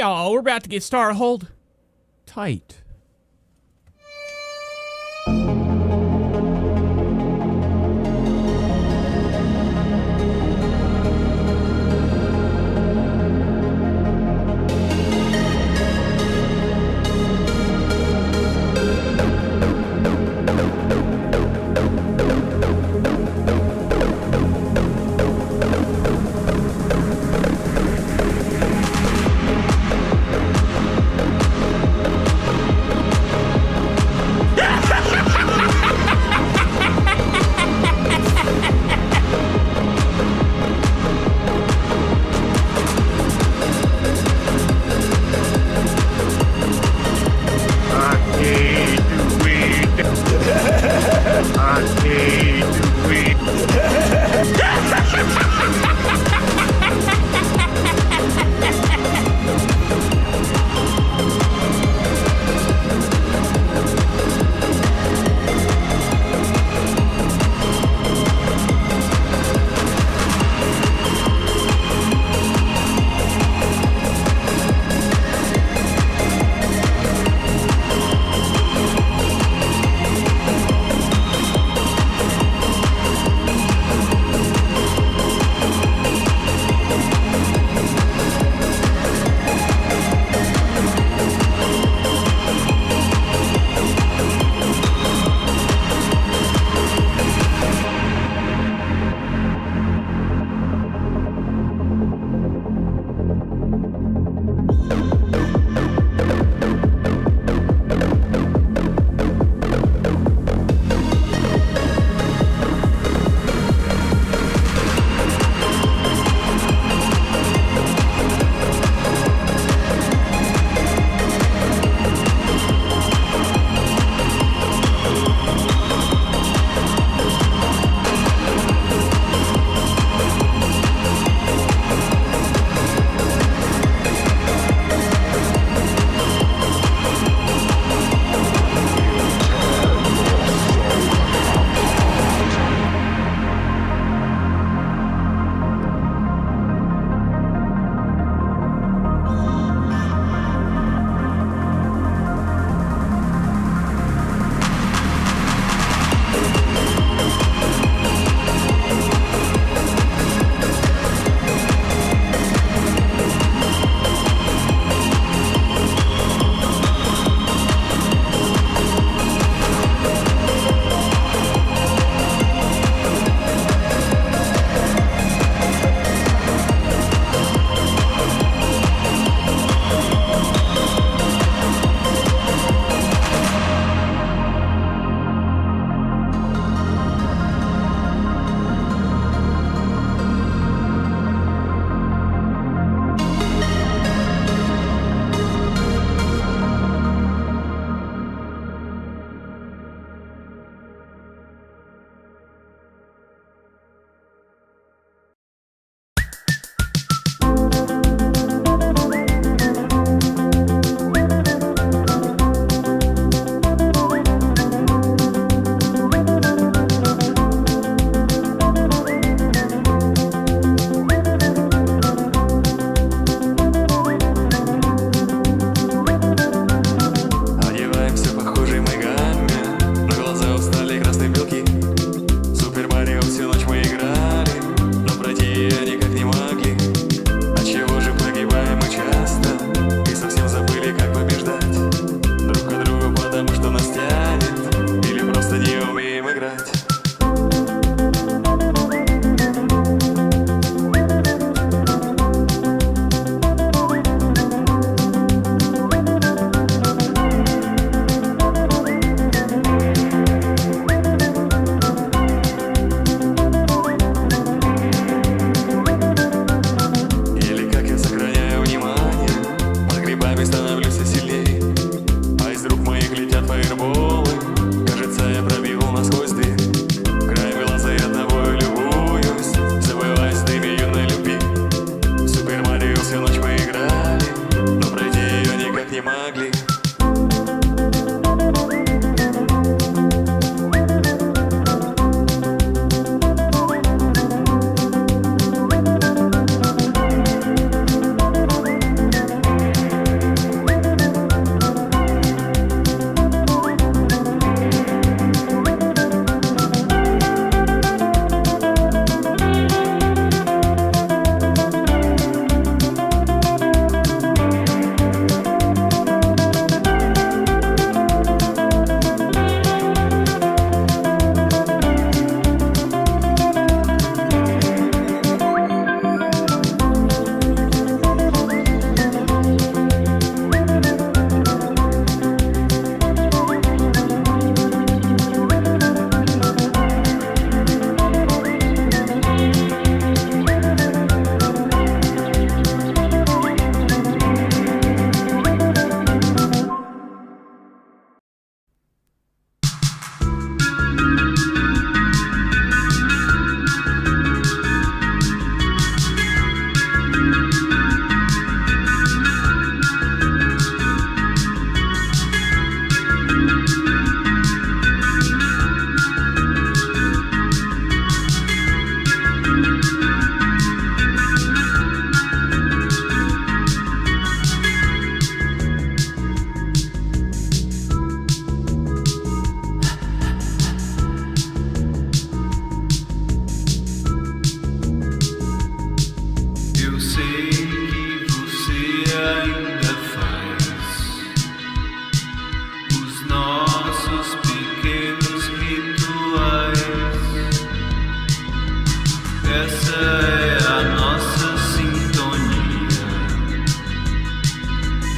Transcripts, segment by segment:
y'all. We're about to get started. Hold tight.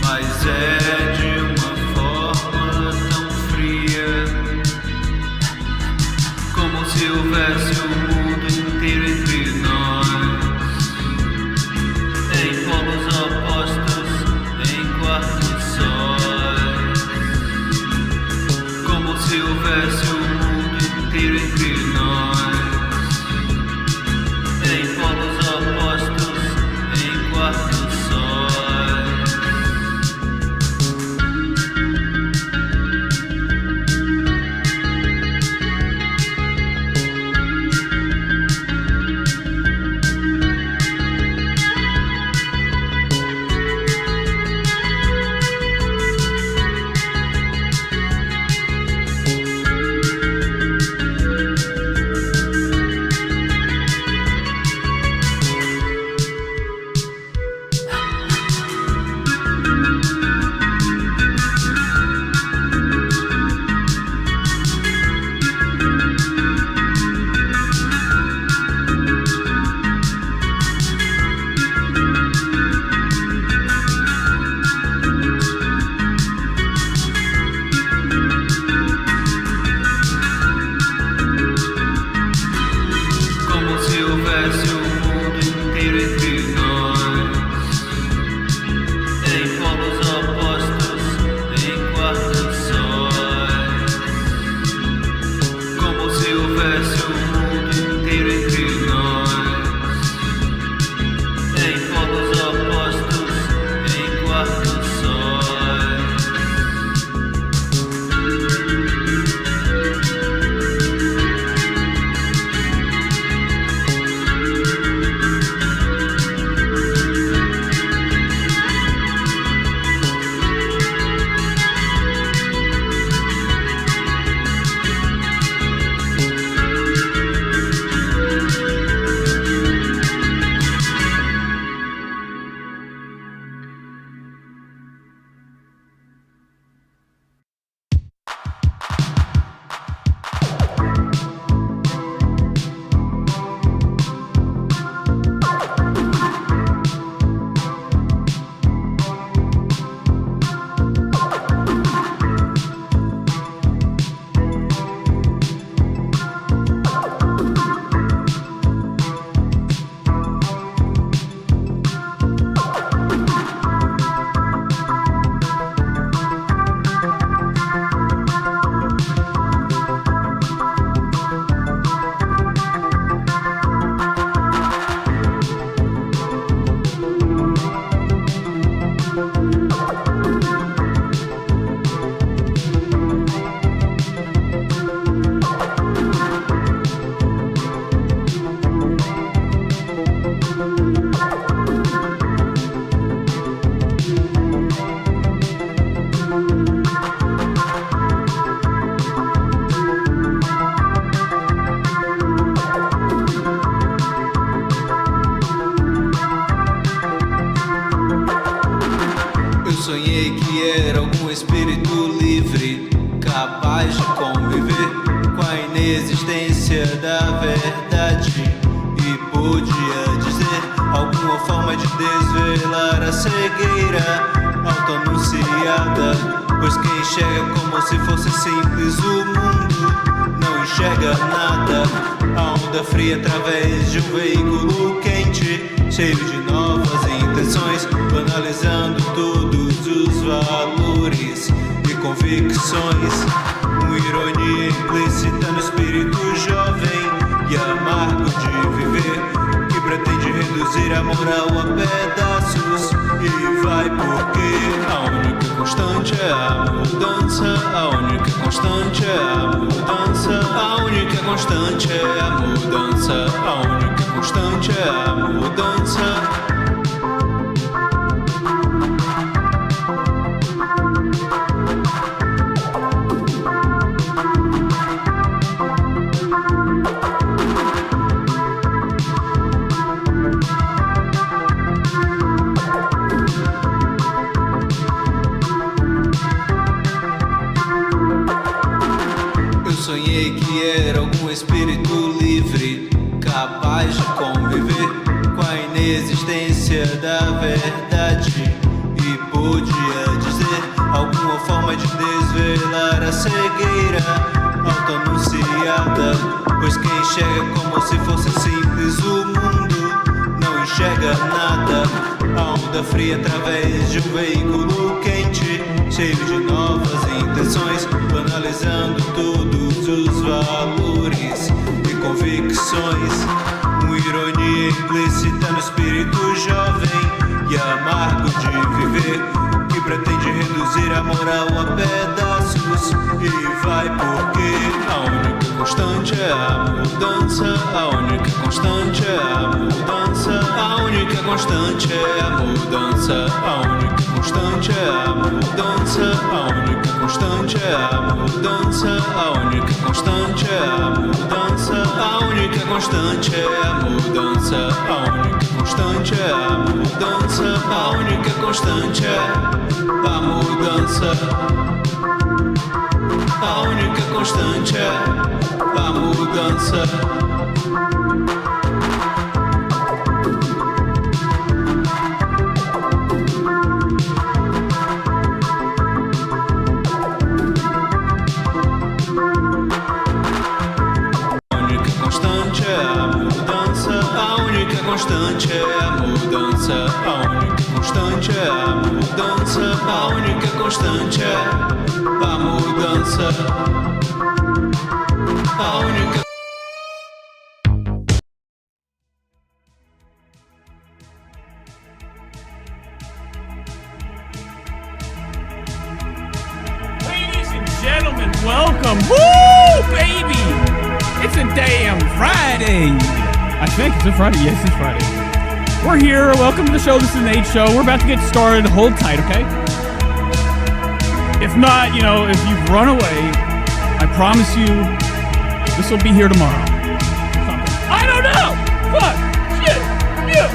mas é de uma forma tão fria, como se houvesse o mundo inteiro entre nós, em polos opostos, em quartos sós, como se houvesse o mundo inteiro entre nós, em polos opostos, em quartos sós. Como se houvesse o mundo inteiro entre nós, em polos opostos, em quartos sós, como se houvesse o mundo inteiro entre nós, em polos opostos, em quartos sós. Eu sonhei que era algum espírito livre, capaz de conviver com a inexistência da verdade, e podia dizer alguma forma de desvelar a cegueira autoanunciada, pois quem enxerga como se fosse simples o mundo não enxerga nada. A onda fria através de um veículo quente, cheio de novas intenções, banalizando todos os valores e convicções. Uma ironia implícita no espírito jovem e amargo de viver, que pretende reduzir a moral a pedaços. E vai porque a única constante é a mudança, a única constante é a mudança, a única constante é a mudança, a única constante é a mudança. pode desvelar a cegueira autoanunciada, pois quem enxerga como se fosse simples o mundo não enxerga nada. A onda fria através de um veículo quente, cheio de novas intenções, banalizando todos os valores e convicções. Uma ironia implícita no espírito jovem e amargo de viver, que pretende reduzir a moral a pedaços. E vai porque a única constante é a mudança. A única constante é a mudança. A única constante é a mudança. A única constante é a mudança. A única constante é a mudança. A única constante é a mudança. A única constante é a mudança. A única constante é a mudança. A única constante é a mudança. A única constante é a mudança. A única constante é a mudança. A única constante é a mudança. A única constante é a mudança. A única. Ladies and gentlemen, welcome. Woo, baby! It's a damn Friday. I think it's a Friday. Yes, it's Friday. We're here. Welcome to the show. This is an Nate show. We're about to get started. Hold tight, okay? If not, if you've run away, I promise you, this will be here tomorrow. Something. I don't know. Fuck. Shit. Yeah.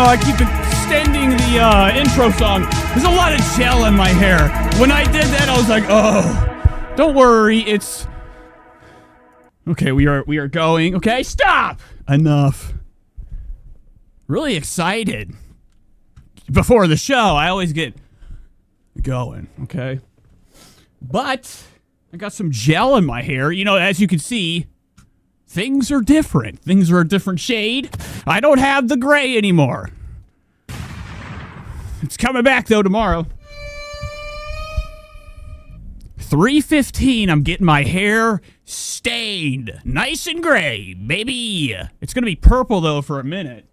I keep extending the intro song. There's a lot of gel in my hair. When I did that, I was like, oh, don't worry, it's... Okay, we are going. Okay, stop! Enough. Really excited. Before the show, I always get going, okay? But I got some gel in my hair. You know, as you can see, things are different. Things are a different shade. I don't have the gray anymore. It's coming back, though, tomorrow. 3:15, I'm getting my hair stained. Nice and gray, baby. It's going to be purple, though, for a minute.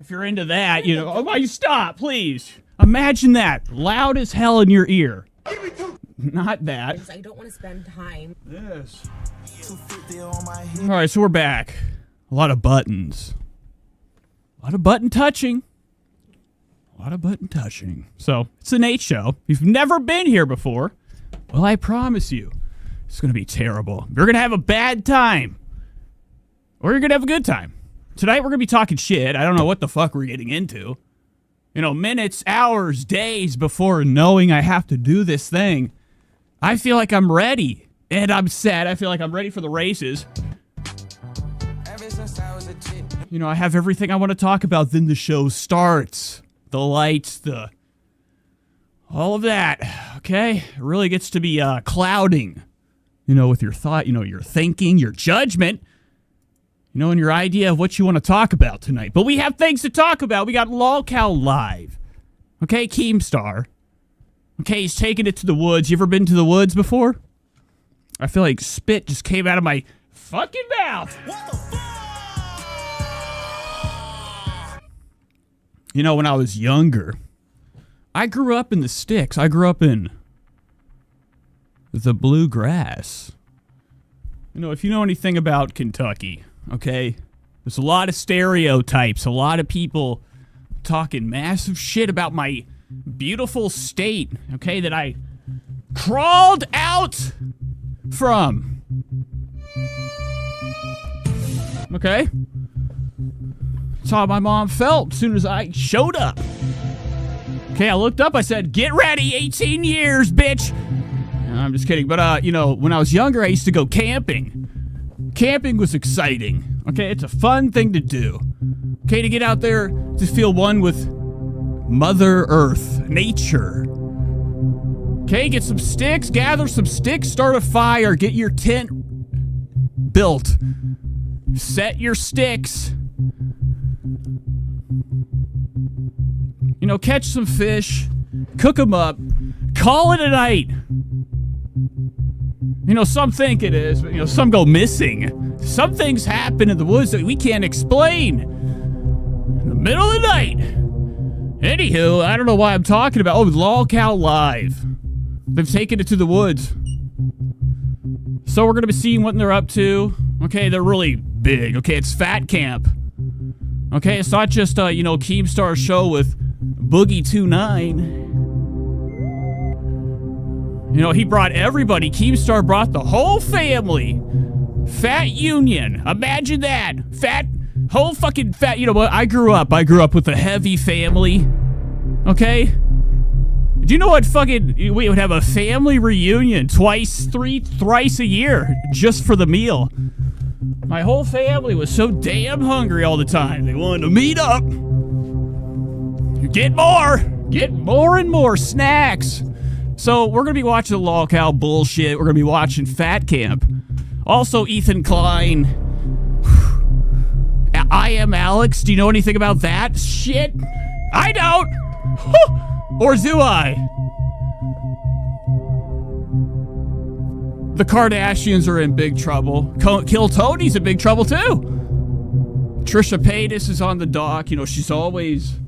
If you're into that, you know. Oh, my, stop, please. Imagine that. Loud as hell in your ear. Not that. I don't want to spend time. Yes. All right, so we're back. A lot of buttons. A lot of button touching. A lot of button touching. So, it's the Nate Show. If you've never been here before, well, I promise you, it's going to be terrible. You're going to have a bad time. Or you're going to have a good time. Tonight, we're going to be talking shit. I don't know what the fuck we're getting into. You know, minutes, hours, days before knowing I have to do this thing, I feel like I'm ready. And I'm set. I feel like I'm ready for the races. You know, I have everything I want to talk about. Then the show starts. The lights, all of that. Okay? It really gets to be clouding. You know, with your thought, you know, your thinking, your judgment. You know, and your idea of what you want to talk about tonight. But we have things to talk about. We got Lolcow Live. Okay, Keemstar. Okay, he's taking it to the woods. You ever been to the woods before? I feel like spit just came out of my fucking mouth. What the fuck? You know, when I was younger, I grew up in the sticks. I grew up in the bluegrass. You know, if you know anything about Kentucky... Okay, there's a lot of stereotypes, a lot of people talking massive shit about my beautiful state, okay, that I crawled out from. Okay? That's how my mom felt as soon as I showed up. Okay, I looked up, I said, get ready, 18 years, bitch! No, I'm just kidding, but, you know, when I was younger, I used to go camping. Camping was exciting. Okay, it's a fun thing to do. Okay, to get out there to feel one with Mother Earth, nature. Okay, get some sticks, gather some sticks, start a fire, get your tent built. Set your sticks. You know, catch some fish, cook them up, call it a night. You know, some think it is, but, you know, some go missing. Some things happen in the woods that we can't explain. In the middle of the night. Anywho, I don't know why I'm talking about... Oh, Lolcow Live. They've taken it to the woods. So we're going to be seeing what they're up to. Okay, they're really big. Okay, it's Fat Camp. Okay, it's not just, you know, Keemstar's show with Boogie 29. You know, he brought everybody. Keemstar brought the whole family. Fat Union. Imagine that. Whole fucking fat. You know what? I grew up with a heavy family. Okay? Do you know what fucking... We would have a family reunion thrice a year just for the meal. My whole family was so damn hungry all the time. They wanted to meet up. Get more and more snacks. So, we're going to be watching the Lolcow bullshit. We're going to be watching Fat Camp. Also, Ethan Klein. I Am Alex. Do you know anything about that shit? I don't! Or do I? The Kardashians are in big trouble. Kill Tony's in big trouble, too. Trisha Paytas is on the dock. You know, she's always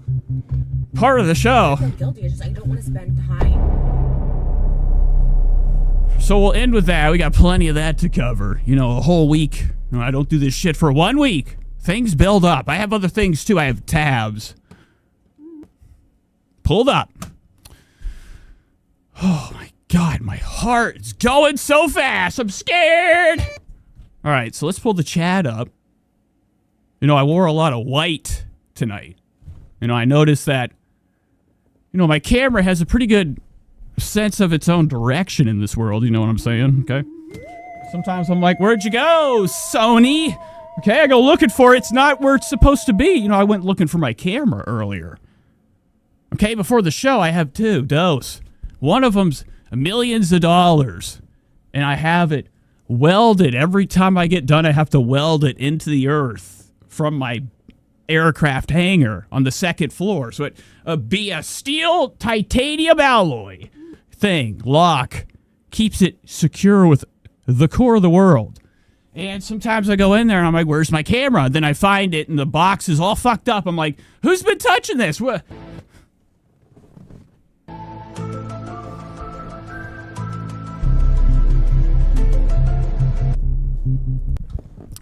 part of the show. I feel guilty. I don't want to spend time. So we'll end with that. We got plenty of that to cover. You know, a whole week. You know, I don't do this shit for 1 week. Things build up. I have other things, too. I have tabs. Pulled up. Oh, my God. My heart is going so fast. I'm scared. All right, so let's pull the chat up. You know, I wore a lot of white tonight. I noticed that, my camera has a pretty good sense of its own direction in this world. You know what I'm saying? Okay. Sometimes I'm like, where'd you go, Sony? Okay, I go looking for it. It's not where it's supposed to be. I went looking for my camera earlier. Okay, before the show, I have two. One of them's millions of dollars. And I have it welded. Every time I get done, I have to weld it into the earth from my aircraft hangar on the second floor. So it be a steel titanium alloy thing, lock, keeps it secure with the core of the world. And sometimes I go in there and I'm like, where's my camera? Then I find it and the box is all fucked up. I'm like, who's been touching this? What?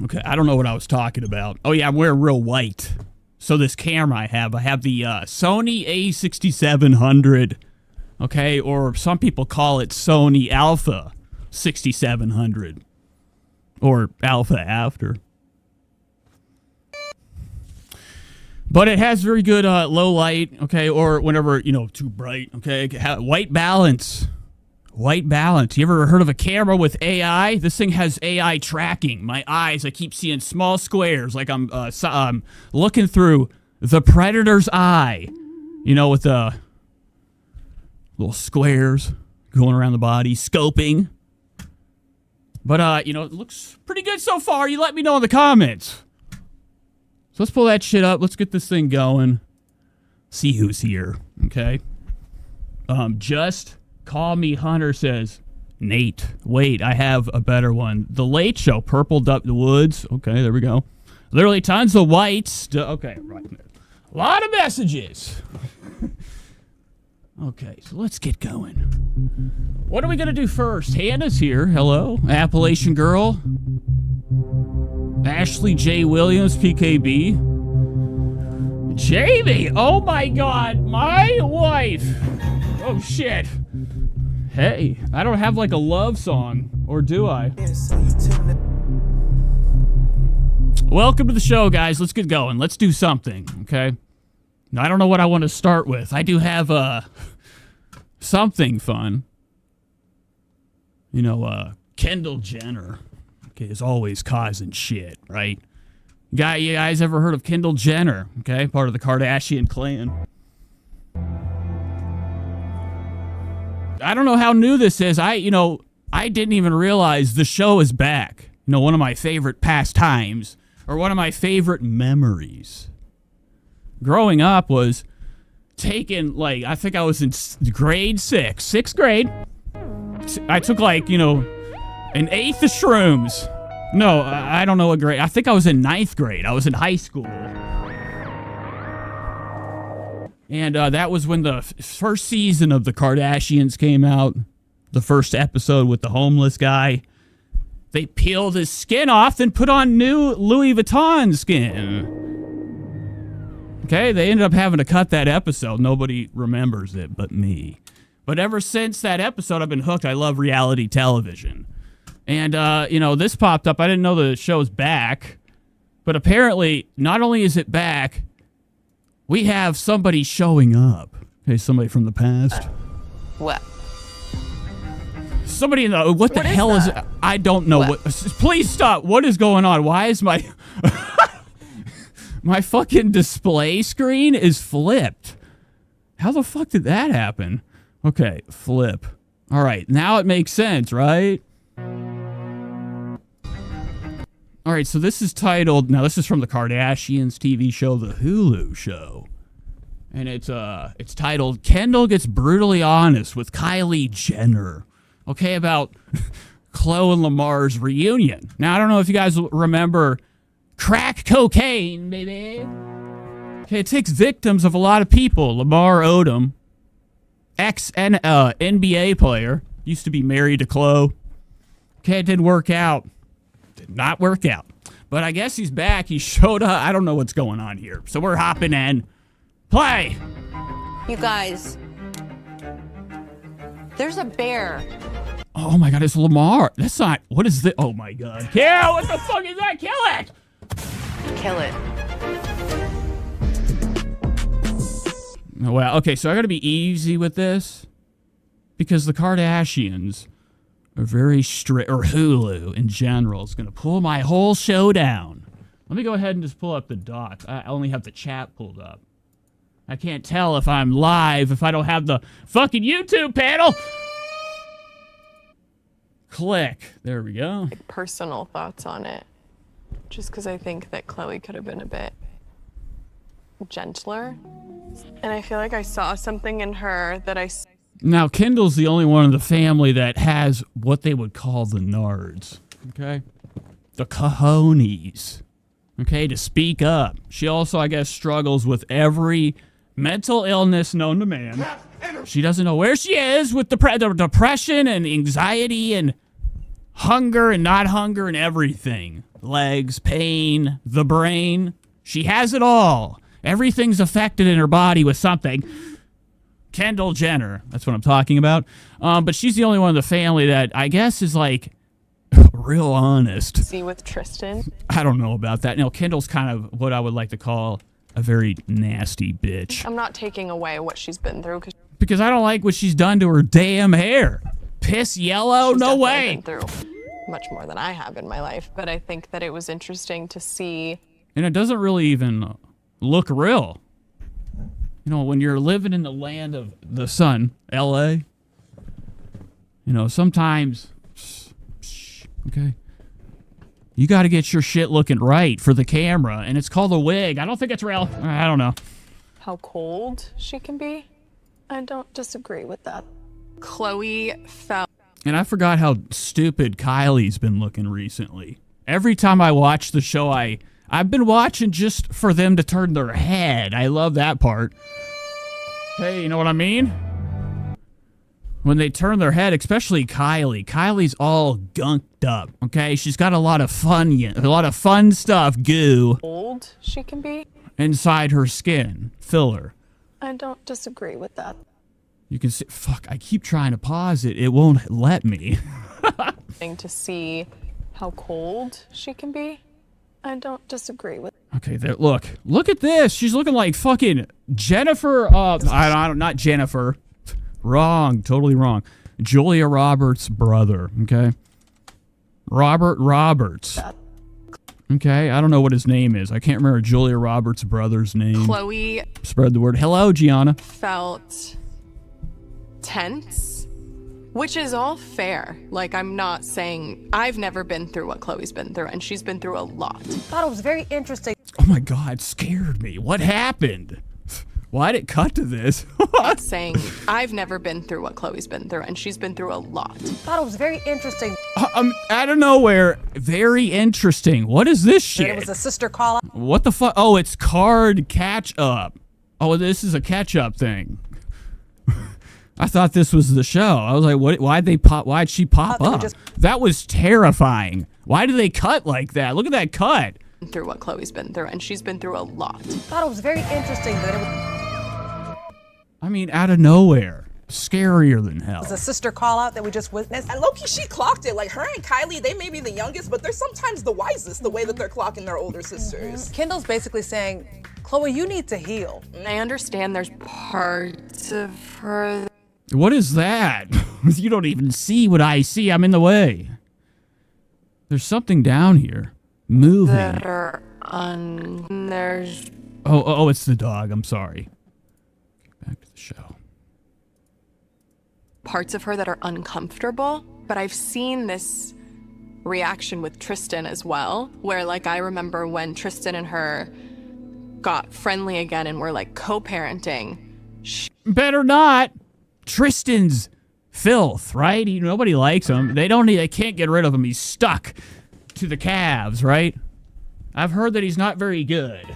Okay, I don't know what I was talking about. Oh yeah, I'm wearing real white. So this camera I have the Sony A6700. Okay, or some people call it Sony Alpha 6700. Or Alpha After. But it has very good low light, okay, or whenever, too bright, okay. White balance. White balance. You ever heard of a camera with AI? This thing has AI tracking. My eyes, I keep seeing small squares, like I'm looking through the predator's eye, with the little squares going around the body, scoping. But, it looks pretty good so far. You let me know in the comments. So let's pull that shit up. Let's get this thing going. See who's here, okay? Just Call Me Hunter says, Nate, wait, I have a better one. The Late Show, Purpled Up the Woods. Okay, there we go. Literally tons of whites. Okay, right. A lot of messages. Okay, so let's get going. What are we going to do first? Hannah's here. Hello. Appalachian Girl. Ashley J. Williams, PKB. Jamie! Oh my god, my wife! Oh shit. Hey, I don't have like a love song, or do I? Welcome to the show, guys. Let's get going. Let's do something, okay? Now, I don't know what I want to start with. I do have something fun. Kendall Jenner, okay, is always causing shit, right? You guys ever heard of Kendall Jenner? Okay, part of the Kardashian clan. I don't know how new this is. I didn't even realize the show is back. One of my favorite pastimes, or one of my favorite memories growing up was taking, I think I was in grade 6, 6th grade. I took, an eighth of shrooms. No, I don't know what grade. I think I was in 9th grade. I was in high school. And that was when the first season of the Kardashians came out. The first episode with the homeless guy. They peeled his skin off and put on new Louis Vuitton skin. Okay, they ended up having to cut that episode. Nobody remembers it but me. But ever since that episode, I've been hooked. I love reality television. And, this popped up. I didn't know the show's back. But apparently, not only is it back, we have somebody showing up. Okay, somebody from the past. What? Somebody in the... What the hell is it? I don't know. What? Please stop. What is going on? Why is my... my fucking display screen is flipped. How the fuck did that happen? Okay, flip. All right, now it makes sense, right? All right, so this is titled... Now, this is from the Kardashians TV show, The Hulu Show. And it's titled, Kendall Gets Brutally Honest with Kylie Jenner. Okay, about Chloe and Lamar's reunion. Now, I don't know if you guys remember crack cocaine, baby. Okay, it takes victims of a lot of people. Lamar Odom, ex-NBA player, used to be married to Chloe. Okay, it didn't work out. Did not work out. But I guess he's back. He showed up. I don't know what's going on here. So we're hopping in. Play! You guys, there's a bear. Oh my god, it's Lamar. That's not... What is this? Oh my god. Kill! What the fuck is that? Kill it! Kill it. Well, okay, so I gotta be easy with this because the Kardashians are very strict, or Hulu in general is gonna pull my whole show down. Let me go ahead and just pull up the doc. I only have the chat pulled up. I can't tell if I'm live if I don't have the fucking YouTube panel. Click. There we go. Personal thoughts on it. Just because I think that Chloe could have been a bit gentler. And I feel like I saw something in her that Now, Kendall's the only one in the family that has what they would call the nards. Okay? The cojones. Okay? To speak up. She also, I guess, struggles with every mental illness known to man. She doesn't know where she is with the depression and anxiety and hunger and not hunger and everything. Legs, pain, the brain. She has it all. Everything's affected in her body with something. Kendall Jenner, that's what I'm talking about. But she's the only one in the family that I guess is like real honest. see with Tristan. I don't know about that. No, Kendall's kind of what I would like to call a very nasty bitch. I'm not taking away what she's been through Because I don't like what she's done to her damn hair. Piss yellow? she's No definitely way. been through much more than I have in my life. But I think that it was interesting to see. And it doesn't really even look real. You know, when you're living in the land of the sun, L.A., you know, sometimes, okay, you got to get your shit looking right for the camera, and it's called a wig. I don't think it's real. I don't know. How cold she can be. I don't disagree with that. Chloe felt. And I forgot how stupid Kylie's been looking recently. Every time I watch the show, I've been watching just for them to turn their head. I love that part. Hey, you know what I mean? When they turn their head, especially Kylie. Kylie's all gunked up, okay? She's got a lot of fun stuff, goo, Old she can be. inside her skin. Filler. I don't disagree with that. You can see, fuck, I keep trying to pause it. It won't let me. To see how cold she can be. I don't disagree with. Okay, there, look at this. She's looking like fucking Jennifer, not Jennifer. Wrong, totally wrong. Julia Roberts' brother, okay? Robert Roberts. Okay, I don't know what his name is. I can't remember Julia Roberts' brother's name. Chloe Spread the word. Hello, Gianna. felt tense, which is all fair. Like, I'm not saying I've never been through what Chloe's been through, and she's been through a lot. Thought it was very interesting. Oh my God, scared me. What happened? Why'd it cut to this? Saying I've never been through what Chloe's been through, and she's been through a lot. Thought it was very interesting. Out of nowhere, very interesting. What is this shit? It was a sister call out. What the fuck? Oh, it's card catch up. Oh, this is a catch up thing. I thought this was the show. I was like, what? Why'd she pop up? That was terrifying. Why do they cut like that? Look at that cut. Through what Chloe's been through, and she's been through a lot. Thought it was very interesting that it was I mean, out of nowhere. Scarier than hell. a sister call out that we just witnessed. And low-key, she clocked it. Like, her and Kylie, they may be the youngest, but they're sometimes the wisest, the way that they're clocking their older sisters. Kendall's basically saying, Chloe, you need to heal. I understand there's parts of her What is that? You don't even see what I see. I'm in the way. There's something down here. Moving. that are there's Oh, it's the dog. I'm sorry. Get back to the show. parts of her that are uncomfortable, but I've seen this reaction with Tristan as well, where, like, I remember when Tristan and her got friendly again and were like co-parenting. Better not. Tristan's filth, right? Nobody likes him. They can't get rid of him. He's stuck to the Cavs, right? I've heard that he's not very good.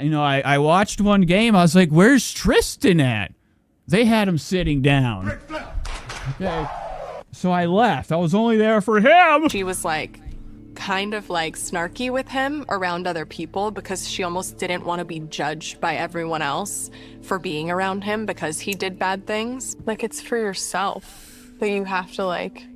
You know, I watched one game. I was like, where's Tristan at? They had him sitting down. Okay. So I left. I was only there for him. She was like kind of like snarky with him around other people because she almost didn't want to be judged by everyone else for being around him because he did bad things. Like, it's for yourself that you have to, like,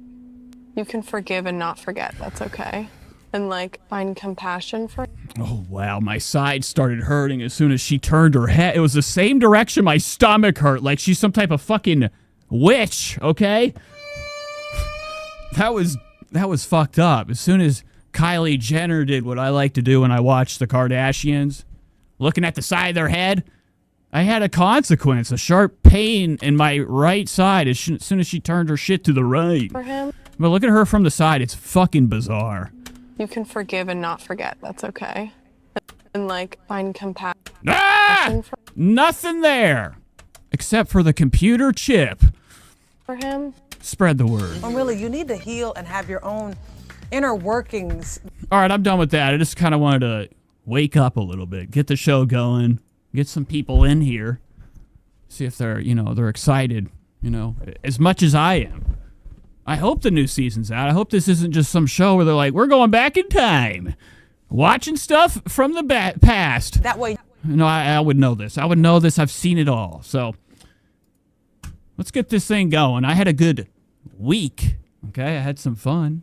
you can forgive and not forget. That's okay. And, like, find compassion for. Oh, wow. My side started hurting as soon as she turned her head. It was the same direction my stomach hurt, like she's some type of fucking witch, okay? That was fucked up. As soon as Kylie Jenner did what I like to do when I watch the Kardashians, looking at the side of their head, I had a consequence, a sharp pain in my right side as soon as she turned her shit to the right. For him, But look at her from the side. It's fucking bizarre. you can forgive and not forget. That's okay. And like find compassion. Ah! Nothing there except for the computer chip. For him. Spread the word. And really, you need to heal and have your own inner workings. All right, I'm done with that. I just kind of wanted to wake up a little bit, get the show going, get some people in here, see if they're, they're excited, as much as I am. I hope the new season's out. I hope this isn't just some show where they're like, we're going back in time, watching stuff from the past. That way. No, I would know this. I would know this. I've seen it all. So let's get this thing going. I had a good week. Okay, I had some fun.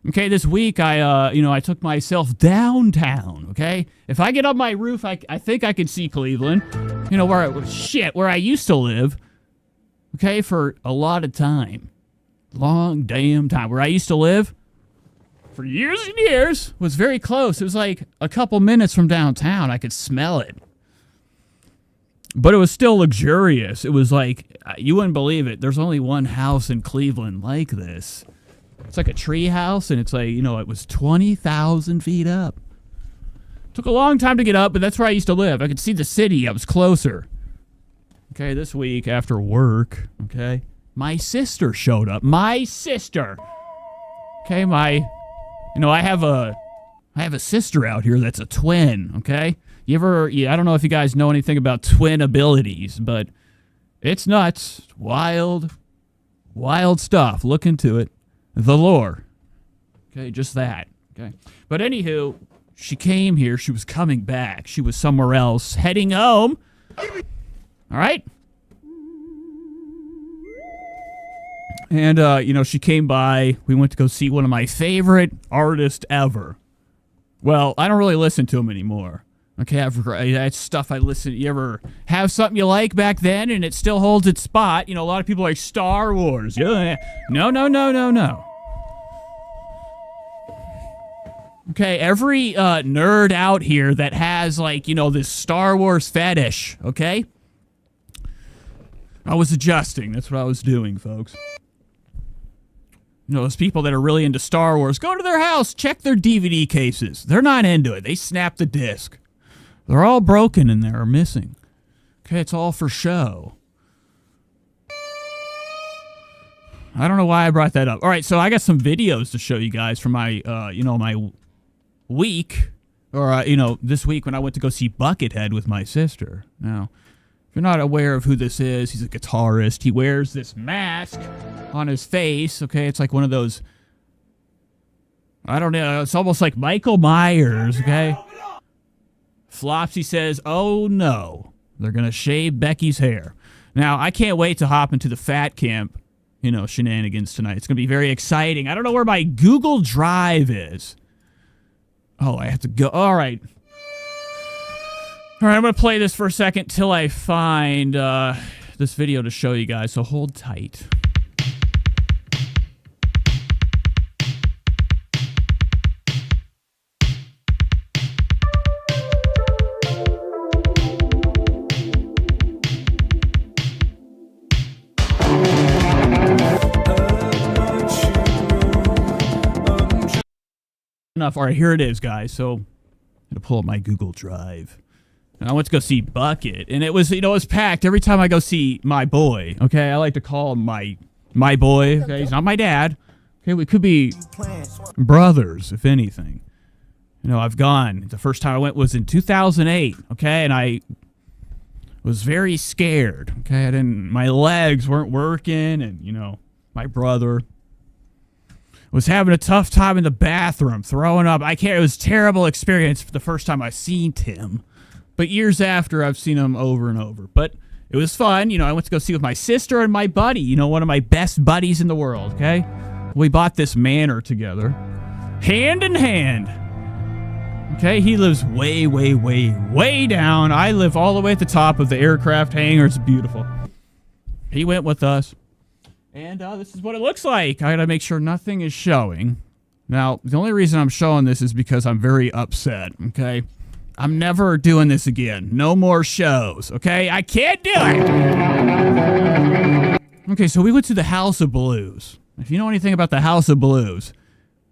Okay, this week I took myself downtown. Okay, if I get up my roof, I think I can see Cleveland. Where I used to live. Okay, for a lot of time, long damn time. Where I used to live for years and years was very close. It was like a couple minutes from downtown. I could smell it. But it was still luxurious. It was like, you wouldn't believe it. There's only one house in Cleveland like this. It's like a tree house, and it's like, it was 20,000 feet up. Took a long time to get up, but that's where I used to live. I could see the city. I was closer. Okay, this week after work, okay, my sister showed up. My sister. Okay, I have a sister out here that's a twin, okay? I don't know if you guys know anything about twin abilities, but it's nuts. Wild stuff. Look into it. The lore. Okay, just that. Okay. But anywho, she came here. She was coming back. She was somewhere else, heading home. All right? And, she came by. We went to go see one of my favorite artists ever. Well, I don't really listen to him anymore. Okay, that's stuff I listen to. You ever have something you like back then and it still holds its spot? A lot of people are like Star Wars. Yeah. No. Okay, every nerd out here that has, this Star Wars fetish, okay? I was adjusting. That's what I was doing, folks. Those people that are really into Star Wars, go to their house, check their DVD cases. They're not into it. They snap the disc. They're all broken in there or missing. Okay, it's all for show. I don't know why I brought that up. All right, so I got some videos to show you guys from my, my week. Or, this week when I went to go see Buckethead with my sister. Now, if you're not aware of who this is, he's a guitarist. He wears this mask on his face, okay? It's like one of those, I don't know, it's almost like Michael Myers, okay? Flopsy says, oh no, they're going to shave Becky's hair. Now, I can't wait to hop into the fat camp, shenanigans tonight. It's going to be very exciting. I don't know where my Google Drive is. Oh, I have to go. All right. All right, I'm going to play this for a second till I find this video to show you guys, so hold tight. Enough. All right, here it is, guys. So I'm gonna pull up my Google Drive. And I went to go see Bucket, and it was, it was packed every time I go see my boy. Okay, I like to call him my boy. Okay, he's not my dad. Okay, we could be brothers, if anything. I've gone. The first time I went was in 2008. Okay, and I was very scared. Okay, my legs weren't working, and my brother was having a tough time in the bathroom, throwing up. It was a terrible experience for the first time I seen him. But years after, I've seen him over and over. But it was fun. I went to go see with my sister and my buddy, one of my best buddies in the world, okay? We bought this manor together, hand in hand. Okay, he lives way, way, way, way down. I live all the way at the top of the aircraft hangar. It's beautiful. He went with us. And this is what it looks like. I gotta make sure nothing is showing. Now, the only reason I'm showing this is because I'm very upset, okay? I'm never doing this again. No more shows, okay? I can't do it! Okay, so we went to the House of Blues. If you know anything about the House of Blues,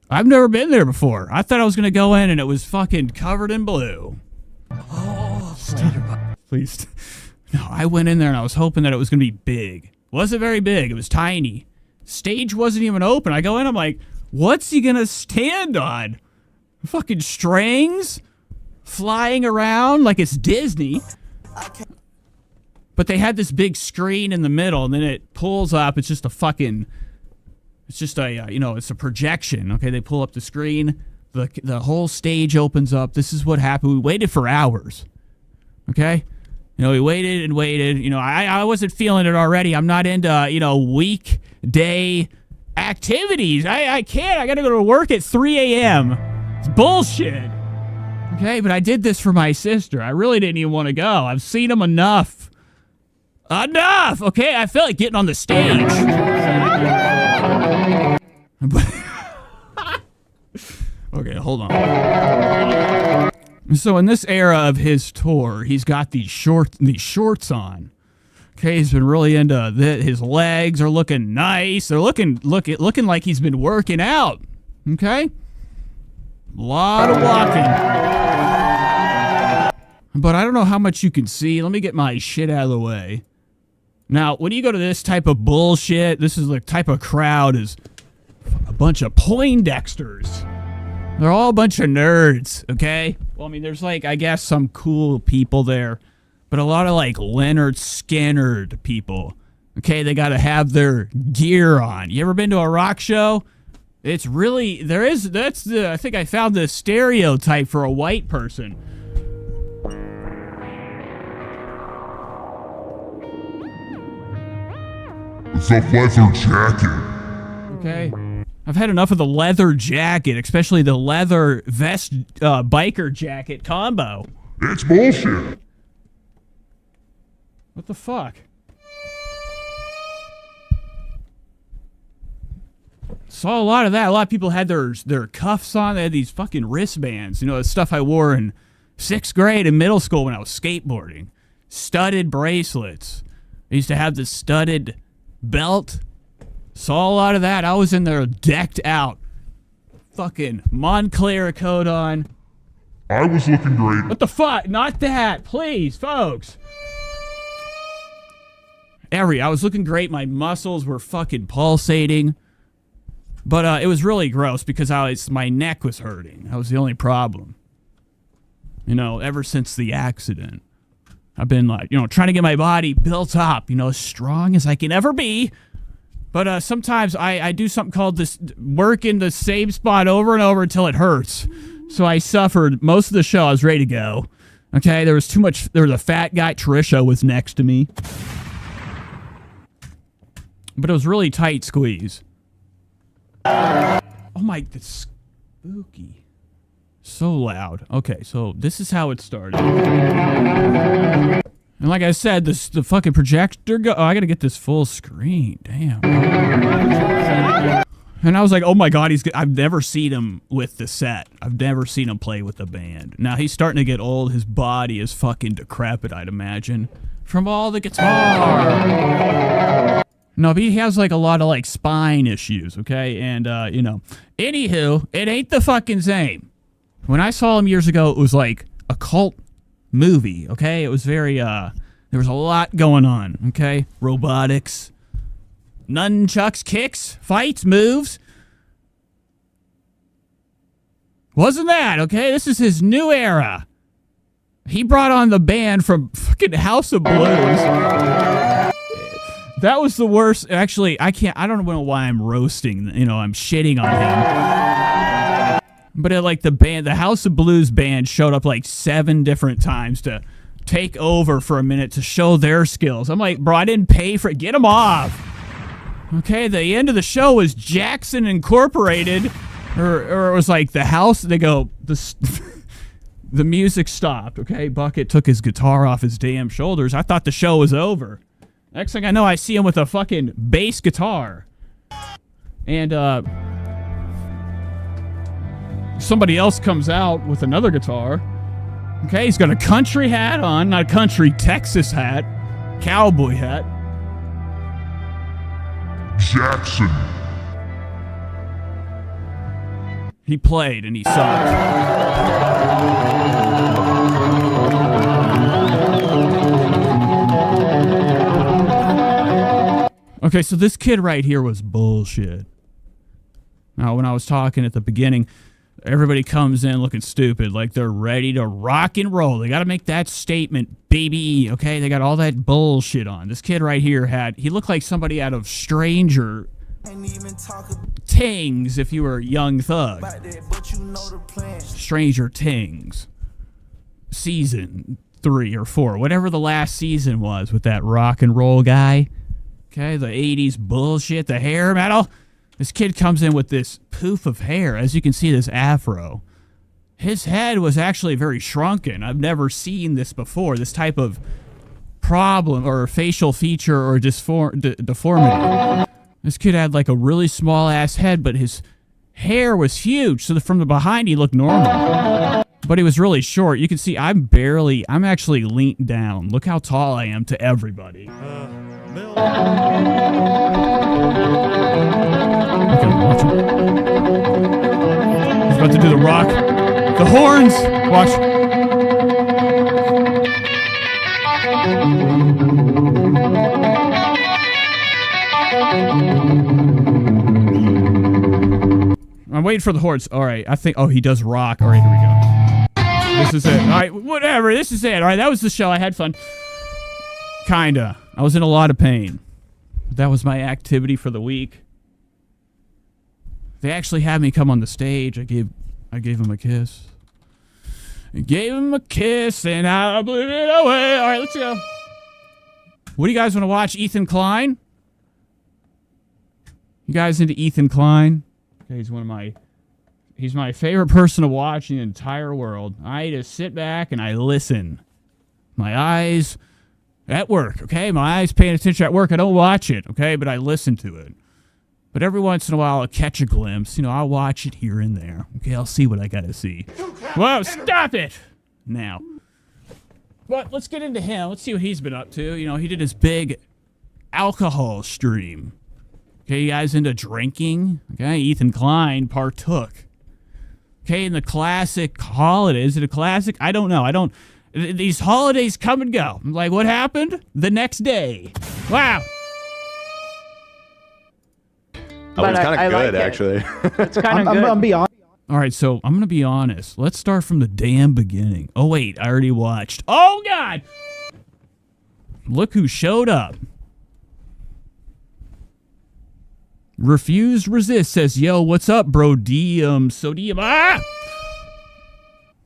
I've never been there before. I thought I was gonna go in and it was fucking covered in blue. Please. No, I went in there and I was hoping that it was gonna be big. Wasn't very big. It was tiny. Stage wasn't even open. I go in, I'm like, what's he gonna stand on? Fucking strings? Flying around like it's Disney. But they had this big screen in the middle, and then it pulls up. It's just a fucking... It's just a, it's a projection. Okay, they pull up the screen. The whole stage opens up. This is what happened. We waited for hours. Okay? We waited and waited. I wasn't feeling it already. I'm not into, weekday activities. I can't. I got to go to work at 3 a.m. It's bullshit. Okay, but I did this for my sister. I really didn't even want to go. I've seen him enough. Enough! Okay, I felt like getting on the stage. Okay, hold on. So in this era of his tour, he's got these shorts on. Okay, he's been really into his legs are looking nice. They're looking like he's been working out. Okay? A lot of walking. But I don't know how much you can see. Let me get my shit out of the way. Now, when you go to this type of bullshit, this is the type of crowd is a bunch of Poindexters. They're all a bunch of nerds, okay? Well, I mean, there's I guess some cool people there, but a lot of Leonard Skinner people. Okay, they got to have their gear on. You ever been to a rock show? It's really, I think I found the stereotype for a white person. It's a leather jacket. Okay. I've had enough of the leather jacket, especially the leather vest biker jacket combo. It's bullshit. What the fuck? Saw a lot of that. A lot of people had their cuffs on. They had these fucking wristbands. The stuff I wore in 6th grade in middle school when I was skateboarding. Studded bracelets. I used to have this studded belt. Saw a lot of that. I was in there decked out. Fucking Montclair coat on. I was looking great. What the fuck? Not that. Please, folks. I was looking great. My muscles were fucking pulsating. But it was really gross because my neck was hurting. That was the only problem. Ever since the accident. I've been trying to get my body built up, as strong as I can ever be. But sometimes I do something called this work in the same spot over and over until it hurts. So I suffered most of the show. I was ready to go. Okay, there was a fat guy. Trisha was next to me. But it was really tight squeeze. Oh my, that's spooky. So loud. Okay, so this is how it started. And like I said, the fucking projector I gotta get this full screen. Damn. And I was like, oh my god, I've never seen him with the set. I've never seen him play with the band. Now he's starting to get old. His body is fucking decrepit, I'd imagine. From all the guitar. No, but he has a lot of spine issues, okay? And, anywho, it ain't the fucking same. When I saw him years ago, it was a cult movie, okay? It was very, there was a lot going on, okay? Robotics, nunchucks, kicks, fights, moves. Wasn't that, okay? This is his new era. He brought on the band from fucking House of Blues. That was the worst. Actually, I don't know why I'm roasting, I'm shitting on him. But the House of Blues band showed up 7 different times to take over for a minute to show their skills. I'm like, bro, I didn't pay for it. Get them off. Okay, the end of the show was Jackson Incorporated, or it was the house. They go, the music stopped, okay? Bucket took his guitar off his damn shoulders. I thought the show was over. Next thing I know, I see him with a fucking bass guitar. And, somebody else comes out with another guitar. Okay, he's got a country hat on, not a country Texas hat. Cowboy hat. Jackson. He played and he sucked. Okay, so this kid right here was bullshit. Now, when I was talking at the beginning, everybody comes in looking stupid, like they're ready to rock and roll. They got to make that statement, baby, okay? They got all that bullshit on. This kid right here he looked like somebody out of Stranger Things, if you were a young thug. Stranger Things. Season 3 or 4, whatever the last season was with that rock and roll guy. Okay, the 80s bullshit, the hair metal. This kid comes in with this poof of hair. As you can see, this afro. His head was actually very shrunken. I've never seen this before. This type of problem or facial feature or deformity. This kid had like a really small ass head, but his hair was huge. So from the behind, he looked normal. But he was really short. You can see I'm actually leaned down. Look how tall I am to everybody. Okay, watch him. He's about to do the rock. The horns! Watch. I'm waiting for the horns. Alright, I think... Oh, he does rock. Alright, here we go. This is it. Alright, whatever. This is it. Alright, that was the show. I had fun. Kinda. I was in a lot of pain. That was my activity for the week. They actually had me come on the stage. I gave him a kiss. I gave him a kiss and I blew it away. Alright, let's go. What do you guys want to watch? Ethan Klein? You guys into Ethan Klein? Okay, he's my favorite person to watch in the entire world. I just sit back and I listen. My eyes at work, okay? My eyes paying attention at work. I don't watch it, okay? But I listen to it. But every once in a while, I'll catch a glimpse. You know, I'll watch it here and there. Okay, I'll see what I gotta see. Whoa, stop it! Now. But let's get into him. Let's see what he's been up to. You know, he did his big alcohol stream. Okay, you guys into drinking? Okay, Ethan Klein partook. Okay, in the classic holiday. Is it a classic? I don't know. These holidays come and go. I'm like, what happened? The next day. Wow. Oh, it's kind of good, actually. It's kind of good. I'm be honest. All right, so I'm going to be honest. Let's start from the damn beginning. Oh, wait, I already watched. Oh, God! Look who showed up. Refuse Resist says, yo, what's up, bro? Sodium. Ah!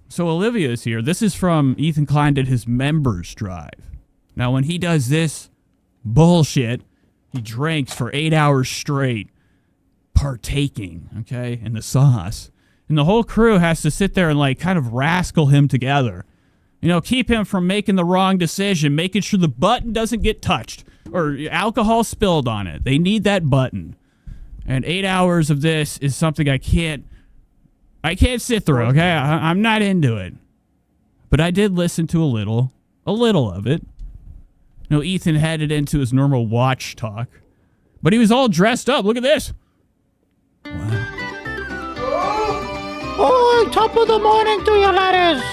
So Olivia's here. This is from Ethan Klein did his members drive. Now, when he does this bullshit, he drinks for 8 hours straight, partaking, okay, in the sauce. And the whole crew has to sit there and, like, kind of rascal him together. You know, keep him from making the wrong decision, making sure the button doesn't get touched or alcohol spilled on it. They need that button. And 8 hours of this is something I can't sit through, okay? I'm not into it. But I did listen to a little of it. You know, Ethan headed into his normal watch talk. But he was all dressed up. Look at this. Wow. Oh, top of the morning to you, ladders.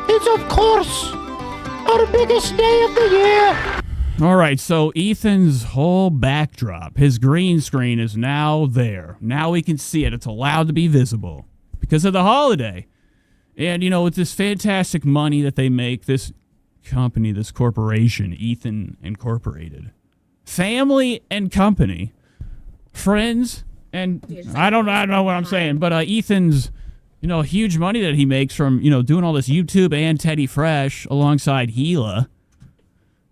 It's, of course, our biggest day of the year. All right, so Ethan's whole backdrop, his green screen is now there. Now we can see it. It's allowed to be visible because of the holiday. And, you know, with this fantastic money that they make, this company, this corporation, Ethan Incorporated, family and company, friends, and I don't know what I'm saying, but Ethan's, you know, huge money that he makes from, you know, doing all this YouTube and Teddy Fresh alongside Gila.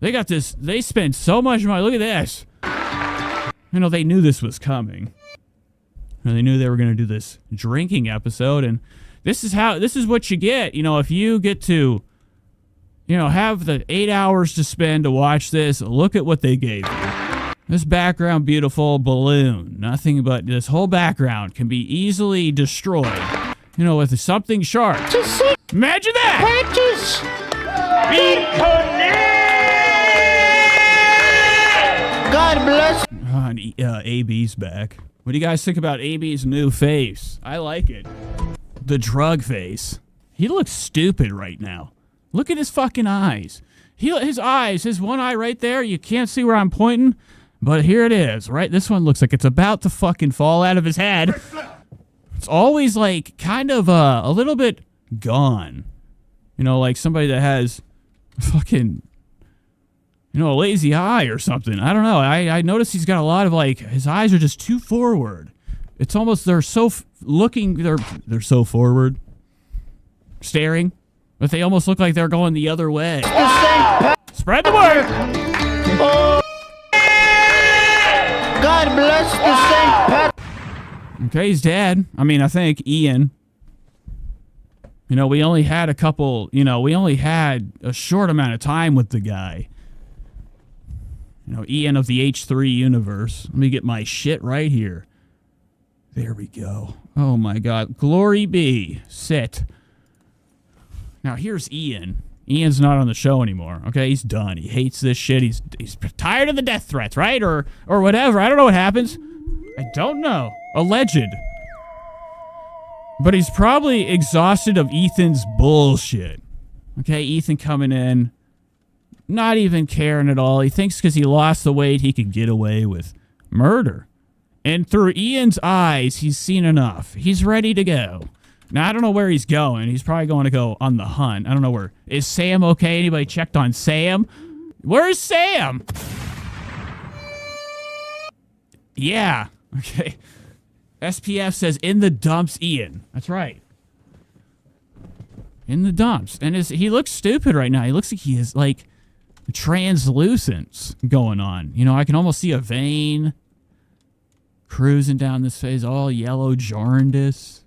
They got this, they spent so much money. Look at this. You know, they knew this was coming. And they knew they were going to do this drinking episode, and This is what you get, if you get to, have the 8 hours to spend to watch this. Look at what they gave you. This background, beautiful balloon. Nothing but this whole background can be easily destroyed, with something sharp. Imagine that! God bless. And AB's back. What do you guys think about AB's new face? I like it. The drug face. He looks stupid right now. Look at his fucking eyes. His eyes, his one eye right there, you can't see where I'm pointing, but here it is, right? This one looks like it's about to fucking fall out of his head. It's always like kind of a little bit gone. Like somebody that has fucking, a lazy eye or something. I don't know. I noticed he's got a lot of his eyes are just too forward. It's almost, they're so they're so forward. Staring. But they almost look like they're going the other way. Spread the word! Oh. God bless the St. Pat. Okay, he's dead. I think Ian. We only had we only had a short amount of time with the guy. Ian of the H3 universe. Let me get my shit right here. There we go. Oh my God. Glory be. Sit. Now here's Ian. Ian's not on the show anymore. Okay, he's done. He hates this shit. He's tired of the death threats, right? Or whatever. I don't know what happens. I don't know. Alleged. But he's probably exhausted of Ethan's bullshit. Okay, Ethan coming in, not even caring at all. He thinks because he lost the weight, he could get away with murder. And through Ian's eyes, he's seen enough. He's ready to go. Now, I don't know where he's going. He's probably going to go on the hunt. I don't know where. Is Sam okay? Anybody checked on Sam? Where's Sam? Yeah. Okay. SPF says in the dumps, Ian. That's right. In the dumps. And he looks stupid right now. He looks like he has, translucence going on. I can almost see a vein cruising down this face, all yellow jaundice.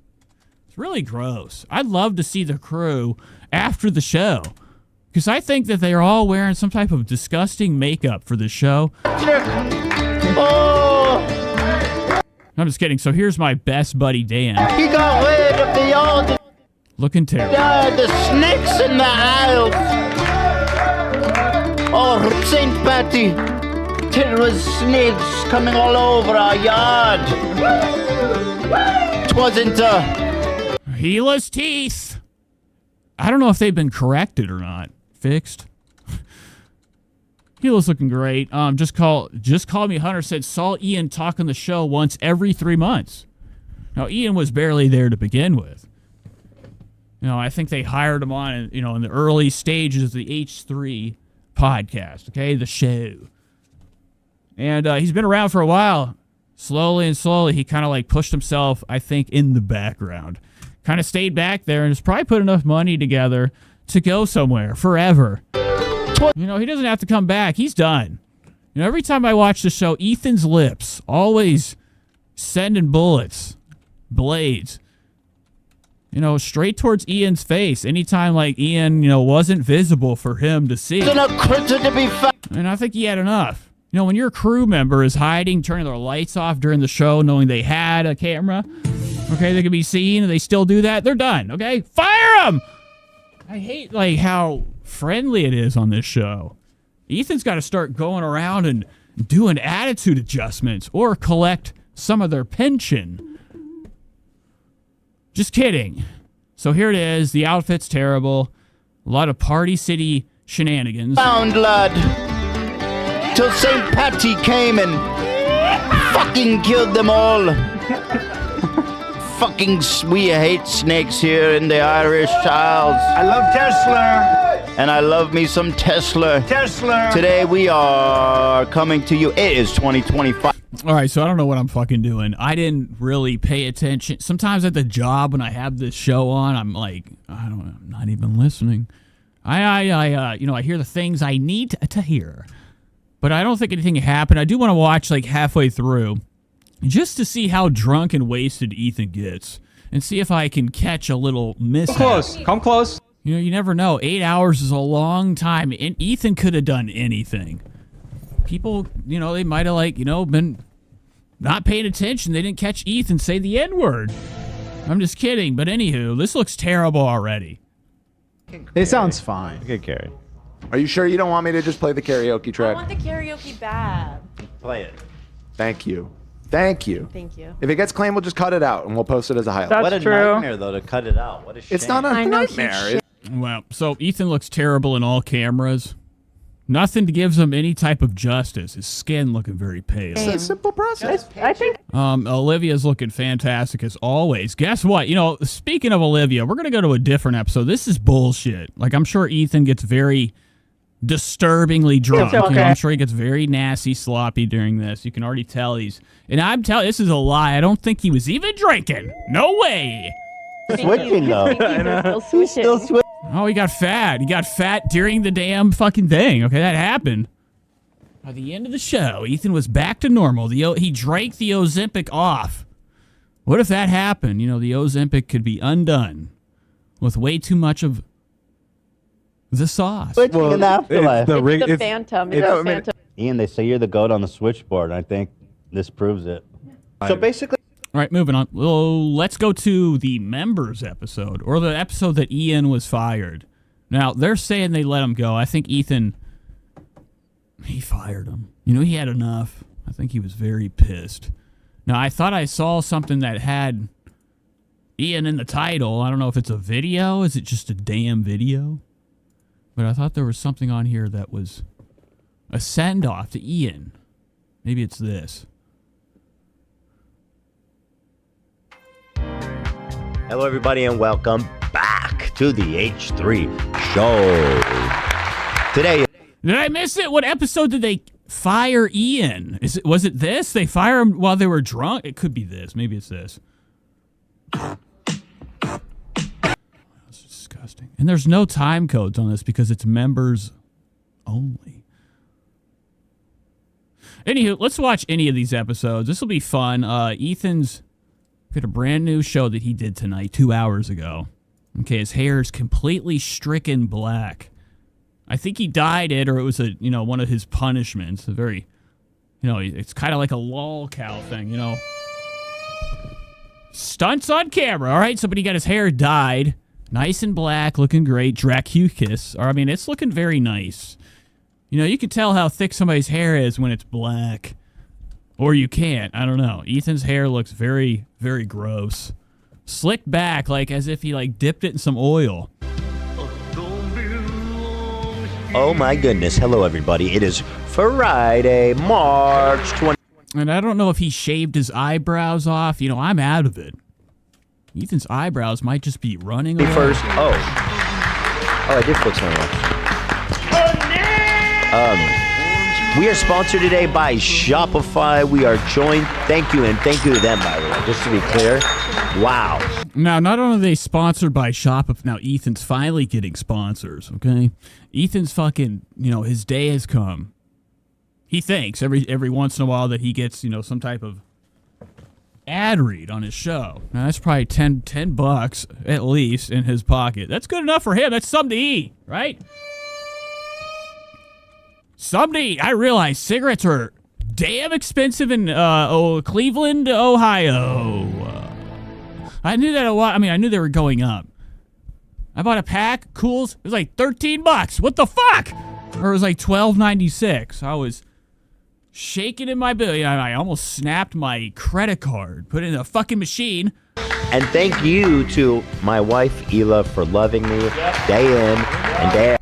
Really gross. I'd love to see the crew after the show, because I think that they're all wearing some type of disgusting makeup for the show. Oh. I'm just kidding. So here's my best buddy Dan. He got rid of the looking terrible. The snakes in the aisles. Oh, St. Patty. There was snakes coming all over our yard. It wasn't Heeless teeth. I don't know if they've been corrected or not. Fixed. Heeless looking great. Just call me Hunter said saw Ian talk on the show once every 3 months. Now Ian was barely there to begin with. I think they hired him on in the early stages of the H3 podcast, okay? The show. And he's been around for a while. Slowly and slowly he kind of pushed himself, I think, in the background. Kind of stayed back there and has probably put enough money together to go somewhere forever. He doesn't have to come back. He's done. Every time I watch the show, Ethan's lips always sending blades, straight towards Ian's face. Anytime Ian, wasn't visible for him to see. And I think he had enough. When your crew member is hiding, turning their lights off during the show, knowing they had a camera, okay, they can be seen, and they still do that, they're done, okay? Fire them! I hate, how friendly it is on this show. Ethan's got to start going around and doing attitude adjustments or collect some of their pension. Just kidding. So here it is. The outfit's terrible. A lot of Party City shenanigans. Found lad. Till St. Patty came and fucking killed them all. We hate snakes here in the Irish Isles. I love Tesla. And I love me some Tesla. Today we are coming to you. It is 2025. All right, so I don't know what I'm fucking doing. I didn't really pay attention. Sometimes at the job when I have this show on, I'm I'm not even listening. I hear the things I need to hear. But I don't think anything happened. I do want to watch halfway through just to see how drunk and wasted Ethan gets. and see if I can catch a little mishap. Come close. Come close. You know, you never know. 8 hours is a long time, and Ethan could have done anything. People, you know, they might have, like, you know, been not paying attention. They didn't catch Ethan say the N-word. I'm just kidding, but anywho, this looks terrible already. It sounds fine. Good carry. Are you sure you don't want me to just play the karaoke track? I want the karaoke bad. Play it. Thank you. Thank you. Thank you. If it gets claimed, we'll just cut it out and we'll post it as a highlight. That's what a true. nightmare, though, to cut it out. What a shame. It's not a nightmare. Well, so Ethan looks terrible in all cameras. Nothing gives him any type of justice. His skin looking very pale. It's a simple process. I think Olivia's looking fantastic as always. Guess what? You know, speaking of Olivia, we're going to go to a different episode. This is bullshit. Like, I'm sure Ethan gets very disturbingly drunk. It's okay. You know, I'm sure he gets very nasty, sloppy during this. You can already tell he's... And I'm telling this is a lie. I don't think he was even drinking. No way. Switching, though. He's still switching. Oh, he got fat. He got fat during the damn fucking thing. Okay, that happened. By the end of the show, Ethan was back to normal. He drank the Ozempic off. What if that happened? You know, the Ozempic could be undone with way too much of the sauce. Switching in the afterlife. It's the phantom. It's the phantom. Ian, they say you're the goat on the switchboard, and I think this proves it. So basically... All right, moving on. Well, let's go to the members episode, or the episode that Ian was fired. Now, they're saying they let him go. I think Ethan, he fired him. You know, he had enough. I think he was very pissed. Now, I thought I saw something that had Ian in the title. I don't know if it's a video. Is it just a damn video? But I thought there was something on here that was a send-off to Ian. Maybe it's this. Hello, everybody, and welcome back to the H3 Show. Today... Did I miss it? What episode did they fire Ian? Was it this? They fire him while they were drunk? It could be this. Maybe it's this. That's disgusting. And there's no time codes on this because it's members only. Anywho, let's watch any of these episodes. This will be fun. Ethan's got a brand new show that he did tonight, 2 hours ago. Okay, his hair is completely stricken black. I think he dyed it, or it was one of his punishments. A very, it's kind of like a lol cow thing, Stunts on camera, all right? Somebody got his hair dyed, nice and black, looking great. Dracuchus, it's looking very nice. You can tell how thick somebody's hair is when it's black. Or you can't. I don't know. Ethan's hair looks very, very gross. Slicked back, like as if he dipped it in some oil. Oh my goodness. Hello, everybody. It is Friday, March 20. And I don't know if he shaved his eyebrows off. I'm out of it. Ethan's eyebrows might just be running away. First. Oh, I did put some on. We are sponsored today by Shopify. We are joined. Thank you, and thank you to them, by the way, just to be clear. Wow. Now, not only are they sponsored by Shopify, now Ethan's finally getting sponsors, okay? Ethan's fucking, his day has come. He thinks every once in a while that he gets, some type of ad read on his show. Now, that's probably $10 at least in his pocket. That's good enough for him. That's something to eat, right? Somebody, I realize cigarettes are damn expensive in Cleveland, Ohio. I knew that a lot. I knew they were going up. I bought a pack, Cools. It was like $13. What the fuck? Or it was like $12.96. I was shaking in my belly. I almost snapped my credit card. Put it in a fucking machine. And thank you to my wife, Ela, for loving me day in and day out.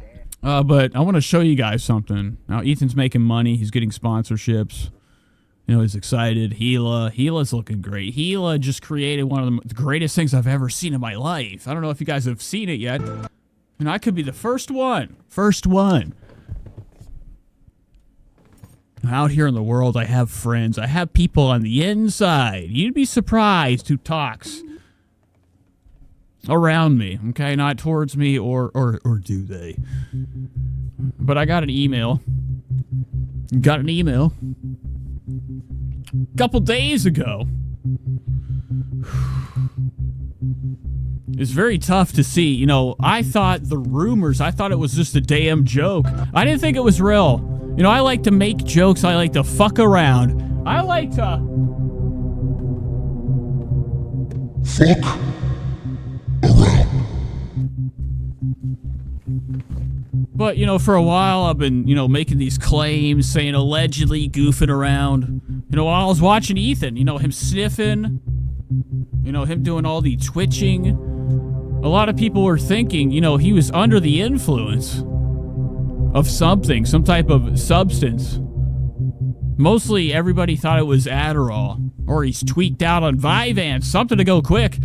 But I want to show you guys something. Now, Ethan's making money. He's getting sponsorships. He's excited. Gila's looking great. Gila just created one of the greatest things I've ever seen in my life. I don't know if you guys have seen it yet. I could be the first one. Out here in the world, I have friends. I have people on the inside. You'd be surprised who talks around me, okay? Not towards me, or do they? But I got an email. A couple days ago. It's very tough to see. You know, I thought the rumors, I thought it was just a damn joke. I didn't think it was real. You know, I like to make jokes. I like to fuck around. I like to... Fuck around. But, you know, for a while I've been, you know, making these claims, saying allegedly, goofing around. You know, while I was watching Ethan, you know, him sniffing, you know, him doing all the twitching. A lot of people were thinking, you know, he was under the influence of something, some type of substance. Mostly everybody thought it was Adderall, or he's tweaked out on Vyvanse, something to go quick.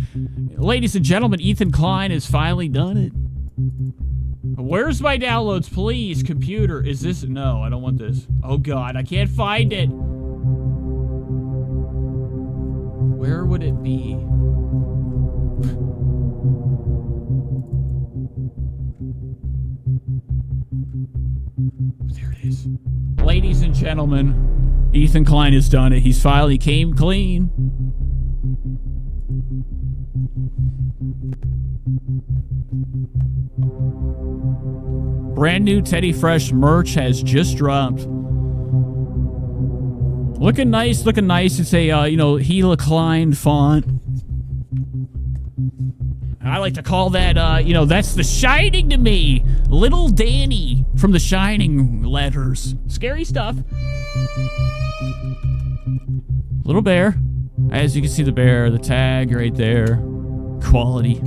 Ladies and gentlemen, Ethan Klein has finally done it. Where's my downloads, please, computer? Is this? No, I don't want this. Oh God, I can't find it. Where would it be? There it is. Ladies and gentlemen, Ethan Klein has done it. He's finally came clean. Brand new Teddy Fresh merch has just dropped. Looking nice, looking nice. It's a, you know, Gila Klein font. I like to call that, you know, that's The Shining to me. Little Danny from The Shining letters. Scary stuff. Little bear. As you can see, the bear, the tag right there. Quality.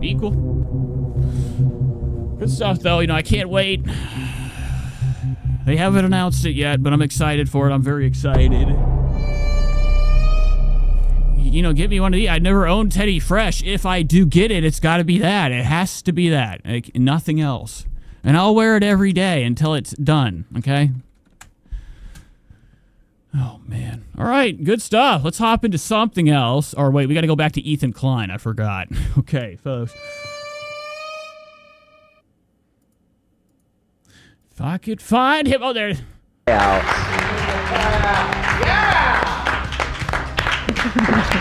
Equal. Good stuff, though. You know, I can't wait. They haven't announced it yet, but I'm excited for it. I'm very excited. You know, get me one of these. I never owned Teddy Fresh. If I do get it, it's got to be that. It has to be that. Like, nothing else. And I'll wear it every day until it's done, okay? Oh, man. All right, good stuff. Let's hop into something else. Or wait, we got to go back to Ethan Klein. I forgot. Okay, folks. If I could find him. Oh, there.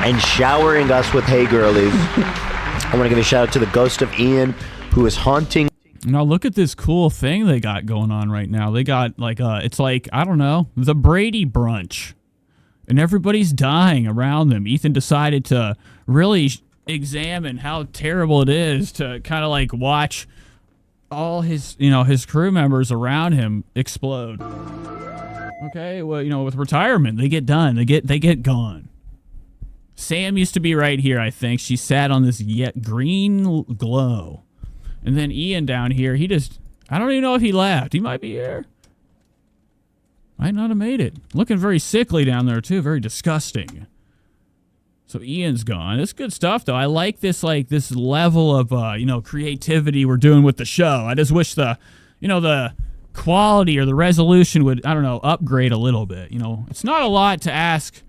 And showering us with hey girlies. I want to give a shout out to the ghost of Ian, who is haunting. Now look at this cool thing they got going on right now. They got like it's like, I don't know, the Brady brunch. And everybody's dying around them. Ethan decided to really examine how terrible it is to kind of like watch all his, you know, his crew members around him explode. Okay, well, you know, with retirement, they get done. They get gone. Sam used to be right here, I think. She sat on this yet green glow. And then Ian down here, he just, I don't even know if he left. He might be here. Might not have made it. Looking very sickly down there, too. Very disgusting. So Ian's gone. It's good stuff, though. I like this, like, this level of, you know, creativity we're doing with the show. I just wish the, you know, the quality or the resolution would, I don't know, upgrade a little bit. You know, it's not a lot to ask,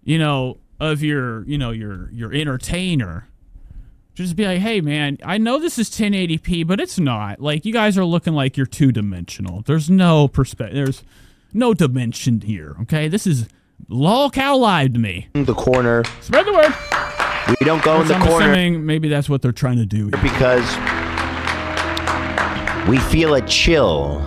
you know, of your, you know, your entertainer. Just be like, hey, man, I know this is 1080p, but it's not. Like, you guys are looking like you're two-dimensional. There's no perspective. There's no dimension here, okay? This is lol cow live to me. The corner. Spread the word. We don't go in the I'm corner. Assuming maybe that's what they're trying to do here. Because we feel a chill.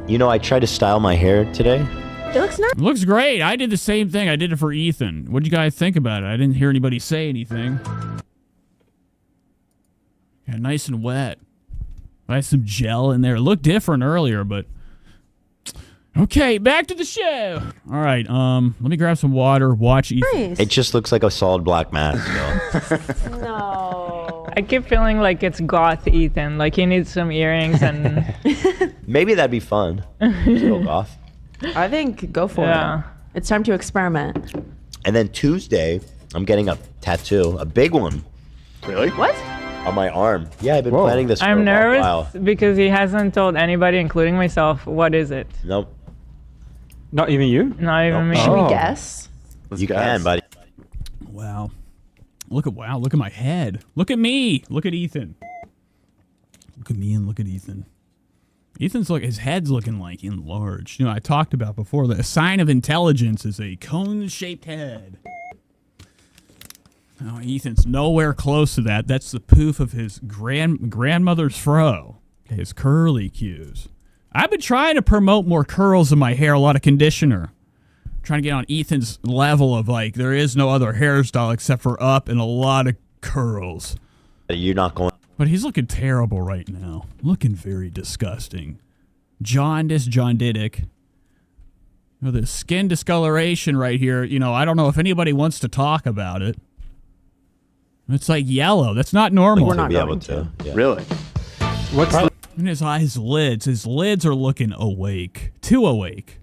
You know, I tried to style my hair today. It looks nice. It looks great. I did the same thing. I did it for Ethan. What did you guys think about it? I didn't hear anybody say anything. Yeah, nice and wet. I had some gel in there. It looked different earlier, but... Okay, back to the show. All right, let me grab some water, watch Ethan. Nice. It just looks like a solid black mask, though. No. I keep feeling like it's goth Ethan. Like he needs some earrings and... Maybe that'd be fun. Just go goth. I think go for it. It's time to experiment. And then Tuesday, I'm getting a tattoo. A big one. Really? What? On my arm. Yeah, I've been planning this for I'm a nervous while. because he hasn't told anybody, including myself, what is it. Nope. Not even you? Not even me. Should we guess? You can, buddy. Wow. Look at my head. Look at me. Look at Ethan. Look at me and look at Ethan. Ethan's his head's looking like enlarged. You know, I talked about before that a sign of intelligence is a cone-shaped head. Oh, Ethan's nowhere close to that. That's the poof of his grandmother's fro. His curly cues. I've been trying to promote more curls in my hair, a lot of conditioner. Trying to get on Ethan's level of like, there is no other hairstyle except for up and a lot of curls. You're not going. But he's looking terrible right now. Looking very disgusting. Jaundice, jaunditic. You know, the skin discoloration right here, you know, I don't know if anybody wants to talk about it. It's like yellow. That's not normal. We're not going to. Yeah. Really? What's the And his eyes, lids. His lids are looking awake. Too awake.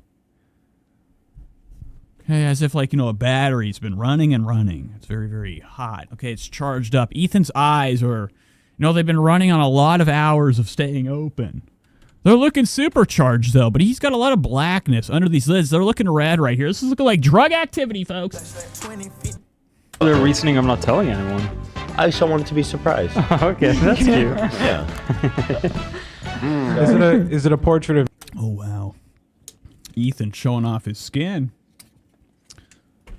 Okay, as if like, you know, a battery's been running and running. It's very, very hot. Okay, it's charged up. Ethan's eyes are, you know, they've been running on a lot of hours of staying open. They're looking supercharged, though, but he's got a lot of blackness under these lids. They're looking red right here. This is looking like drug activity, folks. the reasoning I'm not telling anyone? I just want it to be surprised. Okay, that's cute. Yeah. Is it a portrait of... Oh, wow. Ethan showing off his skin.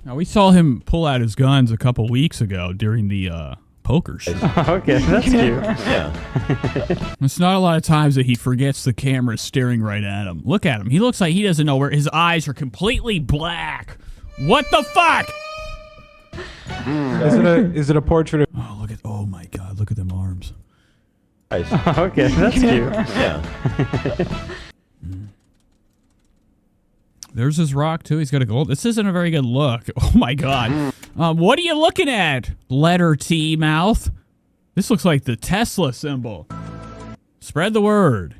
Now, we saw him pull out his guns a couple weeks ago during the poker show. Okay, that's cute. Yeah. It's not a lot of times that he forgets the camera staring right at him. Look at him. He looks like he doesn't know where his eyes are completely black. What the fuck? Is it a portrait of... Oh, look at... Oh, my God. Look at them arms. Okay, that's cute. Yeah. There's his rock, too. He's got a gold. This isn't a very good look. Oh, my God. What are you looking at? Letter T, mouth. This looks like the Tesla symbol. Spread the word.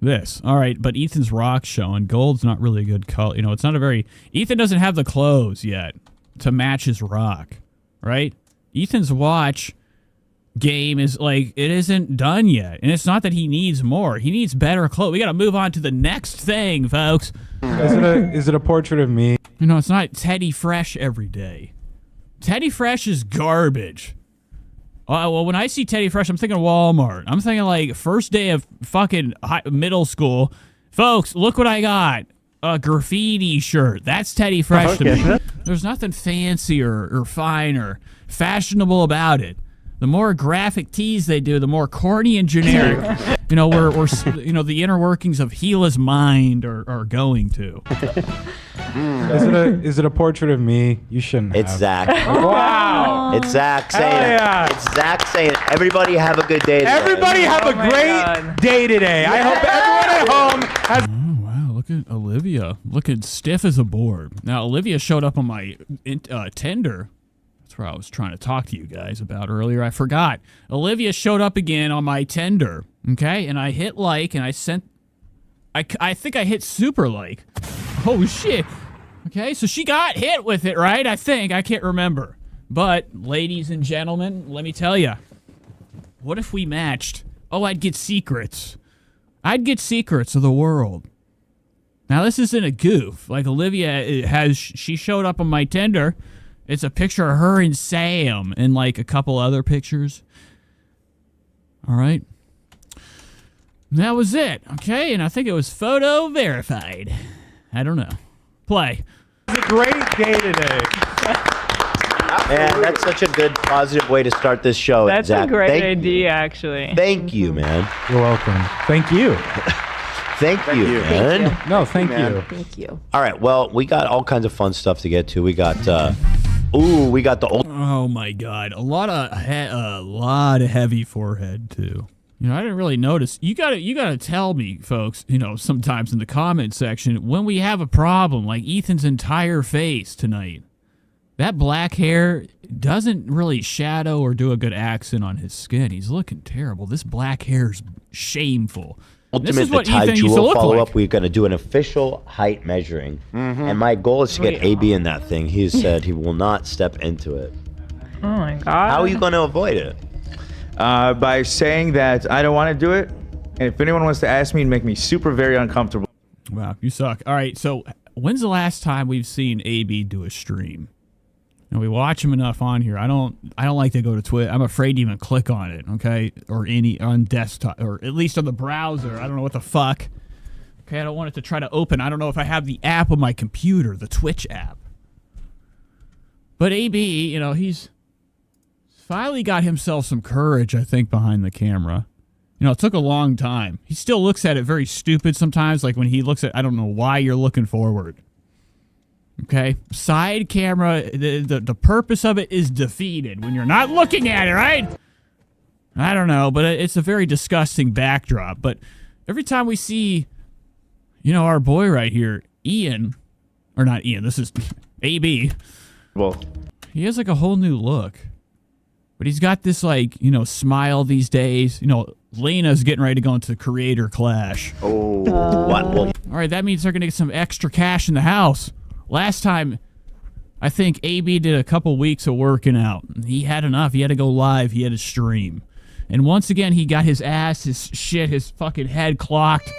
This. All right, but Ethan's rock's showing. Gold's not really a good color. You know, it's not a very... Ethan doesn't have the clothes yet to match his rock, right? Ethan's watch game is like, it isn't done yet. And it's not that he needs more. He needs better clothes. We got to move on to the next thing, folks. Is it a portrait of me? You know, it's not Teddy Fresh every day. Teddy Fresh is garbage. Well, when I see Teddy Fresh, I'm thinking Walmart. I'm thinking like first day of fucking middle school. Folks, look what I got. A graffiti shirt. That's Teddy Fresh to me. There's nothing fancier or finer, fashionable about it. The more graphic tees they do, the more corny and generic, you know, we're you know, the inner workings of Gila's mind are going to. Is it a portrait of me? You shouldn't have. It's Zach. Wow. It's Zach saying yeah. It's Zach saying, everybody have a good day today. Everybody have a great day today. I hope everyone at home has... Oh, wow. Look at Olivia. Looking stiff as a board. Now, Olivia showed up on my Tinder. That's where I was trying to talk to you guys about earlier. I forgot. Olivia showed up again on my Tinder. Okay? And I hit like, and I sent... I think I hit super like. Oh, shit. Okay, so she got hit with it, right? I think. I can't remember. But, ladies and gentlemen, let me tell you. What if we matched? Oh, I'd get secrets. I'd get secrets of the world. Now, this isn't a goof. Like, Olivia has... She showed up on my Tinder. It's a picture of her and Sam and, like, a couple other pictures. All right. That was it. Okay, and I think it was photo verified. I don't know. Play. It's a great day today. Man, that's such a good, positive way to start this show. That's Zach. a great idea, actually. Thank you, man. You're welcome. Thank you. Thank you, man. Thank you. No, thank you. Thank you. All right, well, we got all kinds of fun stuff to get to. We got, we got the old... Oh, my God. A lot of heavy forehead, too. You know, I didn't really notice. You gotta tell me, folks, you know, sometimes in the comment section, when we have a problem, like Ethan's entire face tonight. That black hair doesn't really shadow or do a good accent on his skin. He's looking terrible. This black hair's shameful. This is what Ethan used to look like. We're going to do an official height measuring. And my goal is to get AB in that thing. He said he will not step into it. Oh, my God. How are you going to avoid it? By saying that I don't want to do it, and if anyone wants to ask me, it'd make me super very uncomfortable. Wow, you suck. All right, so when's the last time we've seen AB do a stream? And we watch him enough on here. I don't like to go to Twitch. I'm afraid to even click on it, okay? Or on desktop, or at least on the browser. I don't know what the fuck. Okay, I don't want it to try to open. I don't know if I have the app on my computer, the Twitch app. But AB, you know, he's finally got himself some courage, I think, behind the camera. You know, it took a long time. He still looks at it very stupid sometimes, like when he looks at, I don't know why you're looking forward. Okay? Side camera, the purpose of it is defeated when you're not looking at it, right? I don't know, but it's a very disgusting backdrop. But every time we see, you know, our boy right here, Ian, or not Ian, this is AB. Well, he has like a whole new look. But he's got this, like, you know, smile these days. You know, Lena's getting ready to go into Creator Clash. Oh. What? All right, that means they're going to get some extra cash in the house. Last time, I think AB did a couple weeks of working out. He had enough. He had to go live. He had to stream. And once again, he got his ass, his shit, his fucking head clocked.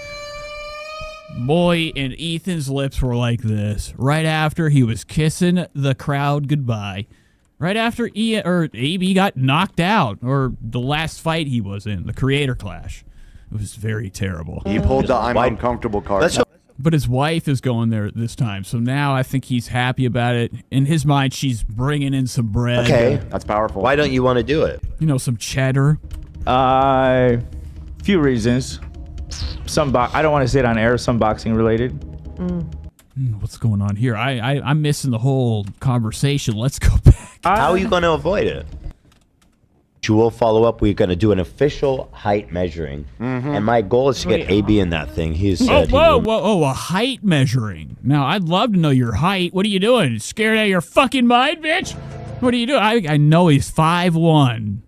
Boy, and Ethan's lips were like this. Right after he was kissing the crowd goodbye. Right after AB got knocked out, or the last fight he was in, the Creator Clash. It was very terrible. He pulled the I'm uncomfortable card. But his wife is going there this time, so now I think he's happy about it. In his mind, she's bringing in some bread. Okay. That's powerful. Why don't you want to do it? You know, some cheddar. Few reasons. I don't want to say it on air. Some boxing related. What's going on here? I'm missing the whole conversation. Let's go back. How are you going to avoid it? Jewel follow-up. We're going to do an official height measuring. And my goal is to get AB in that thing. He's said a height measuring. Now, I'd love to know your height. What are you doing? Scared out of your fucking mind, bitch? What are you doing? I know he's 5'1".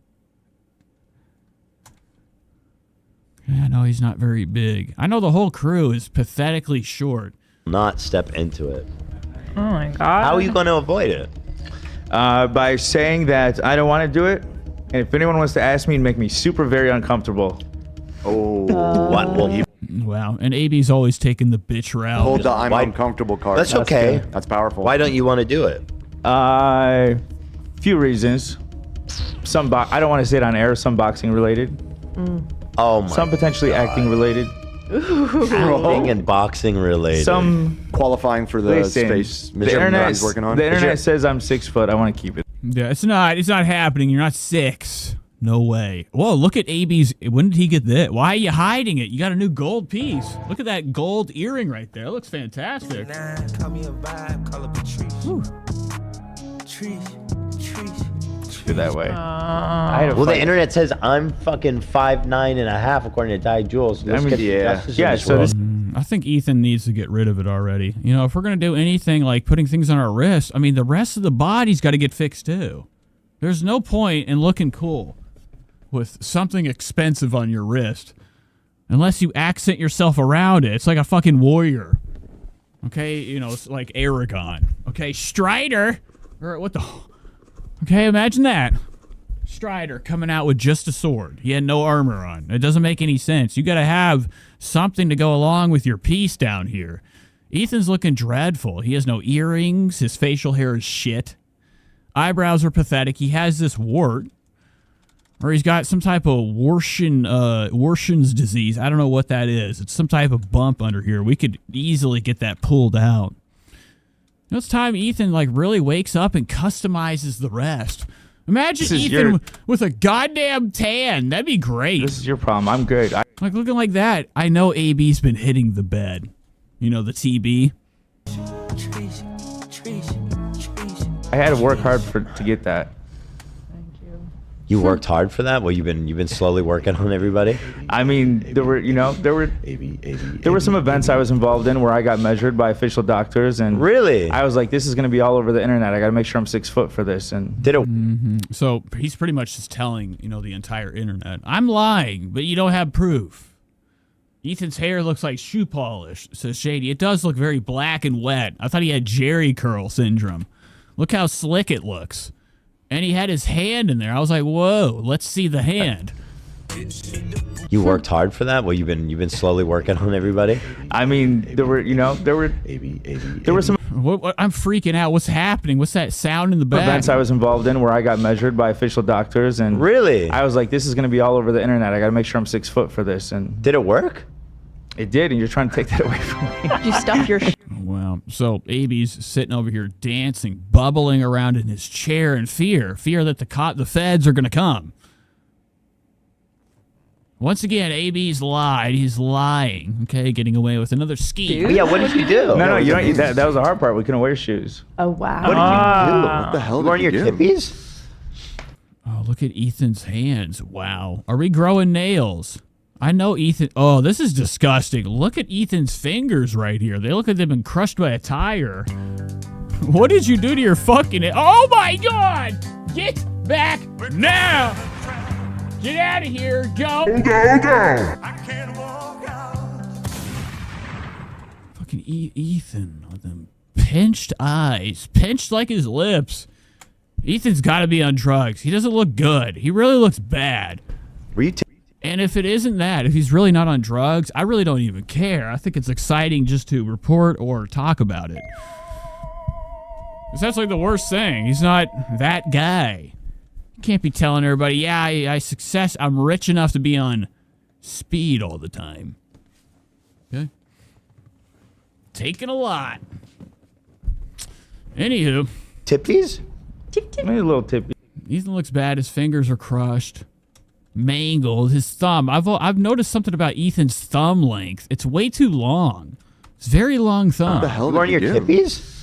I know he's not very big. I know the whole crew is pathetically short. Not step into it. Oh my god. How are you going to avoid it? By saying that I don't want to do it, and if anyone wants to ask me and make me super very uncomfortable. Oh. What? Well, wow. And AB's always taking the bitch route. Hold the I'm uncomfortable card. That's okay. That's powerful. Why don't you want to do it? Few reasons. I don't want to say it on air. Some boxing related. Oh my. Some potentially acting related. Acting and boxing related. Some qualifying for the space mission that he's working on. The internet says I'm 6 foot. I want to keep it. Yeah, it's not happening. You're not 6. No way. Whoa, look at AB's. When did he get that? Why are you hiding it? You got a new gold piece. Look at that gold earring right there. It looks fantastic. Call me a vibe, call it Patrice. That way. Well, the internet says I'm fucking 5'9.5" according to Di Jules. So I think Ethan needs to get rid of it already. You know, if we're gonna do anything like putting things on our wrists, I mean, the rest of the body's got to get fixed too. There's no point in looking cool with something expensive on your wrist unless you accent yourself around it. It's like a fucking warrior. Okay, you know, it's like Aragon. Okay, Strider, or what the. Okay, imagine that. Strider coming out with just a sword. He had no armor on. It doesn't make any sense. You gotta have something to go along with your piece down here. Ethan's looking dreadful. He has no earrings. His facial hair is shit. Eyebrows are pathetic. He has this wart. Or he's got some type of Warshins disease. I don't know what that is. It's some type of bump under here. We could easily get that pulled out. You know, it's time Ethan like really wakes up and customizes the rest. Imagine Ethan with a goddamn tan. That'd be great. This is your problem. I'm good. Like looking like that. I know AB's been hitting the bed. You know, the TB. I had to work hard to get that. You worked hard for that? Well, you've been slowly working on everybody? I mean, there were some events I was involved in where I got measured by official doctors, and really, I was like, this is going to be all over the internet. I got to make sure I'm 6 foot for this. And did it? So he's pretty much just telling, you know, the entire internet, I'm lying, but you don't have proof. Ethan's hair looks like shoe polish, says Shady. It does look very black and wet. I thought he had Jerry curl syndrome. Look how slick it looks. And he had his hand in there. I was like, whoa, let's see the hand. You worked hard for that? Well, you've been slowly working on everybody? I mean, there were some What, I'm freaking out. What's happening? What's that sound in the back? events I was involved in where I got measured by official doctors, and Really? I was like, this is going to be all over the internet. I got to make sure I'm 6 foot for this. And did it work? It did, and you're trying to take that away from me. Did you stuff your Wow. So AB's sitting over here dancing, bubbling around in his chair in fear that the feds are going to come. Once again, AB's lied. He's lying. Okay, getting away with another scheme. Yeah, what did you do? No, you don't. That was the hard part. We couldn't wear shoes. Oh, wow. What did you do? What the hell You wearing did your you do? tippies? Oh, look at Ethan's hands. Wow. Are we growing nails? I know Ethan. Oh, this is disgusting. Look at Ethan's fingers right here. They look like they've been crushed by a tire. What did you do to your fucking... Oh, my God! Get back now! Get out of here. Go. Fucking Ethan with them pinched eyes. Pinched like his lips. Ethan's got to be on drugs. He doesn't look good. He really looks bad. And if it isn't that, if he's really not on drugs, I really don't even care. I think it's exciting just to report or talk about it. Because that's like the worst thing. He's not that guy. Can't be telling everybody, yeah, I'm rich enough to be on speed all the time. Okay? Taking a lot. Anywho. Tippies? Maybe a little tippy. Ethan looks bad. His fingers are crushed. Mangled. His thumb. I've noticed something about Ethan's thumb length. It's way too long. It's very long thumb. What the hell You wearing did your you do? tippies?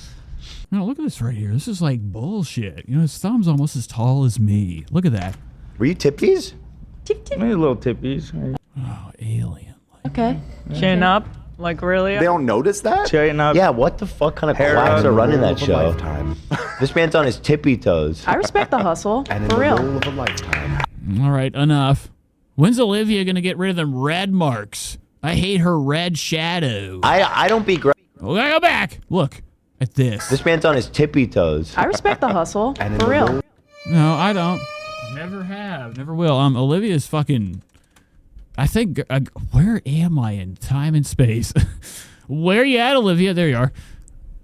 No, look at this right here. This is like bullshit. You know, his thumb's almost as tall as me. Look at that. Were you tippies? Maybe a little tippies. Oh, alien. Okay. Chin up. Like, really? They don't notice that? Cherrying up. Yeah, what the fuck kind of Hair quacks up. are running that Of a show? lifetime. This man's on his tippy toes. I respect the hustle. And in For the real. role of a lifetime. All right, enough. When's Olivia going to get rid of them red marks? I hate her red shadow. I don't be... Okay, go back. Look at this. This man's on his tippy toes. I respect the hustle. And in For the real. role- No, I don't. Never have. Never will. Olivia's fucking... I think... where am I in time and space? Where you at, Olivia? There you are.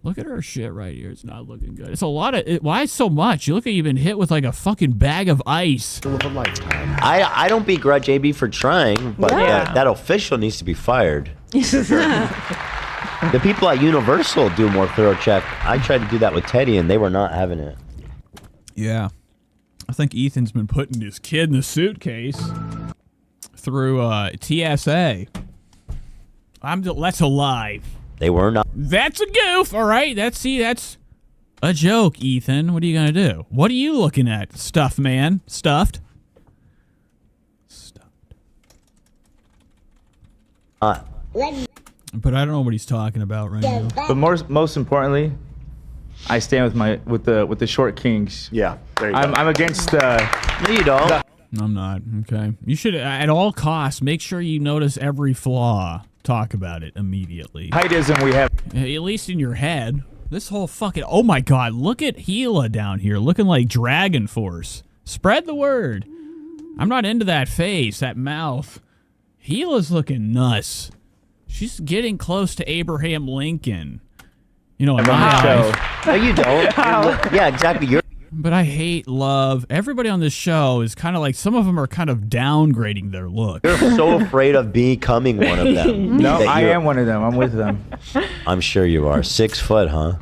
Look at her shit right here. It's not looking good. It's a lot of... why so much? You look like you've been hit with like a fucking bag of ice. Of a lifetime. I don't begrudge AB for trying, but Yeah. that official needs to be fired. The people at Universal do more thorough check. I tried to do that with Teddy, and they were not having it. Yeah. I think Ethan's been putting his kid in the suitcase through TSA. That's a lie. They were not. That's a goof, all right? That's a joke, Ethan. What are you going to do? What are you looking at, stuffed man? Stuffed? But I don't know what he's talking about right now. But most importantly, I stand with the short kings. Yeah, there you go. I'm against. No, you don't. I'm not. Okay. You should, at all costs, make sure you notice every flaw. Talk about it immediately. Heightism we have. At least in your head. This whole fucking... Oh my God. Look at Gila down here looking like Dragon Force. Spread the word. I'm not into that face, that mouth. Gila's looking nuts. She's getting close to Abraham Lincoln. You know, in my eyes. No, you don't. Yeah, exactly. But I hate love. Everybody on this show is kind of like, some of them are kind of downgrading their look. You're so afraid of becoming one of them. No, I am one of them. I'm with them. I'm sure you are. 6 foot, huh?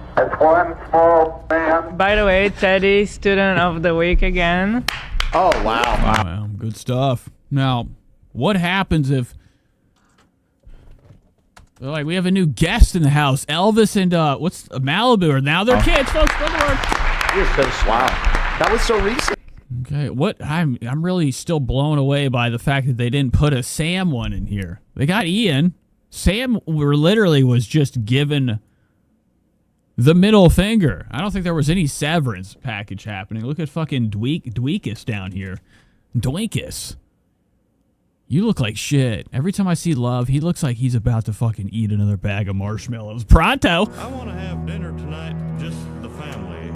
By the way, Teddy, student of the week again. Oh, wow. Wow, good stuff. Now, what happens if... Like, we have a new guest in the house. Elvis and, Malibu are now their kids, folks. Go to work. You're so wow. That was so recent. Okay, what I'm really still blown away by the fact that they didn't put a Sam one in here. They got Ian. Sam literally was just given the middle finger. I don't think there was any severance package happening. Look at fucking Dweekus down here. Dweekus. You look like shit. Every time I see Love, he looks like he's about to fucking eat another bag of marshmallows. Pronto. I want to have dinner tonight, just the family.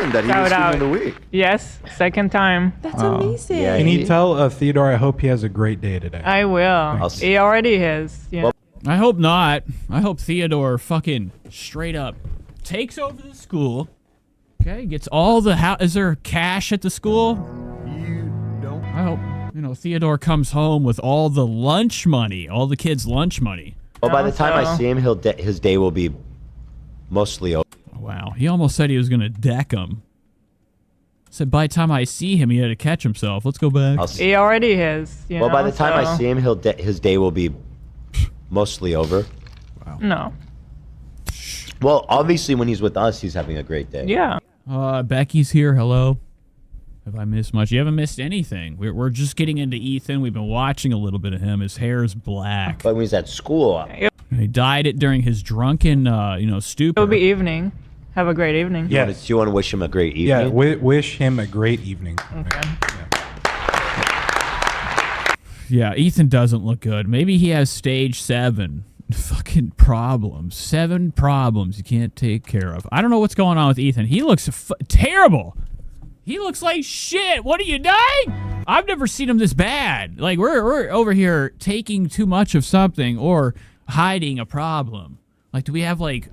learned that he was Shout Student out. of the Week. Yes, second time. That's amazing. Yeah, Can you tell Theodore I hope he has a great day today? I will. He already has. Yeah. I hope not. I hope Theodore fucking straight up takes over the school. Okay, gets all the is there cash at the school? You don't. I hope Theodore comes home with all the lunch money, all the kids' lunch money. Well, by the time I see him, his day will be mostly over. Wow, he almost said he was gonna deck him. Said by the time I see him, he had to catch himself. Let's go back. He already has. You Well, by know, the time I so- see him, his day will be mostly over. No. Well, obviously, when he's with us, he's having a great day. Yeah. Becky's here. Hello. Have I missed much? You haven't missed anything. We're just getting into Ethan. We've been watching a little bit of him. His hair is black. But when he's at school, He dyed it during his drunken, stupor. It'll be evening. Have a great evening. do you want to wish him a great evening? Yeah, wish him a great evening. Okay. Yeah, Ethan doesn't look good. Maybe he has stage 7 fucking problems. 7 problems you can't take care of. I don't know what's going on with Ethan. He looks terrible. He looks like shit. What are you dying? I've never seen him this bad. Like, we're over here taking too much of something or hiding a problem. Like, do we have, like,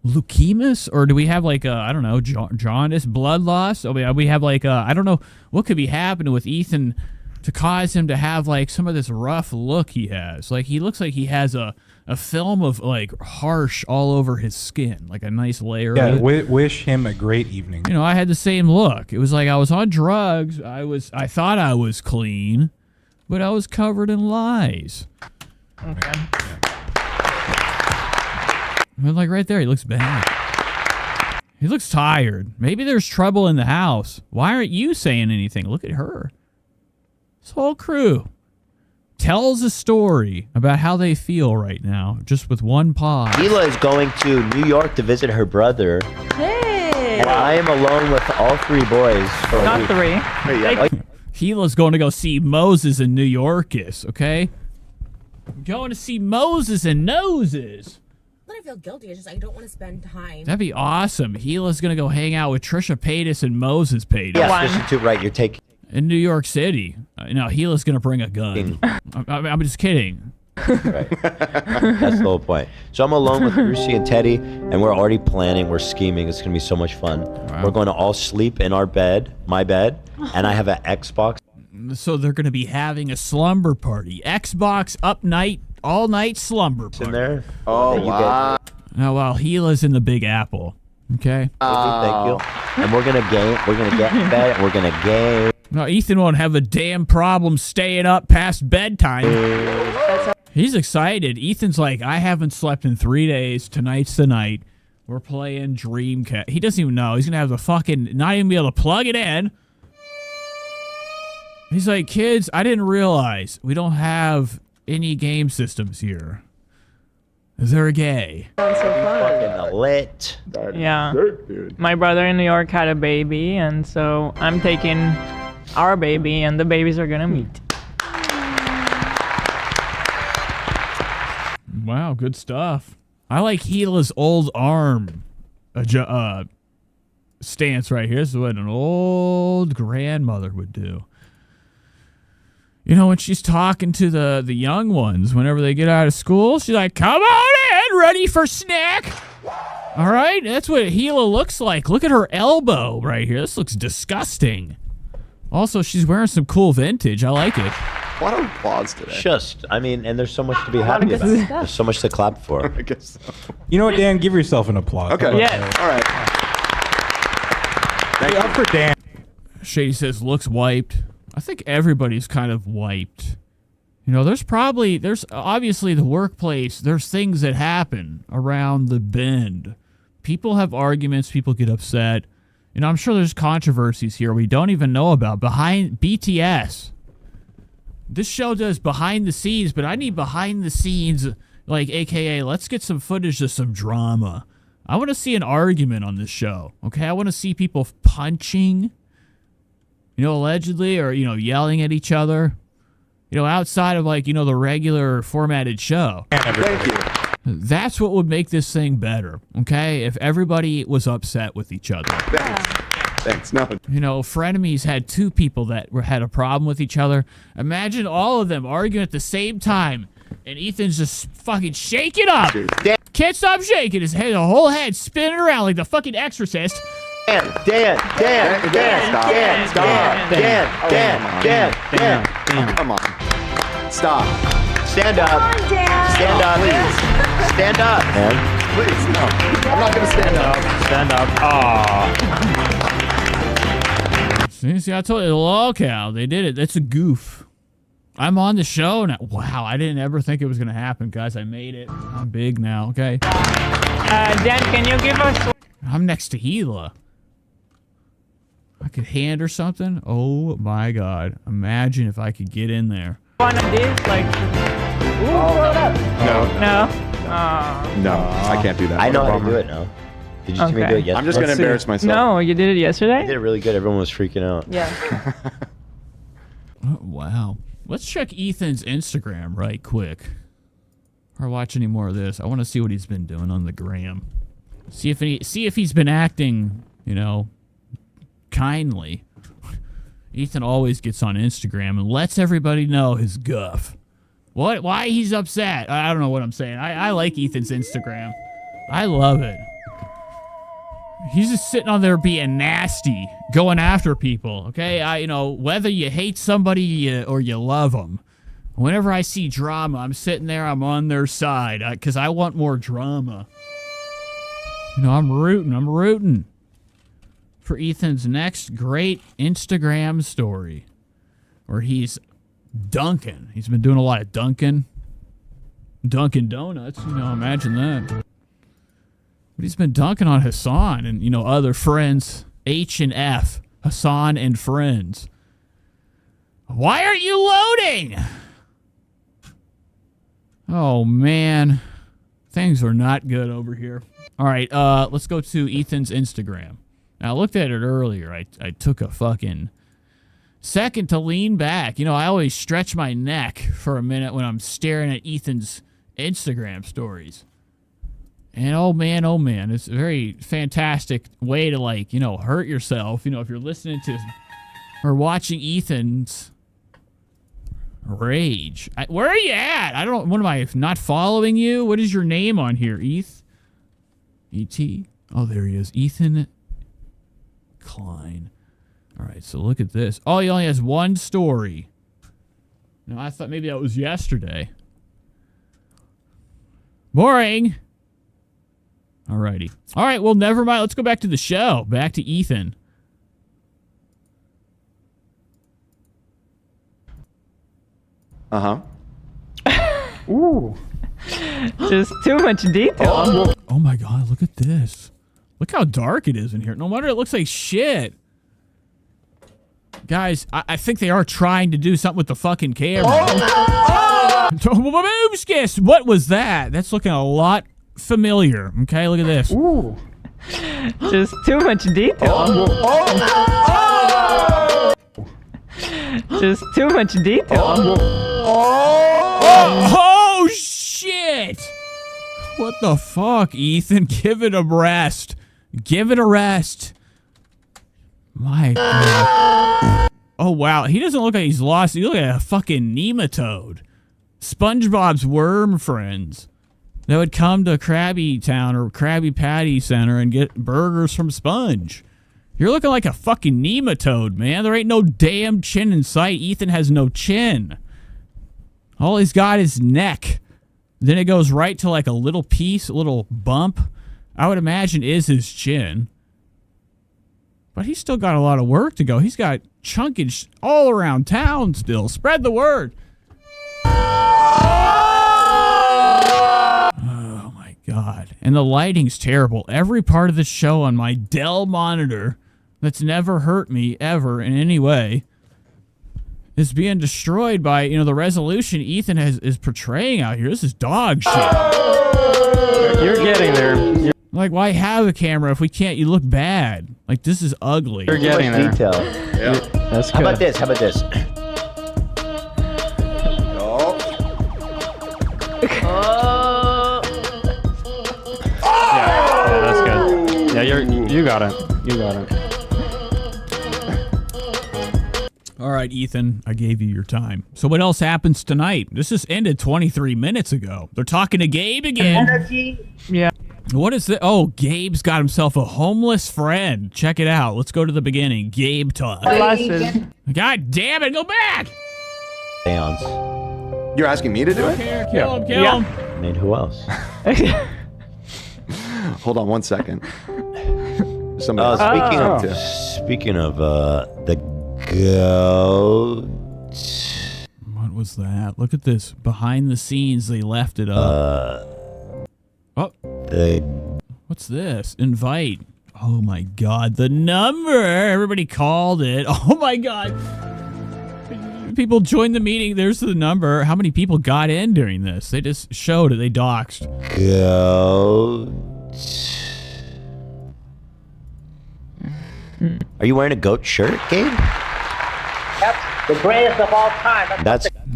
leukemia? Or do we have, like, I don't know, jaundice, blood loss? Or we have, like, I don't know, what could be happening with Ethan to cause him to have, like, some of this rough look he has. Like, he looks like he has a film of, like, harsh all over his skin. Like, a nice layer Yeah, of it. wish him a great evening. You know, I had the same look. It was like I was on drugs. I thought I was clean, but I was covered in lies. Okay. But like right there, he looks bad. He looks tired. Maybe there's trouble in the house. Why aren't you saying anything? Look at her. This whole crew tells a story about how they feel right now, just with one paw. Hila is going to New York to visit her brother. Hey. And I am alone with all 3 boys. For a Not week. 3. Hila's going to go see Moses in New Yorkis, okay? I'm going to see Moses and Noses. I don't feel guilty. It's just I don't want to spend time. That'd be awesome. Hila's going to go hang out with Trisha Paytas and Moses Paytas. Yeah, Trisha too, right. You're taking... In New York City. No, Hila's going to bring a gun. I'm just kidding. Right. That's the whole point. So I'm alone with Lucy and Teddy, and we're already planning. We're scheming. It's going to be so much fun. Wow. We're going to all sleep in our bed, my bed, and I have an Xbox. So they're going to be having a slumber party. Xbox up night, all night slumber party. In there. Oh, wow. Now, while Hila's in the Big Apple. Okay? Thank you. And we're going to game. We're going to get in bed. And we're going to game. No, Ethan won't have a damn problem staying up past bedtime. He's excited. Ethan's like, I haven't slept in 3 days. Tonight's the night. We're playing Dreamcast. He doesn't even know. He's going to have the fucking, not even be able to plug it in. He's like, kids, I didn't realize we don't have any game systems here. They're gay. Fucking lit. Yeah. My brother in New York had a baby, and so I'm taking our baby, and the babies are gonna meet. Wow, good stuff. I like Hila's old arm stance right here. This is what an old grandmother would do. You know, when she's talking to the young ones, whenever they get out of school, she's like, come on in, ready for snack. All right, that's what Hila looks like. Look at her elbow right here. This looks disgusting. Also, she's wearing some cool vintage. I like it. A lot of applause today. Just, I mean, and there's so much to be happy about. There's so much to clap for. I guess so. You know what, Dan? Give yourself an applause. Okay. Yeah. All right. Hey, up for Dan. Shady says, looks wiped. I think everybody's kind of wiped. You know, there's obviously the workplace, there's things that happen around the bend. People have arguments, people get upset. You know, I'm sure there's controversies here we don't even know about. Behind BTS. This show does behind the scenes, but I need behind the scenes, like, AKA, let's get some footage of some drama. I want to see an argument on this show, okay? I want to see people punching, you know, allegedly, or, you know, yelling at each other. You know, outside of, like, you know, the regular formatted show. Thank you. That's what would make this thing better, okay? If everybody was upset with each other. Thanks. No. You know, frenemies had two people that had a problem with each other. Imagine all of them arguing at the same time, and Ethan's just fucking shaking up. Can't stop shaking his head, the whole head spinning around like the fucking Exorcist. Dan. Come on. Stop. Stand up. Stand up. Please. Stand up, man. Please, no. I'm not going to stand up. Stand up. Aww. See, I told you, the lolcow, they did it. That's a goof. I'm on the show now. Wow, I didn't ever think it was going to happen, guys. I made it. I'm big now, okay? Dan, can you give us... I'm next to Gila. I could hand her something. Oh, my God. Imagine if I could get in there. One of these, like... No. No? No, I can't do that. I know how to do it now. Did you see me do it yesterday? I'm just going to embarrass myself. No, you did it yesterday? I did it really good. Everyone was freaking out. Yeah. Oh, wow. Let's check Ethan's Instagram right quick. Or watch any more of this. I want to see what he's been doing on the gram. See if he's been acting, you know, kindly. Ethan always gets on Instagram and lets everybody know his guff. What? Why he's upset? I don't know what I'm saying. I like Ethan's Instagram. I love it. He's just sitting on there being nasty, going after people, okay? You know, whether you hate somebody or you love them, whenever I see drama, I'm sitting there, I'm on their side, because I want more drama. You know, I'm rooting for Ethan's next great Instagram story, where he's dunking. He's been doing a lot of Dunkin' Donuts, you know, imagine that. But he's been dunking on Hassan and, you know, other friends. H and F. Hassan and friends. Why aren't you loading? Oh, man. Things are not good over here. All right, let's go to Ethan's Instagram. Now, I looked at it earlier. I took a fucking second to lean back. You know, I always stretch my neck for a minute when I'm staring at Ethan's Instagram stories. And oh man, it's a very fantastic way to, like, you know, hurt yourself. You know, if you're listening to or watching Ethan's rage. Where are you at? I don't. What am I not following you? What is your name on here, Eth? E.T. Oh, there he is, Ethan Klein. All right, so look at this. Oh, he only has one story. No, I thought maybe that was yesterday. Boring. Alrighty. All right, well, never mind. Let's go back to the show. Back to Ethan. Uh-huh. Ooh. Just too much detail. Oh my God, look at this. Look how dark it is in here. No wonder it looks like shit. Guys, I think they are trying to do something with the fucking camera. Boomskis! What was that? That's looking a lot familiar. Okay, look at this. Ooh. Just too much detail. Just too much detail. Oh, shit! What the fuck, Ethan? Give it a rest. Give it a rest. My God. Oh, wow. He doesn't look like he's lost. He looks like a fucking nematode. SpongeBob's worm friends that would come to Krabby Town or Krabby Patty Center and get burgers from Sponge. You're looking like a fucking nematode, man. There ain't no damn chin in sight. Ethan has no chin. All he's got is neck. Then it goes right to like a little piece, a little bump. I would imagine is his chin. But he's still got a lot of work to go. He's got chunkage all around town still. Spread the word. Oh my God. And the lighting's terrible. Every part of the show on my Dell monitor that's never hurt me ever in any way is being destroyed by, you know, the resolution Ethan is portraying out here. This is dog shit. You're getting there. Like, why have a camera if we can't? You look bad. Like, this is ugly. You're getting there. Detail. Yeah. That's good. How about this? How about this? You got it. You got it. All right, Ethan, I gave you your time. So what else happens tonight? This just ended 23 minutes ago. They're talking to Gabe again. Yeah. What is it? Oh, Gabe's got himself a homeless friend. Check it out. Let's go to the beginning. Gabe talk. God damn it, go back! Seance. You're asking me to do it? Kill him, kill him. I mean, who else? Hold on 1 second. Somebody Speaking of the goat. What was that? Look at this. Behind the scenes, they left it up. What's this? Invite. Oh my God, the number. Everybody called it. Oh my God. People joined the meeting. There's the number. How many people got in during this? They just showed it. They doxed. Goat. Are you wearing a goat shirt, Gabe? Yep, the greatest of all time.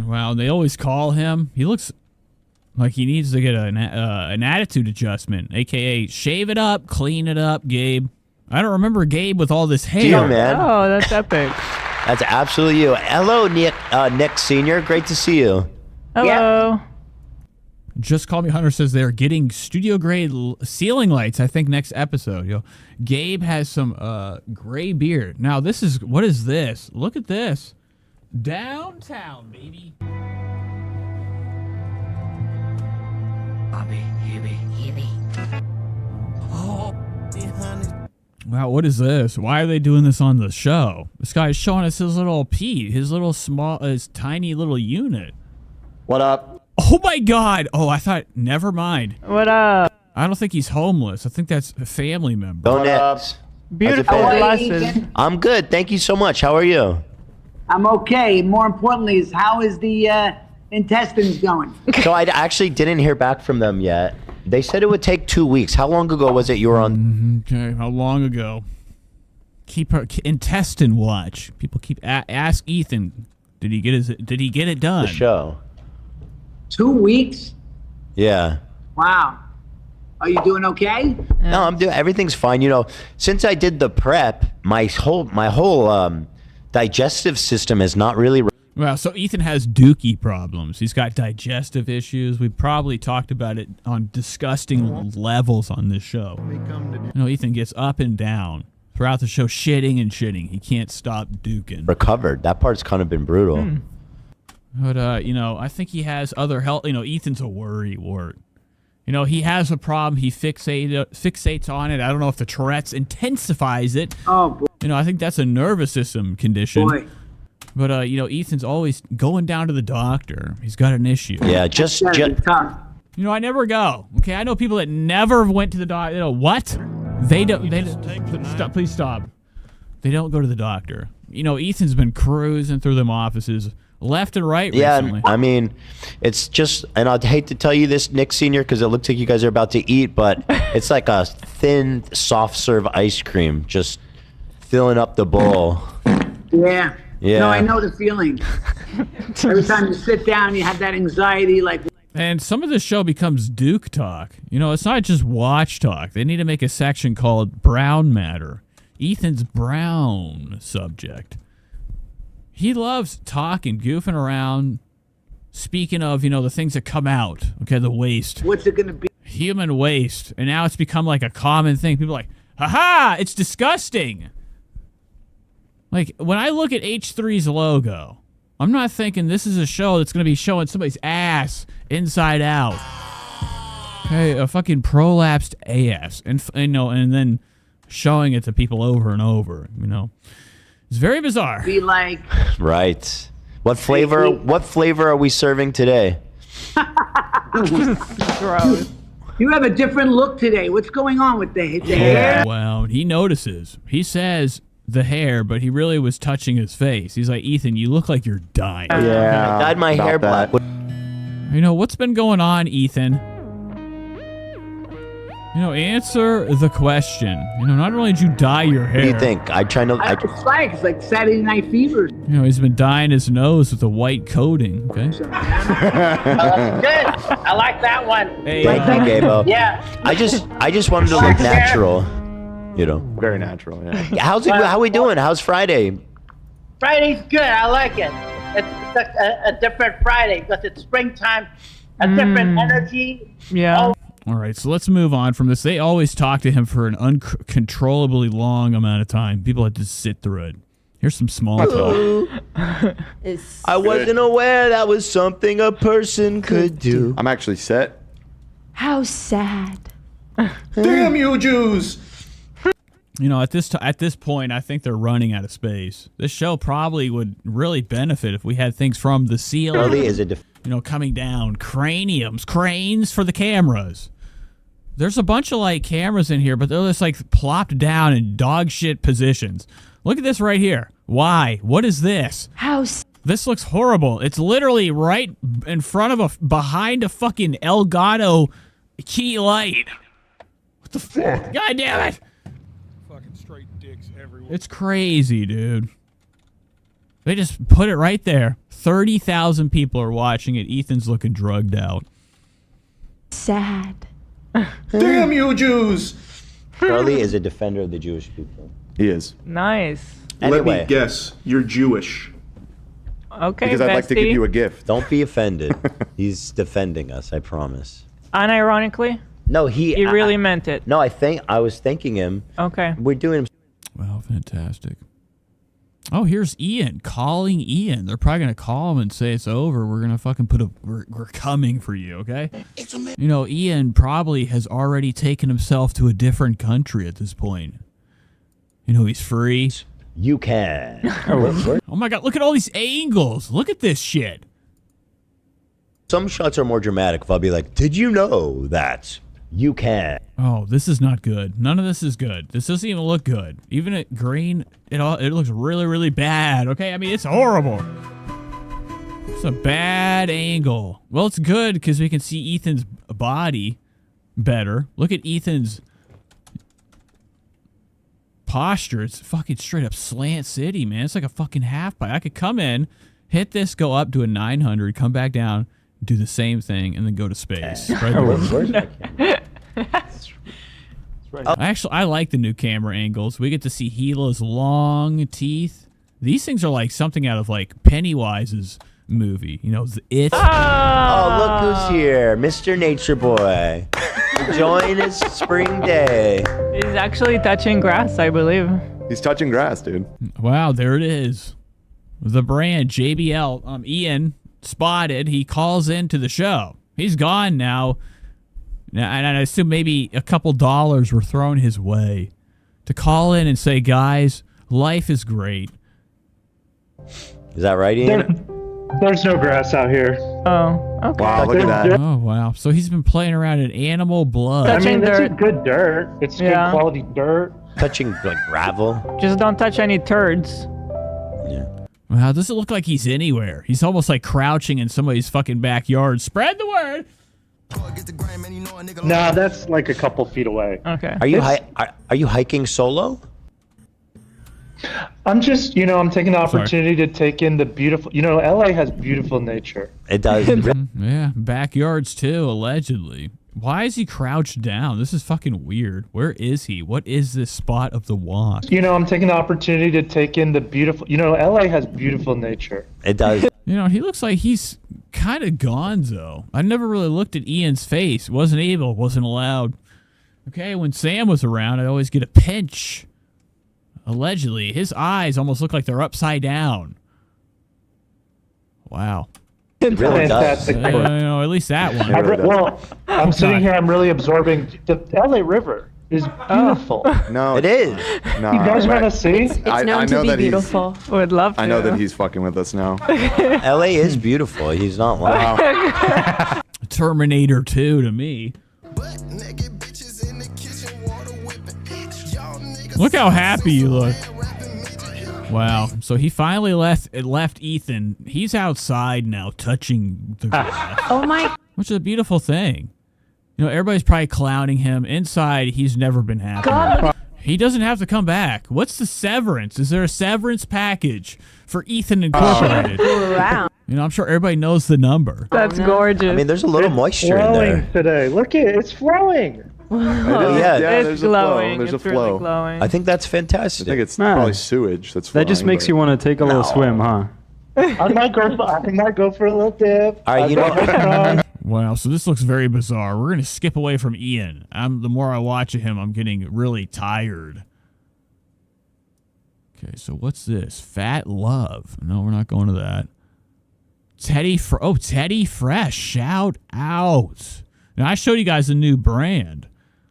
Wow, they always call him. He looks like he needs to get an attitude adjustment, a.k.a. shave it up, clean it up, Gabe. I don't remember Gabe with all this hair. Yeah, man. Oh, that's epic. That's absolutely you. Hello, Nick Sr. Great to see you. Hello. Just Call Me Hunter says they're getting studio grade ceiling lights. I think next episode. Gabe has some gray beard. Now what is this? Look at this. Downtown, baby. Wow, what is this? Why are they doing this on the show? This guy is showing us his little Pete, his tiny little unit. What up? Oh my God! Oh, I thought. Never mind. What up? I don't think he's homeless. I think that's a family member. Go next. Beautiful glasses. I'm good. Thank you so much. How are you? I'm okay. More importantly, how is the intestines going? So I actually didn't hear back from them yet. They said it would take 2 weeks. How long ago was it you were on? Okay, how long ago? Keep her intestine watch. People keep ask Ethan. Did he get it done? The show. 2 weeks? Yeah. Wow. Are you doing okay? No, I'm doing. Everything's fine. You know, since I did the prep, my whole digestive system is not really. Well, so Ethan has dookie problems. He's got digestive issues. We probably talked about it on disgusting levels on this show. You know, Ethan gets up and down throughout the show, shitting and shitting. He can't stop duking. Recovered. That part's kind of been brutal. But, you know, I think he has other health. You know, Ethan's a worry wart. You know, he has a problem. He fixates on it. I don't know if the Tourette's intensifies it. Oh, boy. You know, I think that's a nervous system condition. Boy. But, you know, Ethan's always going down to the doctor. He's got an issue. Yeah, just You know, I never go. Okay, I know people that never went to the doctor. You know, what? They don't. Please stop. They don't go to the doctor. You know, Ethan's been cruising through them offices left and right recently. Yeah, I mean, it's just, and I'd hate to tell you this, Nick Sr., because it looks like you guys are about to eat, but it's like a thin, soft serve ice cream, just filling up the bowl. Yeah. Yeah. No, I know the feeling. Every time you sit down, you have that anxiety, like. And some of the show becomes Duke talk. You know, it's not just watch talk. They need to make a section called Brown Matter. Ethan's brown subject. He loves talking, goofing around. Speaking of, you know, the things that come out. Okay, the waste. What's it going to be? Human waste. And now it's become like a common thing. People are like, ha-ha, it's disgusting. Like, when I look at H3's logo, I'm not thinking this is a show that's going to be showing somebody's ass inside out. Okay, a fucking prolapsed ass. And you know, and then showing it to people over and over, you know. It's very bizarre. Be like. Right. What flavor are we serving today? Gross. You have a different look today. What's going on with the hair? Well, he notices. He says the hair, but he really was touching his face. He's like, Ethan, you look like you're dying. Yeah. I dyed my hair black. You know, what's been going on, Ethan? You know, answer the question. You know, not only did you dye your hair. What do you think? It's like Saturday Night Fever. You know, he's been dyeing his nose with a white coating, okay? Good. I like that one. Hey, thank you, Gabo. Yeah. I just wanted to look natural. You know. Very natural. Yeah. How's it? How we doing? How's Friday? Friday's good. I like it. It's a different Friday because it's springtime. A different energy. Yeah. All right, so let's move on from this. They always talk to him for an uncontrollably long amount of time. People had to sit through it. Here's some small talk. I wasn't aware that was something a person could do. I'm actually set. How sad. Damn you, Jews! You know, at this point, I think they're running out of space. This show probably would really benefit if we had things from the ceiling, coming down, cranes for the cameras. There's a bunch of like cameras in here, but they're just like plopped down in dog shit positions. Look at this right here. Why? What is this? This looks horrible. It's literally right in front of behind a fucking Elgato key light. What the fuck? God damn it! Fucking straight dicks everywhere. It's crazy, dude. They just put it right there. 30,000 people are watching it. Ethan's looking drugged out. Sad. Damn you, Jews! Charlie is a defender of the Jewish people. He is. Nice. Let me guess. You're Jewish. Okay, Because I'd like to give you a gift. Don't be offended. He's defending us, I promise. Unironically? No, he really meant it. No, I was thanking him. Okay. We're doing him. Wow, fantastic. Oh, here's Ian calling Ian. They're probably gonna call him and say it's over. We're gonna fucking we're coming for you, okay? You know, Ian probably has already taken himself to a different country at this point. You know, he's free. You can. Oh my god, look at all these angles. Look at this shit. Some shots are more dramatic. If I'll be like, did you know that you can? Oh, this is not good. None of this is good. This doesn't even look good. Even at green, it looks really, really bad. Okay, I mean, it's horrible. It's a bad angle. Well, it's good because we can see Ethan's body better. Look at Ethan's posture. It's fucking straight up slant city, man. It's like a fucking half pipe. I could come in, hit this, go up to a 900, come back down, do the same thing, and then go to space. Actually, I like the new camera angles. We get to see Gila's long teeth. These things are like something out of like Pennywise's movie. You know, It. Oh, look who's here. Mr. Nature Boy. Enjoying his spring day. He's actually touching grass, I believe. He's touching grass, dude. Wow, there it is. The brand, JBL. Ian spotted. He calls into the show. He's gone now. And I assume maybe a couple dollars were thrown his way to call in and say, guys, life is great. Is that right, Ian? There's no grass out here. Oh, okay. Wow, look at that. Oh, wow. So he's been playing around in animal blood. I mean, it's good dirt. It's good quality dirt. Touching like gravel. Just don't touch any turds. Wow, doesn't look like he's anywhere. He's almost like crouching in somebody's fucking backyard. Spread the word. Nah, that's like a couple feet away. Okay. Are you hiking solo? I'm just, I'm taking the opportunity to take in the beautiful, LA has beautiful nature. It does. Yeah, backyards too, allegedly. Why is he crouched down? This is fucking weird. Where is he? What is this spot of the walk? I'm taking the opportunity to take in the beautiful, LA has beautiful nature. It does. He looks like he's kind of gonzo. I never really looked at Ian's face. Wasn't allowed. Okay, when Sam was around, I'd always get a pinch. Allegedly, his eyes almost look like they're upside down. Wow. It really does. At least that one. I'm sitting here, I'm really absorbing. The LA River is beautiful. No, it is. No, you guys want to see? It's known to be beautiful. Would love to. I know that he's fucking with us now. LA is beautiful. He's not lying. Terminator 2 to me. Look how happy you look. Wow. So he finally left Ethan. He's outside now touching the grass. Oh my. Which is a beautiful thing. Everybody's probably clowning him. Inside, he's never been happy. God. He doesn't have to come back. What's the severance? Is there a severance package for Ethan Incorporated? Wow. I'm sure everybody knows the number. That's gorgeous. I mean, there's a little moisture in there. Today. Look at it. It's flowing. Yeah, there's a flow. There's a It's really flow. glowing. I think that's fantastic. I think it's Nah. probably sewage that's That just flowing, makes you want to take a little swim, huh? I might go for a little dip. All right, you know. Wow, so this looks very bizarre. We're gonna skip away from Ian. The more I watch him, I'm getting really tired. Okay, so what's this? Fat Love. No, we're not going to that. Teddy Fresh. Shout out. Now, I showed you guys a new brand.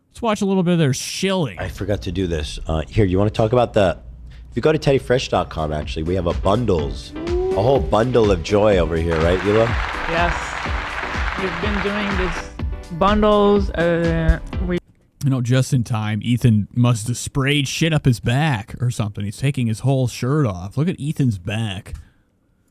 Let's watch a little bit of their shilling. I forgot to do this. Here, you want to talk about the... If you go to teddyfresh.com, actually, we have a whole bundle of joy over here, right, Hila? Yes. We've been doing these bundles. Just in time, Ethan must have sprayed shit up his back or something. He's taking his whole shirt off. Look at Ethan's back.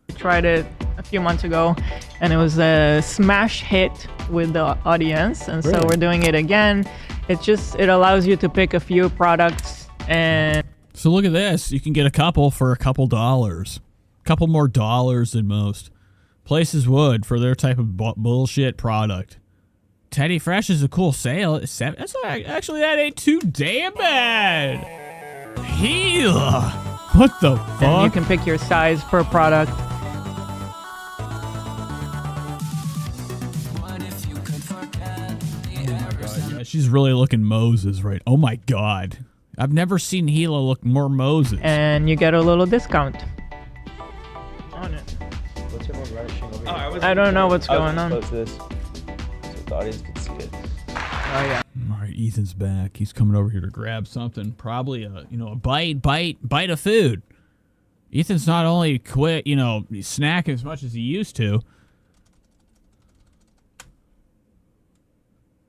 We tried it a few months ago, and it was a smash hit with the audience, and so we're doing it again. It allows you to pick a few products, and so look at this. You can get a couple for a couple dollars. A couple more dollars than most places would for their type of bullshit product. Teddy Fresh is a cool sale. Actually, that ain't too damn bad. Hila. What the fuck? and you can pick your size per product. Yeah, she's really looking Moses, right? Oh my god. I've never seen Hila look more Moses. And you get a little discount on it. What's everyone rushing over here? I don't know what's going on. Close this so the audience can see it. Oh yeah. All right, Ethan's back. He's coming over here to grab something. Probably a bite of food. Ethan's not only quit, snacking as much as he used to,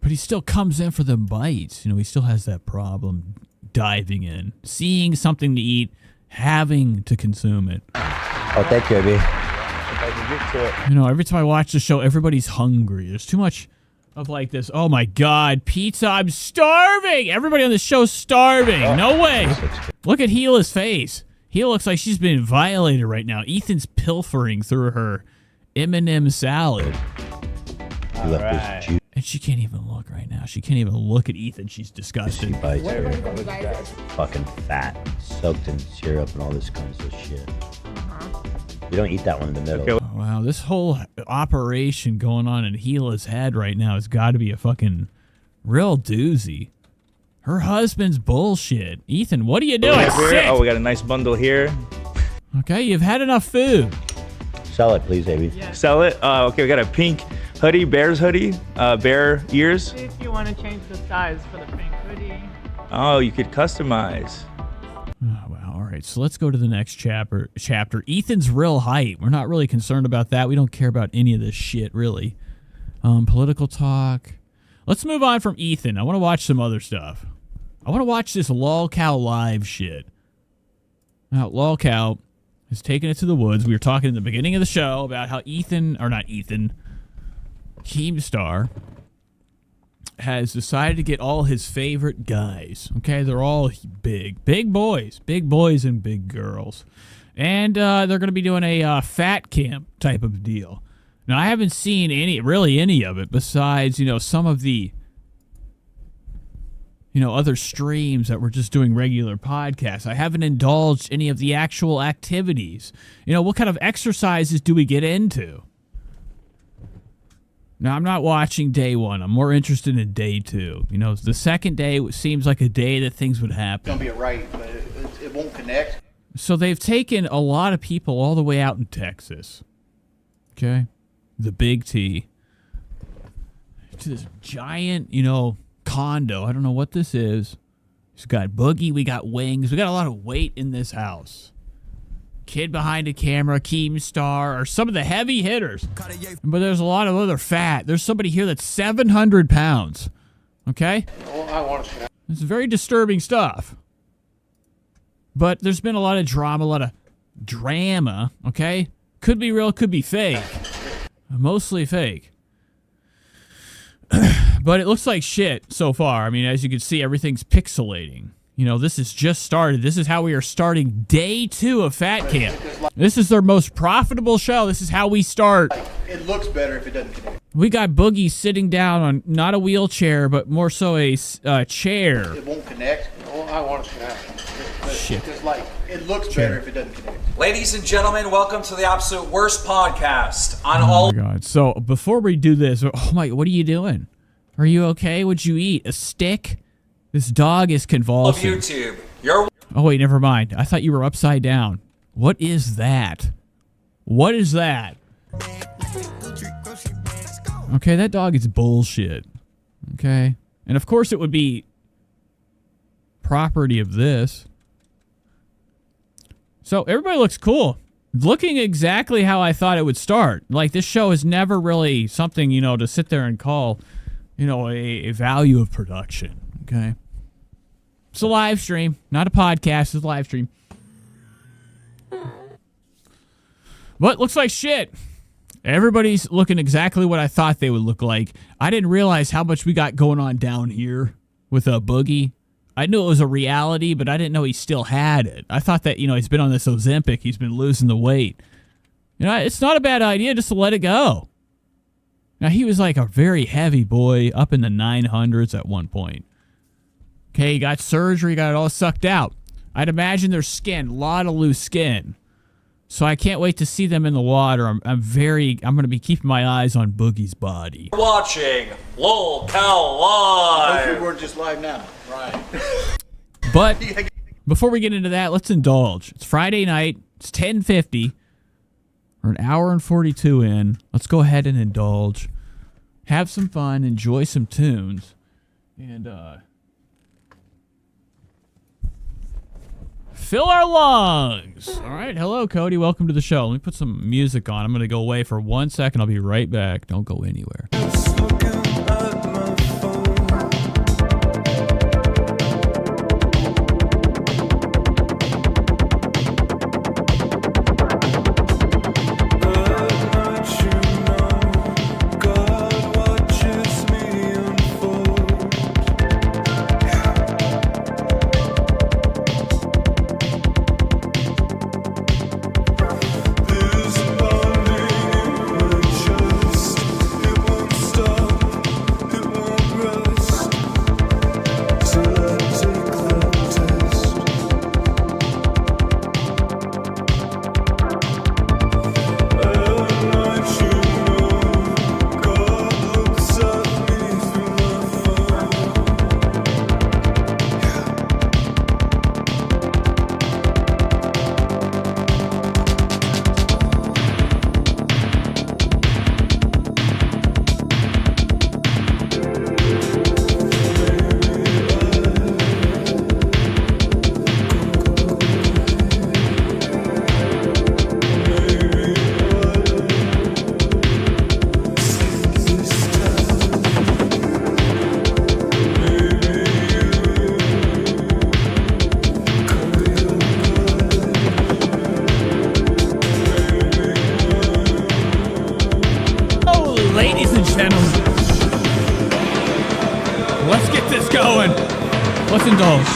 but he still comes in for the bites. He still has that problem diving in, seeing something to eat, having to consume it. Oh, thank you, baby. Every time I watch the show, everybody's hungry. There's too much of this. Oh my god, pizza! I'm starving. Everybody on the show's starving. No way. Look at Hila's face. Hila looks like she's being violated right now. Ethan's pilfering through her M&M salad. Right. And she can't even look right now. She can't even look at Ethan. She's disgusted. Fucking fat, soaked in syrup and all this kinds of shit. You don't eat that one in the middle. Oh, wow, this whole operation going on in Hila's head right now has got to be a fucking real doozy. Her husband's bullshit. Ethan, what are you doing? Oh, we got a nice bundle here. Okay, you've had enough food. Sell it, please, baby. Yeah. Sell it. Okay, we got a pink hoodie, Bears hoodie, bear ears. If you want to change the size for the pink hoodie. Oh, you could customize. Oh, wow. All right, so let's go to the next chapter. Ethan's real height. We're not really concerned about that. We don't care about any of this shit, really. Political talk. Let's move on from Ethan. I want to watch some other stuff. I want to watch this LolCow live shit. Now, LolCow has taken it to the woods. We were talking in the beginning of the show about how Keemstar has decided to get all his favorite guys. Okay, they're all big boys and big girls. And they're going to be doing a fat camp type of deal. Now, I haven't seen any of it besides, some of the, other streams that were just doing regular podcasts. I haven't indulged any of the actual activities. What kind of exercises do we get into? Now, I'm not watching day one. I'm more interested in day two. The second day seems like a day that things would happen. It's going to be a right, but it won't connect. So they've taken a lot of people all the way out in Texas. Okay? The Big T. To this giant, condo. I don't know what this is. We've got Boogie. We got Wings. We got a lot of weight in this house. Kid behind the camera, Keemstar, are some of the heavy hitters. But there's a lot of other fat. There's somebody here that's 700 pounds. Okay? Well, I want to. It's very disturbing stuff. But there's been a lot of drama, okay? Could be real, could be fake. Mostly fake. But it looks like shit so far. I mean, as you can see, everything's pixelating. This is just started. This is how we are starting day 2 of Fat Camp. This is their most profitable show. This is how we start. It looks better if it doesn't connect. We got Boogie sitting down on not a wheelchair, but more so a chair. It won't connect. Oh, I want it to connect. Shit. Just like, it looks Chair. better if it doesn't connect. Ladies and gentlemen, welcome to the absolute worst podcast on all. Oh my God. So before we do this, oh my, what are you doing? Are you okay? What'd you eat? A stick? This dog is Of convulsing. YouTube. You're Oh wait, never mind. I thought you were upside down. What is that? What is that? Okay, that dog is bullshit. Okay. And of course it would be property of this. So everybody looks cool. Looking exactly how I thought it would start. Like, this show is never really something, you know, to sit there and call, you know, a value of production. Okay. It's a live stream, not a podcast. It's a live stream. But looks like shit. Everybody's looking exactly what I thought they would look like. I didn't realize how much we got going on down here with a Boogie. I knew it was a reality, but I didn't know he still had it. I thought that, you know, he's been on this Ozempic. He's been losing the weight. You know, it's not a bad idea just to let it go. Now, he was like a very heavy boy, up in the 900s at one point. Okay, he got surgery, got it all sucked out. I'd imagine there's skin, a lot of loose skin. So I can't wait to see them in the water. I'm going to be keeping my eyes on Boogie's body. watching Lol Cow Live. Hopefully we're just live now. Right. But before we get into that, let's indulge. It's Friday night. It's 10:50. We're an hour and 42 in. Let's go ahead and indulge. Have some fun. Enjoy some tunes. And, fill our lungs. All right. Hello, Cody. Welcome to the show. Let me put some music on. I'm going to go away for 1 second. I'll be right back. Don't go anywhere. Let's indulge.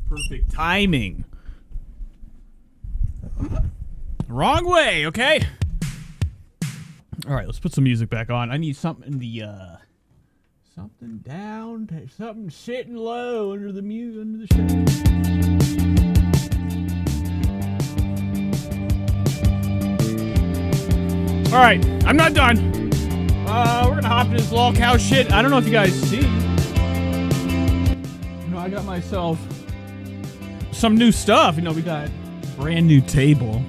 Perfect timing. Wrong way, okay? All right, let's put some music back on. I need something in the Something down, something sitting low under the show. All right, I'm not done. We're gonna hop into this lol cow shit. I don't know if you guys see. I got myself some new stuff. We got a brand new table.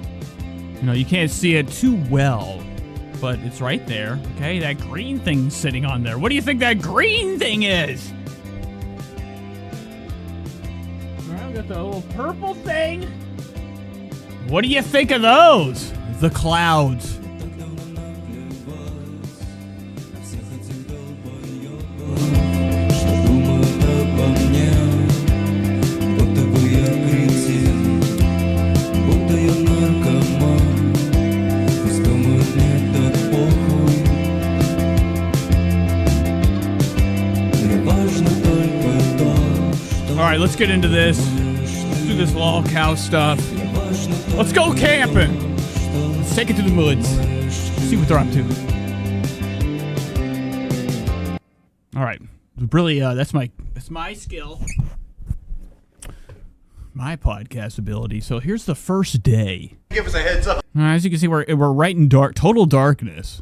You can't see it too well, but it's right there. Okay, that green thing's sitting on there. What do you think that green thing is? All right, we got the little purple thing. What do you think of those? The clouds. All right, let's get into this. Let's do this lol cow stuff. Let's go camping. Let's take it to the woods. See what they're up to. All right, really, that's my skill, my podcast ability. So here's the first day. Give us a heads up. As you can see, we're right in total darkness.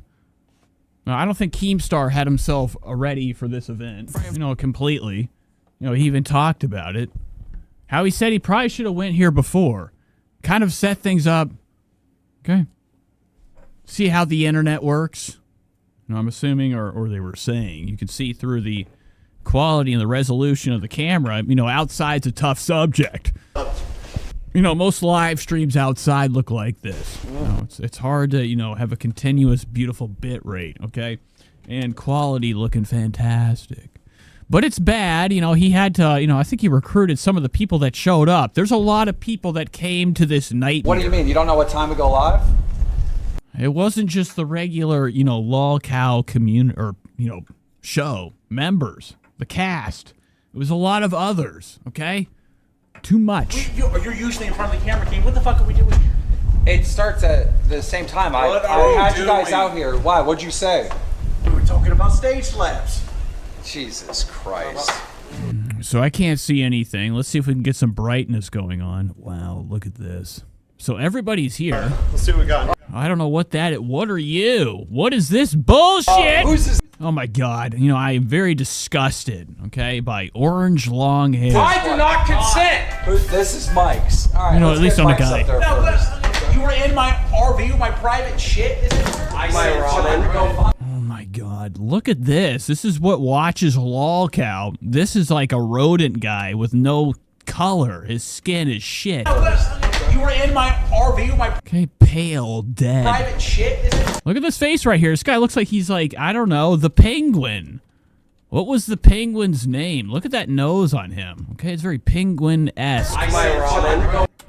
Now, I don't think Keemstar had himself ready for this event. Completely. He even talked about it. How he said he probably should have went here before. Kind of set things up. Okay. See how the internet works. I'm assuming, or they were saying, you can see through the quality and the resolution of the camera. Outside's a tough subject. Most live streams outside look like this. It's hard to, have a continuous, beautiful bit rate, okay? And quality looking fantastic. But it's bad, he had to, I think he recruited some of the people that showed up. There's a lot of people that came to this nightmare. What do you mean? You don't know what time we go live? It wasn't just the regular, lol cow community or, show members, the cast. It was a lot of others, okay? Too much. You're usually in front of the camera, King. What the fuck are we doing here? It starts at the same time. I had you guys out here. Why? What'd you say? We were talking about stage slaps. Jesus Christ. So I can't see anything. Let's see if we can get some brightness going on. Wow, look at this. So everybody's here. Let's see what we got. I don't know what what are you? What is this bullshit? Who's this? Oh my God. I am very disgusted, okay, by orange long hair. I do not consent. This is Mike's. All right, at least I'm a guy. You were in my RV, my private shit. Is it? Oh my God, look at this. This is what watches lol cow. This is like a rodent guy with no color. His skin is shit. You were in my RV, my pale, dead. Private shit. Is it? Look at this face right here. This guy looks like he's like, I don't know, the penguin. What was the penguin's name? Look at that nose on him. Okay, it's very penguin-esque.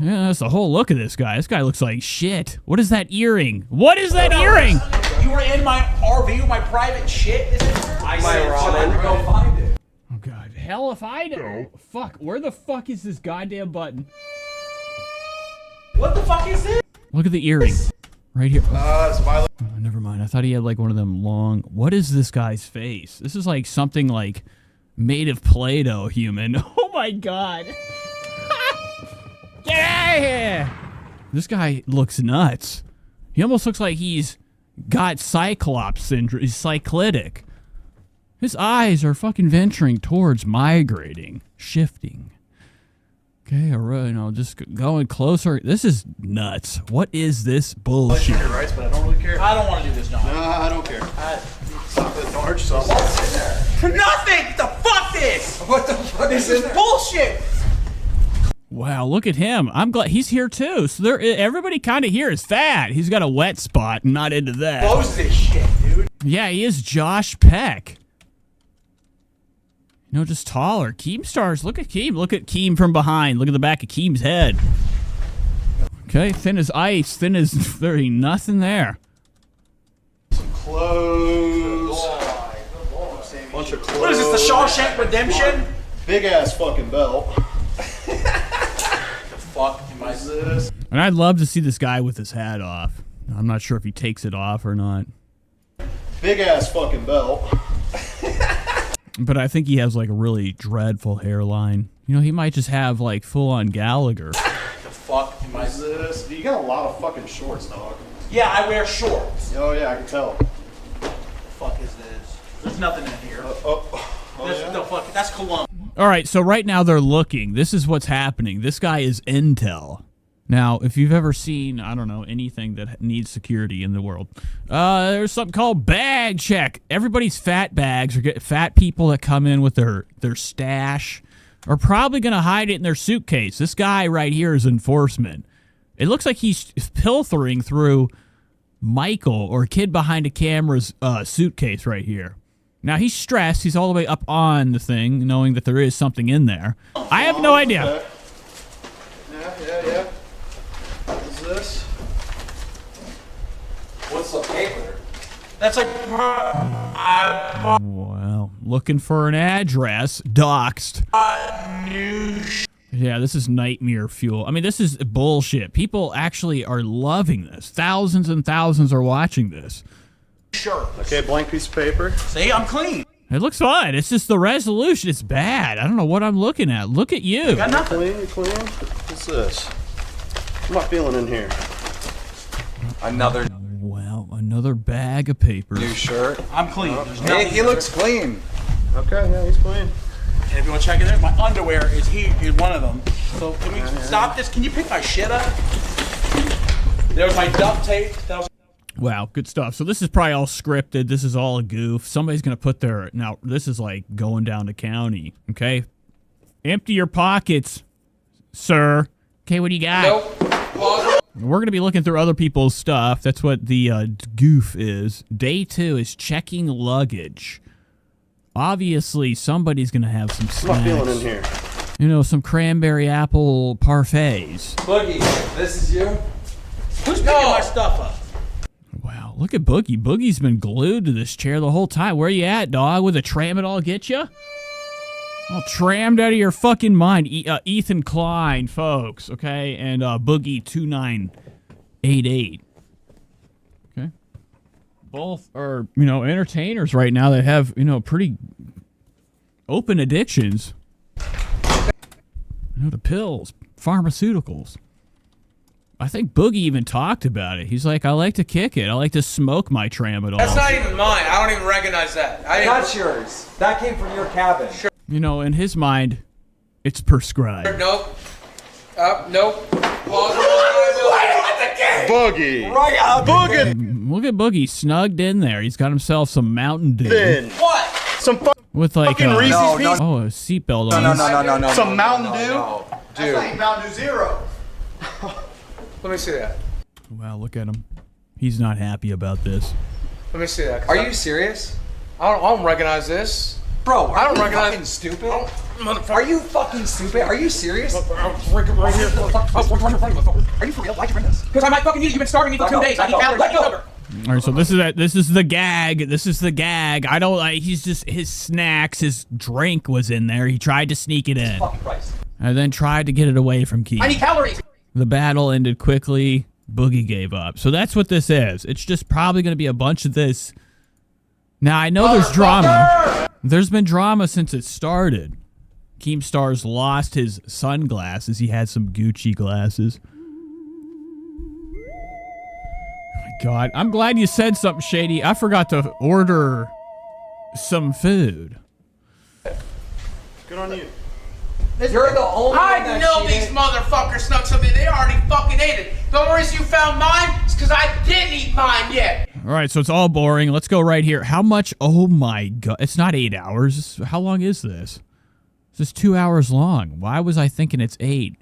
Yeah, that's the whole look of this guy. This guy looks like shit. What is that earring? What is that earring? You were in my RV, my private shit. Is it? Go find it. Oh God, hell if I know. Fuck, where the fuck is this goddamn button? What the fuck is this? Look at the earring. Right here. It's my... Oh, never mind. I thought he had like one of them long... What is this guy's face? This is like something like made of Play-Doh human. Oh my God. Get out of here. This guy looks nuts. He almost looks like he's got Cyclops syndrome. He's cyclitic. His eyes are fucking venturing towards migrating, shifting. Okay, all right, just going closer. This is nuts. What is this bullshit? Your rights, but I don't really care. I don't want to do this, John. No, I don't care. Stop it. Don't hurt yourself. What's in there? Nothing! The fuck this! What the fuck is this? Bullshit! Wow, look at him. I'm glad he's here too. So everybody kind of here is fat. He's got a wet spot. I'm not into that. Close this shit, dude. Yeah, he is Josh Peck. Just taller. Keemstars. Look at Keem. Look at Keem from behind. Look at the back of Keem's head. Okay, thin as ice. Thin as... There ain't nothing there. Some clothes. Bunch of clothes. What is this, the Shawshank Redemption? Big ass fucking belt. The fuck am I this? And I'd love to see this guy with his hat off. I'm not sure if he takes it off or not. Big ass fucking belt. But I think he has like a really dreadful hairline. You know, he might just have like full-on Gallagher. The fuck am I this? You got a lot of fucking shorts, dog. Yeah, I wear shorts. Oh yeah, I can tell. The fuck is this? There's nothing in here. The fuck? That's cologne. All right, so right now they're looking. This is what's happening. This guy is intel. Now, if you've ever seen, I don't know, anything that needs security in the world, there's something called bag check. Everybody's fat bags, or fat people that come in with their stash, are probably going to hide it in their suitcase. This guy right here is enforcement. It looks like he's pilfering through Michael, or kid behind a camera's suitcase right here. Now, he's stressed. He's all the way up on the thing, knowing that there is something in there. I have no idea. Yeah. What is this? What's the paper? That's like... Well, looking for an address. Doxed. Yeah, this is nightmare fuel. I mean, this is bullshit. People actually are loving this. Thousands and thousands are watching this. Sure. Okay, blank piece of paper. See, I'm clean. It looks fine. It's just the resolution. It's bad. I don't know what I'm looking at. Look at you. Got nothing. You clean? What's this? What am I feeling in here? Another Well, another bag of papers. new shirt. I'm clean. There's nothing Hey, he looks clean. Okay, yeah, he's clean. And if you want to check it there, my underwear is here, is one of them. So can we stop this? Can you pick my shit up? There's my duct tape. That was Wow, good stuff. So this is probably all scripted. This is all a goof. Somebody's going to put their... Now, this is like going down to county, okay? Empty your pockets, sir. Okay, what do you got? Nope. We're going to be looking through other people's stuff. That's what the goof is. Day 2 is checking luggage. Obviously, somebody's going to have some snacks. What am I feeling in here? You know, some cranberry apple parfaits. Boogie, this is you? Who's picking my stuff up? Wow, look at Boogie. Boogie's been glued to this chair the whole time. Where you at, dog? With a tramadol get you? All trammed out of your fucking mind. Ethan Klein, folks, okay? And Boogie 2988. Okay? Both are, you know, entertainers right now that have, you know, pretty open addictions. You know, the pills, pharmaceuticals. I think Boogie even talked about it. He's like, I like to kick it. I like to smoke my tramadol. That's not even mine. I don't even recognize that. That's yours. That came from your cabin. Sure. You know, in his mind, it's prescribed. Nope. Nope. Boogie. Right out. Boogie. Look at Boogie snugged in there. He's got himself some Mountain Dew. Then. What? Some with like fucking Reese's Pieces. Oh, a seatbelt on. No. Some Mountain Dew. Dude. That's not even Mountain Dew Zero. Let me see that. Wow, look at him. He's not happy about this. Let me see that. Are you serious? I don't recognize this. Bro, I don't recognize. Fucking stupid? Are you fucking stupid? Are you serious? Right here. Are you for real? Why'd you bring this? Because I might fucking need it. You've been starving me for 2 days. I need calories. Let go. All right, so this is the gag. This is the gag. I don't like. He's just his snacks. His drink was in there. He tried to sneak it in, and then tried to get it away from Keith. I need calories. The battle ended quickly. Boogie gave up. So that's what this is. It's just probably going to be a bunch of this. Now, I know there's drama. There's been drama since it started. Keemstar's lost his sunglasses. He had some Gucci glasses. Oh my God. I'm glad you said something, Shady. I forgot to order some food. Good on you. You're the only one that know these motherfuckers snuck something. They already fucking ate it. The only reason you found mine is because I didn't eat mine yet. All right, so it's all boring. Let's go right here. How much? Oh my God. It's not 8 hours. How long is this? This is 2 hours long. Why was I thinking it's 8?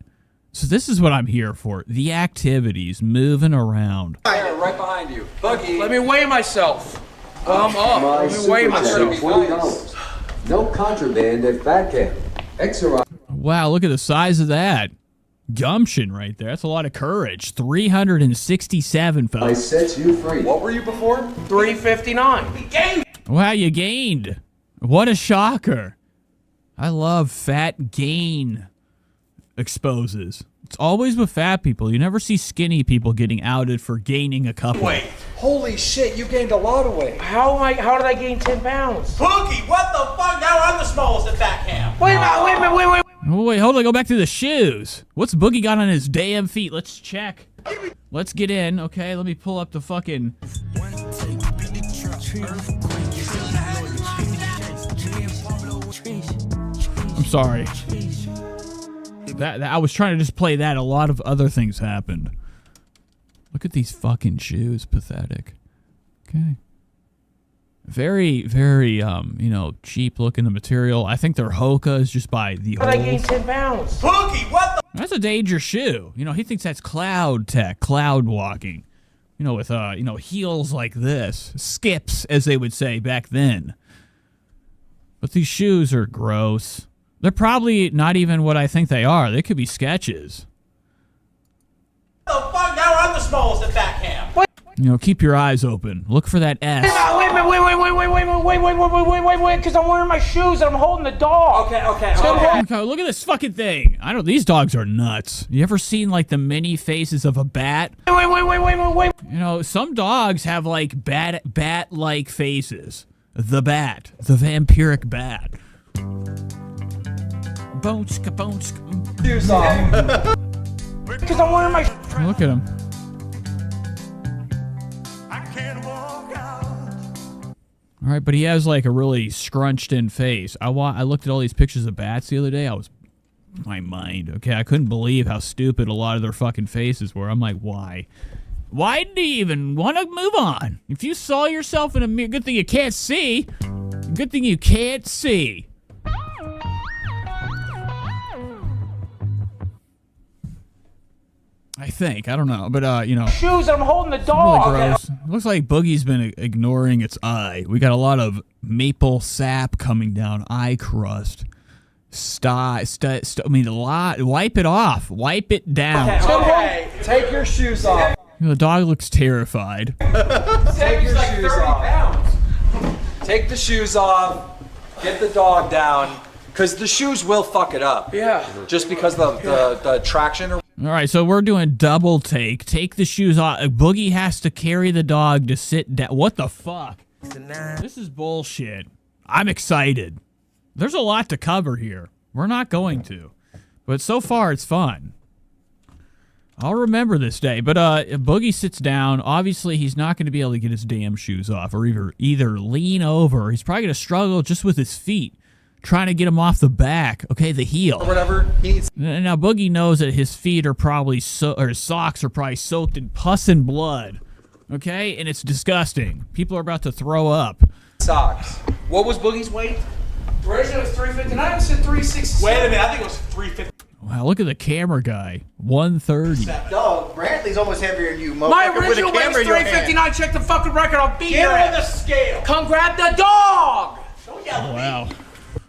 So this is what I'm here for. The activities, moving around. Right behind you. Buggy. Let me weigh myself. I'm up. Let me weigh myself. $20. No contraband at Fat Camp. Extra. Wow, look at the size of that. Gumption right there. That's a lot of courage. 367, folks. I set you free. What were you before? 359. We gained. Wow, you gained. What a shocker. I love fat gain exposes. It's always with fat people. You never see skinny people getting outed for gaining a couple. Wait. Holy shit, you gained a lot of weight. How did I gain 10 pounds? Pookie, what the fuck? Now I'm the smallest at Fat Camp. Wait a minute. Oh, wait, hold on. Go back to the shoes. What's Boogie got on his damn feet? Let's check. Let's get in. Okay, let me pull up the fucking... I'm sorry. That I was trying to just play that. A lot of other things happened. Look at these fucking shoes. Pathetic. Okay. Very, very, cheap looking the material. I think they're Hoka's just by the But I gained holes. 10 pounds. Boogie, what the? That's a danger shoe. He thinks that's cloud tech, cloud walking. With, heels like this. Skips, as they would say back then. But these shoes are gross. They're probably not even what I think they are. They could be sketches. What the fuck? Now I'm the smallest at Fat Camp. Keep your eyes open. Look for that S. Wait, because I'm wearing my shoes and I'm holding the dog. Okay. Okay, look at this fucking thing. These dogs are nuts. You ever seen like the mini faces of a bat? Wait. Some dogs have like bat-like faces. The bat. The vampiric bat. Bonska. Shoes off. Because I'm wearing my... Look at him. All right, but he has like a really scrunched in face. I looked at all these pictures of bats the other day. I was my mind. Okay, I couldn't believe how stupid a lot of their fucking faces were. I'm like, why? Why do you even want to move on? If you saw yourself in a mirror, good thing you can't see. Good thing you can't see. I think. I don't know. But, Shoes, I'm holding the dog. Really gross. Looks like Boogie's been ignoring its eye. We got a lot of maple sap coming down. Eye crust. Wipe it off. Wipe it down. Okay. Take your shoes off. The dog looks terrified. Take your shoes off. Take the shoes off. Get the dog down. Because the shoes will fuck it up. Yeah. Just because the traction. All right, so we're doing double take. Take the shoes off. Boogie has to carry the dog to sit down. What the fuck? This is bullshit. I'm excited. There's a lot to cover here. We're not going to. But so far, it's fun. I'll remember this day. But Boogie sits down. Obviously, he's not going to be able to get his damn shoes off or either lean over. He's probably going to struggle just with his feet. Trying to get him off the back, okay, the heel. Or whatever. Now Boogie knows that his feet are probably his socks are probably soaked in pus and blood, okay, and it's disgusting. People are about to throw up. Socks. What was Boogie's weight? Originally it was 359. I said 360. Wait a minute, I think it was 350. Wow, look at the camera guy, 130. Dog, Brantley's almost heavier than you, motherfucker. My original weight was 359. Check the fucking record. I'll beat your ass. Get on the scale. Come grab the dog. Don't yell at me. Wow.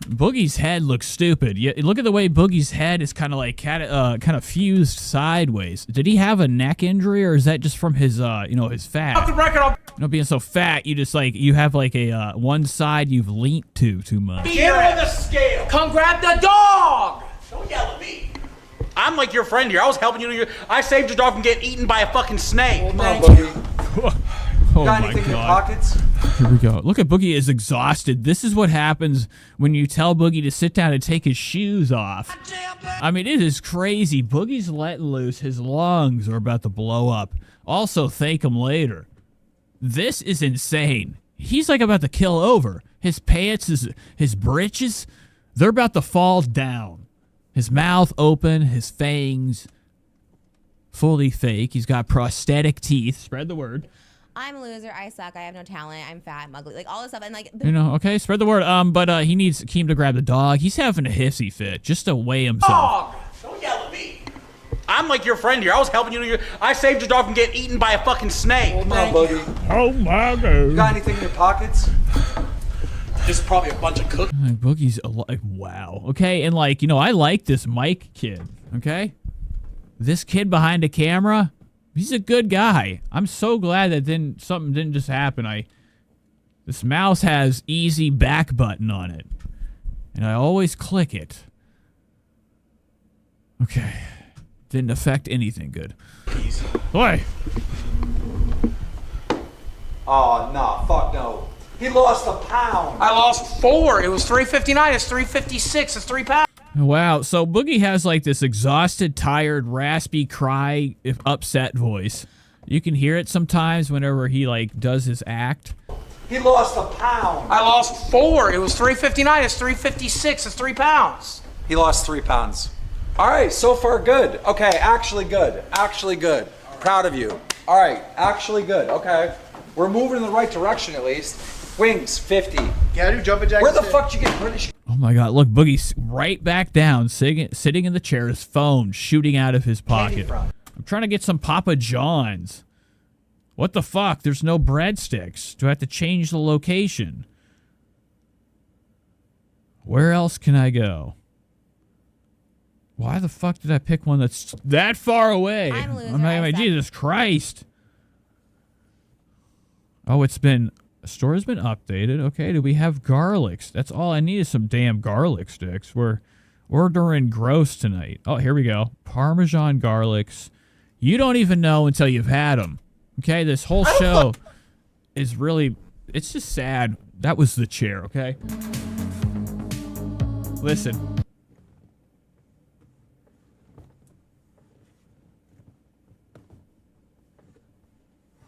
Boogie's head looks stupid. Look at the way Boogie's head is kind of like kind of fused sideways. Did he have a neck injury, or is that just from his his fat? Off the record, Being so fat, you have like a one side you've leaned too much. Get on the scale. Come grab the dog. Don't yell at me. I'm like your friend here. I was helping you. I saved your dog from getting eaten by a fucking snake. Come on, Boogie. Oh got my anything in your God. pockets? Here we go. Look at Boogie is exhausted. This is what happens when you tell Boogie to sit down and take his shoes off. I mean, it is crazy. Boogie's letting loose. His lungs are about to blow up. Also, thank him later. This is insane. He's like about to kill over. His pants, his britches, they're about to fall down. His mouth open, his fangs fully fake. He's got prosthetic teeth. Spread the word. I'm a loser. I suck. I have no talent. I'm fat. I'm ugly. Like all this stuff. And like, Okay, spread the word. But he needs Keem to grab the dog. He's having a hissy fit just to weigh himself. Dog! Don't yell at me. I'm like your friend here. I was helping you. I saved your dog from getting eaten by a fucking snake. Come on, Boogie. Oh my God. You got anything in your pockets? This is probably a bunch of cookies. Boogie's like, wow. Okay, and like, I like this Mike kid. Okay? This kid behind the camera, he's a good guy. I'm so glad that something didn't just happen. This mouse has easy back button on it. And I always click it. Okay. Didn't affect anything good. Boy. Oh, nah, fuck no. He lost a pound. I lost 4. It was 359. It's 356. It's 3 pounds. Wow. So Boogie has like this exhausted, tired, raspy cry, if upset voice. You can hear it sometimes whenever he like does his act. He lost a pound. I lost 4. It was 359. It's 356. It's 3 pounds. He lost 3 pounds. All right, so far good. Okay, actually good. Actually good. Proud of you. All right, actually good. Okay. We're moving in the right direction at least. Wings, 50. Can I do jumping jacks? Where the fuck did you get British? Oh my God! Look, Boogie's right back down, sitting in the chair, his phone shooting out of his pocket. I'm trying to get some Papa John's. What the fuck? There's no breadsticks. Do I have to change the location? Where else can I go? Why the fuck did I pick one that's that far away? I'm a loser, I'm like, Jesus Christ. Oh, the store's been updated. Okay, do we have garlics? That's all I need is some damn garlic sticks. We're ordering gross tonight. Oh, here we go. Parmesan garlics. You don't even know until you've had them. Okay, this whole show is really, it's just sad. That was the chair, okay? Listen.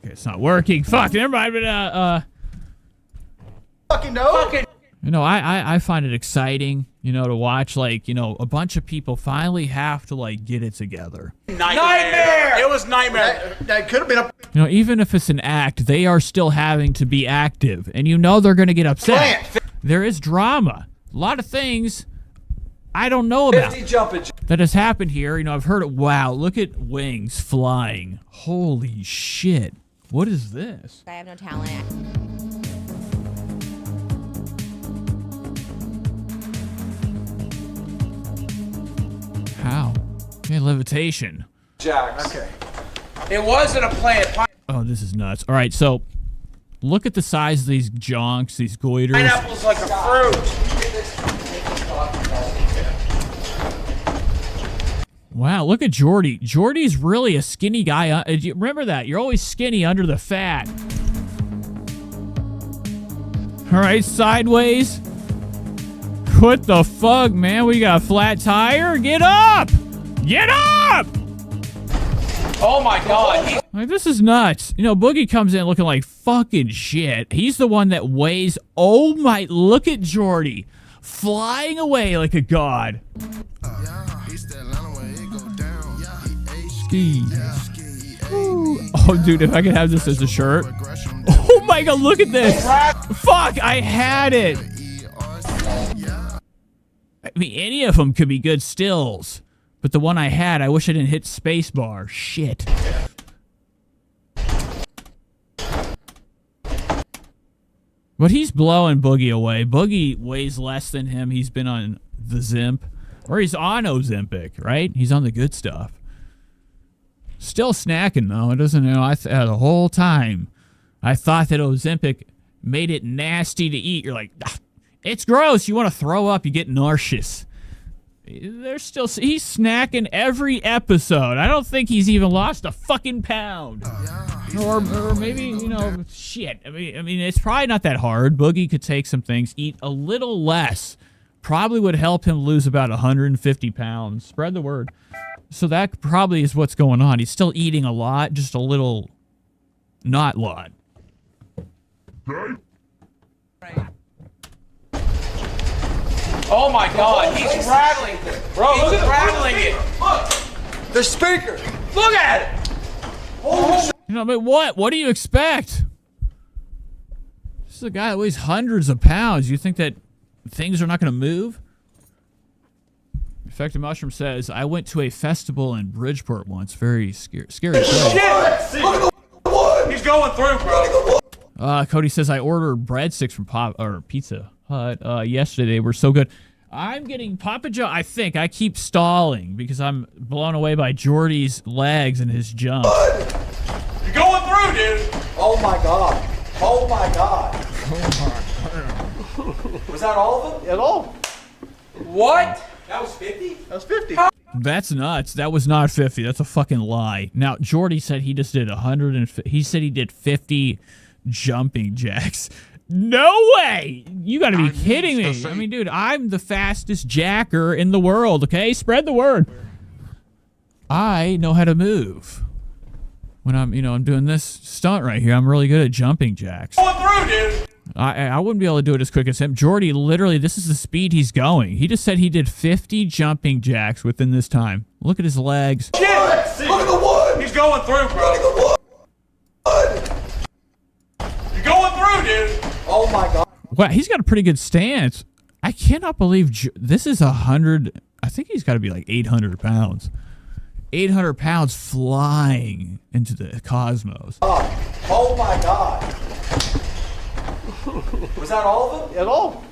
Okay, it's not working. Fuck, never mind. But, Fucking no. you know, I find it exciting, you know, to watch, like, you know, a bunch of people finally have to, like, get it together. Nightmare! It was nightmare. That could have been a... You know, even if it's an act, they are still having to be active. And you know they're going to get upset. There is drama. A lot of things I don't know about that has happened here. You know, I've heard it. Wow, look at wings flying. Holy shit. What is this? I have no talent. How? Okay, levitation. Jacks. Okay. It wasn't a play. Oh, this is nuts. All right, so look at the size of these jonks, these goiters. Pineapple's like a fruit. Wow, look at Jordy. Jordy's really a skinny guy. Remember that. You're always skinny under the fat. All right, sideways. What the fuck, man? We got a flat tire? Get up! Get up! Oh my God. Like, this is nuts. You know, Boogie comes in looking like fucking shit. He's the one that weighs. Oh my, look at Jordy. Flying away like a god. Ski. Oh, dude, if I could have this as a shirt. Oh my God, look at this. Fuck, I had it. I mean, any of them could be good stills. But the one I had, I wish I didn't hit spacebar. Shit. But he's blowing Boogie away. Boogie weighs less than him. He's been on the Zimp. Or he's on Ozempic, right? He's on the good stuff. Still snacking, though. It doesn't, you know, the whole time, I thought that Ozempic made it nasty to eat. You're like, it's gross. You want to throw up. You get nauseous. He's snacking every episode. I don't think he's even lost a fucking pound. Or maybe, you know, shit. I mean, it's probably not that hard. Boogie could take some things, eat a little less. Probably would help him lose about 150 pounds. Spread the word. So that probably is what's going on. He's still eating a lot, just a little not lot. Oh my God, he's rattling it. Bro, he's rattling it. Look, the speaker. Look at it. Oh, you know, but what do you expect? This is a guy that weighs hundreds of pounds. You think that things are not going to move? Infected Mushroom says, I went to a festival in Bridgeport once. Very scary place. Shit! Look at the wood! He's going through, bro. Cody says, I ordered breadsticks from Pizza Hut yesterday. They were so good. I'm getting Papa Joe. I think I keep stalling because I'm blown away by Jordy's legs and his jump. You're going through, dude. Oh my God. Oh my God. Was that all of them? That's all. What? That was 50? That was 50. That's nuts. That was not 50. That's a fucking lie. Now, Jordy said he just did 150. He said he did 50 jumping jacks. No way! You gotta be kidding me. I mean, dude, I'm the fastest jacker in the world, okay? Spread the word. I know how to move. When I'm doing this stunt right here, I'm really good at jumping jacks. Going through, dude. I wouldn't be able to do it as quick as him. Jordy, literally, this is the speed he's going. He just said he did 50 jumping jacks within this time. Look at his legs. Shit! Look at the wood! He's going through, bro. Look at the wood! You're going through, dude. Oh my god. Wow, he's got a pretty good stance. I cannot believe this is 100. I think he's got to be like 800 pounds. 800 pounds flying into the cosmos. Oh my god. Was that all of them? At all.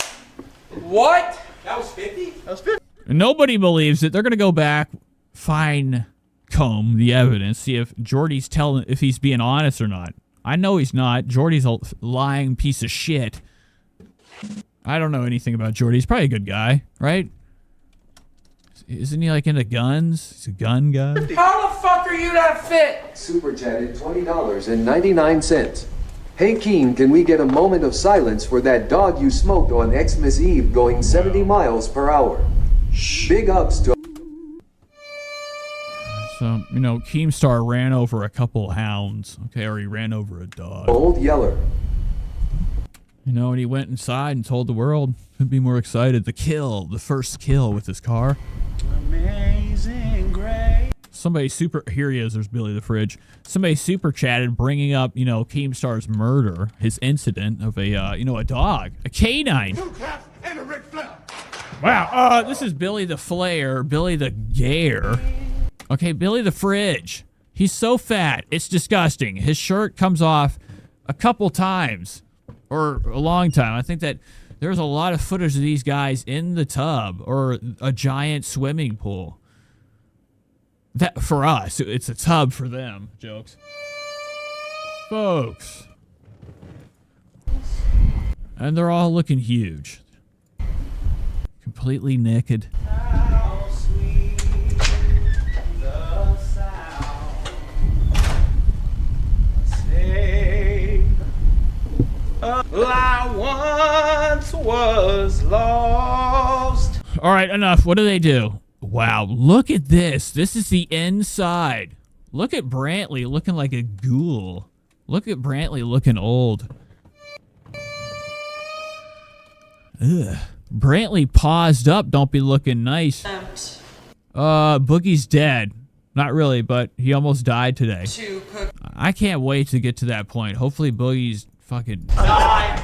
What? That was 50? That was 50. Nobody believes it. They're going to go back, fine comb the evidence, see if Jordy's telling, if he's being honest or not. I know he's not. Jordy's a lying piece of shit. I don't know anything about Jordy. He's probably a good guy, right? Isn't he like into guns? He's a gun guy. How the fuck are you that fit? Super chatted $20.99. Hey Keen, can we get a moment of silence for that dog you smoked on Xmas Eve going 70 miles per hour? Big ups to... So, Keemstar ran over a couple hounds, okay, or he ran over a dog. Old Yeller. And he went inside and told the world. Couldn't be more excited. The first kill with his car. Amazing grace. Somebody here he is, there's Billy the Fridge. Somebody super chatted bringing up, Keemstar's murder, his incident of a dog, a canine. Wow, this is Billy the Flair, Billy the Gare. Okay, Billy the Fridge. He's so fat, it's disgusting. His shirt comes off a couple times, or a long time. I think that there's a lot of footage of these guys in the tub or a giant swimming pool. That for us, it's a tub for them. Jokes. Folks. And they're all looking huge. Completely naked. How sweet the sound. Say, I once was lost. All right, enough. What do they do? Wow, look at this. This is the inside. Look at Brantley looking like a ghoul. Look at Brantley looking old. Ugh. Brantley paused up. Don't be looking nice. Boogie's dead. Not really, but he almost died today. I can't wait to get to that point. Hopefully Boogie's fucking... 9.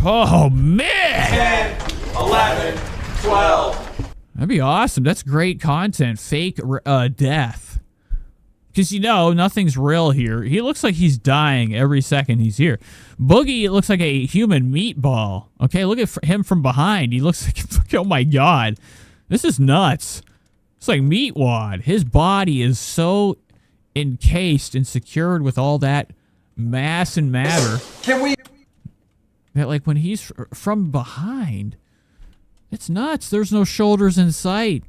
Oh, man! 10, 11, 12. That'd be awesome. That's great content. Fake death. Because, nothing's real here. He looks like he's dying every second he's here. Boogie looks like a human meatball. Okay, look at him from behind. He looks like, oh my God. This is nuts. It's like Meatwad. His body is so encased and secured with all that mass and matter. Can we... That, like, when he's from behind... It's nuts. There's no shoulders in sight.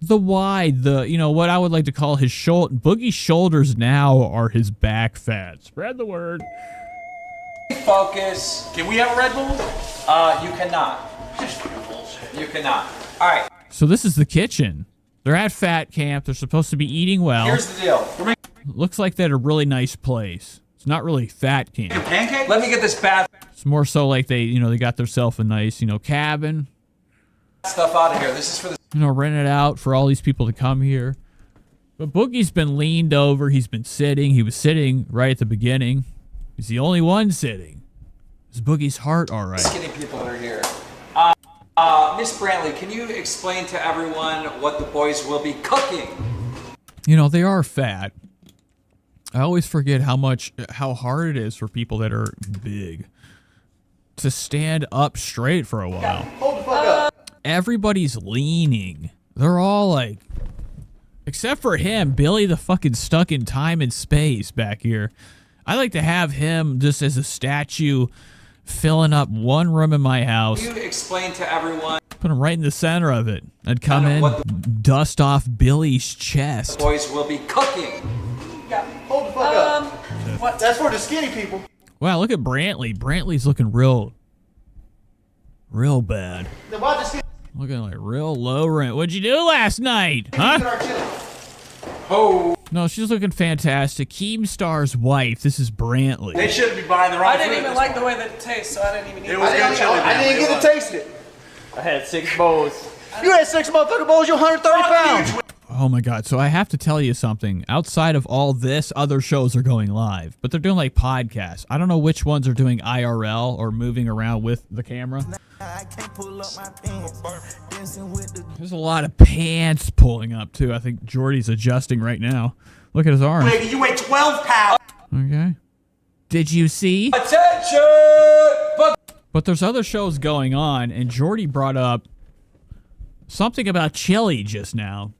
What I would like to call his shoulder. Boogie's shoulders now are his back fat. Spread the word. Focus. Can we have a Red Bull? You cannot. You cannot. All right. So this is the kitchen. They're at fat camp. They're supposed to be eating well. Here's the deal. Looks like they're at a really nice place. It's not really fat camp. Pancake? Let me get this bad It's more so like they got themselves a nice, cabin. Stuff out of here. This is for the... Rent it out for all these people to come here. But Boogie's been leaned over. He's been sitting. He was sitting right at the beginning. He's the only one sitting. Is Boogie's heart all right? Skinny people that are here. Miss Brantley, can you explain to everyone what the boys will be cooking? They are fat. I always forget how hard it is for people that are big to stand up straight for a while. Hold the fuck up. Everybody's leaning. They're all like, except for him, Billy the fucking stuck in time and space back here. I like to have him just as a statue filling up one room in my house. Can you explain to everyone? Put him right in the center of it. I'd come in, dust off Billy's chest. The boys will be cooking. Yeah, hold the fuck up. What? That's for the skinny people. Wow, look at Brantley. Brantley's looking real Real bad. Looking like real low rent. What'd you do last night? Huh? Oh. No, she's looking fantastic. Keemstar's wife. This is Brantley. They shouldn't be buying their own I didn't food. even like the way that it tastes, so I didn't even eat it. It was good chili. I didn't get to taste it. I had 6 bowls. You had 6 motherfucking bowls, you're 130 pounds. Oh my god, so I have to tell you something. Outside of all this, other shows are going live, but they're doing like podcasts. I don't know which ones are doing IRL or moving around with the camera. There's a lot of pants pulling up too. I think Jordy's adjusting right now. Look at his arms. Wait, you weigh 12 pounds. Okay. Did you see? Attention! But there's other shows going on, and Jordy brought up something about chili just now.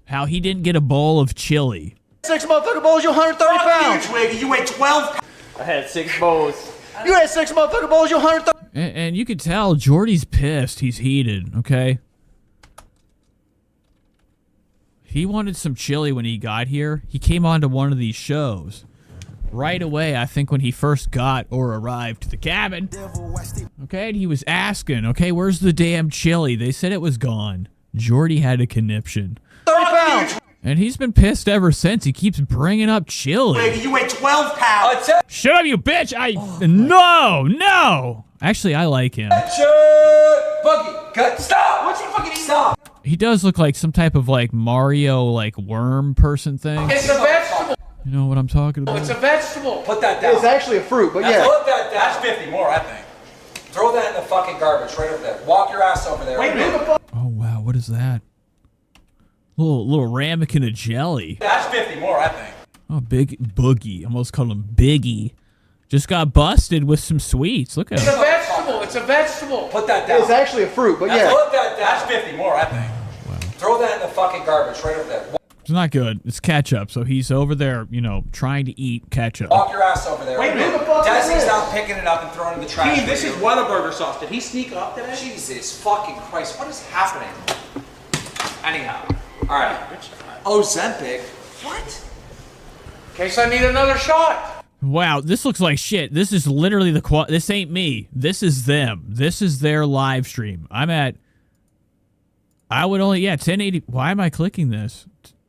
How he didn't get a bowl of chili. 6 motherfucking bowls, you're 130 pounds. You weigh 12 pounds. I had 6 bowls. You had 6 motherfucking bowls, you're 130. And you could tell Jordy's pissed. He's heated, okay? He wanted some chili when he got here. He came onto one of these shows. Right away, I think when he first got or arrived to the cabin. Okay, and he was asking, okay, where's the damn chili? They said it was gone. Jordy had a conniption. 30 pounds. And he's been pissed ever since. He keeps bringing up chili. Wait, you weigh 12 pounds. Shut up, you bitch! No! Actually, I like him. Buggy, cut, stop! What's you fucking stop? He does look like some type of like Mario, like worm person thing. It's a vegetable. You know what I'm talking about? It's a vegetable. Put that down. It's actually a fruit, but yeah. Put that down. That's 50 more, I think. Throw that in the fucking garbage right over there. Walk your ass over there. Wait, Oh wow, what is that? Little ramekin of jelly. That's 50 more, I think. Oh, big boogie. Almost called him Biggie. Just got busted with some sweets. Look at It's him. a vegetable. It's a vegetable. Put that down. It's actually a fruit, but yeah. Put that down. That's 50 more, I think. Throw that in the fucking garbage right over there. It's not good. It's ketchup. So he's over there, you know, trying to eat ketchup. Walk your ass over there. Wait, who the fuck Desi's now picking it up and throwing it in the trash. Hey, this is Whataburger sauce. Did he sneak up today? Jesus fucking Christ. What is happening? Anyhow. All right. Ozempic? What? In case I need another shot. Wow, this looks like shit. This is literally the this ain't me. This is them. This is their live stream. I would only 1080. Why am I clicking this?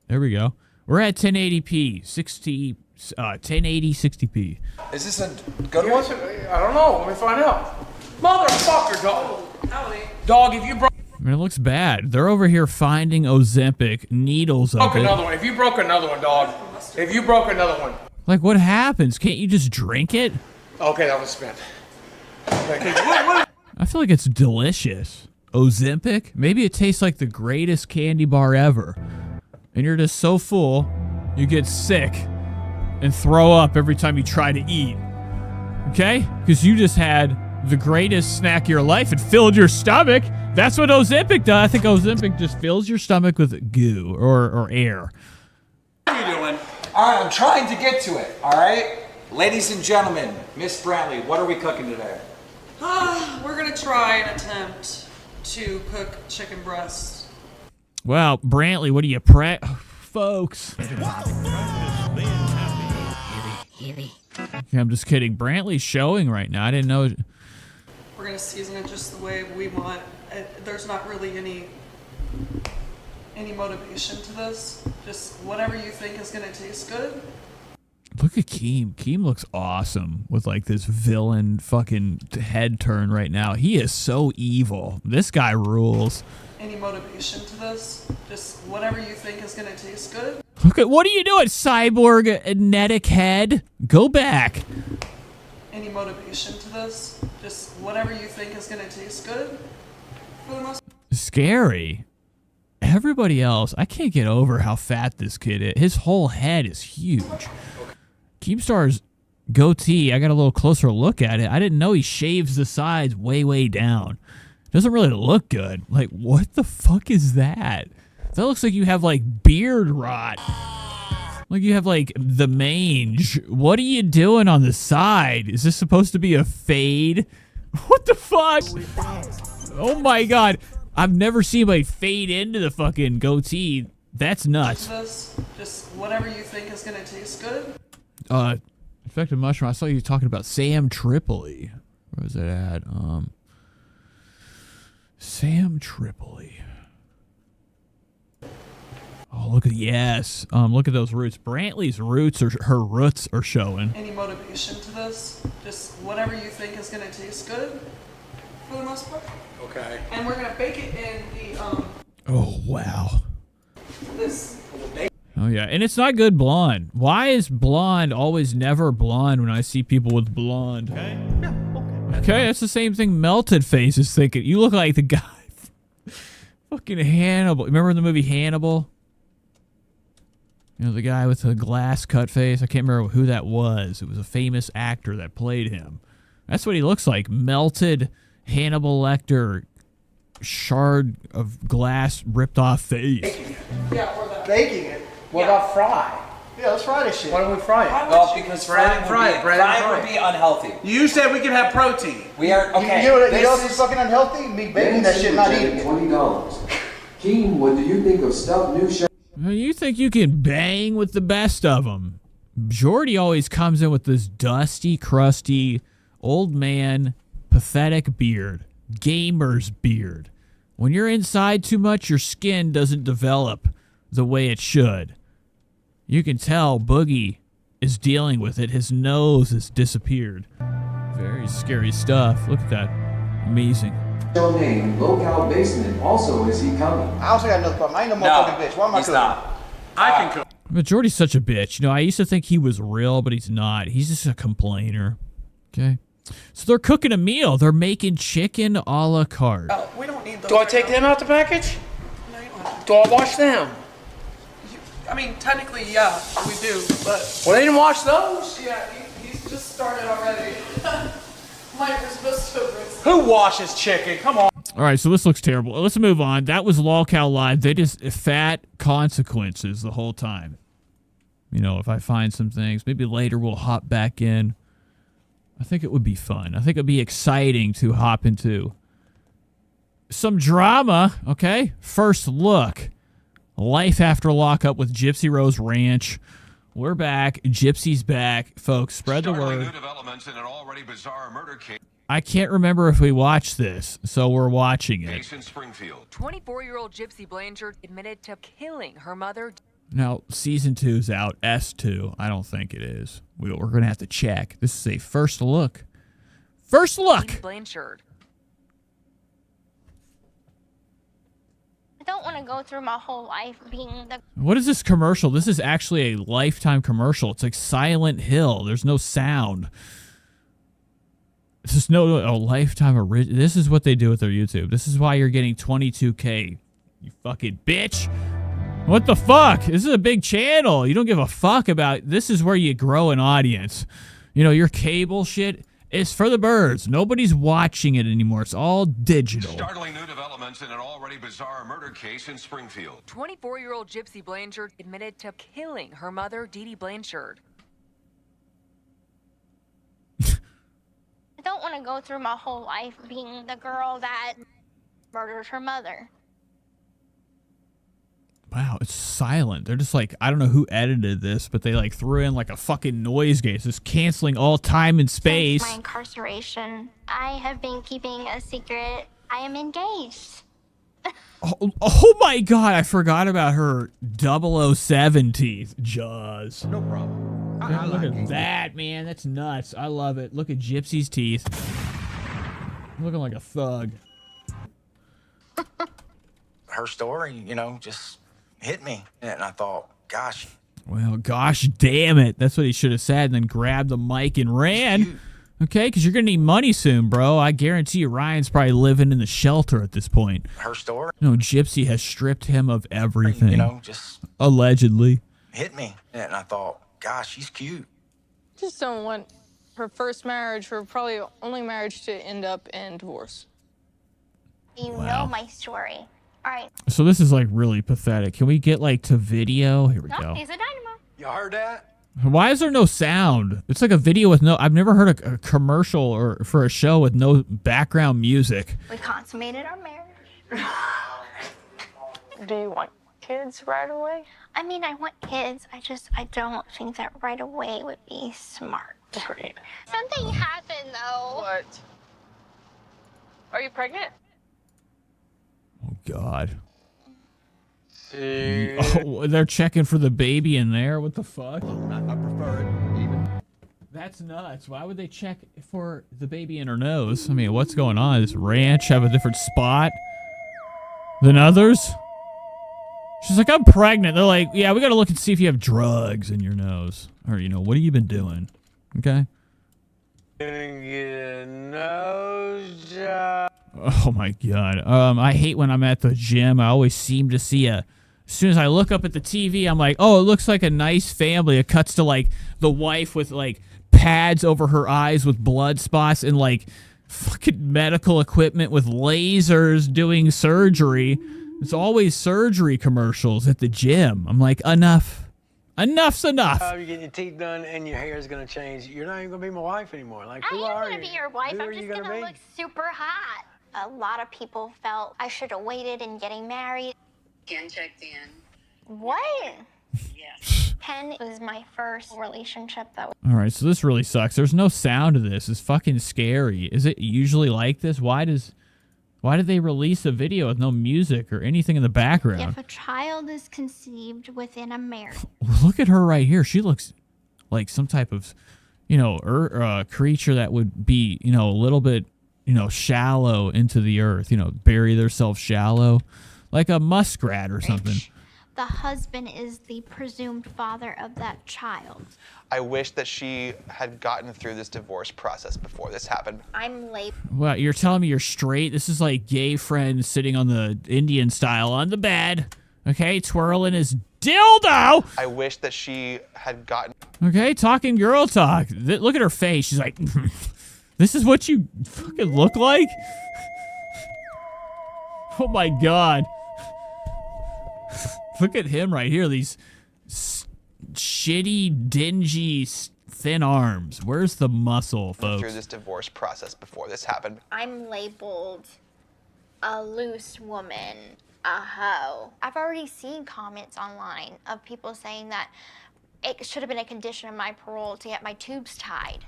There we go. We're at 1080p, 1080 60p. Is this a good one? I don't know. Let me find out. Motherfucker, dog. Dog, if you broke. I mean, it looks bad. They're over here finding Ozempic needles of it. Another one. If you broke another one, dog. If you broke another one. Like, what happens? Can't you just drink it? Okay, that was spent. I feel like it's delicious. Ozempic? Maybe it tastes like the greatest candy bar ever. And you're just so full, you get sick and throw up every time you try to eat. Okay? Because you just had the greatest snack of your life. It filled your stomach. That's what Ozempic does. I think Ozempic just fills your stomach with goo or air. What are you doing? All right, I'm trying to get to it. All right? Ladies and gentlemen, Miss Brantley, what are we cooking today? We're gonna try an attempt to cook chicken breast. Wow, Brantley, what are you folks? I'm just kidding. Brantley's showing right now. I didn't know. We're gonna season it just the way we want. There's not really any motivation to this. Just whatever you think is gonna taste good. Look at Keem. Keem looks awesome with like this villain fucking head turn right now. He is so evil. This guy rules. Any motivation to this? Just whatever you think is gonna taste good. Look at what are you doing, cyborg netic head? Go back. Any motivation to this? Just whatever you think is gonna taste good. For the most. Scary. Everybody else, I can't get over how fat this kid is. His whole head is huge. Keemstar's goatee, I got a little closer look at it. I didn't know he shaves the sides way down. Doesn't really look good. Like, what the fuck is that? That looks like you have, like, beard rot. Like you have, like, the mange. What are you doing on the side? Is this supposed to be a fade? What the fuck? Oh, my God. I've never seen anybody fade into the fucking goatee. That's nuts. Just whatever you think is gonna taste good. Effective mushroom. I saw you talking about Sam Tripoli. Where was that at? Sam Tripoli. Oh, look at look at those roots. Brantley's roots her roots are showing. Any motivation to this? Just whatever you think is gonna taste good, for the most part. Okay. And we're gonna bake it in the Oh wow. this. Oh yeah, and it's not good blonde. Why is blonde always never blonde when I see people with blonde? Okay. Okay, that's the same thing Melted Face is thinking. You look like the guy. Fucking Hannibal. Remember the movie Hannibal? You know, the guy with the glass cut face? I can't remember who that was. It was a famous actor that played him. That's what he looks like. Melted Hannibal Lecter, shard of glass ripped off face. Yeah, or that. Baking it. What about fry? Yeah, let's fry this shit. Why don't we fry it? Well, because frying would be unhealthy. You said we could have protein. We are okay. You know what else is fucking unhealthy? Me baking that shit, not eating it. $20. Keen, what do you think of stuffed new show? You think you can bang with the best of them? Jordy always comes in with this dusty, crusty, old man, pathetic beard. Gamer's beard. When you're inside too much, your skin doesn't develop the way it should. You can tell Boogie is dealing with it. His nose has disappeared. Very scary stuff. Look at that. Amazing. Show name, Local Basement. Also, is he coming? I also got another problem. I ain't no motherfucking bitch. Why am I cooking? I can cook. But Jordy's such a bitch. You know, I used to think he was real, but he's not. He's just a complainer. Okay? So they're cooking a meal. They're making chicken a la carte. We don't need those. Do I take them out the package? No, you don't have to. Do I wash them? I mean, technically, yeah, we do, but. Well, they didn't wash those. Yeah, he's just started already. Mike, we're supposed to rinse. Who washes chicken? Come on. All right, so this looks terrible. Let's move on. That was LolCal Live. They just fat consequences the whole time. You know, if I find some things, maybe later we'll hop back in. I think it would be fun. I think it'd be exciting to hop into some drama, okay? First look. Life after lockup with Gypsy Rose Ranch. We're back. Gypsy's back. Folks, spread the word. New developments in an already bizarre murder case. I can't remember if we watched this, so we're watching it. Case in Springfield. 24-year-old Gypsy Blanchard admitted to killing her mother. Now, season 2's out. S2. I don't think it is. We're going to have to check. This is a first look. First look! Blanchard. I don't want to go through my whole life being the... What is this commercial? This is actually a Lifetime commercial. It's like Silent Hill. There's no sound. This is no Lifetime original. This is what they do with their YouTube. This is why you're getting 22K. You fucking bitch. What the fuck? This is a big channel. You don't give a fuck about... This is where you grow an audience. You know, your cable shit is for the birds. Nobody's watching it anymore. It's all digital. Startling new developments in an already bizarre murder case in Springfield. 24-year-old Gypsy Blanchard admitted to killing her mother, Dee Dee Blanchard. I don't want to go through my whole life being the girl that murdered her mother. Wow, it's silent. They're just like, I don't know who edited this, but they like threw in like a fucking noise gate. It's just canceling all time and space. Since my incarceration, I have been keeping a secret. I am engaged. Oh my god, I forgot about her 007 teeth. Jaws. No problem. Look at that, man. That's nuts. I love it. Look at Gypsy's teeth. Looking like a thug. Her story, you know, just hit me. And I thought, gosh. Well, gosh damn it. That's what he should have said and then grabbed the mic and ran. Okay, because you're going to need money soon, bro. I guarantee you Ryan's probably living in the shelter at this point. Her story. No, Gypsy has stripped him of everything. You know, just allegedly. Hit me. And I thought, gosh, she's cute. Just don't want her first marriage, her probably only marriage, to end up in divorce. You know my story. All right. So this is like really pathetic. Can we get like to video? Here we go. He's a dynamo. Y'all heard that? Why is there no sound? It's like a video with no... I've never heard a commercial or for a show with no background music. We consummated our marriage. Do you want kids right away? I mean, I want kids. I don't think that right away would be smart. Great. Something happened, though. What? Are you pregnant? Oh, God. Oh, they're checking for the baby in there? What the fuck? I prefer it even. That's nuts. Why would they check for the baby in her nose? I mean, what's going on? Does ranch have a different spot than others? She's like, I'm pregnant. They're like, yeah, we got to look and see if you have drugs in your nose. Or, you know, what have you been doing? Okay. Oh, my God. I hate when I'm at the gym. I always seem to see as soon as I look up at the TV, I'm like, oh, it looks like a nice family. It cuts to, like, the wife with, like, pads over her eyes with blood spots and, like, fucking medical equipment with lasers doing surgery. It's always surgery commercials at the gym. I'm like, enough. Enough's enough. You're getting your teeth done and your hair is going to change. You're not even going to be my wife anymore. Like, who I are am you? going to be your wife. Who I'm are just you going to be? look super hot. A lot of people felt I should have waited in getting married. Ken checked in. What? Yes. Ken was my first relationship that was. All right, so this really sucks. There's no sound to this. It's fucking scary. Is it usually like this? Why did they release a video with no music or anything in the background? If a child is conceived within a marriage. Look at her right here. She looks like some type of, you know, creature that would be, you know, a little bit, you know, shallow into the earth, you know, bury themselves shallow, like a muskrat or something. The husband is the presumed father of that child. I wish that she had gotten through this divorce process before this happened. I'm late. Well, you're telling me you're straight? This is like gay friend sitting on the Indian style on the bed, okay, twirling his dildo. I wish that she had gotten... Okay, talking girl talk. Look at her face. She's like, this is what you fucking look like? Oh my God. Look at him right here. These shitty, dingy, thin arms. Where's the muscle, folks? Through this divorce process before this happened. I'm labeled a loose woman, a hoe. I've already seen comments online of people saying that it should have been a condition of my parole to get my tubes tied.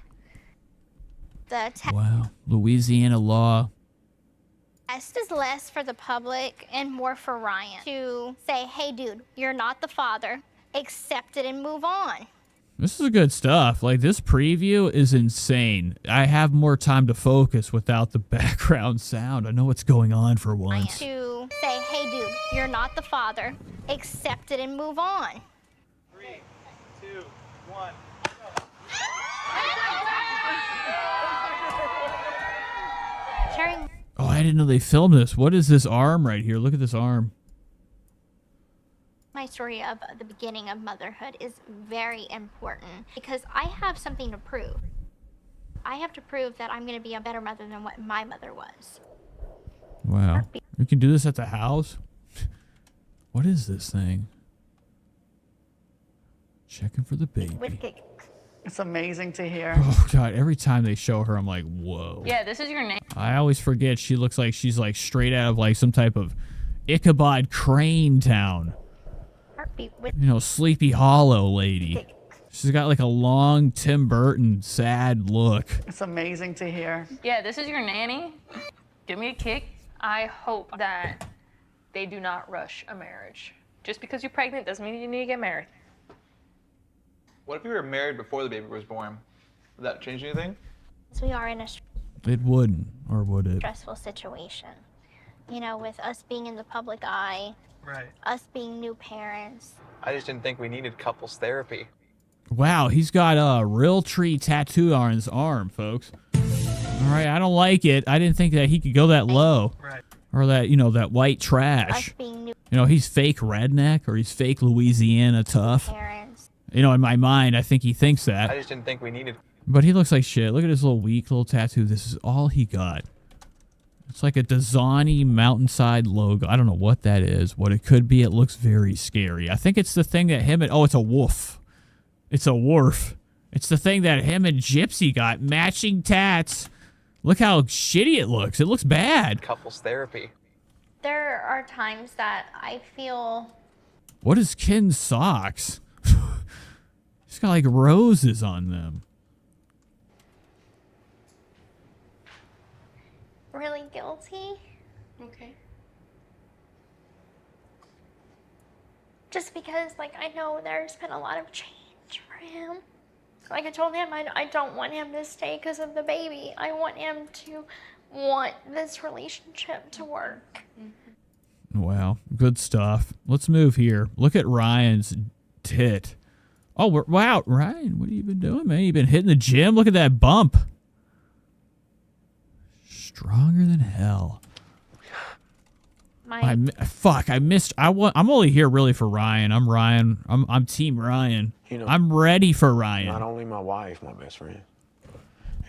Wow. Louisiana law. Test is less for the public and more for Ryan to say, hey, dude, you're not the father. Accept it and move on. This is good stuff. Like, this preview is insane. I have more time to focus without the background sound. I know what's going on for once. To say, hey, dude, you're not the father. Accept it and move on. 3, 2, 1. Carrying. Oh, I didn't know they filmed this. What is this arm right here? Look at this arm. My story of the beginning of motherhood is very important because I have something to prove. I have to prove that I'm going to be a better mother than what my mother was. Wow. You can do this at the house? What is this thing? Checking for the baby. It's amazing to hear. Oh, God. Every time they show her, I'm like, whoa. Yeah, this is your name. I always forget she looks like she's like straight out of like some type of Ichabod Crane town. You know, Sleepy Hollow lady. She's got like a long Tim Burton sad look. It's amazing to hear. Yeah, this is your nanny. Give me a kick. I hope that they do not rush a marriage. Just because you're pregnant doesn't mean you need to get married. What if you were married before the baby was born? Would that change anything? We are in a It wouldn't, or would it? stressful situation. You know, with us being in the public eye, Right. us being new parents. I just didn't think we needed couples therapy. Wow, he's got a real tree tattoo on his arm, folks. All right, I don't like it. I didn't think that he could go that low. Right. Or that, you know, that white trash. You know, he's fake redneck or he's fake Louisiana tough. You know, in my mind, I think he thinks that. I just didn't think we needed... But he looks like shit. Look at his little weak little tattoo. This is all he got. It's like a Dasani mountainside logo. I don't know what that is. What it could be. It looks very scary. I think it's the thing that him and... Oh, it's a wolf. It's a wolf. It's the thing that him and Gypsy got. Matching tats. Look how shitty it looks. It looks bad. Couples therapy. There are times that I feel What is Ken's socks? He's got like roses on them. really guilty. Okay. just because, like, I know there's been a lot of change for him. Like I told him, I don't want him to stay because of the baby. I want him to want this relationship to work. Wow, good stuff. Let's move here. Look at Ryan's tit. Oh, wow, Ryan, what have you been doing, man? You been hitting the gym? Look at that bump. Stronger than hell. I missed. I'm only here really for Ryan. I'm Ryan. I'm Team Ryan. You know, I'm ready for Ryan. Not only my wife, my best friend,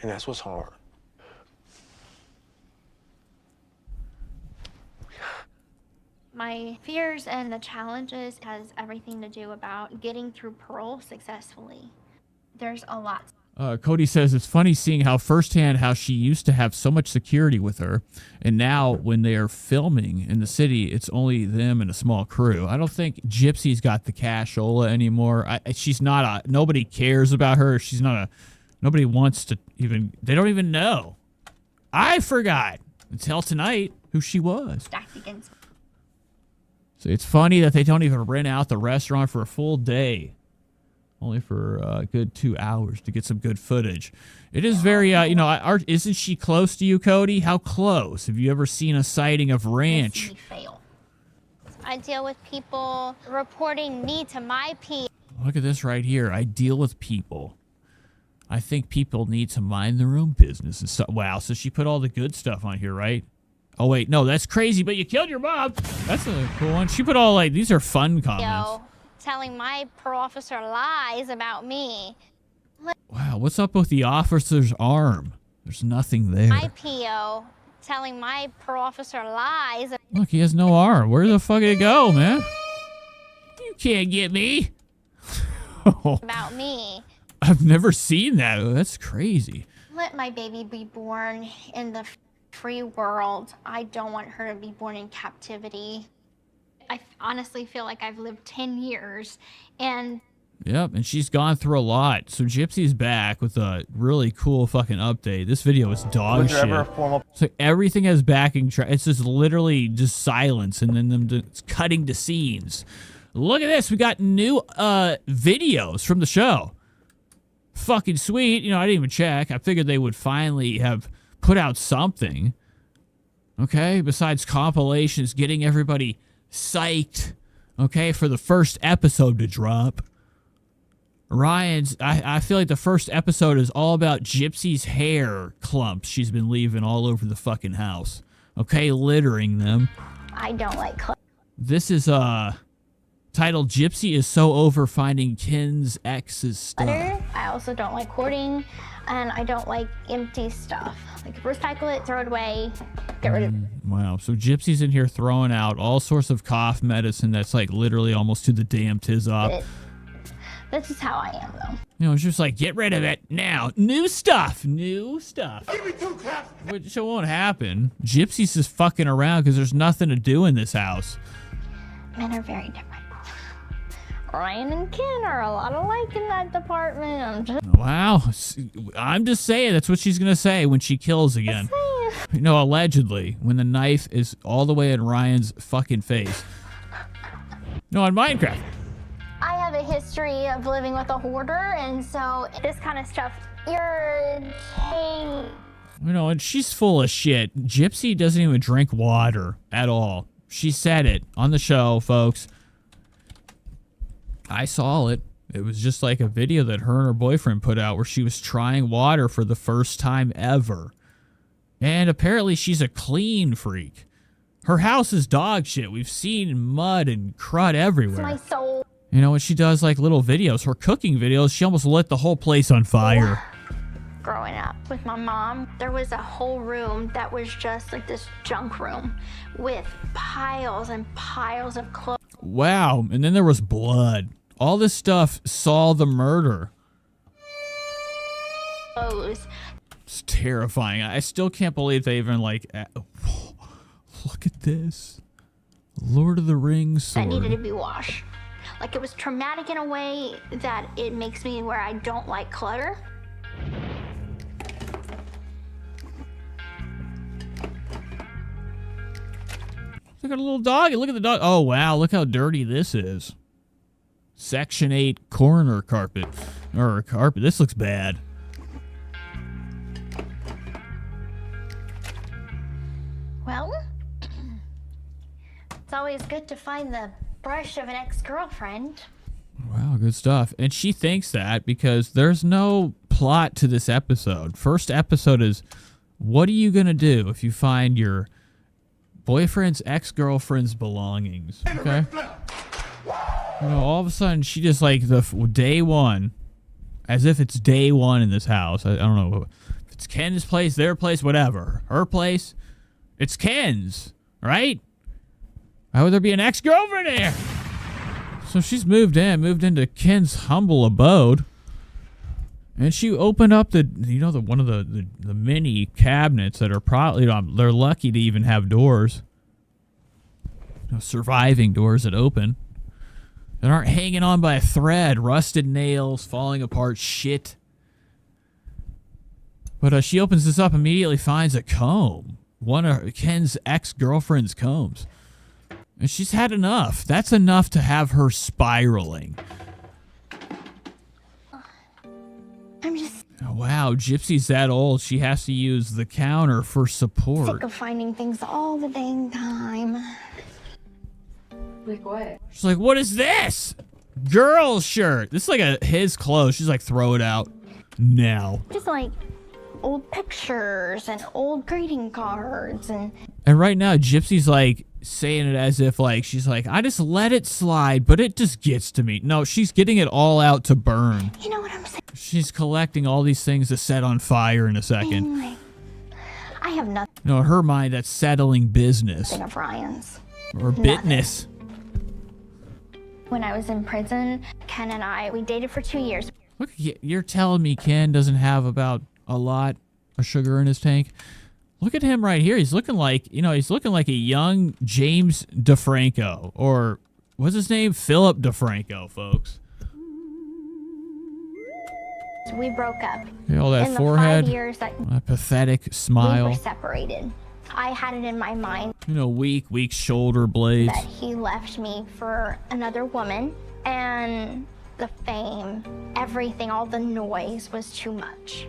and that's what's hard. My fears and the challenges has everything to do about getting through parole successfully. There's a lot. Cody says it's funny seeing how firsthand how she used to have so much security with her, and now when they are filming in the city, it's only them and a small crew. I don't think Gypsy's got the cashola anymore. She's not a. Nobody cares about her. She's not a. Nobody wants to even. They don't even know. I forgot until tonight who she was. Stacked against. So it's funny that they don't even rent out the restaurant for a full day. Only for a good 2 hours to get some good footage. It is very, isn't she close to you, Cody? How close? Have you ever seen a sighting of Ranch? I deal with people reporting me to my P. Look at this right here. I deal with people. I think people need to mind their own business. And so, wow, so she put all the good stuff on here, right? Oh, wait, no, that's crazy, but you killed your mom. That's a cool one. She put all, like, these are fun comments. Telling my parole officer lies about me. Wow, what's up with the officer's arm? There's nothing there. My PO telling my parole officer lies. Look, he has no arm. Where the fuck did it go, man? You can't get me. About me. I've never seen that. That's crazy. Let my baby be born in the free world. I don't want her to be born in captivity. I honestly feel like I've lived 10 years and... Yep, and she's gone through a lot. So Gypsy's back with a really cool fucking update. This video is dog shit. So everything has backing track. It's just literally just silence and then them cutting to scenes. Look at this. We got new videos from the show. Fucking sweet. You know, I didn't even check. I figured they would finally have put out something. Okay, besides compilations, getting everybody psyched, okay, for the first episode to drop. Ryan's, I feel like the first episode is all about Gypsy's hair clumps she's been leaving all over the fucking house. Okay, littering them. I don't like clutter. This is titled Gypsy is so over finding Ken's ex's stuff. I also don't like hoarding, and I don't like empty stuff. Like, recycle it, throw it away, get rid of it. Wow, so Gypsy's in here throwing out all sorts of cough medicine that's like literally almost to the damn tiz-op. This is how I am, though. You know, it's just like, get rid of it now. New stuff. New stuff. Give me 2 claps. Which won't happen. Gypsy's just fucking around because there's nothing to do in this house. Men are very different. Ryan and Ken are a lot alike in that department. Wow. I'm just saying, that's what she's going to say when she kills again. You know, allegedly, when the knife is all the way in Ryan's fucking face. No, on Minecraft. I have a history of living with a hoarder, and so this kind of stuff irritates. You know, and she's full of shit. Gypsy doesn't even drink water at all. She said it on the show, folks. I saw it. It was just like a video that her and her boyfriend put out where she was trying water for the first time ever. And apparently she's a clean freak. Her house is dog shit. We've seen mud and crud everywhere. My soul. You know, when she does like little videos, her cooking videos, she almost lit the whole place on fire. Growing up with my mom, there was a whole room that was just like this junk room with piles and piles of clothes. Wow, and then there was blood. All this stuff saw the murder. It's terrifying. I still can't believe they even like... look at this. Lord of the Rings sword. That needed to be washed. Like, it was traumatic in a way that it makes me where I don't like clutter. Look at a little dog. Look at the dog. Oh, wow. Look how dirty this is. Section 8 corner carpet. Or carpet. This looks bad. Well, it's always good to find the brush of an ex-girlfriend. Wow, good stuff. And she thinks that because there's no plot to this episode. First episode is, what are you going to do if you find your boyfriend's ex-girlfriend's belongings? Okay? You know, all of a sudden, she just like day one, as if it's day one in this house. I don't know if it's Ken's place, their place, whatever. Her place, it's Ken's, right? Why would there be an ex-girlfriend here? So she's moved into Ken's humble abode. And she opened up one of the mini cabinets that are probably, they're lucky to even have doors. Surviving doors that open. That aren't hanging on by a thread. Rusted nails, falling apart, shit. But she opens this up, immediately finds a comb. One of Ken's ex-girlfriend's combs. And she's had enough. That's enough to have her spiraling. I'm just Oh, wow, Gypsy's that old. She has to use the counter for support. sick of finding things all the dang time. Like what? She's like, what is this? Girl's shirt. This is like his clothes. She's like, throw it out now. Just like old pictures and old greeting cards and right now, Gypsy's like saying it as if like she's like, I just let it slide, but it just gets to me. No, she's getting it all out to burn. you know what I'm saying? She's collecting all these things to set on fire in a second. Like, I have nothing No, in her mind, that's settling business. of Ryan's. Or business. When I was in prison, Ken and we dated for 2 years. Look, you're telling me Ken doesn't have about a lot of sugar in his tank? Look at him right here. He's looking like, he's looking like a young James DeFranco. Or, what's his name? Philip DeFranco, folks. So we broke up. Okay, all that in forehead. The 5 years that A pathetic we smile. were separated, I had it in my mind Weak shoulder blades. that he left me for another woman, and the fame, everything, all the noise was too much.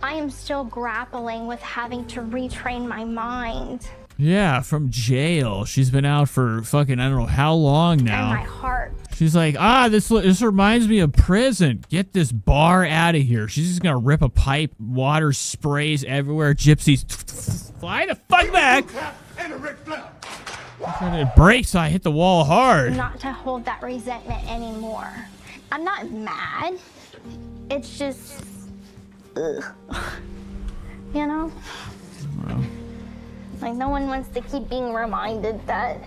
I am still grappling with having to retrain my mind. Yeah, from jail. She's been out for fucking, I don't know how long now. And my heart. She's like, this reminds me of prison. Get this bar out of here. She's just gonna rip a pipe. Water sprays everywhere. Gypsy's fly the fuck back. It breaks. So I hit the wall hard. Not to hold that resentment anymore. I'm not mad. It's just, ugh. You know? Well. Like, no one wants to keep being reminded that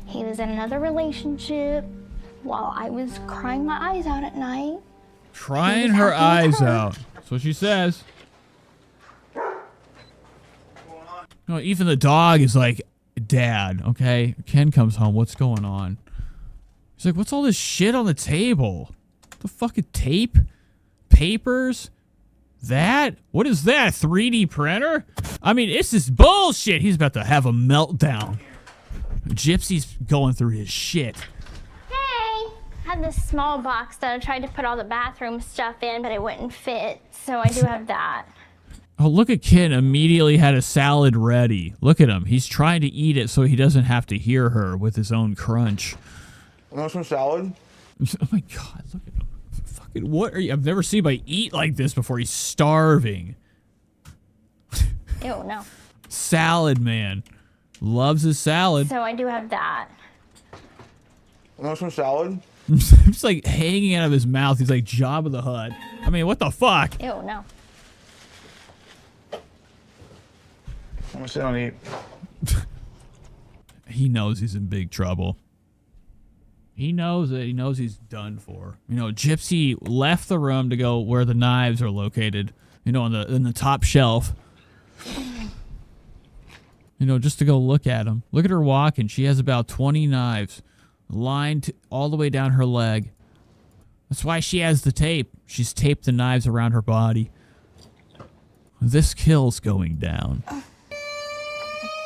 he was in another relationship while I was crying my eyes out at night. Crying her eyes out. That's what she says. No, even the dog is like, Dad, okay? Ken comes home. What's going on? He's like, what's all this shit on the table? The fucking tape? Papers? That? What is that? 3D printer? I mean, this is bullshit. He's about to have a meltdown. Gypsy's going through his shit. Hey! I had this small box that I tried to put all the bathroom stuff in, but it wouldn't fit. So I do have that. Oh, look at Ken immediately had a salad ready. Look at him. He's trying to eat it so he doesn't have to hear her with his own crunch. Want some salad? Oh my God, look at him. Fucking, what are you? I've never seen anybody eat like this before. He's starving. Ew, no. Salad man. Loves his salad. So I do have that. Want some salad? It's like hanging out of his mouth. He's like Jabba the Hutt. I mean, what the fuck? Ew, no. I'm gonna sit down and eat. He knows he's in big trouble. He knows it. He knows he's done for. Gypsy left the room to go where the knives are located. In the top shelf. Just to go look at them. Look at her walking. She has about 20 knives lined all the way down her leg. That's why she has the tape. She's taped the knives around her body. This kill's going down.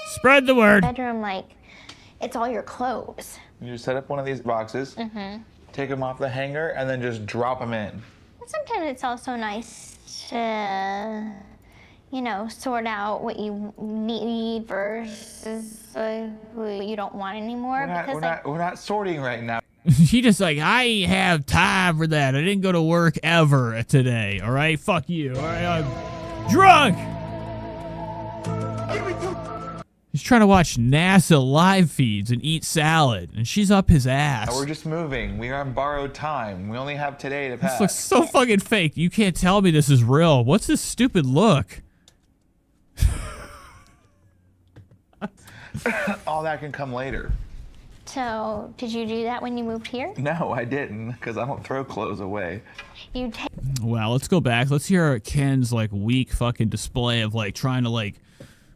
Spread the word. Bedroom, like, it's all your clothes. You just set up one of these boxes. Mm-hmm. take them off the hanger, and then just drop them in. Sometimes it's also nice to, you know, sort out what you need versus what you don't want anymore. We're not sorting right now. She just like, I ain't have time for that. I didn't go to work ever today. All right, fuck you. All right, I'm drunk. He's trying to watch NASA live feeds and eat salad, and she's up his ass. We're just moving. We are on borrowed time. We only have today to pack. This looks so fucking fake. You can't tell me this is real. What's this stupid look? All that can come later. So, did you do that when you moved here? No, I didn't, because I don't throw clothes away. You take. Wow, let's go back. Let's hear Ken's like weak fucking display of like trying to like,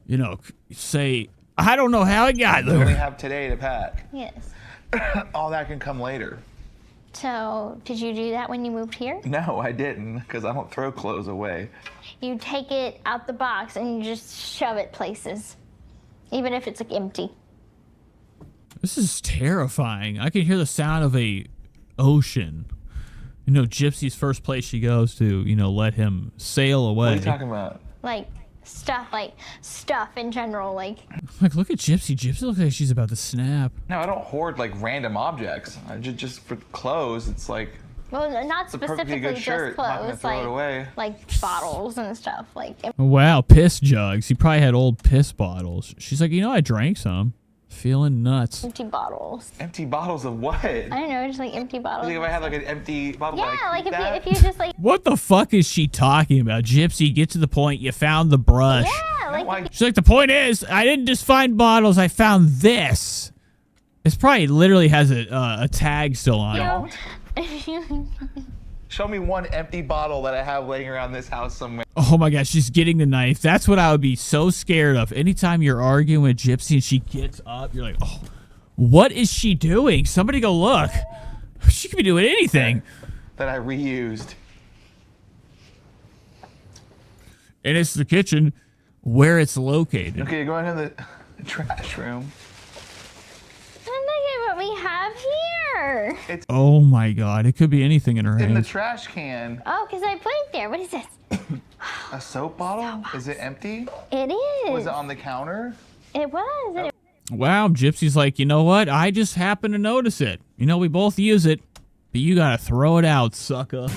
you know, say, I don't know how it got there. We only have today to pack. Yes. All that can come later. So, did you do that when you moved here? No, I didn't, because I don't throw clothes away. You take it out the box and you just shove it places, even if it's like empty. This is terrifying. I can hear the sound of a ocean. You know, Gypsy's first place she goes to, you know, let him sail away. What are you talking about? Like stuff in general, like. Like, look at Gypsy. Gypsy looks like she's about to snap. No, I don't hoard like random objects. I just for clothes, it's like. Well, not it's a perfectly specifically good just shirt. I'm not gonna clothes, throw it away. like bottles and stuff, like. Wow, piss jugs. He probably had old piss bottles. She's like, you know, I drank some. Feeling nuts. Empty bottles. Empty bottles of what? I don't know, just like empty bottles. I think if I had like an empty bottle, Yeah, like if you just like. What the fuck is she talking about? Gypsy, get to the point. You found the brush. Yeah, like. She's like, the point is, I didn't just find bottles. I found this. This probably literally has a tag still on it. Show me one empty bottle that I have laying around this house somewhere. Oh my gosh, she's getting the knife. That's what I would be so scared of. Anytime you're arguing with Gypsy and she gets up, you're like, oh, what is she doing? Somebody go look. She could be doing anything. That I reused. And it's the kitchen where it's located. Okay, you're going in the trash room. Look at what we have here. It's Oh my god, it could be anything in her in the hand. trash can. Oh, because I put it there. What is this? A soap bottle? Is it empty? It is. Was it on the counter? It was. Wow, Gypsy's like, you know what? I just happened to notice it. You know, we both use it, but you gotta throw it out, sucker.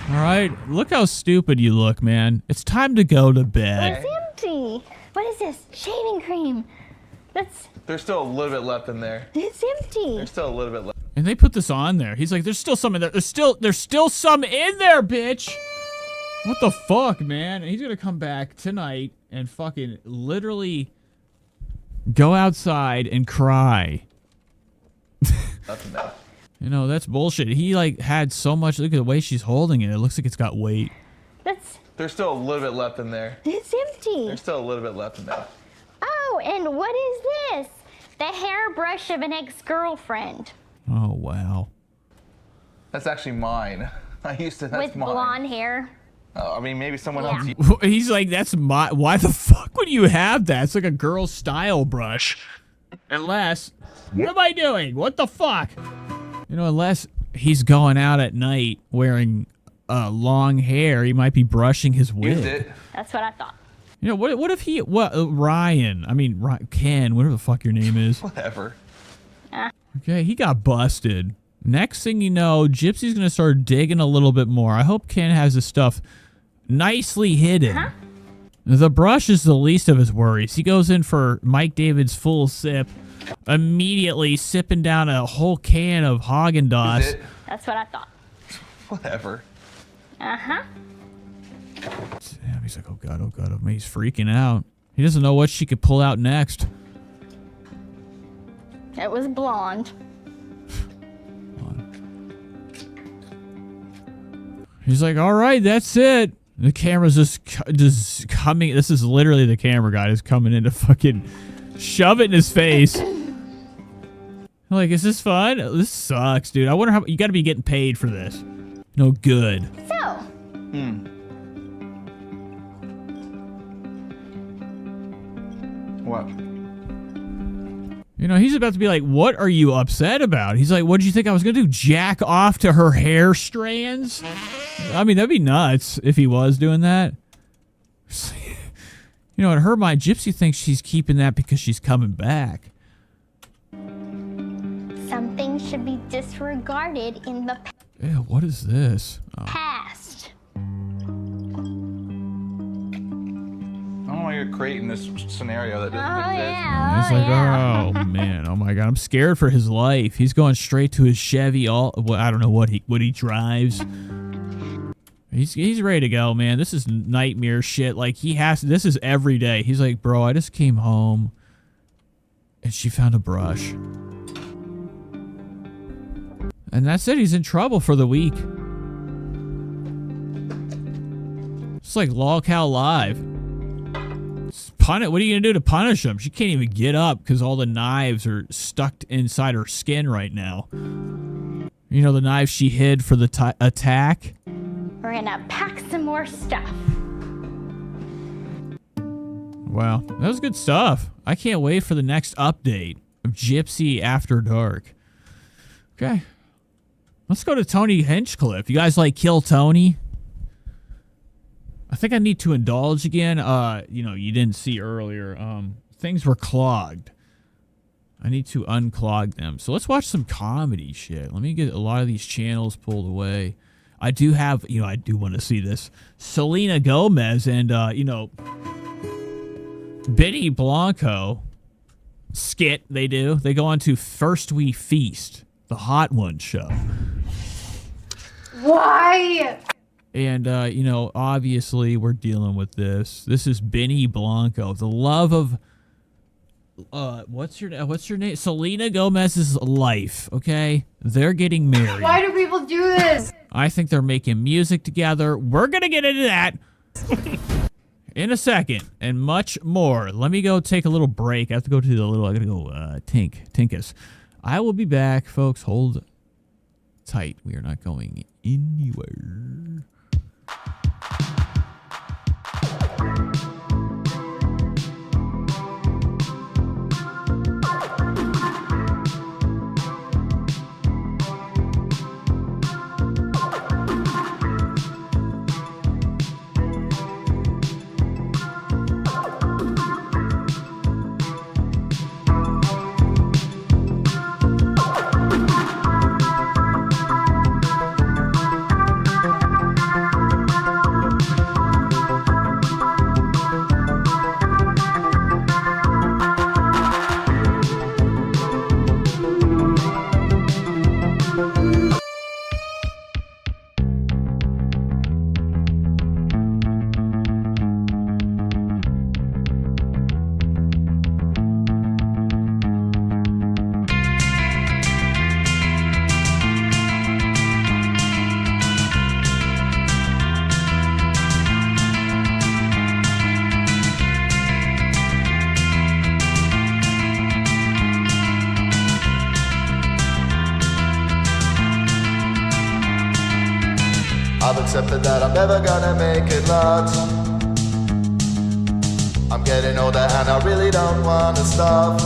All right, look how stupid you look, man. It's time to go to bed. It's empty. What is this? Shaving cream. There's still a little bit left in there. It's empty. There's still a little bit left. And they put this on there. He's like, there's still some in there. There's still some in there, bitch. What the fuck, man? And he's gonna come back tonight and fucking literally go outside and cry. Nothing there. You know, that's bullshit. He like had so much. Look at the way she's holding it. It looks like it's got weight. There's still a little bit left in there. It's empty. There's still a little bit left in there. Oh, and what is this? The hairbrush of an ex-girlfriend. Oh wow. That's actually mine. That's With mine. blonde hair. Oh, I mean, maybe someone else. He's like, that's my. Why the fuck would you have that? It's like a girl's style brush. Unless, what am I doing? What the fuck? You know, unless he's going out at night wearing long hair, he might be brushing his wig. Used it. That's what I thought. You know, what if he, Ryan, Ken, whatever the fuck your name is. Whatever. Okay, he got busted. Next thing you know, Gypsy's going to start digging a little bit more. I hope Ken has his stuff nicely hidden. Huh? The brush is the least of his worries. He goes in for Mike David's full sip, immediately sipping down a whole can of Haagen-Dazs. That's what I thought. Whatever. Uh-huh. Damn, he's like, oh god, oh god, he's freaking out. He doesn't know what she could pull out next. It was blonde. He's like, all right, that's it. The camera's just coming. This is literally the camera guy is coming in to fucking shove it in his face. Like, is this fun? This sucks, dude. I wonder how you got to be getting paid for this. No good. So. What? You know, he's about to be like, what are you upset about? He's like, what did you think I was going to do? Jack off to her hair strands? I mean, that'd be nuts if he was doing that. You know, in her mind, Gypsy thinks she's keeping that because she's coming back. Some things should be disregarded in the Ew, what is this? Oh. past. I don't know why you're creating this scenario that doesn't exist. Yeah. He's like, oh man, oh my god, I'm scared for his life. He's going straight to his Chevy. Well, I don't know what he drives. He's ready to go, man. This is nightmare shit. Like this is every day. He's like, bro, I just came home and she found a brush. And that's it. He's in trouble for the week. It's like Lolcow Live. What are you going to do to punish him? She can't even get up because all the knives are stuck inside her skin right now. You know, the knives she hid for the attack? We're gonna pack some more stuff. Wow, that was good stuff. I can't wait for the next update of Gypsy After Dark. Okay. Let's go to Tony Hinchcliffe. You guys like Kill Tony? I think I need to indulge again. You know, you didn't see earlier. Things were clogged. I need to unclog them. So let's watch some comedy shit. Let me get a lot of these channels pulled away. I do have, you know, I do want to see this. Selena Gomez and, you know, Benny Blanco skit they do. They go on to First We Feast, the Hot One show. Why? And, you know, obviously we're dealing with this. This is Benny Blanco, the love of, what's your name? Selena Gomez's life, okay? They're getting married. Why do people do this? I think they're making music together. We're going to get into that in a second and much more. Let me go take a little break. I have to go to the little, I got to go tinkus. I will be back, folks. Hold tight. We are not going anywhere. I've accepted that I'm never gonna make it loud. I'm getting older and I really don't wanna stop.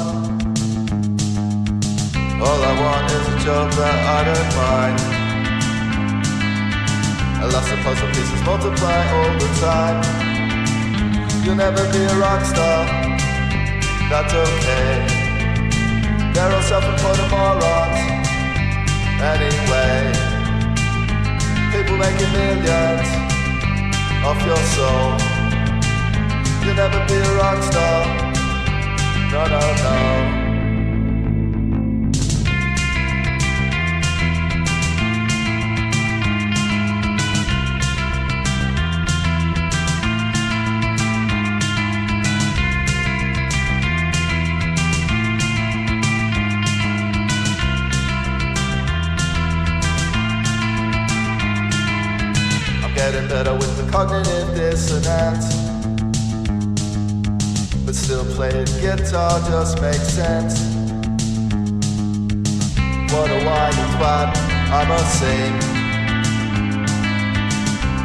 All I want is a job that I don't mind. A lots of puzzle pieces multiply all the time. You'll never be a rock star, that's okay. They're all self-employed morons anyway. People making millions off your soul. You'll never be a rock star. No, no, no. Getting better with the cognitive dissonance, but still playing guitar just makes sense. What a whiny twat, I must sing.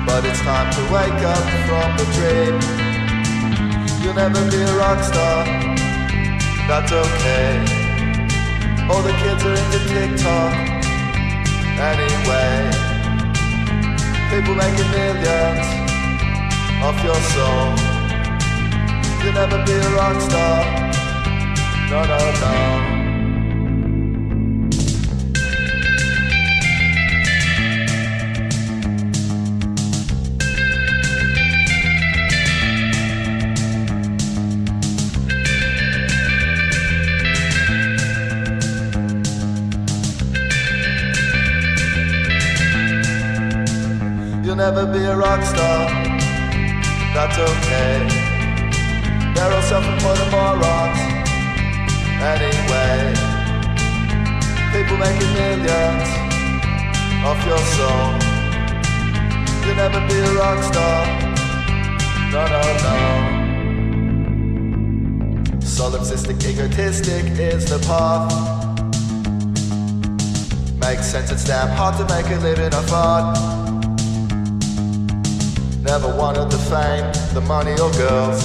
But it's time to wake up from the dream. You'll never be a rock star, that's okay. All the kids are into TikTok. Anyway, people making millions off your soul. You'll never be a rock star. No, no, no. You'll never be a rock star. That's okay. They're all self-employed morons. Anyway, people making millions off your soul. You'll never be a rock star. No, no, no. Solipsistic, egotistic is the path. Makes sense, it's damn hard to make a living off art. Never wanted the fame, the money or girls.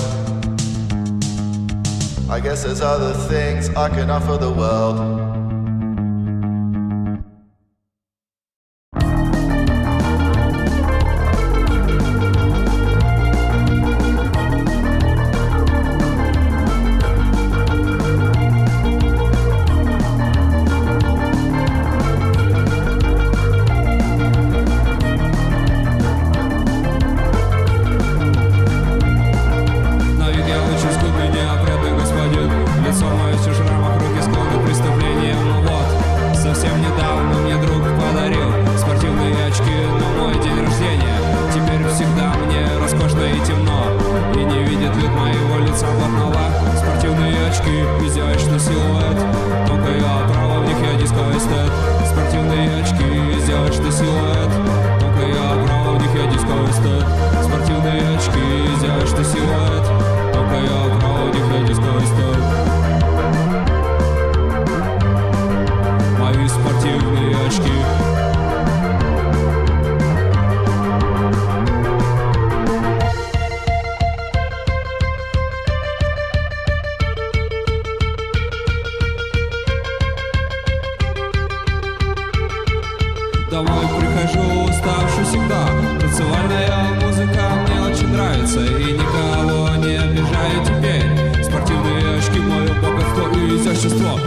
I guess there's other things I can offer the world. Домой прихожу уставший всегда. Танцевальная музыка мне очень нравится. И никого не обижаю теперь. Спортивные очки, мое богатство и изящество.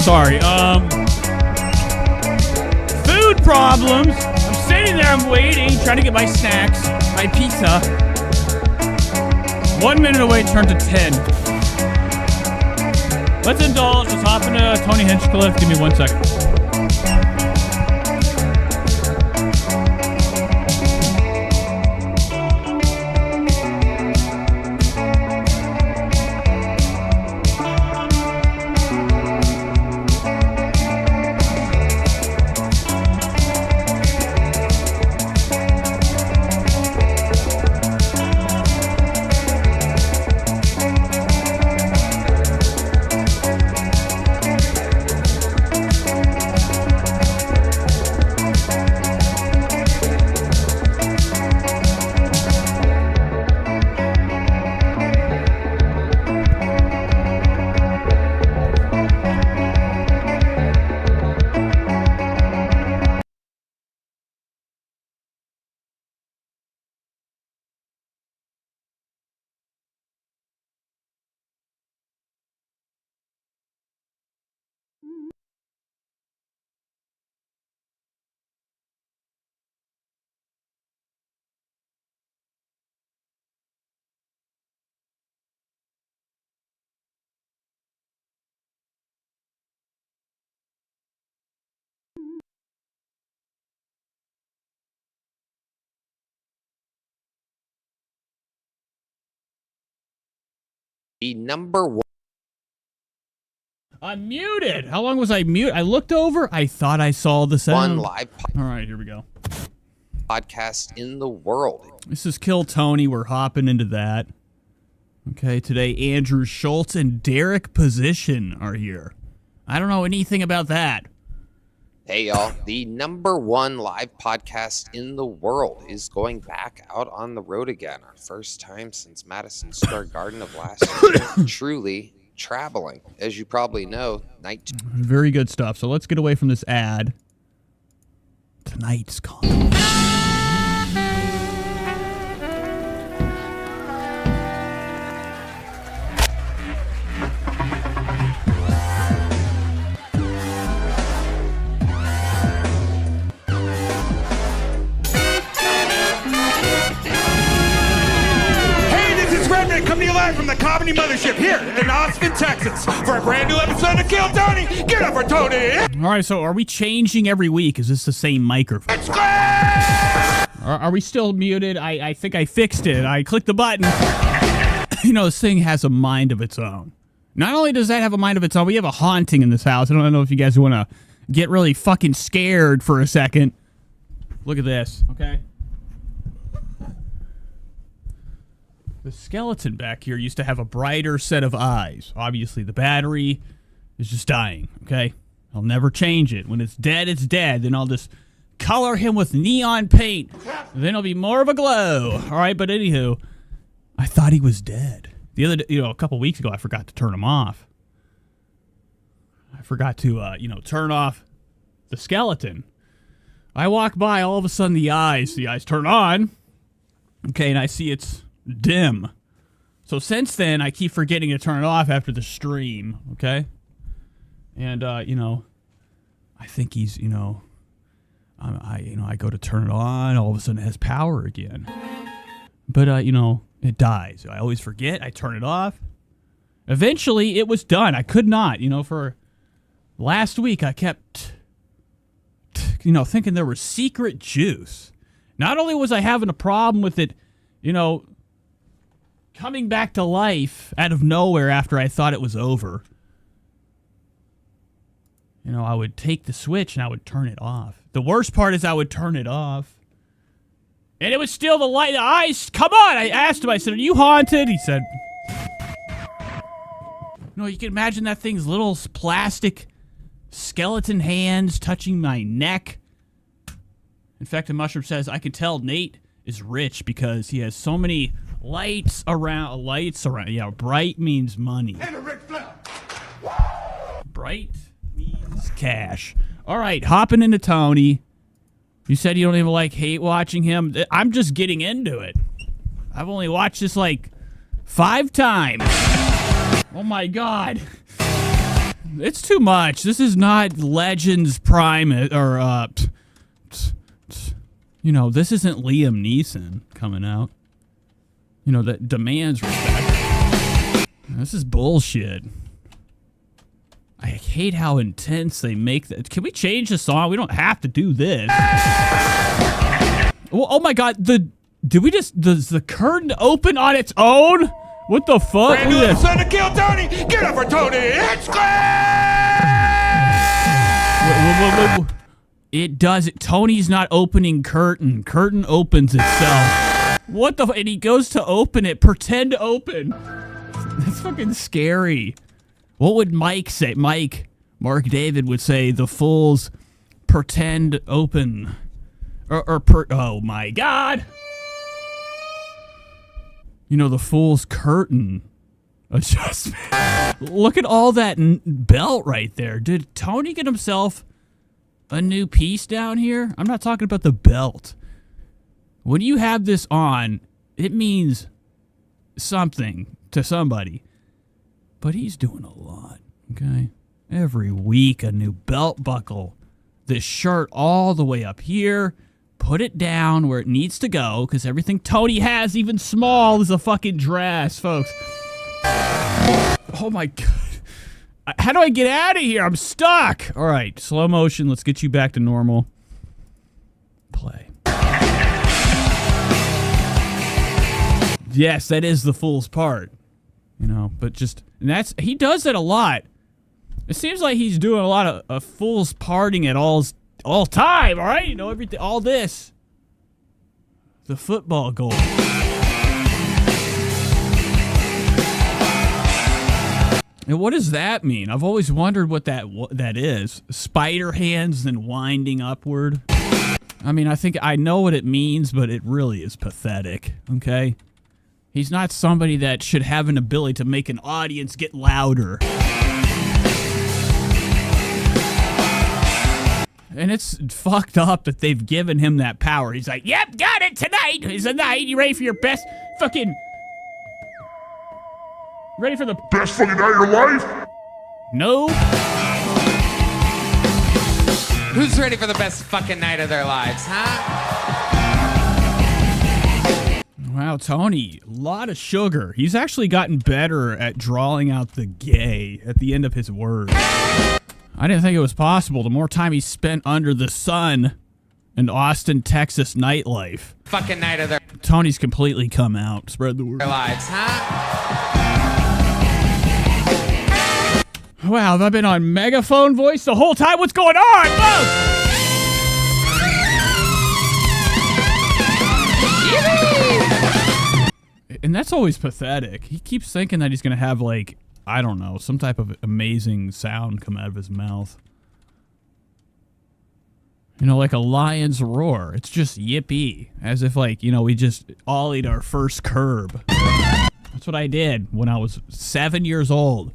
Sorry. Food problems. I'm sitting there, I'm waiting, trying to get my snacks, my pizza. 1 minute away, turn to 10. Let's indulge. Let's hop into Tony Hinchcliffe. Give me 1 second. The number one. I'm muted. How long was I mute? I looked over. I thought I saw the sound. One live All right, here we go. podcast in the world. This is Kill Tony. We're hopping into that. Okay, today Andrew Schultz and Derek Position are here. I don't know anything about that. Hey, y'all. The number one live podcast in the world is going back out on the road again. Our first time since Madison Square Garden of last year. Truly traveling. As you probably know, night. Very good stuff. So let's get away from this ad. Tonight's call. Coming to you live from the Comedy Mothership here in Austin, Texas, for a brand new episode of Kill Tony. Get up for Tony! All right, so are we changing every week? Is this the same microphone? It's great! Are we still muted? I think I fixed it. I clicked the button. You know, this thing has a mind of its own. Not only does that have a mind of its own, we have a haunting in this house. I don't know if you guys want to get really fucking scared for a second. Look at this, okay? The skeleton back here used to have a brighter set of eyes. Obviously, the battery is just dying, okay? I'll never change it. When it's dead, it's dead. Then I'll just color him with neon paint. Then it'll be more of a glow. All right, but anywho, I thought he was dead. The other day, a couple weeks ago, I forgot to turn him off. I forgot to, turn off the skeleton. I walk by, all of a sudden the eyes turn on. Okay, and I see it's dim. So since then, I keep forgetting to turn it off after the stream, okay? And, I think he's, I go to turn it on, all of a sudden it has power again. But, it dies. I always forget. I turn it off. Eventually, it was done. I could not, for last week, I kept, thinking there was secret juice. Not only was I having a problem with it, coming back to life out of nowhere after I thought it was over. I would take the switch and I would turn it off. The worst part is I would turn it off, and it was still the light. The eyes, come on! I asked him, I said, are you haunted? He said, no, you can imagine that thing's little plastic skeleton hands touching my neck. In fact, the mushroom says, I can tell Nate is rich because he has so many lights around. Yeah, bright means money. Bright means cash. All right, hopping into Tony. You said you don't even hate watching him. I'm just getting into it. I've only watched this 5 times. Oh my God. It's too much. This is not Legends Prime or you know, this isn't Liam Neeson coming out. You know, that demands respect. This is bullshit. I hate how intense they make that. Can we change the song? We don't have to do this. Oh my god, does the curtain open on its own? What the fuck? Brand new episode of Kill Tony! Get up for Tony! It's Klein! It does it. Tony's not opening curtain. Curtain opens itself. What the? And he goes to open it. Pretend to open. That's fucking scary. What would Mike say? Mark David would say the fools pretend open. Oh my god. You know, the fool's curtain adjustment. Look at all that belt right there. Did Tony get himself a new piece down here? I'm not talking about the belt. When you have this on, it means something to somebody. But he's doing a lot, okay? Every week, a new belt buckle. This shirt all the way up here. Put it down where it needs to go, because everything Tony has, even small, is a fucking dress, folks. Oh my god. How do I get out of here? I'm stuck. All right, slow motion. Let's get you back to normal. Play. Yes, that is the fool's part. You know, but just, and he does that a lot. It seems like he's doing a lot of fool's parting at all time, all right? You know, everything, all this. The football goal. And what does that mean? I've always wondered what that is. Spider hands and winding upward. I mean, I think I know what it means, but it really is pathetic, okay? He's not somebody that should have an ability to make an audience get louder. And it's fucked up that they've given him that power. He's like, yep, got it tonight. Is the night. You ready for your best fucking... Ready for the... Best fucking night of your life? No. Who's ready for the best fucking night of their lives, huh? Wow, Tony, a lot of sugar. He's actually gotten better at drawing out the gay at the end of his words. I didn't think it was possible. The more time he spent under the sun in Austin, Texas nightlife. Fucking night of their... Tony's completely come out. Spread the word. Their lives, huh? Wow, have I been on megaphone voice the whole time? What's going on? Whoa! And that's always pathetic. He keeps thinking that he's going to have, like, I don't know, some type of amazing sound come out of his mouth. You know, like a lion's roar. It's just yippee. As if, like, you know, we just ollied our first curb. That's what I did when I was 7 years old.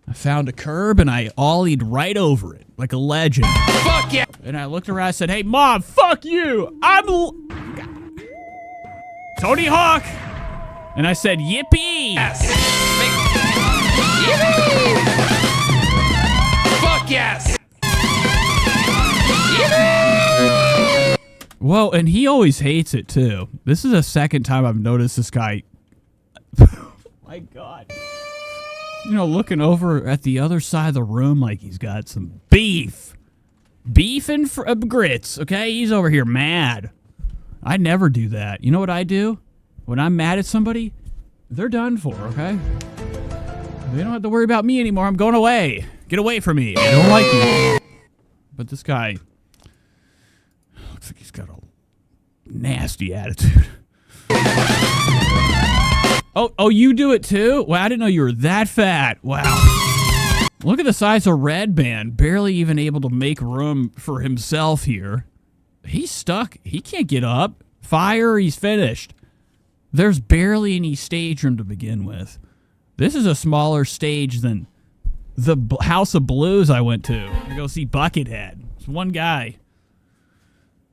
I found a curb and I ollied right over it, like a legend. Fuck yeah! And I looked around and said, hey, Mom, fuck you! I'm Tony Hawk! And I said, yippee! Yes! Yippee! Fuck yes! Yippee! Whoa, and he always hates it, too. This is the second time I've noticed this guy. My God. You know, looking over at the other side of the room like he's got some beef. Beef and grits, okay? He's over here mad. I never do that. You know what I do? When I'm mad at somebody, they're done for, okay? They don't have to worry about me anymore. I'm going away. Get away from me. I don't like you. But this guy looks like he's got a nasty attitude. Oh, you do it too? Well, I didn't know you were that fat. Wow. Look at the size of Red Band. Barely even able to make room for himself here. He's stuck. He can't get up. Fire, he's finished. There's barely any stage room to begin with. This is a smaller stage than the House of Blues I went to go see Buckethead. It's one guy.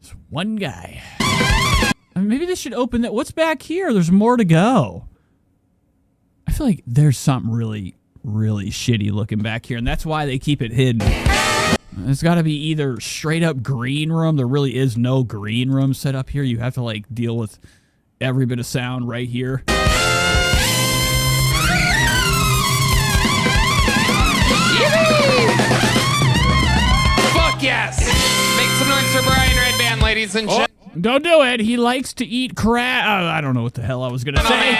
It's one guy. I mean, maybe they should open that. What's back here? There's more to go. I feel like there's something really, really shitty looking back here, and that's why they keep it hidden. It's got to be either straight up green room. There really is no green room set up here. You have to like deal with every bit of sound right here. Fuck yes! Make some noise for Brian Redband, ladies and gentlemen. Don't do it. He likes to eat crap. I don't know what the hell I was going to say.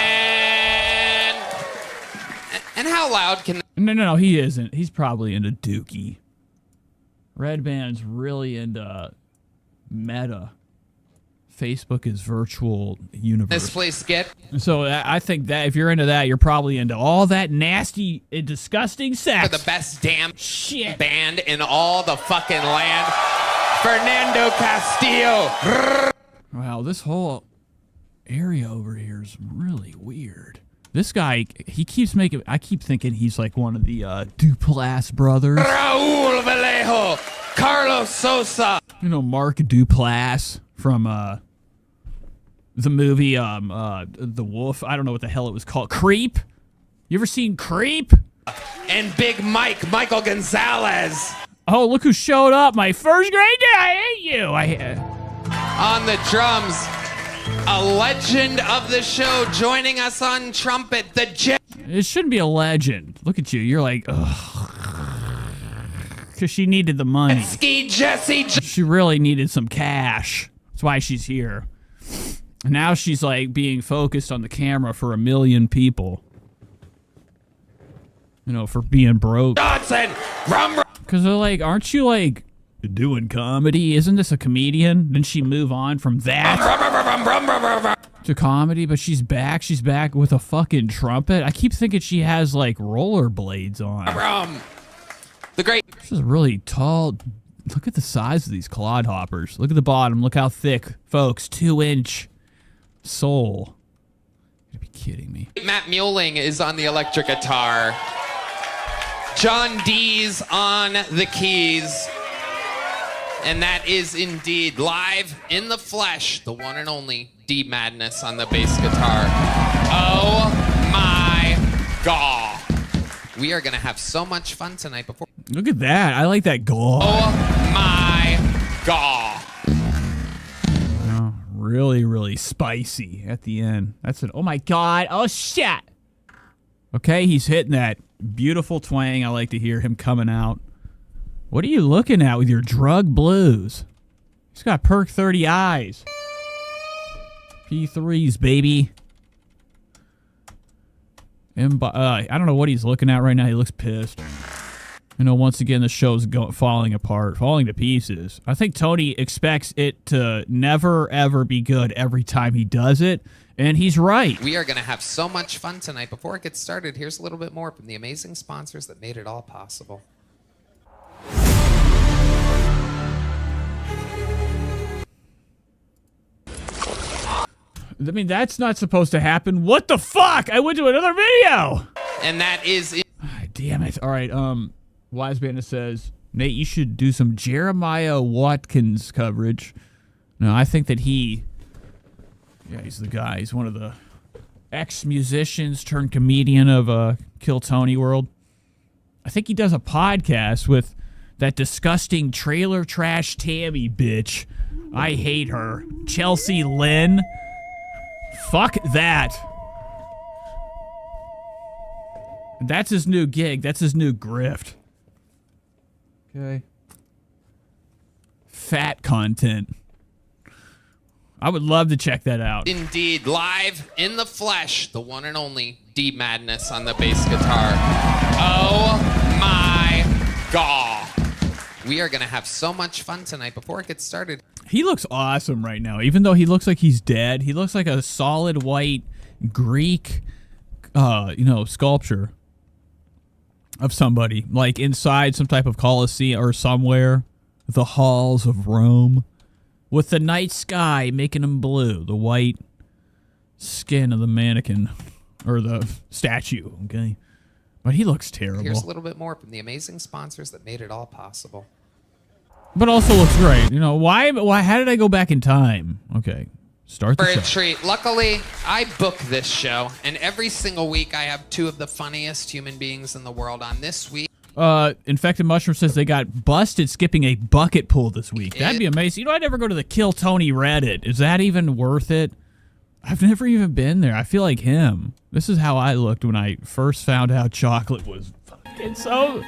And how loud can... No, he isn't. He's probably into Dookie. Redband's really into meta. Facebook is virtual universe. This place get... So I think that if you're into that, you're probably into all that nasty and disgusting sex. For the best damn shit band in all the fucking land. Fernando Castillo. Wow, this whole area over here is really weird. This guy, he keeps making... I keep thinking he's like one of the Duplass brothers. Raul Vallejo. Carlos Sosa. You know, Mark Duplass from the movie The Wolf. I don't know what the hell it was called. Creep? You ever seen Creep? And Big Mike, Michael Gonzalez. Oh, look who showed up. My first grade day. I hate you. On the drums, a legend of the show joining us on trumpet, the Jet. It shouldn't be a legend. Look at you. You're like, ugh. Because she needed the money. Ski Jesse. She really needed some cash. That's why she's here. And now she's like being focused on the camera for 1 million people. You know, for being broke. Johnson. Because they're like, aren't you like doing comedy? Isn't this a comedian? Didn't she move on from that to comedy? But she's back. She's back with a fucking trumpet. I keep thinking she has like rollerblades on. The great. She's really tall. Look at the size of these clodhoppers. Look at the bottom. Look how thick, folks. 2-inch sole. You'd be kidding me. Matt Muehling is on the electric guitar. John D's on the keys. And that is indeed live in the flesh, the one and only D Madness on the bass guitar. Oh my God. We are going to have so much fun tonight before. Look at that. I like that goal. Oh my God. Oh, really, really spicy at the end. That's an oh my God. Oh shit. Okay, he's hitting that beautiful twang. I like to hear him coming out. What are you looking at with your drug blues? He's got Perk 30 eyes. P3s, baby. I don't know what he's looking at right now. He looks pissed. You know, once again, the show's falling apart, falling to pieces. I think Tony expects it to never, ever be good every time he does it, and he's right. We are going to have so much fun tonight. Before it gets started, here's a little bit more from the amazing sponsors that made it all possible. I mean, that's not supposed to happen. What the fuck? I went to another video. And that is... Damn it. All right, Wise Bandit says, Nate, you should do some Jeremiah Watkins coverage. No, I think that he's the guy. He's one of the ex-musicians turned comedian of Kill Tony World. I think he does a podcast with that disgusting trailer trash Tammy bitch. I hate her. Chelsea Lynn. Fuck that. That's his new gig. That's his new grift. Okay. Fat content. I would love to check that out. Indeed, live in the flesh, the one and only D Madness on the bass guitar. Oh my God. We are going to have so much fun tonight. Before it gets started. He looks awesome right now. Even though he looks like he's dead, he looks like a solid white Greek, sculpture of somebody. Like inside some type of Colosseum or somewhere. The halls of Rome. With the night sky making him blue. The white skin of the mannequin. Or the statue, okay? But he looks terrible. Here's a little bit more from the amazing sponsors that made it all possible. But also looks great. You know, why, how did I go back in time? Okay. start the For a show. treat. Luckily, I book this show, and every single week I have two of the funniest human beings in the world on. This week, Infected Mushroom says they got busted skipping a bucket pool this week. That'd be amazing. You know, I never go to the Kill Tony Reddit. Is that even worth it? I've never even been there. I feel like him. This is how I looked when I first found out chocolate was fucking so...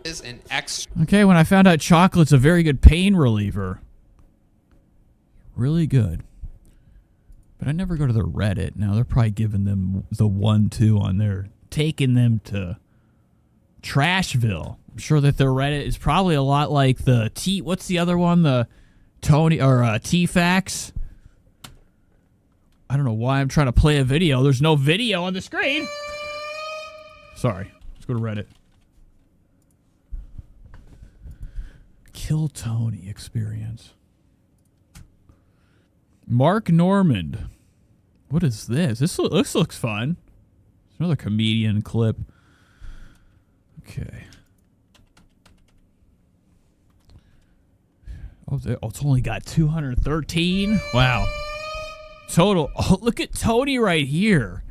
is an extra. Okay, when I found out chocolate's a very good pain reliever. Really good. But I never go to the Reddit. Now, they're probably giving them the 1-2 on there. Taking them to Trashville. I'm sure that their Reddit is probably a lot like the T... What's the other one? The Tony... Or T-Fax? I don't know why I'm trying to play a video. There's no video on the screen. Sorry. Let's go to Reddit. Kill Tony experience. Mark Normand. What is this? This looks fun. It's another comedian clip. Okay. Oh, it's only got 213. Wow. Total. Oh, look at Tony right here.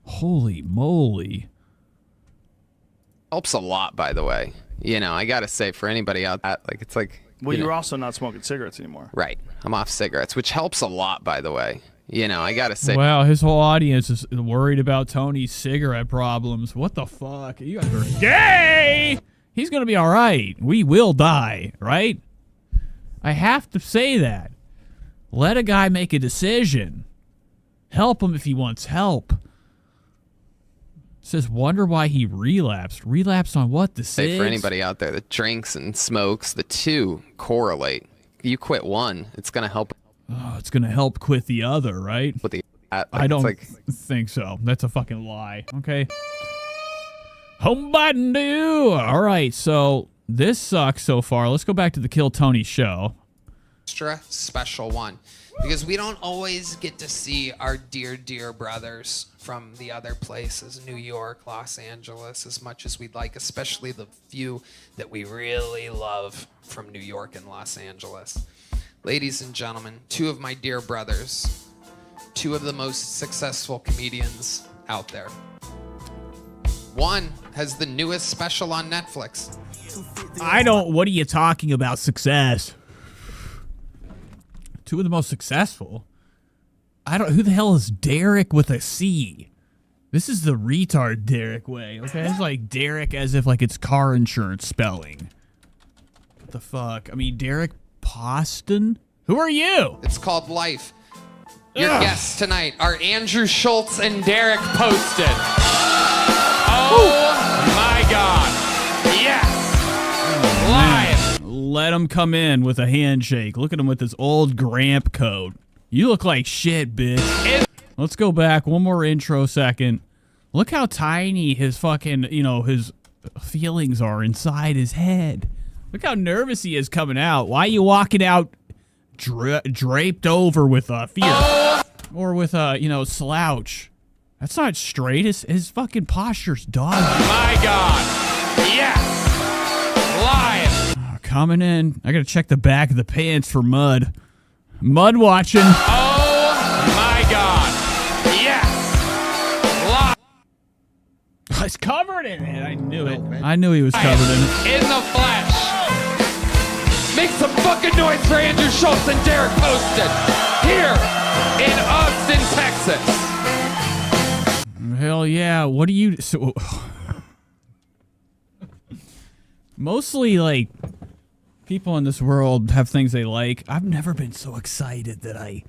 Holy moly. Helps a lot, by the way. You know, I gotta say, for anybody out there, like, it's like... Well, you you're know, also not smoking cigarettes anymore. Right. I'm off cigarettes, which helps a lot, by the way. You know, I gotta say... Wow, his whole audience is worried about Tony's cigarette problems. What the fuck? You guys are gay! He's gonna be alright. We will die, right? I have to say that. Let a guy make a decision. Help him if he wants help. Says, wonder why he relapsed. Relapsed on what? The Say SIDS? for anybody out there that drinks and smokes, the two correlate. You quit one, it's gonna help. Oh, it's gonna help quit the other, right? With the, I don't think so. That's a fucking lie. Okay. Home Biden do. All right, so this sucks so far. Let's go back to the Kill Tony show. Extra special one. Because we don't always get to see our dear, dear brothers from the other places, New York, Los Angeles, as much as we'd like, especially the few that we really love from New York and Los Angeles. Ladies and gentlemen, two of my dear brothers, two of the most successful comedians out there. One has the newest special on Netflix. What are you talking about, success? Two of the most successful? Who the hell is Derek with a C? This is the retard Derek way, okay? It's like Derek as if like it's car insurance spelling. What the fuck? I mean, Derek Poston? Who are you? It's called Life. Your guests tonight are Andrew Schultz and Derek Poston. Oh my God. Yes. Live. Let him come in with a handshake. Look at him with his old Gramp coat. You look like shit, bitch. Let's go back. One more intro second. Look how tiny his fucking, his feelings are inside his head. Look how nervous he is coming out. Why are you walking out draped over with fear? Or with slouch? That's not straight. His fucking posture's dog. My God. Yes. Live. Coming in. I gotta check the back of the pants for mud. Mud watching. Oh my God. Yes. Live. He's covered in it. I knew it. I knew he was covered in it. In the flesh. Make some fucking noise for Andrew Schultz and Derek Poston here in Austin, Texas. Hell yeah. What do you... So, mostly, like, people in this world have things they like. I've never been so excited that I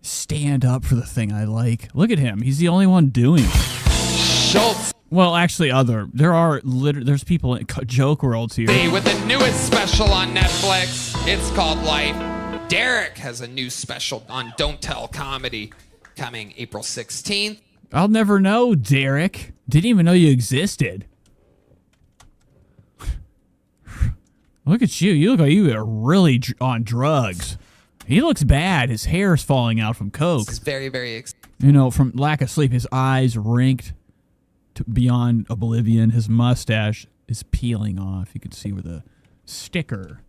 stand up for the thing I like. Look at him. He's the only one doing it. Schultz. Well, actually, there's people in joke worlds here. With the newest special on Netflix, it's called Life. Derek has a new special on Don't Tell Comedy coming April 16th. I'll never know, Derek. Didn't even know you existed. Look at you. You look like you are really on drugs. He looks bad. His hair is falling out from coke. This is very, very from lack of sleep. His eyes rinked to beyond oblivion. His mustache is peeling off. You can see where the sticker,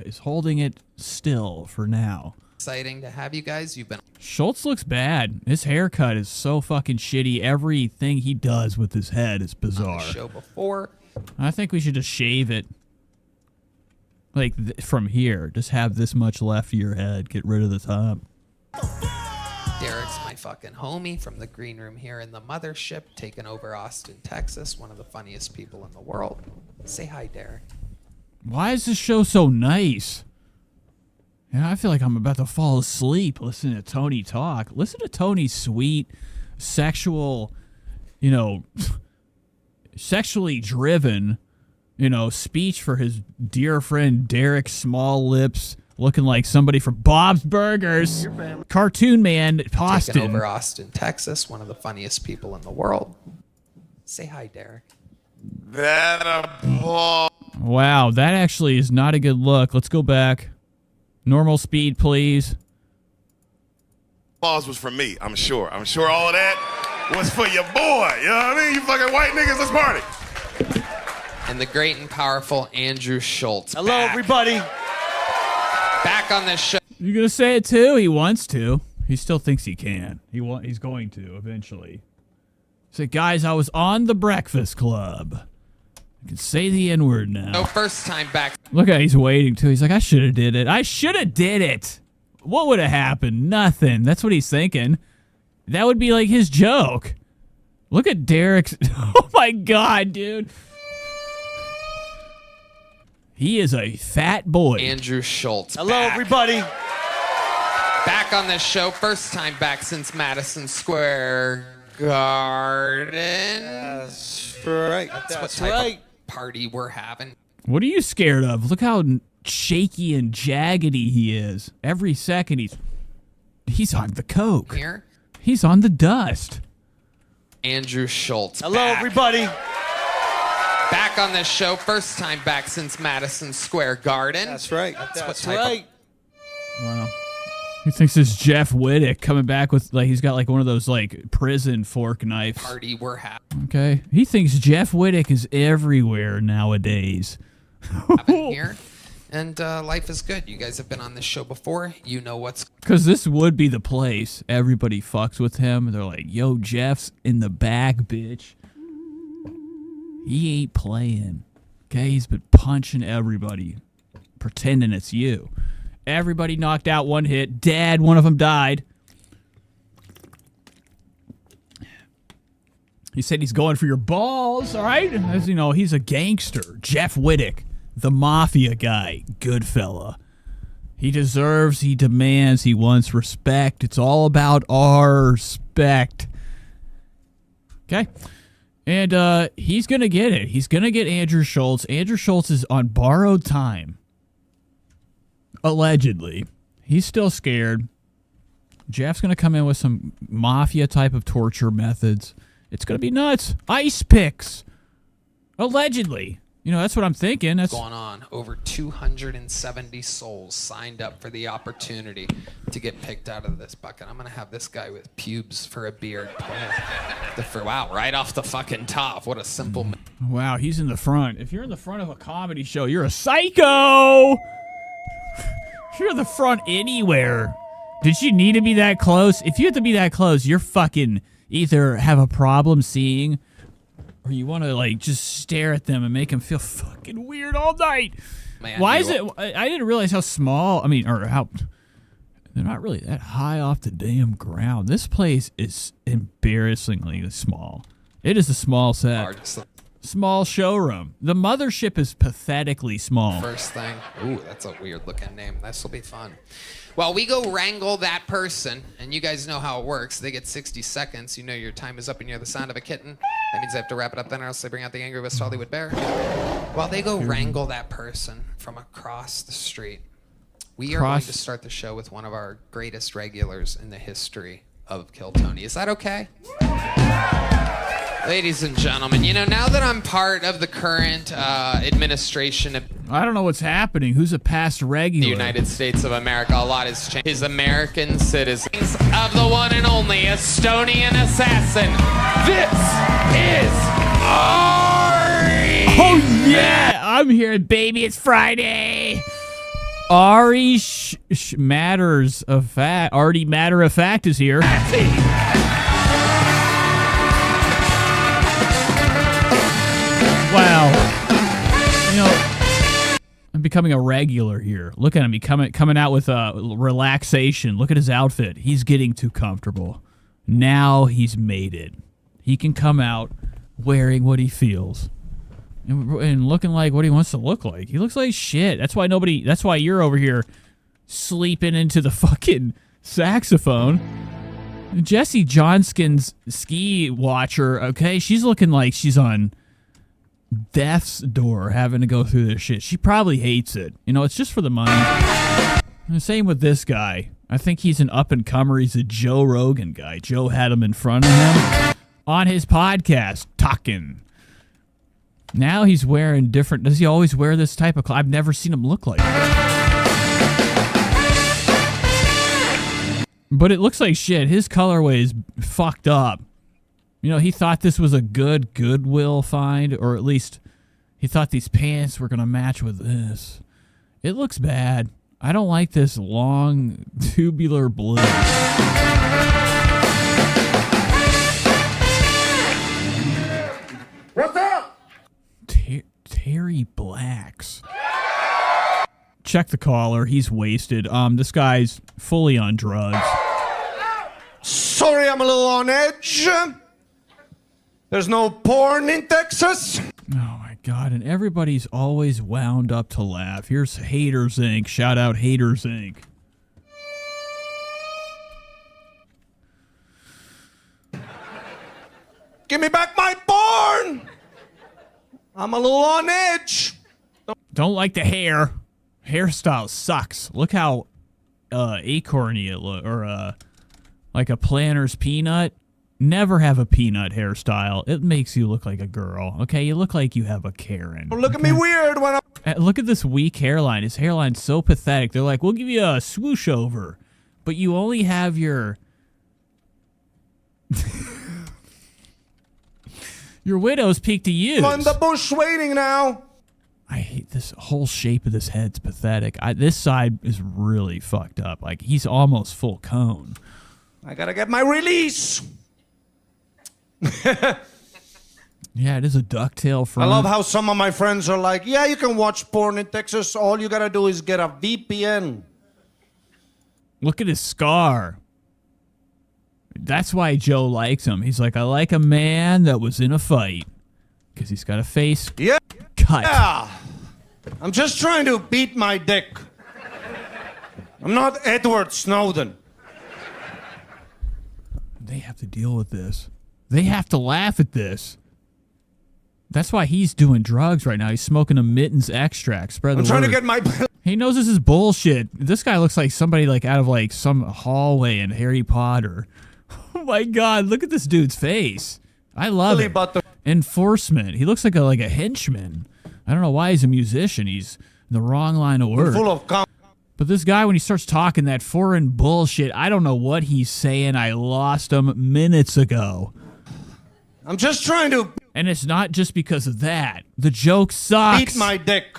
is holding it still for now. Exciting to have you guys. You've been Schultz looks bad. His haircut is so fucking shitty. Everything he does with his head is bizarre. on the show before. I think we should just shave it. Like, from here. Just have this much left of your head. Get rid of the top. Derek's my fucking homie from the green room here in the mothership, taking over Austin, Texas. One of the funniest people in the world. Say hi, Derek. Why is this show so nice? Yeah, I feel like I'm about to fall asleep listening to Tony talk. Listen to Tony's sweet, sexual, sexually driven, speech for his dear friend Derek Small Lips, looking like somebody from Bob's Burgers. Cartoon Man, Austin. Taking over Austin, Texas. One of the funniest people in the world. Say hi, Derek. Wow, that actually is not a good look. Let's go back. Normal speed, please. Applause was for me, I'm sure. I'm sure all of that was for your boy. You know what I mean? You fucking white niggas, let's party. And the great and powerful Andrew Schultz. Hello, everybody. Back on this show. You're going to say it too? He wants to. He still thinks he can. He's going to eventually. Say, guys, I was on the Breakfast Club. I can say the N-word now. No, first time back. Look how he's waiting, too. He's like, I should have did it. I should have did it. What would have happened? Nothing. That's what he's thinking. That would be like his joke. Look at Derek's. Oh, my God, dude. He is a fat boy. Andrew Schultz. Hello, everybody. Back on this show. First time back since Madison Square Garden. That's right. That's what type of party we're having. What are you scared of? Look how shaky and jaggedy he is. Every second he's on the coke. Here. He's on the dust. Andrew Schultz. Hello, everybody. Back on this show. First time back since Madison Square Garden. That's right. That's right. Wow. He thinks it's Jeff Wittick coming back with, like, he's got, like, one of those, like, prison fork knives. Party we're having. Okay. He thinks Jeff Wittick is everywhere nowadays. Here. And life is good. You guys have been on this show before. You know what's... Because this would be the place. Everybody fucks with him. They're like, yo, Jeff's in the back, bitch. He ain't playing. Okay? He's been punching everybody. Pretending it's you. Everybody knocked out one hit. Dad, one of them died. He said he's going for your balls, all right? As you know, he's a gangster. Jeff Wittick, the mafia guy. Good fella. He deserves, he demands, he wants respect. It's all about our respect. Okay? And he's going to get it. He's going to get Andrew Schultz. Andrew Schultz is on borrowed time. Allegedly. He's still scared. Jeff's going to come in with some mafia type of torture methods. It's going to be nuts. Ice picks. Allegedly. You know, that's what I'm thinking. That's going on. Over 270 souls signed up for the opportunity to get picked out of this bucket. I'm going to have this guy with pubes for a beard. Wow, right off the fucking top. What a simple... Wow, he's in the front. If you're in the front of a comedy show, you're a psycho! If you're in the front anywhere, did you need to be that close? If you have to be that close, you're fucking either have a problem seeing, or you want to, like, just stare at them and make them feel fucking weird all night. Man, why is it? I didn't realize how small, or how, they're not really that high off the damn ground. This place is embarrassingly small. It is a small set. Small showroom. The mothership is pathetically small. First thing. Ooh, that's a weird looking name. This will be fun. Well, we go wrangle that person, and you guys know how it works. They get 60 seconds. You know your time is up and you hear the sound of a kitten. That means they have to wrap it up then, or else they bring out the angry West Hollywood bear. While they go wrangle that person from across the street, we are going to start the show with one of our greatest regulars in the history of Kill Tony. Is that okay? Ladies and gentlemen, you know, now that I'm part of the current administration of I don't know what's happening. Who's a past regular? the United States of America, a lot has changed. His American citizens of the one and only Estonian assassin. This is Ari! Oh, yeah! I'm here, baby. It's Friday. Ari Matters of Fact. Artie Matter of Fact is here. Wow. You know, I'm becoming a regular here. Look at him. He coming out with relaxation. Look at his outfit. He's getting too comfortable. Now he's made it. He can come out wearing what he feels. And looking like what he wants to look like. He looks like shit. That's why you're over here sleeping into the fucking saxophone. Jesse Johnston's ski watcher, okay? She's looking like she's on death's door having to go through this shit. She probably hates it. You know, it's just for the money. And the same with this guy. I think he's an up-and-comer. He's a Joe Rogan guy. Joe had him in front of him on his podcast, talking. Now he's wearing different... Does he always wear this type of... I've never seen him look like this. But it looks like shit. His colorway is fucked up. You know, he thought this was a good Goodwill find, or at least he thought these pants were going to match with this. It looks bad. I don't like this long, tubular blue. What's up? Terry Blacks. Check the caller. He's wasted. This guy's fully on drugs. Sorry, I'm a little on edge. There's no porn in Texas. Oh my God, and everybody's always wound up to laugh. Here's Haters Inc. Shout out Haters Inc. Give me back my porn. I'm a little on edge. Don't like the hair. Hairstyle sucks. Look how acorny it look, or like a planter's peanut. Never have a peanut hairstyle. It makes you look like a girl. Okay, you look like you have a Karen. Look at me weird when I'm... Look at this weak hairline. His hairline's so pathetic. They're like, we'll give you a swoosh over, but you only have your your widow's peak to use. I'm on the bush waiting now. I hate this whole shape of this head's pathetic. This side is really fucked up. Like, he's almost full cone. I gotta get my release. Yeah, it is a ducktail front. I love how some of my friends are like, yeah, you can watch porn in Texas. All you gotta do is get a VPN. Look at his scar. That's why Joe likes him. He's like, I like a man that was in a fight. Because he's got a face cut. Yeah. I'm just trying to beat my dick. I'm not Edward Snowden. They have to deal with this. They have to laugh at this. That's why he's doing drugs right now. He's smoking a mittens extract. Spread the word. I'm trying to get my... He knows this is bullshit. This guy looks like somebody like out of like some hallway in Harry Potter. Oh my God, look at this dude's face. I love it. Enforcement. He looks like a henchman. I don't know why he's a musician. He's in the wrong line of work. Full of But this guy, when he starts talking that foreign bullshit, I don't know what he's saying. I lost him minutes ago. I'm just trying to... And it's not just because of that. The joke sucks. Beat my dick.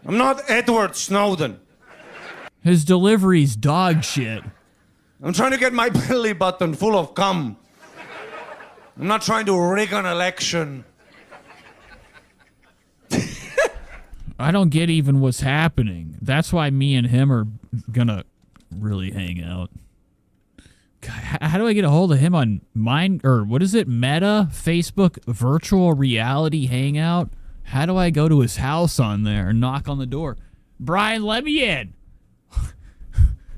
I'm not Edward Snowden. His delivery's dog shit. I'm trying to get my belly button full of cum. I'm not trying to rig an election. I don't get even what's happening. That's why me and him are gonna really hang out. God, how do I get a hold of him on what is it? Meta? Facebook virtual reality hangout? How do I go to his house on there and knock on the door? Brian, let me in.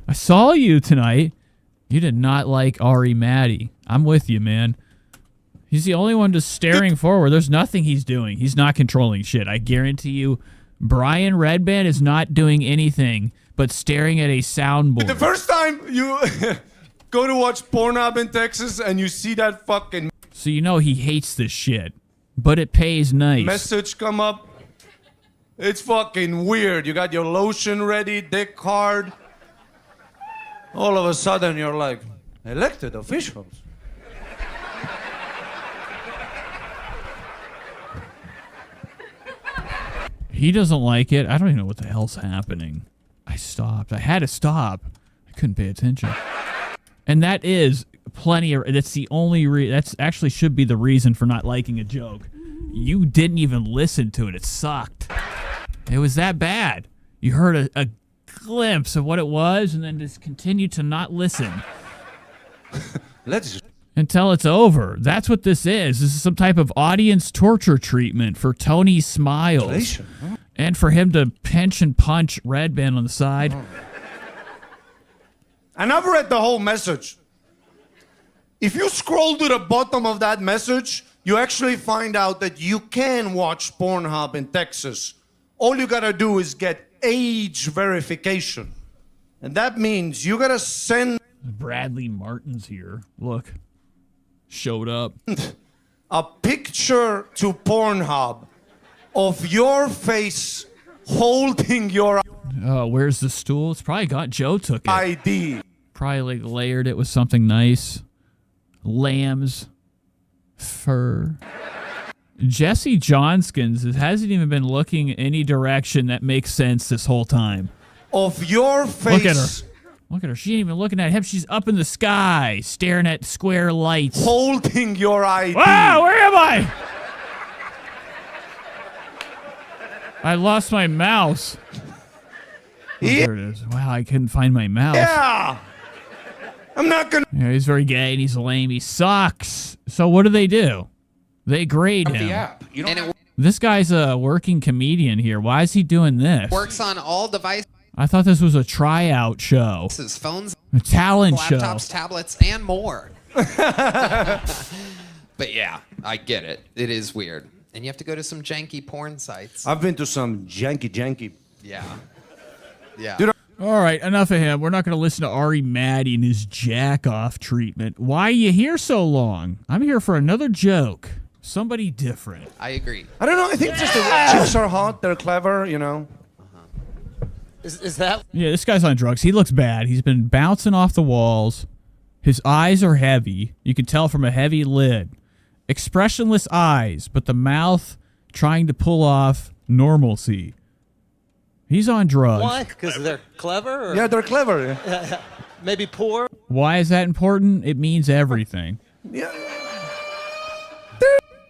I saw you tonight. You did not like Ari Maddie. I'm with you, man. He's the only one just staring forward. There's nothing he's doing. He's not controlling shit. I guarantee you, Brian Redband is not doing anything but staring at a soundboard. The first time you go to watch Pornhub in Texas and you see that fucking... So you know he hates this shit, but it pays nice. Message come up. It's fucking weird. You got your lotion ready, dick hard. All of a sudden you're like, elected officials. He doesn't like it. I don't even know what the hell's happening. I stopped. I had to stop. I couldn't pay attention. And that is plenty of... That's the only... That's actually should be the reason for not liking a joke. You didn't even listen to it. It sucked. It was that bad. You heard a glimpse of what it was and then just continued to not listen. Until it's over. That's what this is. This is some type of audience torture treatment for Tony Smiles. And for him to pinch and punch Redban on the side. And I've read the whole message. If you scroll to the bottom of that message, you actually find out that you can watch Pornhub in Texas. All you gotta do is get age verification. And that means you gotta send... Bradley Martin's here. Look. Showed up. a picture to Pornhub of your face holding your... Where's the stool? It's probably got Joe took it. ID. Probably like layered it with something nice. Lamb's fur. Jesse Johnskins hasn't even been looking any direction that makes sense this whole time. Of your face. Look at her. Look at her. She ain't even looking at him. She's up in the sky, staring at square lights. Holding your ID. Wow, where am I? I lost my mouse. There it is. Wow, I couldn't find my mouse. Yeah. I'm not gonna... Yeah, he's very gay and he's lame. He sucks. So what do? They grade him. The app. You don't This guy's a working comedian here. Why is he doing this? Works on all devices. I thought this was a tryout show. Phones, a talent show. Laptops, tablets, and more. But yeah, I get it. It is weird. And you have to go to some janky porn sites. I've been to some janky. Yeah. Yeah. Dude, all right, enough of him. We're not going to listen to Ari Maddie and his jack-off treatment. Why are you here so long? I'm here for another joke. Somebody different. I agree. I don't know. I think just the chicks are hot. They're clever, you know. Is that? Yeah, this guy's on drugs. He looks bad. He's been bouncing off the walls. His eyes are heavy. You can tell from a heavy lid. Expressionless eyes, but the mouth trying to pull off normalcy. He's on drugs. Why? Because they're clever? Or? Yeah, they're clever. Maybe poor? Why is that important? It means everything. Yeah.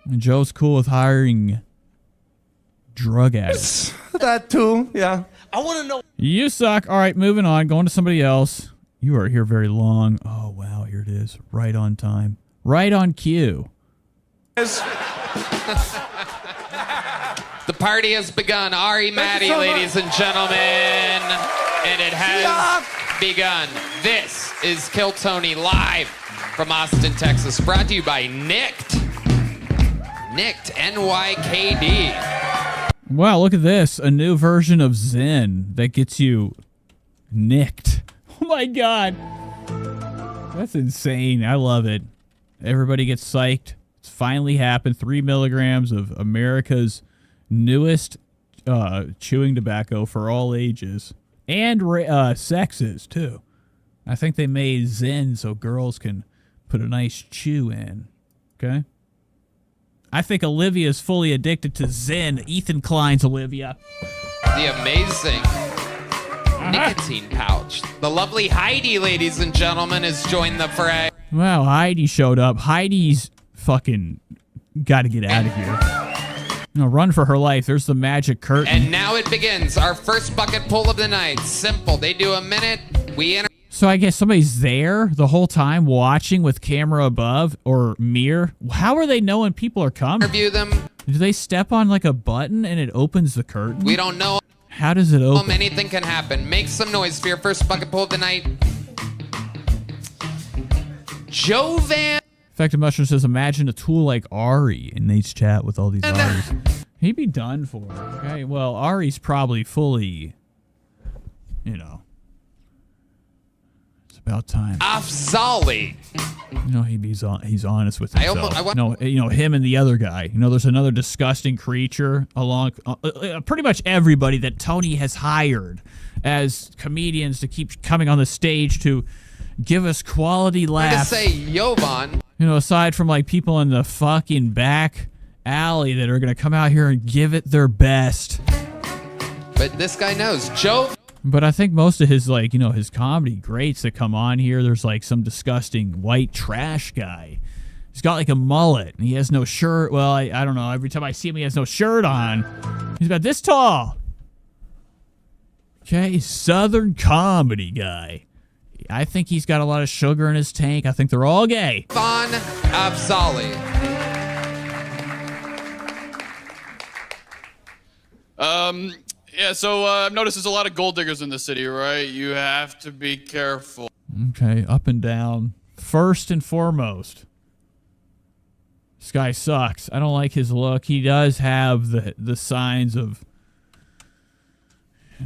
And Joe's cool with hiring drug addicts. That too, yeah. I want to know. You suck. All right, moving on. Going to somebody else. You are here very long. Oh, wow. Here it is. Right on time. Right on cue. The party has begun. Ari Maddie, so ladies and gentlemen. And it has begun. This is Kill Tony live from Austin, Texas. Brought to you by Nicked. Nicked, NYKD. Wow, look at this. A new version of Zen that gets you nicked. Oh my God. That's insane. I love it. Everybody gets psyched. It's finally happened. 3 milligrams of America's newest chewing tobacco for all ages. And sexes, too. I think they made Zen so girls can put a nice chew in. Okay? I think Olivia's fully addicted to Zen. Ethan Klein's Olivia. The amazing nicotine pouch. The lovely Heidi, ladies and gentlemen, has joined the fray. Wow, Heidi showed up. Heidi's fucking got to get out of here. No, run for her life. There's the magic curtain. And now it begins. Our first bucket pull of the night. Simple. They do a minute. We enter. So I guess somebody's there the whole time watching with camera above or mirror. How are they knowing people are coming? Interview them. Do they step on like a button and it opens the curtain? We don't know. How does it open? Anything can happen. Make some noise for your first bucket pull of the night. Joe Van. Effective Mushroom says, imagine a tool like Ari in Nate's chat with all these Aris. He'd be done for. Okay, well, Ari's probably fully, you know. It's about time. Afzali. You know, he's honest with himself. Him and the other guy. You know, there's another disgusting creature along pretty much everybody that Tony has hired as comedians to keep coming on the stage to give us quality laughs. I'm going to say Jovan. You know, aside from like people in the fucking back alley that are going to come out here and give it their best. But this guy knows. Joe. But I think most of his, like, his comedy greats that come on here, there's like some disgusting white trash guy. He's got like a mullet and he has no shirt. Well, I don't know. Every time I see him, he has no shirt on. He's about this tall. Okay, Southern comedy guy. I think he's got a lot of sugar in his tank. I think they're all gay. Von Afzali. Yeah, so I've noticed there's a lot of gold diggers in the city, right? You have to be careful. Okay, up and down. First and foremost, this guy sucks. I don't like his look. He does have the signs of,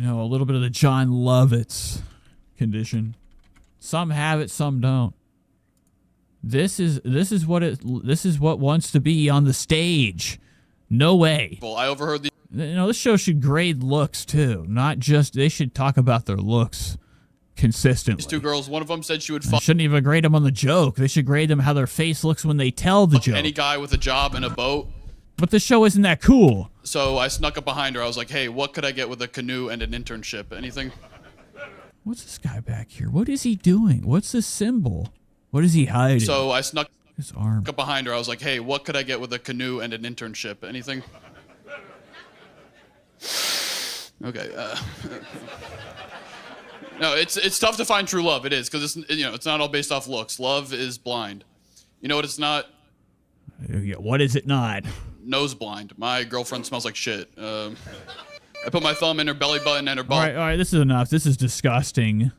a little bit of the John Lovitz condition. Some have it, some don't. This is what wants to be on the stage. No way. Well, I overheard the. This show should grade looks too, not just. They should talk about their looks consistently. These two girls, one of them said she would They fuck shouldn't even grade them on the joke. They should grade them how their face looks when they tell the joke. any guy with a job and a boat. But the show isn't that cool. So I snuck up behind her. I was like, hey, what could I get with a canoe and an internship? Anything? What's this guy back here? What is he doing? What's this symbol? What is he hiding? So I snuck his arm up behind her. I was like, hey, what could I get with a canoe and an internship? Anything? Okay. No, it's tough to find true love. It is, because it's not all based off looks. Love is blind. You know what it's not? Yeah, what is it not? Nose blind. My girlfriend smells like shit. I put my thumb in her belly button and her ball. All right, this is enough. This is disgusting.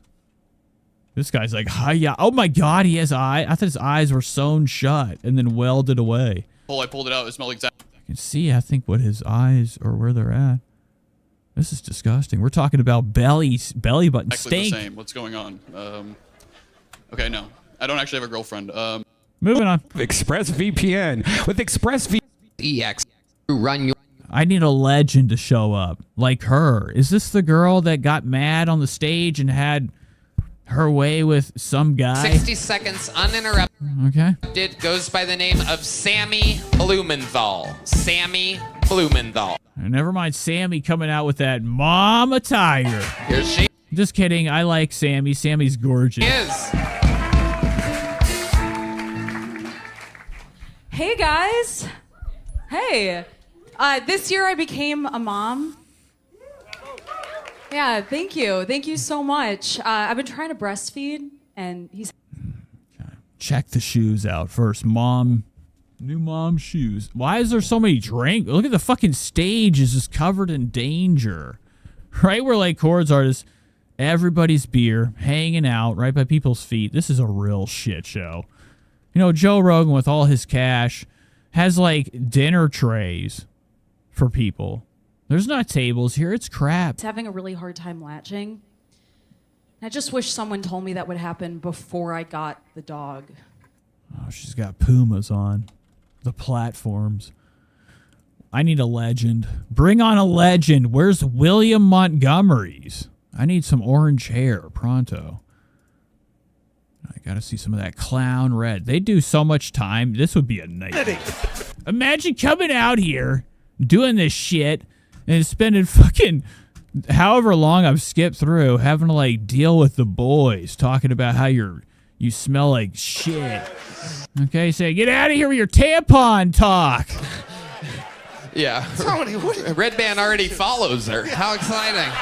This guy's like, hiya. Oh my God, he has eyes. I thought his eyes were sewn shut and then welded away. I pulled it out. It smelled exactly. I can see, I think, what his eyes or where they're at. This is disgusting. We're talking about belly button Exactly steak. the same. What's going on? Okay, no. I don't actually have a girlfriend. Moving on. ExpressVPN. With ExpressVPN. EX. Run your. I need a legend to show up like her. Is this the girl that got mad on the stage and had her way with some guy? 60 seconds uninterrupted. Okay. It goes by the name of Sammy Blumenthal. Sammy Blumenthal. Never mind Sammy coming out with that mom attire. Here she Just kidding. I like Sammy. Sammy's gorgeous. is. Hey guys. Hey. This year I became a mom. Yeah, thank you. Thank you so much. I've been trying to breastfeed and he's Check the shoes out first. New mom shoes. Why is there so many drinks? Look at the fucking stage is just covered in danger. Right where like chords artists, everybody's beer hanging out right by people's feet. This is a real shit show. Joe Rogan with all his cash has like dinner trays for people. There's not tables here. It's crap. having a really hard time latching. I just wish someone told me that would happen before I got the dog. Oh, she's got Pumas on the platforms. I need a legend. Bring on a legend. Where's William Montgomery's? I need some orange hair pronto. I gotta see some of that clown red. They do so much time. This would be a nightmare. Imagine coming out here, doing this shit, and spending fucking however long I've skipped through having to like deal with the boys talking about how you smell like shit. Okay, say get out of here with your tampon talk. Yeah. Tony, what? Red Band already follows her. How exciting.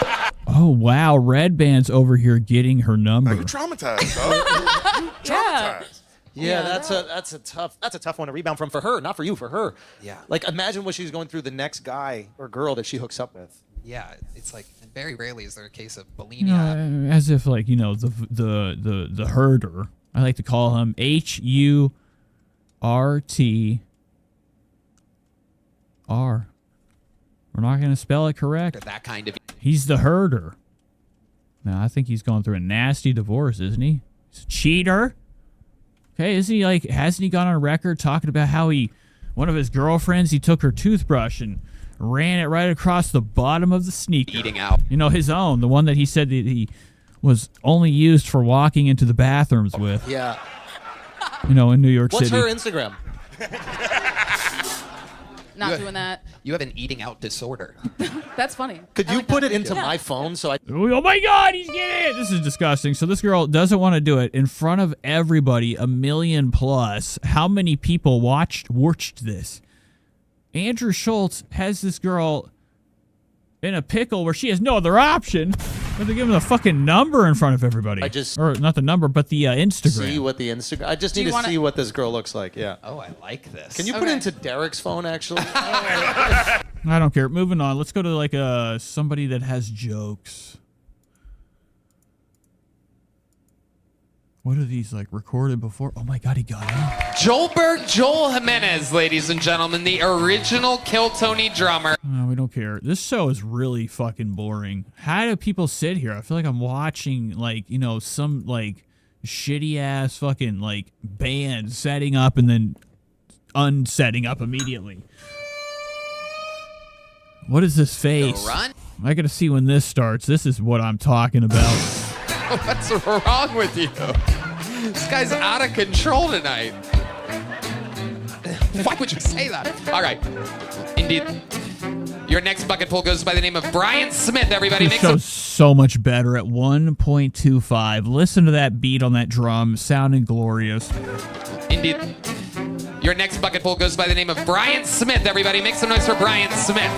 Oh wow, Red Band's over here getting her number. You're traumatized, dog. You traumatized. Yeah, that's a tough one to rebound from for her, not for you, for her. Yeah. Like imagine what she's going through the next guy or girl that she hooks up with. Yeah, it's like very rarely is there a case of bulimia. As if like the herder. I like to call him HURTR. We're not going to spell it correct. That kind of. He's the herder. Now I think he's going through a nasty divorce, isn't he? He's a cheater. Okay, hasn't he gone on record talking about how one of his girlfriends, he took her toothbrush and ran it right across the bottom of the sneaker. Eating out. His own, the one that he said that he was only used for walking into the bathrooms with. Yeah. In New York What's City. her Instagram? not doing that. You have an eating out disorder. That's funny. Could you put it into my phone so I? Oh my God, he's getting it. This is disgusting. So this girl doesn't want to do it in front of everybody, 1 million plus. How many people watched this? Andrew Schultz has this girl in a pickle where she has no other option but to give him the fucking number in front of everybody. Or not the number, but the Instagram. See what the Instagram. I just need to see what this girl looks like. Yeah. Oh, I like this. Can you put it into Derek's phone actually? I don't care. Moving on. Let's go to like somebody that has jokes. What are these like recorded before? Oh my God, he got it. Joel Jimenez, ladies and gentlemen, the original Kill Tony drummer. No, we don't care. This show is really fucking boring. How do people sit here? I feel like I'm watching like, you know, some like shitty ass fucking like band setting up and then unsetting up immediately. What is this face? I gotta see when this starts. This is what I'm talking about. What's wrong with you? This guy's out of control tonight. Why would you say that? All right. Indeed. Your next bucket full goes by the name of Brian Smith. Everybody This makes some... show's so much better at 1.25. Listen to that beat on that drum. Sounding glorious. Indeed. Your next bucket full goes by the name of Brian Smith. Everybody make some noise for Brian Smith.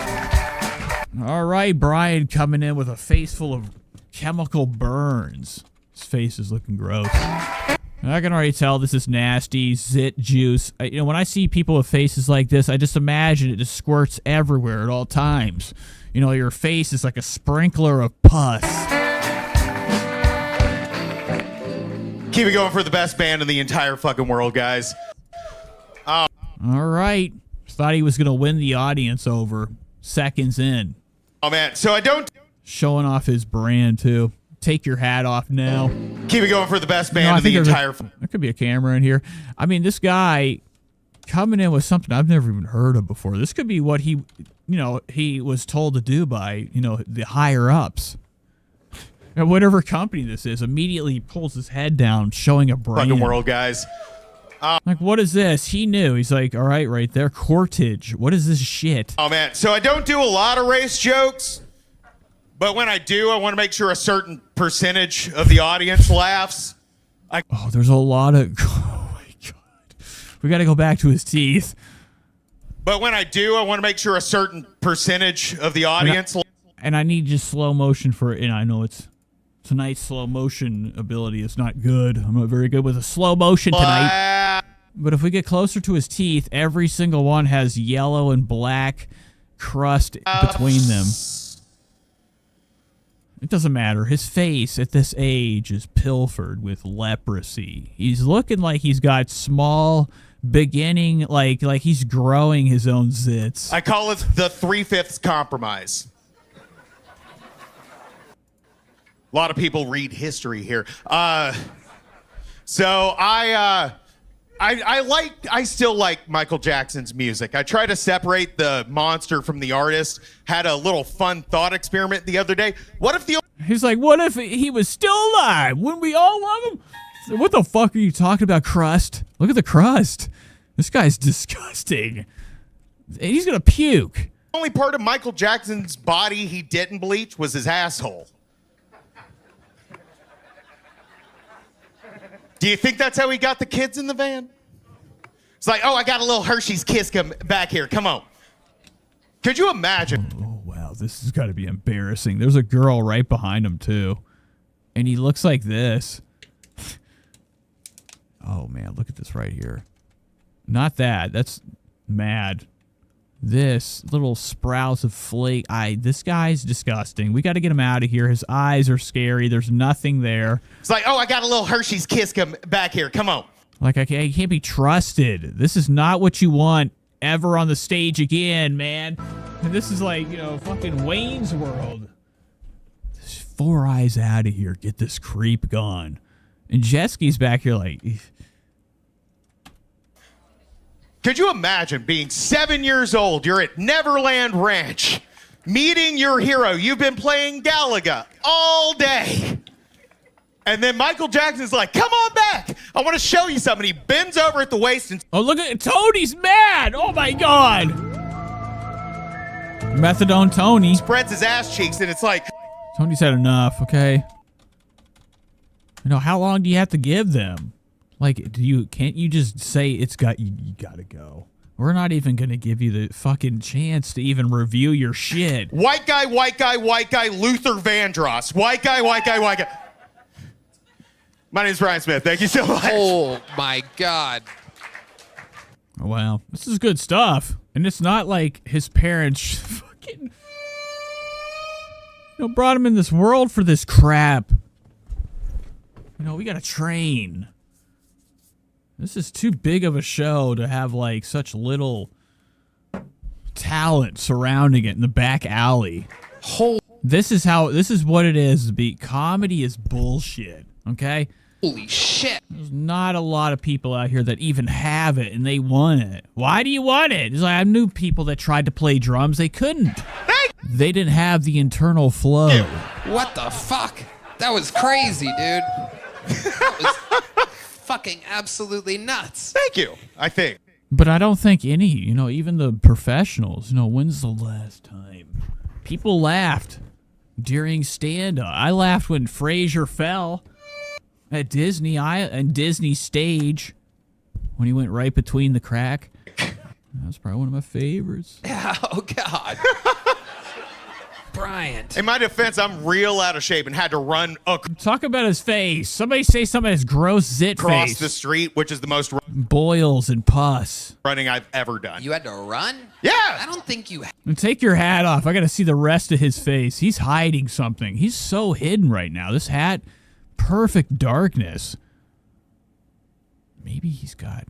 All right, Brian coming in with a face full of chemical burns. His face is looking gross. I can already tell this is nasty zit juice. You know, when I see people with faces like this, I just imagine it just squirts everywhere at all times. You know, your face is like a sprinkler of pus. Keep it going for the best band in the entire fucking world, guys. All right. Thought he was going to win the audience over seconds in. Oh, man. So I don't... Showing off his brand, too. Take your hat off now. Keep it going for the best band in the entire... There could be a camera in here. I mean, this guy coming in with something I've never even heard of before. This could be what he, you know, he was told to do by, you know, the higher-ups. And whatever company this is, immediately pulls his head down, showing a brand. Fucking world, guys. Like, what is this? He knew. He's like, all right there. Cortage. What is this shit? Oh, man. So I don't do a lot of race jokes. But when I do, I want to make sure a certain percentage of the audience laughs. Oh, there's a lot of... Oh, my God. We got to go back to his teeth. But when I do, I want to make sure a certain percentage of the audience... And I need just slow motion for it. And I know tonight's slow motion ability is not good. I'm not very good with a slow motion tonight. But if we get closer to his teeth, every single one has yellow and black crust between them. It doesn't matter. His face at this age is pilfered with leprosy. He's looking like he's got small beginning, like he's growing his own zits. I call it the 3/5 compromise. A lot of people read history here. So I still like Michael Jackson's music. I try to separate the monster from the artist. Had a little fun thought experiment the other day. What if He's like, what if he was still alive? Wouldn't we all love him? What the fuck are you talking about, crust? Look at the crust. This guy's disgusting. He's gonna puke. The only part of Michael Jackson's body he didn't bleach was his asshole. Do you think that's how he got the kids in the van? It's like, oh, I got a little Hershey's Kiss back here. Come on. Could you imagine? Oh, wow. This has got to be embarrassing. There's a girl right behind him, too. And he looks like this. Oh, man. Look at this right here. Not that. That's mad. This little sprouts of flake. This guy's disgusting. We got to get him out of here. His eyes are scary. There's nothing there. It's like, oh, I got a little Hershey's Kiss back here. Come on. Like, I can't be trusted. This is not what you want ever on the stage again, man. And this is like, you know, fucking Wayne's World. There's 4 eyes out of here. Get this creep gone. And Jesky's back here like... Could you imagine being 7 years old? You're at Neverland Ranch, meeting your hero. You've been playing Galaga all day. And then Michael Jackson's like, come on back. I want to show you something. He bends over at the waist and... Oh, look at Tony's mad. Oh, my God. Methadone Tony spreads his ass cheeks, and it's like, Tony's had enough, okay? You know, how long do you have to give them? Like, can't you just say you gotta go? We're not even gonna give you the fucking chance to even review your shit. White guy, Luther Vandross. White guy. My name's Brian Smith. Thank you so much. Oh my God. Wow, this is good stuff. And it's not like his parents fucking brought him in this world for this crap. We gotta train. This is too big of a show to have like such little talent surrounding it in the back alley. This is what it is to be. Comedy is bullshit, okay? Holy shit. There's not a lot of people out here that even have it, and they want it. Why do you want it? It's like, I knew people that tried to play drums. They couldn't. They didn't have the internal flow. What the fuck? That was crazy, dude. That was fucking absolutely nuts. Thank you, I think. But I don't think any, even the professionals, when's the last time? People laughed during stand-up. I laughed when Frasier fell at Disney and Disney stage when he went right between the crack. That's probably one of my favorites. Oh, God. Bryant. In my defense, I'm real out of shape and had to run Talk about his face. Somebody say something his gross zit across face. the street, which is the most boils and pus. Running I've ever done. You had to run? Yeah. I don't think you. And take your hat off. I got to see the rest of his face. He's hiding something. He's so hidden right now. This hat, perfect darkness. Maybe he's got.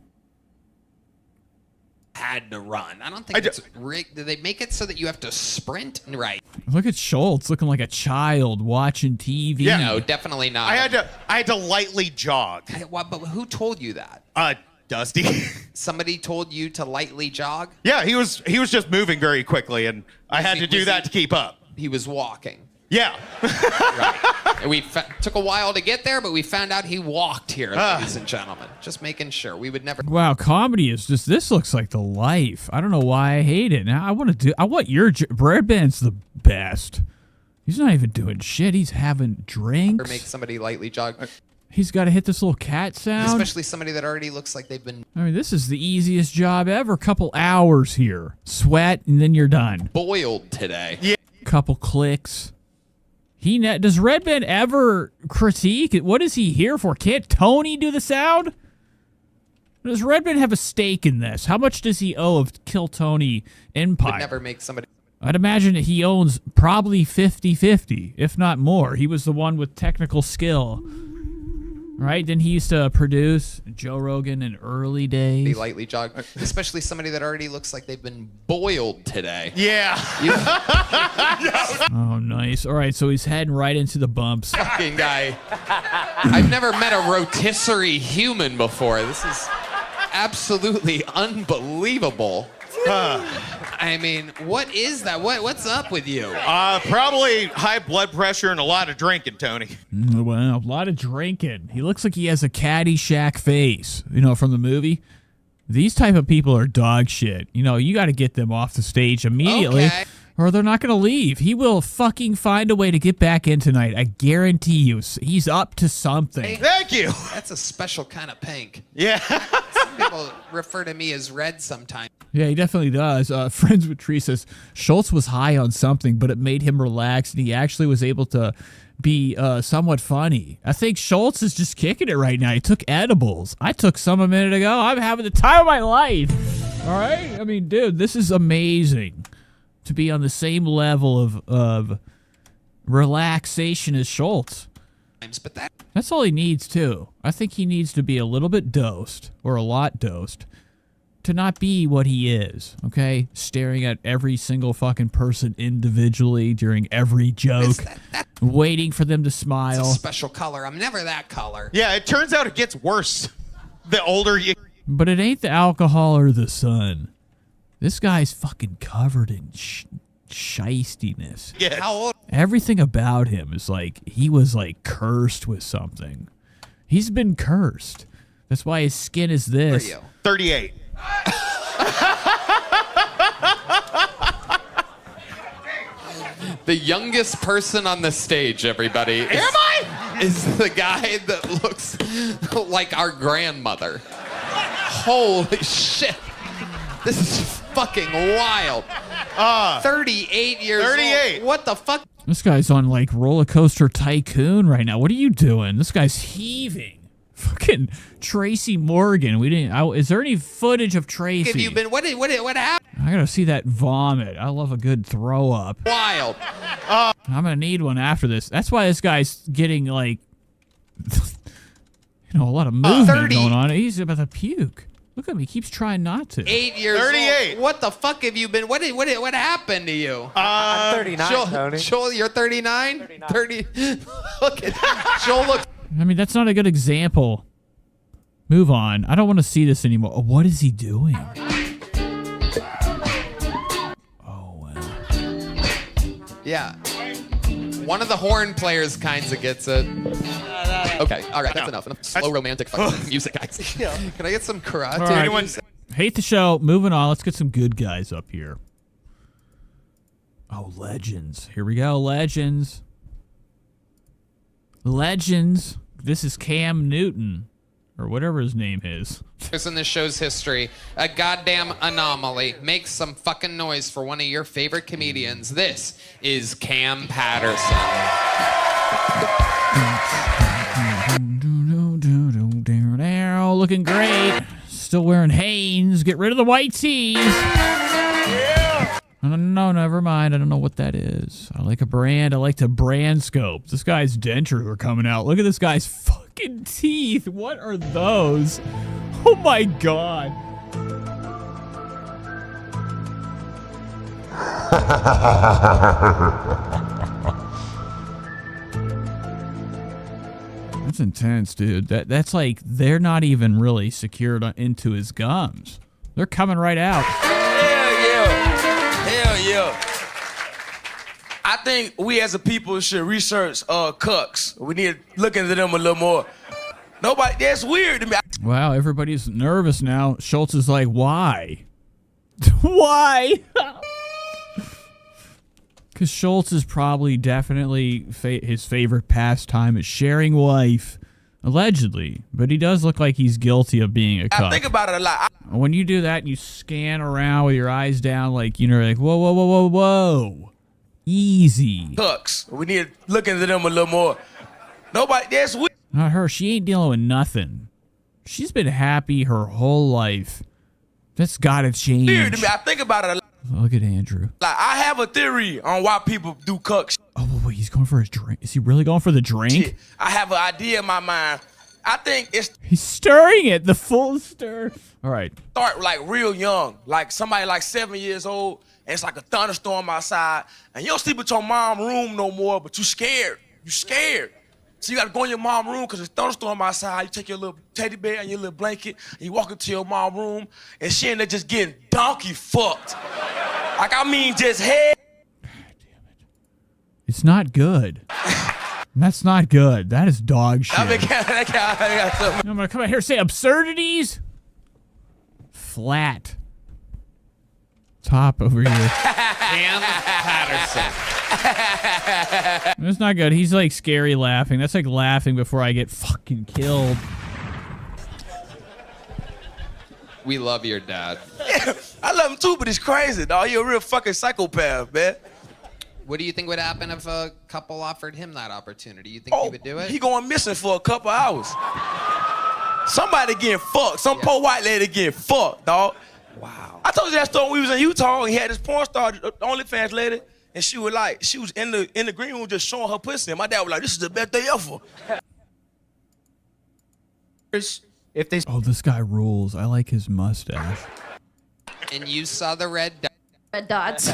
Had to run. I don't think it's rigged. Did they make it so that you have to sprint? Right. Look at Schultz looking like a child watching TV. Yeah. No, definitely not. I had to lightly jog. But who told you that? Dusty. Somebody told you to lightly jog? Yeah, he was just moving very quickly, and I had to do that to keep up. He was walking. Yeah. Right. And we took a while to get there, but we found out he walked here, ladies and gentlemen. Just making sure. We would never. Wow, comedy is just, this looks like the life. I don't know why I hate it. Now I want your Brad Band's the best. He's not even doing shit. He's having drinks. Or make somebody lightly jog. He's got to hit this little cat sound. Especially somebody that already looks like they've been. I mean, this is the easiest job ever. Couple hours here. Sweat, and then you're done. Boiled today. Yeah. Couple clicks. Does Red Band ever critique? What is he here for? Can't Tony do the sound? Does Red Band have a stake in this? How much does he owe of Kill Tony Empire? Would never make somebody. I'd imagine that he owns probably 50-50, if not more. He was the one with technical skill. Right? Then he used to produce Joe Rogan in early days. Be lightly jog. Especially somebody that already looks like they've been boiled today. Yeah. Oh, nice. All right, so he's heading right into the bumps. Fucking guy. I've never met a rotisserie human before. This is absolutely unbelievable. I mean, what is that? What's up with you? Probably high blood pressure and a lot of drinking, Tony. Wow, a lot of drinking. He looks like he has a Caddyshack face, from the movie. These type of people are dog shit. You got to get them off the stage immediately, or they're not going to leave. He will fucking find a way to get back in tonight. I guarantee you. He's up to something. Thank you. That's a special kind of pink. Yeah. Some people refer to me as red sometimes. Yeah, he definitely does. Friends with Trisha says Schultz was high on something, but it made him relax, and he actually was able to be somewhat funny. I think Schultz is just kicking it right now. He took edibles. I took some a minute ago. I'm having the time of my life. All right? I mean, dude, this is amazing to be on the same level of relaxation as Schultz. But that's all he needs, too. I think he needs to be a little bit dosed, or a lot dosed, to not be what he is, okay? Staring at every single fucking person individually during every joke, waiting for them to smile. It's a special color. I'm never that color. Yeah, it turns out it gets worse the older you... But it ain't the alcohol or the sun. This guy's fucking covered in shistiness. Yeah. How old? Everything about him is like, he was like cursed with something. He's been cursed. That's why his skin is this. Where are you? 38. The youngest person on the stage, everybody. Am I? Is the guy that looks like our grandmother. Holy shit. This is fucking wild. 38 years 38. old. What the fuck? This guy's on like Roller Coaster Tycoon right now. What are you doing? This guy's heaving. Fucking Tracy Morgan. We didn't. Is there any footage of Tracy? Have you been? What happened? I gotta see that vomit. I love a good throw up. Wild. I'm gonna need one after this. That's why this guy's getting like, a lot of movement going on. He's about to puke. Look at him. He keeps trying not to. 8 years 38. old. What the fuck have you been? What happened to you? I'm 39, Tony. Joel, you're 39? 39. 30. Look at Joel. Look. I mean, that's not a good example. Move on. I don't want to see this anymore. What is he doing? Yeah. One of the horn players kinds of gets it. Okay, all right, that's enough. Enough slow romantic fucking music, guys. Can I get some karate? All right. Hate the show. Moving on. Let's get some good guys up here. Oh, legends. Here we go. Legends. Legends. This is Cam Newton, or whatever his name is. In this show's history, a goddamn anomaly. Make some fucking noise for one of your favorite comedians. This is Cam Patterson. Looking great. Still wearing Hanes. Get rid of the white tees. No, never mind. I don't know what that is. I like a brand. I like to brand scope. This guy's dentures are coming out. Look at this guy's fucking teeth. What are those? Oh my god. That's intense, dude. That's like they're not even really secured into his gums. They're coming right out. Hell yeah. I think we as a people should research cucks. We need to look into them a little more. Nobody, that's weird to me. Wow, everybody's nervous now. Schultz is like, why? Why? Because Schultz is probably definitely his favorite pastime is sharing wife, allegedly. But he does look like he's guilty of being a cuck. I think about it a lot. When you do that and you scan around with your eyes down, like, like, whoa, whoa, whoa, whoa, whoa. Easy. Cucks. We need to look into them a little more. Nobody, that's weird. Not her. She ain't dealing with nothing. She's been happy her whole life. That's gotta change. Weird to me. I think about it a lot. Look at Andrew. Like, I have a theory on why people do cuck. Oh, wait, he's going for his drink. Is he really going for the drink? Shit. I have an idea in my mind. I think it's... He's stirring it. The full stir. All right. Start like real young. Like somebody like 7 years old, and it's like a thunderstorm outside, and you don't sleep at your mom's room no more, but you scared. You scared. So you gotta go in your mom's room because it's thunderstorm outside. You take your little teddy bear and your little blanket, and you walk into your mom's room, and she and they just getting donkey fucked. Like, I mean, just head. God damn it. It's not good. That's not good. That is dog shit. I'm gonna come out here and say absurdities. Flat. Top over here. Cam Patterson. That's not good. He's like scary laughing. That's like laughing before I get fucking killed. We love your dad. Yeah, I love him too, but he's crazy, dog. You're a real fucking psychopath, man. What do you think would happen if a couple offered him that opportunity? You think he would do it? He going missing for a couple hours. Somebody getting fucked. Some poor white lady getting fucked, dog. Wow. I told you that story when we was in Utah. And he had this porn star, the OnlyFans lady, and she was in the green room just showing her pussy. And my dad was like, "This is the best day ever." If they this guy rules. I like his mustache. And you saw the red dots.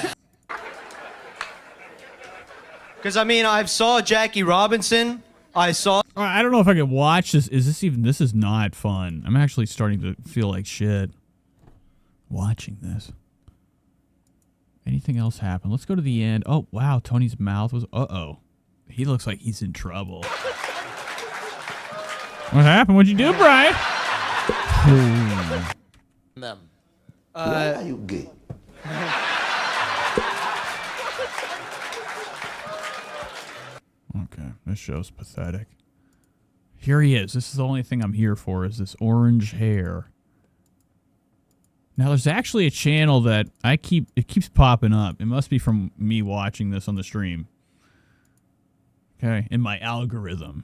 Because, I mean, I saw Jackie Robinson. I don't know if I can watch this. This is not fun. I'm actually starting to feel like shit watching this. Anything else happen? Let's go to the end. Oh, wow. Tony's mouth was... Uh-oh. He looks like he's in trouble. What happened? What'd you do, Brian? Them. Why are you gay? This show's pathetic. Here he is. This is the only thing I'm here for, is this orange hair. Now, there's actually a channel that it keeps popping up. It must be from me watching this on the stream. Okay, in my algorithm.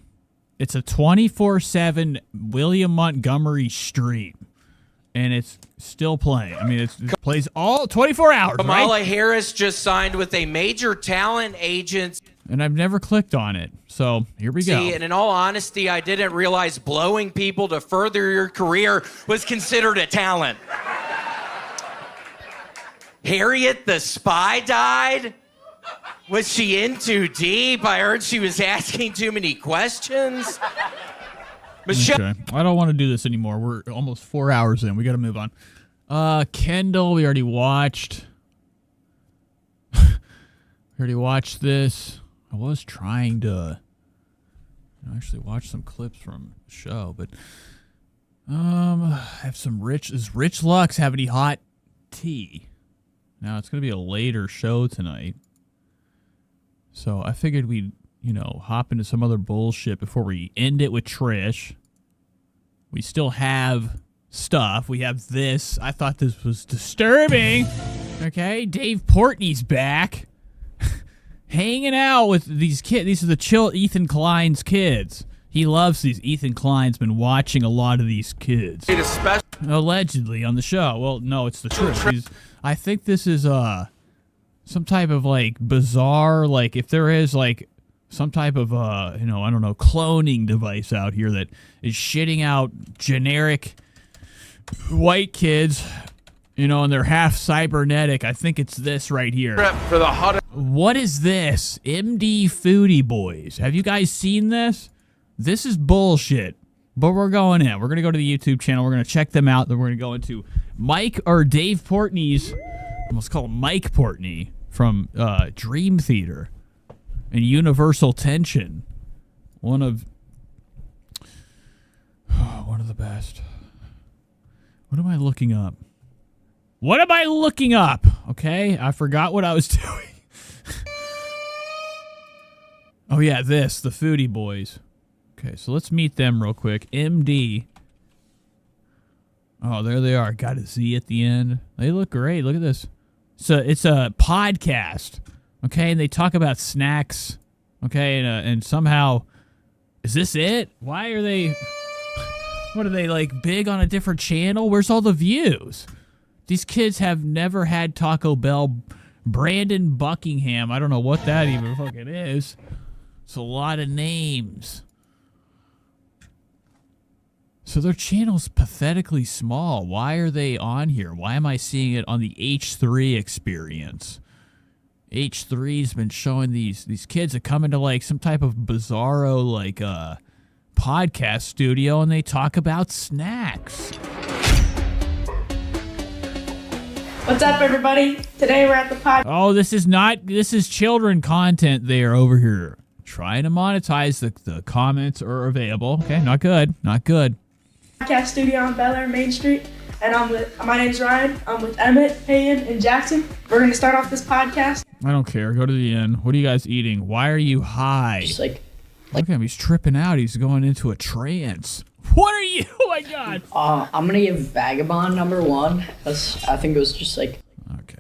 It's a 24/7 William Montgomery stream. And it's still playing. I mean, it plays all 24 hours, Kamala right? Harris just signed with a major talent agent. And I've never clicked on it. So here we go. See, and in all honesty, I didn't realize blowing people to further your career was considered a talent. Harriet the Spy died? Was she in too deep? I heard she was asking too many questions. Okay. I don't want to do this anymore. We're almost 4 hours in. We got to move on. Kendall, we already watched. We already watched this. I was trying to actually watch some clips from the show, but I have some Is Rich Lux have any hot tea? Now it's going to be a later show tonight. So I figured we'd, hop into some other bullshit before we end it with Trish. We still have stuff. We have this. I thought this was disturbing. Okay, Dave Portney's back. Hanging out with these kids. These are the Ethan Klein's kids. He loves these. Ethan Klein's been watching a lot of these kids. Allegedly on the show. Well, no, it's the truth. I think this is some type of bizarre, if there is some type of I don't know, cloning device out here that is shitting out generic white kids, and they're half cybernetic. I think it's this right here. For the hottest. What is this? MD Foodie Boys. Have you guys seen this? This is bullshit. But we're going in. We're going to go to the YouTube channel. We're going to check them out. Then we're going to go into Dave Portney's, I almost call him Mike Portney from Dream Theater and Universal Tension. One of the best. What am I looking up? What am I looking up? Okay, I forgot what I was doing. Oh yeah, the Foodie Boys. Okay, so let's meet them real quick. MD. Oh, there they are. Got a Z at the end. They look great. Look at this. So it's a podcast. Okay, and they talk about snacks. Okay, and somehow, is this it? Why are they? What are they, big on a different channel? Where's all the views? These kids have never had Taco Bell. Brandon Buckingham. I don't know what that even fucking is. It's a lot of names. So their channel's pathetically small. Why are they on here? Why am I seeing it on the H3 experience? H3's been showing these kids that come into some type of bizarro podcast studio and they talk about snacks. What's up, everybody? Today we're at the podcast. Oh, this is children content they are over here. Trying to monetize. The comments are available. Okay, not good. Not good. Podcast studio on Bel Air Main Street, and my name's Ryan. I'm with Emmett, Hayden, and Jackson. We're gonna start off this podcast. I don't care. Go to the end. What are you guys eating? Why are you high? Just look at him. He's tripping out. He's going into a trance. What are you? Oh my god. I'm gonna give Vagabond number 1. I think it was just Okay,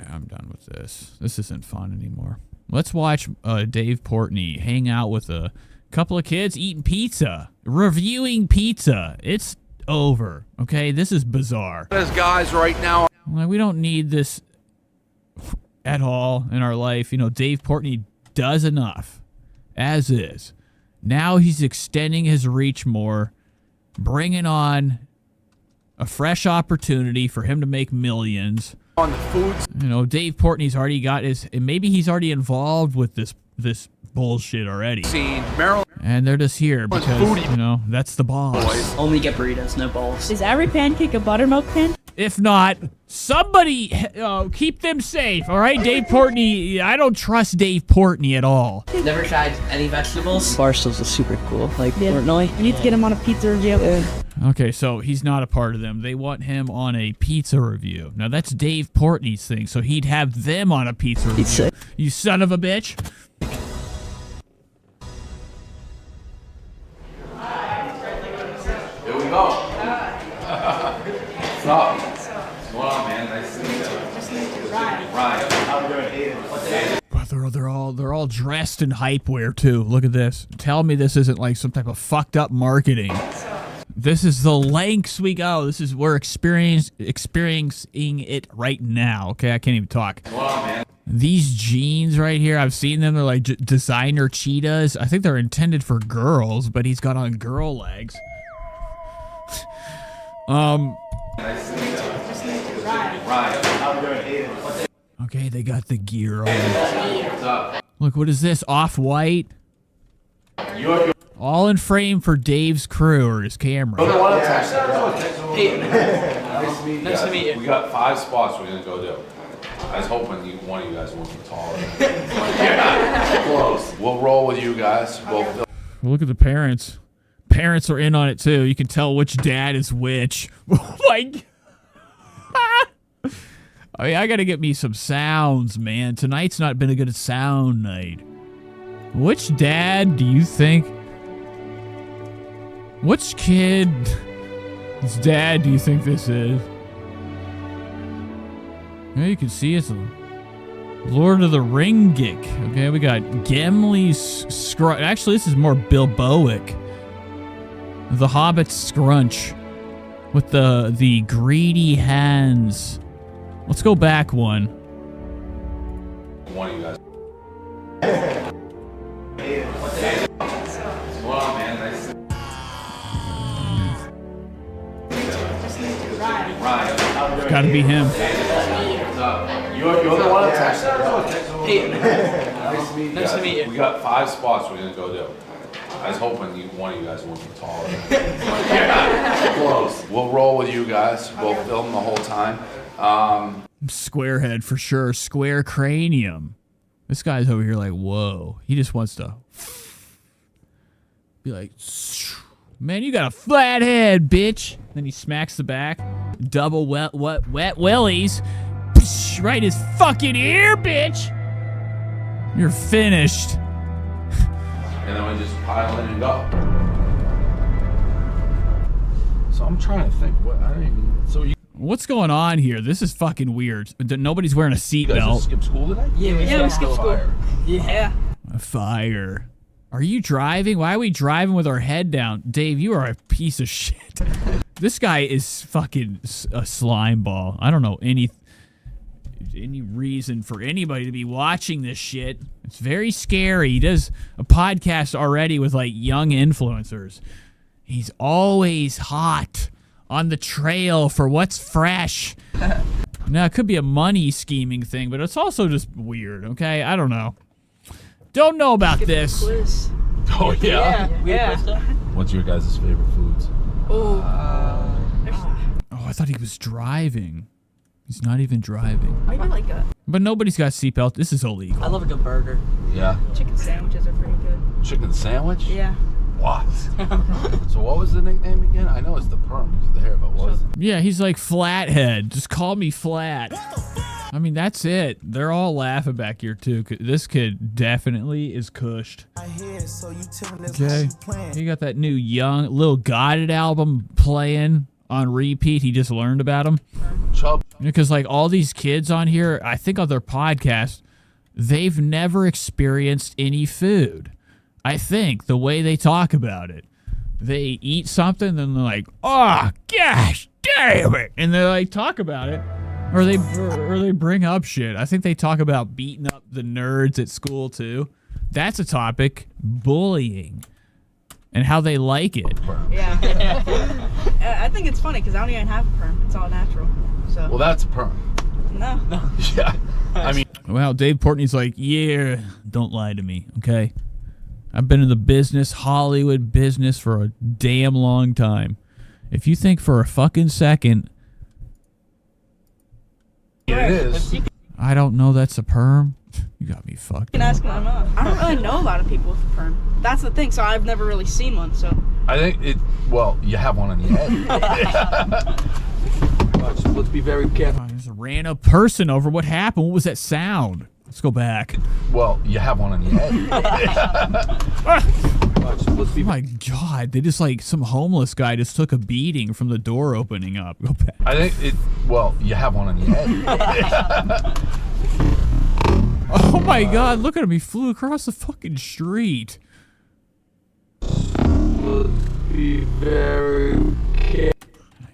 I'm done with this. This isn't fun anymore. Let's watch Dave Portney hang out with a couple of kids eating pizza, reviewing pizza. It's over. Okay, this is bizarre. There's guys right now. We don't need this at all in our life. Dave Portney does enough as is. Now he's extending his reach more, bringing on a fresh opportunity for him to make millions. On the foods. Dave Portney's already got maybe he's already involved with this bullshit already. And they're just here because, that's the boss. Only get burritos, no balls. Is every pancake a buttermilk pan? If not, somebody keep them safe, all right? Dave Portney, I don't trust Dave Portney at all. Never tried any vegetables? Barstools is super cool, Portnoy. We need to get him on a pizza review. Yeah. Okay, so he's not a part of them. They want him on a pizza review. Now, that's Dave Portney's thing, so he'd have them on a pizza review. You son of a bitch. Oh, they're all dressed in hype wear too. Look at this. Tell me this isn't like some type of fucked up marketing. This is the lengths we go. This is we're experiencing it right now. Okay, I can't even talk. Wow, man. These jeans right here, I've seen them. They're like designer cheetahs. I think they're intended for girls, but he's got on girl legs. Okay, they got the gear on. Look, what is this? Off-white? All in frame for Dave's crew or his camera. Hey, nice to meet you. We got 5 spots we're gonna go do. I was hoping one of you guys would be taller. Close. We'll roll with you guys. Look at the parents. Parents are in on it too. You can tell which dad is which. Like, I mean, I gotta get me some sounds, man. Tonight's not been a good sound night. Which dad do you think? Which kid's dad do you think this is? Yeah, you can see it's a Lord of the Ring gig. Okay, we got Gimli's Scrunch. Actually, this is more Bilboic. The Hobbit's Scrunch with the greedy hands. Let's go back one. One of you guys. Wow, man. Nice. It's gotta be him. You're the one that Hey, nice to meet you. We got 5 spots we're gonna go do. I was hoping one of you guys would be taller. Close. We'll roll with you guys. We'll film the whole time. Squarehead for sure. Square cranium. This guy's over here like, whoa. He just wants to be like, man, you got a flat head, bitch. Then he smacks the back. Double wet willies. Right his fucking ear, bitch. You're finished. And then we just pile in and go. So I'm trying to think. What I don't even. So you. What's going on here? This is fucking weird. Nobody's wearing a You guys just seatbelt. skip school today? Yeah, we skipped school. Yeah. A fire. Are you driving? Why are we driving with our head down? Dave, you are a piece of shit. This guy is fucking a slime ball. I don't know any reason for anybody to be watching this shit. It's very scary. He does a podcast already with like young influencers. He's always hot on the trail for what's fresh. Now, it could be a money scheming thing, but it's also just weird, okay? I don't know. Don't know about this. Oh yeah. Yeah. What's your guys' favorite foods? Oh, I thought he was driving. He's not even driving. I like that. But nobody's got seatbelt. This is illegal. I love a good burger. Yeah. Chicken sandwiches are pretty good. Chicken sandwich? Yeah. What? So what was the nickname again? I know it's the perm because of the hair, but what was it? Yeah, he's like Flathead. Just call me Flat. I mean, that's it. They're all laughing back here, too. This kid definitely is cushed. Okay. He got that new young Lil Goddard album playing on repeat. He just learned about him. Chub. Because, like, all these kids on here, I think on their podcast, they've never experienced any food. I think the way they talk about it. They eat something, then they're like, oh, gosh, damn it. And they, like, talk about it. Or they bring up shit. I think they talk about beating up the nerds at school, too. That's a topic. Bullying. And how they like it. Yeah. I think it's funny because I don't even have a perm. It's all natural. So. Well, that's a perm. No. Yeah. I mean. Well, Dave Portnoy's like, yeah, don't lie to me, okay? I've been in the business, Hollywood business, for a damn long time. If you think for a fucking second... It is. I don't know that's a perm. You got me fucked. You can ask my mom. I don't really know a lot of people with a perm. That's the thing, so I've never really seen one, so. I think it, well, you have one on your head. Let's be very careful. There's a random person over. What happened? What was that sound? Let's go back. Well, you have one on your head. Oh my God. They just like, some homeless guy just took a beating from the door opening up. Go back. I think it, well, you have one on your head. Oh my God, look at him. He flew across the fucking street. Be very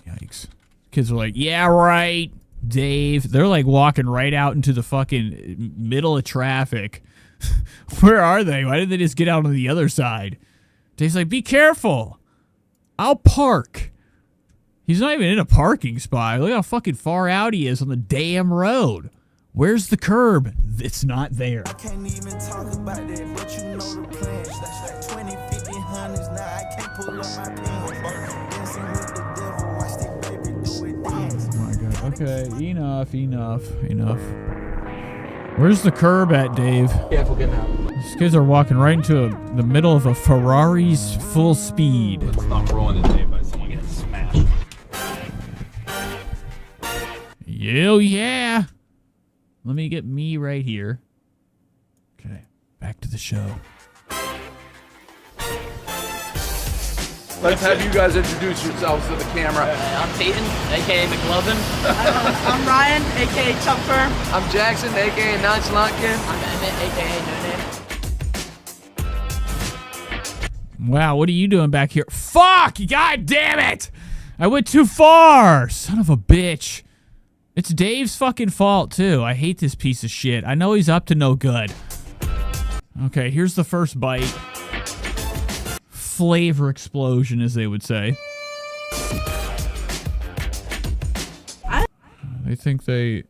Yikes. Kids are like, yeah, right, Dave. They're like walking right out into the fucking middle of traffic. Where are they? Why didn't they just get out on the other side? Dave's like, be careful. I'll park. He's not even in a parking spot. Look how fucking far out he is on the damn road. Where's the curb? It's not there. I can't even talk about that, but you know the plans. That's like 20, 50, hundreds. Now I can't pull up my pants. Dancing with the devil, watch the baby do it dance. Oh my God. Okay, enough. Where's the curb at, Dave? Careful getting out. These kids are walking right into the middle of a Ferrari's full speed. Let's not ruin the day by someone getting smashed. Yo, yeah. Let me get me right here. Okay, back to the show. Let's have you guys introduce yourselves to the camera. I'm Peyton, a.k.a. McLovin. I'm Ryan, aka Chuck Firm. I'm Jackson, a.k.a. Nonchalant Kid. I'm Emmett, a.k.a. No Name. Wow, what are you doing back here? Fuck! God damn it! I went too far! Son of a bitch. It's Dave's fucking fault, too. I hate this piece of shit. I know he's up to no good. Okay, here's the first bite. Flavor explosion, as they would say. They think they're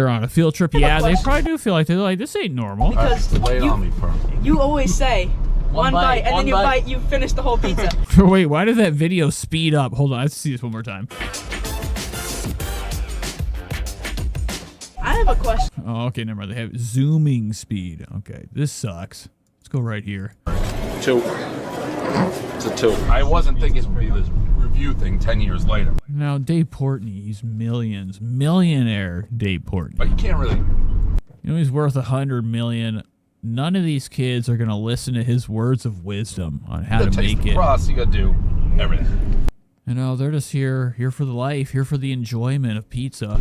on a field trip. Yeah, they probably do feel like they're like, this ain't normal. Because Lay it on me, Pearl. you always say one bite, and then you bite, you finish the whole pizza. Wait, why did that video speed up? Hold on, let's see this one more time. I have a question. Oh, okay, never mind. They have zooming speed. Okay, this sucks. Let's go right here. 2. It's a 2. I wasn't thinking it would be this review thing 10 years later. Now, Dave Portnoy, he's millions. Millionaire Dave Portnoy. But you can't really... You know, he's worth $100 million. None of these kids are going to listen to his words of wisdom on how to make it. Cross, you got to do everything. You know, they're just here for the life, here for the enjoyment of pizza.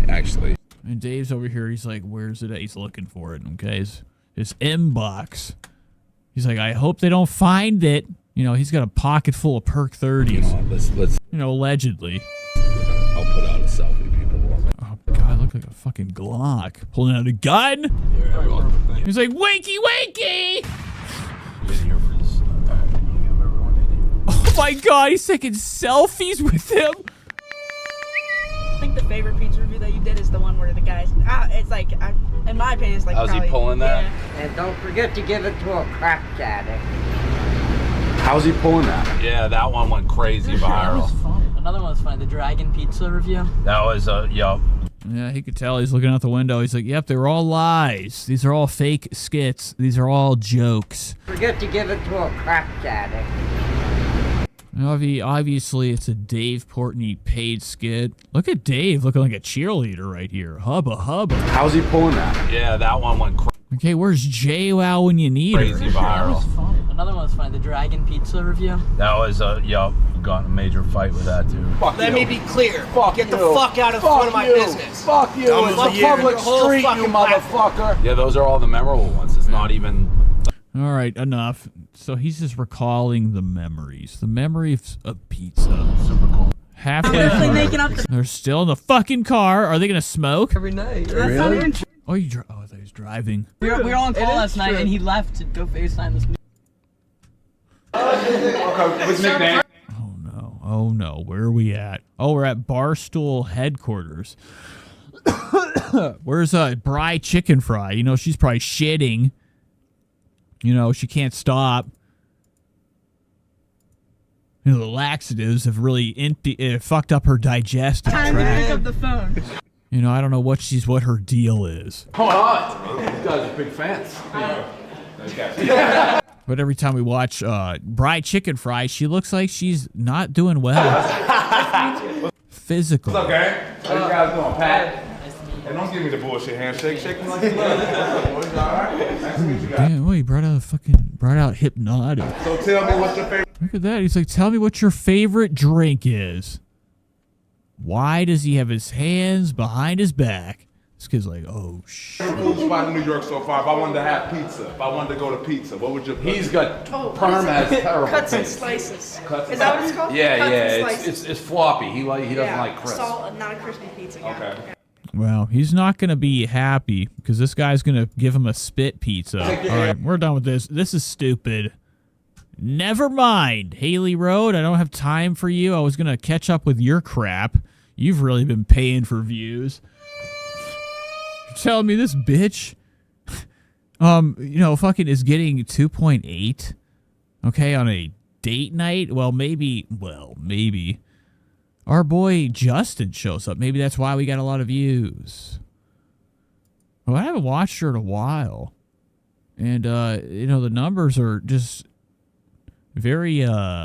Actually. And Dave's over here, he's like, where's it at? He's looking for it, okay? His inbox. He's like, I hope they don't find it. You know, he's got a pocket full of Perk 30s. Let's. You know, allegedly. I'll put out a selfie, people. Oh, God, I look like a fucking Glock. Pulling out a gun. He's like, wakey, wakey! Oh, my God, he's taking selfies with him. I think the favorite pizza review that you did is the one where the guys, it's like, in my opinion, it's like How's probably, he pulling that? Yeah. And don't forget to give it to a crack addict. How's he pulling that? Yeah, that one went crazy viral. Another one was funny, the Dragon Pizza review. That was yup. Yeah, he could tell. He's looking out the window. He's like, yep, they were all lies. These are all fake skits. These are all jokes. Forget to give it to a crack addict. Obviously, it's a Dave Portnoy paid skit. Look at Dave looking like a cheerleader right here. Hubba hubba. How's he pulling that? Yeah, that one went Okay, where's JWoww when you need crazy her? viral. Another one was funny, the Dragon Pizza review. That was yup. Got in a major fight with that too. Let me be clear. Get the fuck out of front of my business. Fuck you. It's a public street, you motherfucker. Yeah, those are all the memorable ones. It's not even. All right, enough. So he's just recalling the memories. The memories of pizza. Super cool. Halfway through, they're still in the fucking car. Are they going to smoke? Every night. Really? Oh, I thought he was driving. We were on call last night, and he left to go FaceTime this. Okay, what's his nickname? Oh no, where are we at? Oh, we're at Barstool headquarters. Where's Bri Chicken Fry? You know, she's probably shitting. You know, she can't stop. You know, the laxatives have really fucked up her digestive Time to tract. pick up the phone. You know, I don't know what her deal is. Hold on. These guys are big fans. Yeah. But every time we watch Bri Chicken Fry, she looks like she's not doing well. Physical. What's up, gang? How you guys doing, Pat? Hey, don't give me the bullshit handshake. Shake me like you love it. Boys, all right? Nice to meet you guys. Damn, well, he brought out Hypnotic. So tell me what's your favorite. Look at that. He's like, tell me what your favorite drink is. Why does he have his hands behind his back? This kid's like, oh, shit. Food spot in New York so far. If I wanted to have pizza, if I wanted to go to pizza, what would you? He's got Perm has terrible cuts and taste. slices. Cuts Is that what it's called? Yeah, Cuts yeah. and It's, slices. it's floppy. He doesn't like crisp. Salt, not a crispy pizza. Yeah. Okay. Well, he's not going to be happy because this guy's going to give him a spit pizza. All right, we're done with this. This is stupid. Never mind. Haley Road, I don't have time for you. I was going to catch up with your crap. You've really been paying for views. You're telling me this bitch, fucking is getting 2.8, okay, on a date night? Well, maybe. Our boy Justin shows up. Maybe that's why we got a lot of views. Well, I haven't watched her in a while. And, the numbers are just very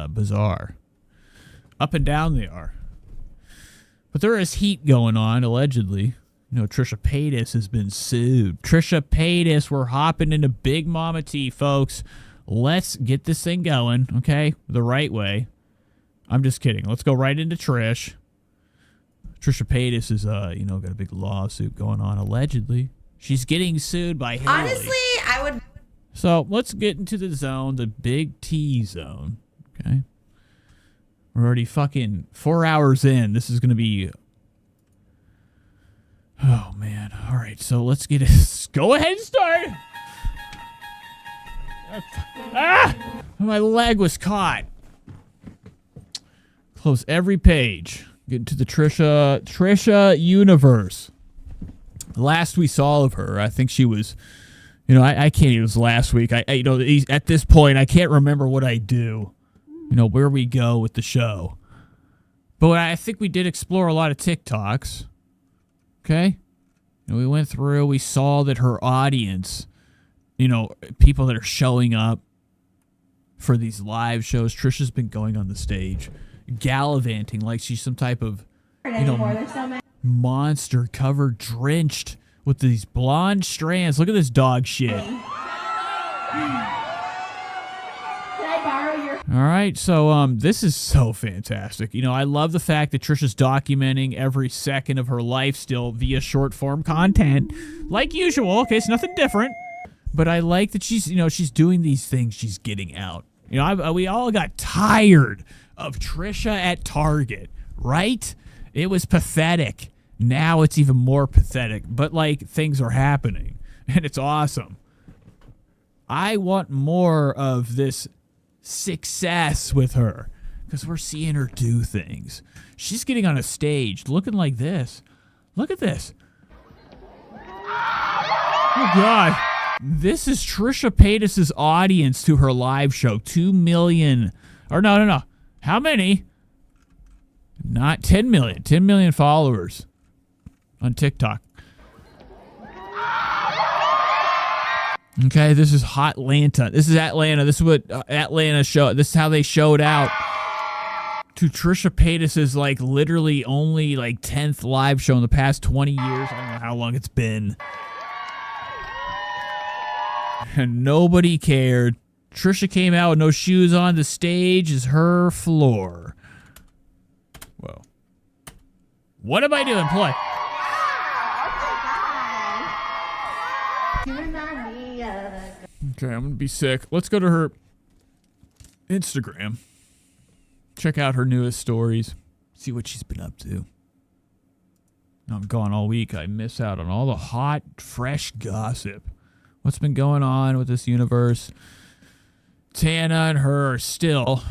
bizarre. Up and down they are. But there is heat going on, allegedly. Trisha Paytas has been sued. Trisha Paytas, we're hopping into Big Mama T, folks. Let's get this thing going, okay? The right way. I'm just kidding. Let's go right into Trish. Trisha Paytas is, got a big lawsuit going on, allegedly. She's getting sued by Haley. Honestly, I would... So, let's get into the zone, the big T zone, okay? We're already fucking 4 hours in. This is going to be... Oh, man. All right, so let's get it. Go ahead and start. My leg was caught. Close every page. Get into the Trisha universe. Last we saw of her, I think she was... I can't. It was last week. At this point, I can't remember what I do. Where we go with the show. But I think we did explore a lot of TikToks. Okay? We went through, we saw that her audience, people that are showing up for these live shows. Trisha's been going on the stage, gallivanting like she's some type of, monster covered, drenched with these blonde strands. Look at this dog shit. All right, so this is so fantastic. I love the fact that Trisha's documenting every second of her life still via short-form content, like usual. Okay, it's nothing different, but I like that she's, she's doing these things. She's getting out. We all got tired of Trisha at Target, right? It was pathetic. Now it's even more pathetic, but things are happening, and it's awesome. I want more of this success with her because we're seeing her do things. She's getting on a stage looking like this. Look at this. Oh, God. This is Trisha Paytas' audience to her live show. 2 million. Or no. How many? Not 10 million. 10 million followers on TikTok. Okay, this is Hotlanta. This is Atlanta. This is what Atlanta showed. This is how they showed out to Trisha Paytas' literally only 10th live show in the past 20 years. I don't know how long it's been. And nobody cared. Trisha came out with no shoes on. The stage is her floor. Whoa. What am I doing? Play. Okay, I'm going to be sick. Let's go to her Instagram. Check out her newest stories. See what she's been up to. I'm gone all week. I miss out on all the hot, fresh gossip. What's been going on with this universe? Tana and her are still,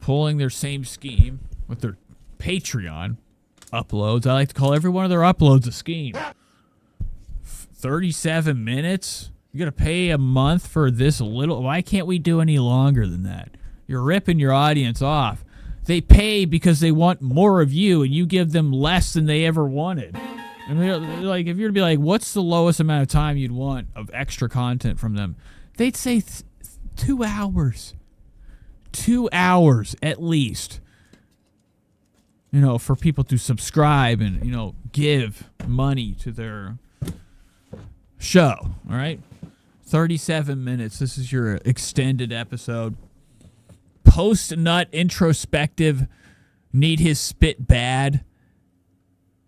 pulling their same scheme with their Patreon uploads. I like to call every one of their uploads a scheme. 37 minutes? You gotta pay a month for this little... Why can't we do any longer than that? You're ripping your audience off. They pay because they want more of you, and you give them less than they ever wanted. And they're if you're to be what's the lowest amount of time you'd want of extra content from them? They'd say 2 hours. 2 hours at least. For people to subscribe and, give money to their show. All right? 37 minutes. This is your extended episode. Post-nut introspective. Need his spit bad.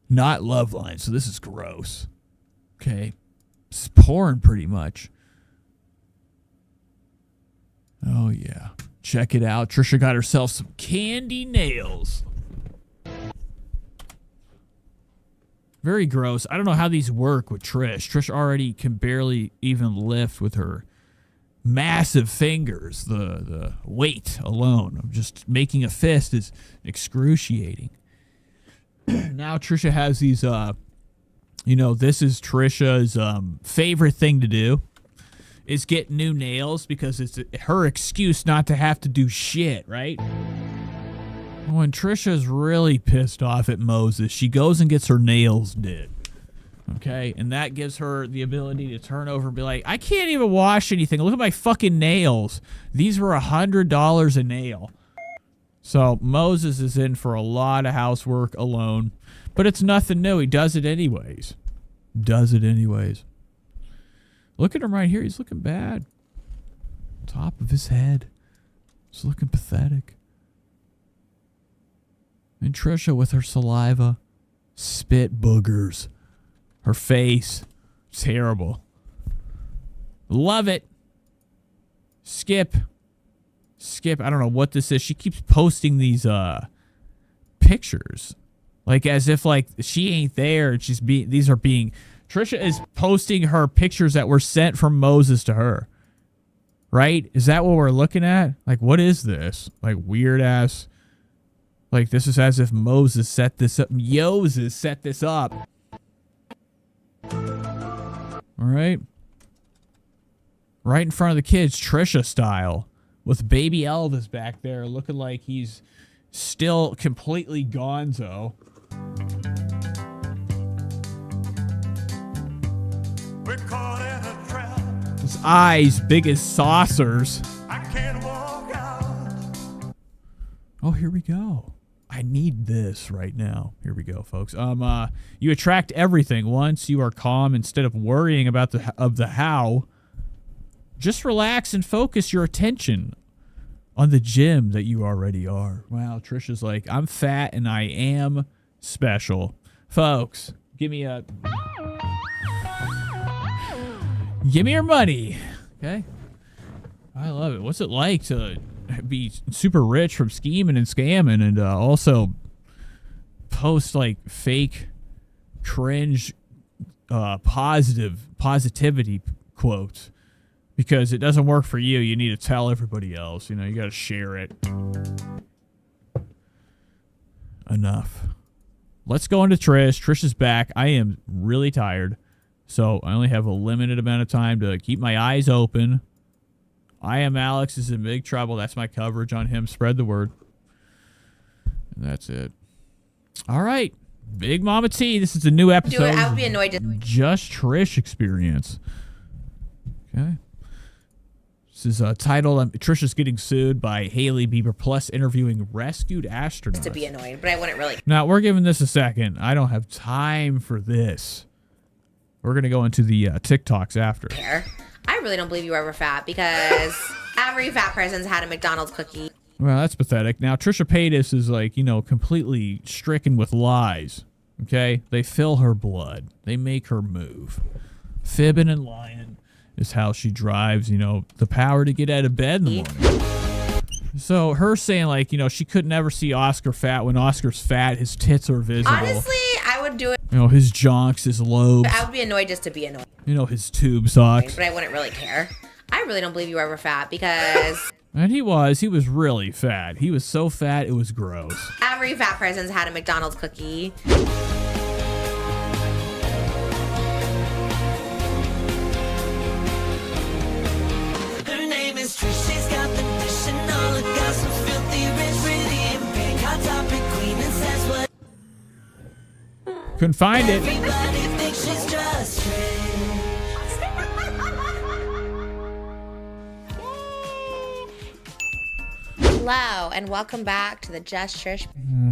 Not love line. So this is gross. Okay. It's porn, pretty much. Oh, yeah. Check it out. Trisha got herself some candy nails. Very gross. I don't know how these work with Trish. Trish already can barely even lift with her massive fingers. The weight alone of just making a fist is excruciating. Now Trisha has these, this is Trisha's favorite thing to do is get new nails because it's her excuse not to have to do shit, right? When Trisha's really pissed off at Moses, she goes and gets her nails did. Okay? And that gives her the ability to turn over and be like, I can't even wash anything. Look at my fucking nails. These were $100 a nail. So Moses is in for a lot of housework alone. But it's nothing new. He does it anyways. Look at him right here. He's looking bad. Top of his head. He's looking pathetic. And Trisha with her saliva, spit boogers, her face, terrible. Love it. Skip. I don't know what this is. She keeps posting these pictures, like as if like she ain't there. And Trisha is posting her pictures that were sent from Moses to her. Right? Is that what we're looking at? Like, what is this? Like weird ass. Like, this is as if Moses set this up. Moses set this up. All right. Right in front of the kids, Trisha style. With baby Elvis back there looking like he's still completely gonzo. We're caught in a trap. His eyes big as saucers. I can't walk out. Oh, here we go. I need this right now. Here we go, folks. You attract everything once you are calm. Instead of worrying about the how, just relax and focus your attention on the gym that you already are. Wow, Trisha's like, I'm fat and I am special. Folks, give me your money. Okay? I love it. What's it like to be super rich from scheming and scamming and also post like fake cringe positivity quotes because it doesn't work for you. You need to tell everybody else, you got to share it. Enough. Let's go into Trish is back. I am really tired, so I only have a limited amount of time to keep my eyes open. I Am Alex is in big trouble. That's my coverage on him. Spread the word. And that's it. All right. Big Mama T. This is a new episode. I would be annoyed to Just Trish Experience. Okay. This is titled Trisha's Getting Sued by Hailey Bieber Plus interviewing rescued astronauts. to be annoyed, but I wouldn't really. Now, we're giving this a second. I don't have time for this. We're going to go into the TikToks after. Care. I really don't believe you were ever fat because every fat person's had a McDonald's cookie. Well, that's pathetic. Now, Trisha Paytas is like, completely stricken with lies. Okay? They fill her blood. They make her move. Fibbing and lying is how she drives, the power to get out of bed in the morning. So her saying like, she could never see Oscar fat. When Oscar's fat, his tits are visible. Honestly, I would do it. His jonks, his lobes. I would be annoyed just to be annoyed. His tube socks. But I wouldn't really care. I really don't believe you were ever fat because And he was really fat. He was so fat, it was gross. every fat person's had a McDonald's cookie. Her name is Trish, she's got the dish and all the gossip's filthy rich, pretty and pink, hot topic queen, and says what Couldn't find it. everybody thinks she's just Trish. Hello, and welcome back to the Just Trish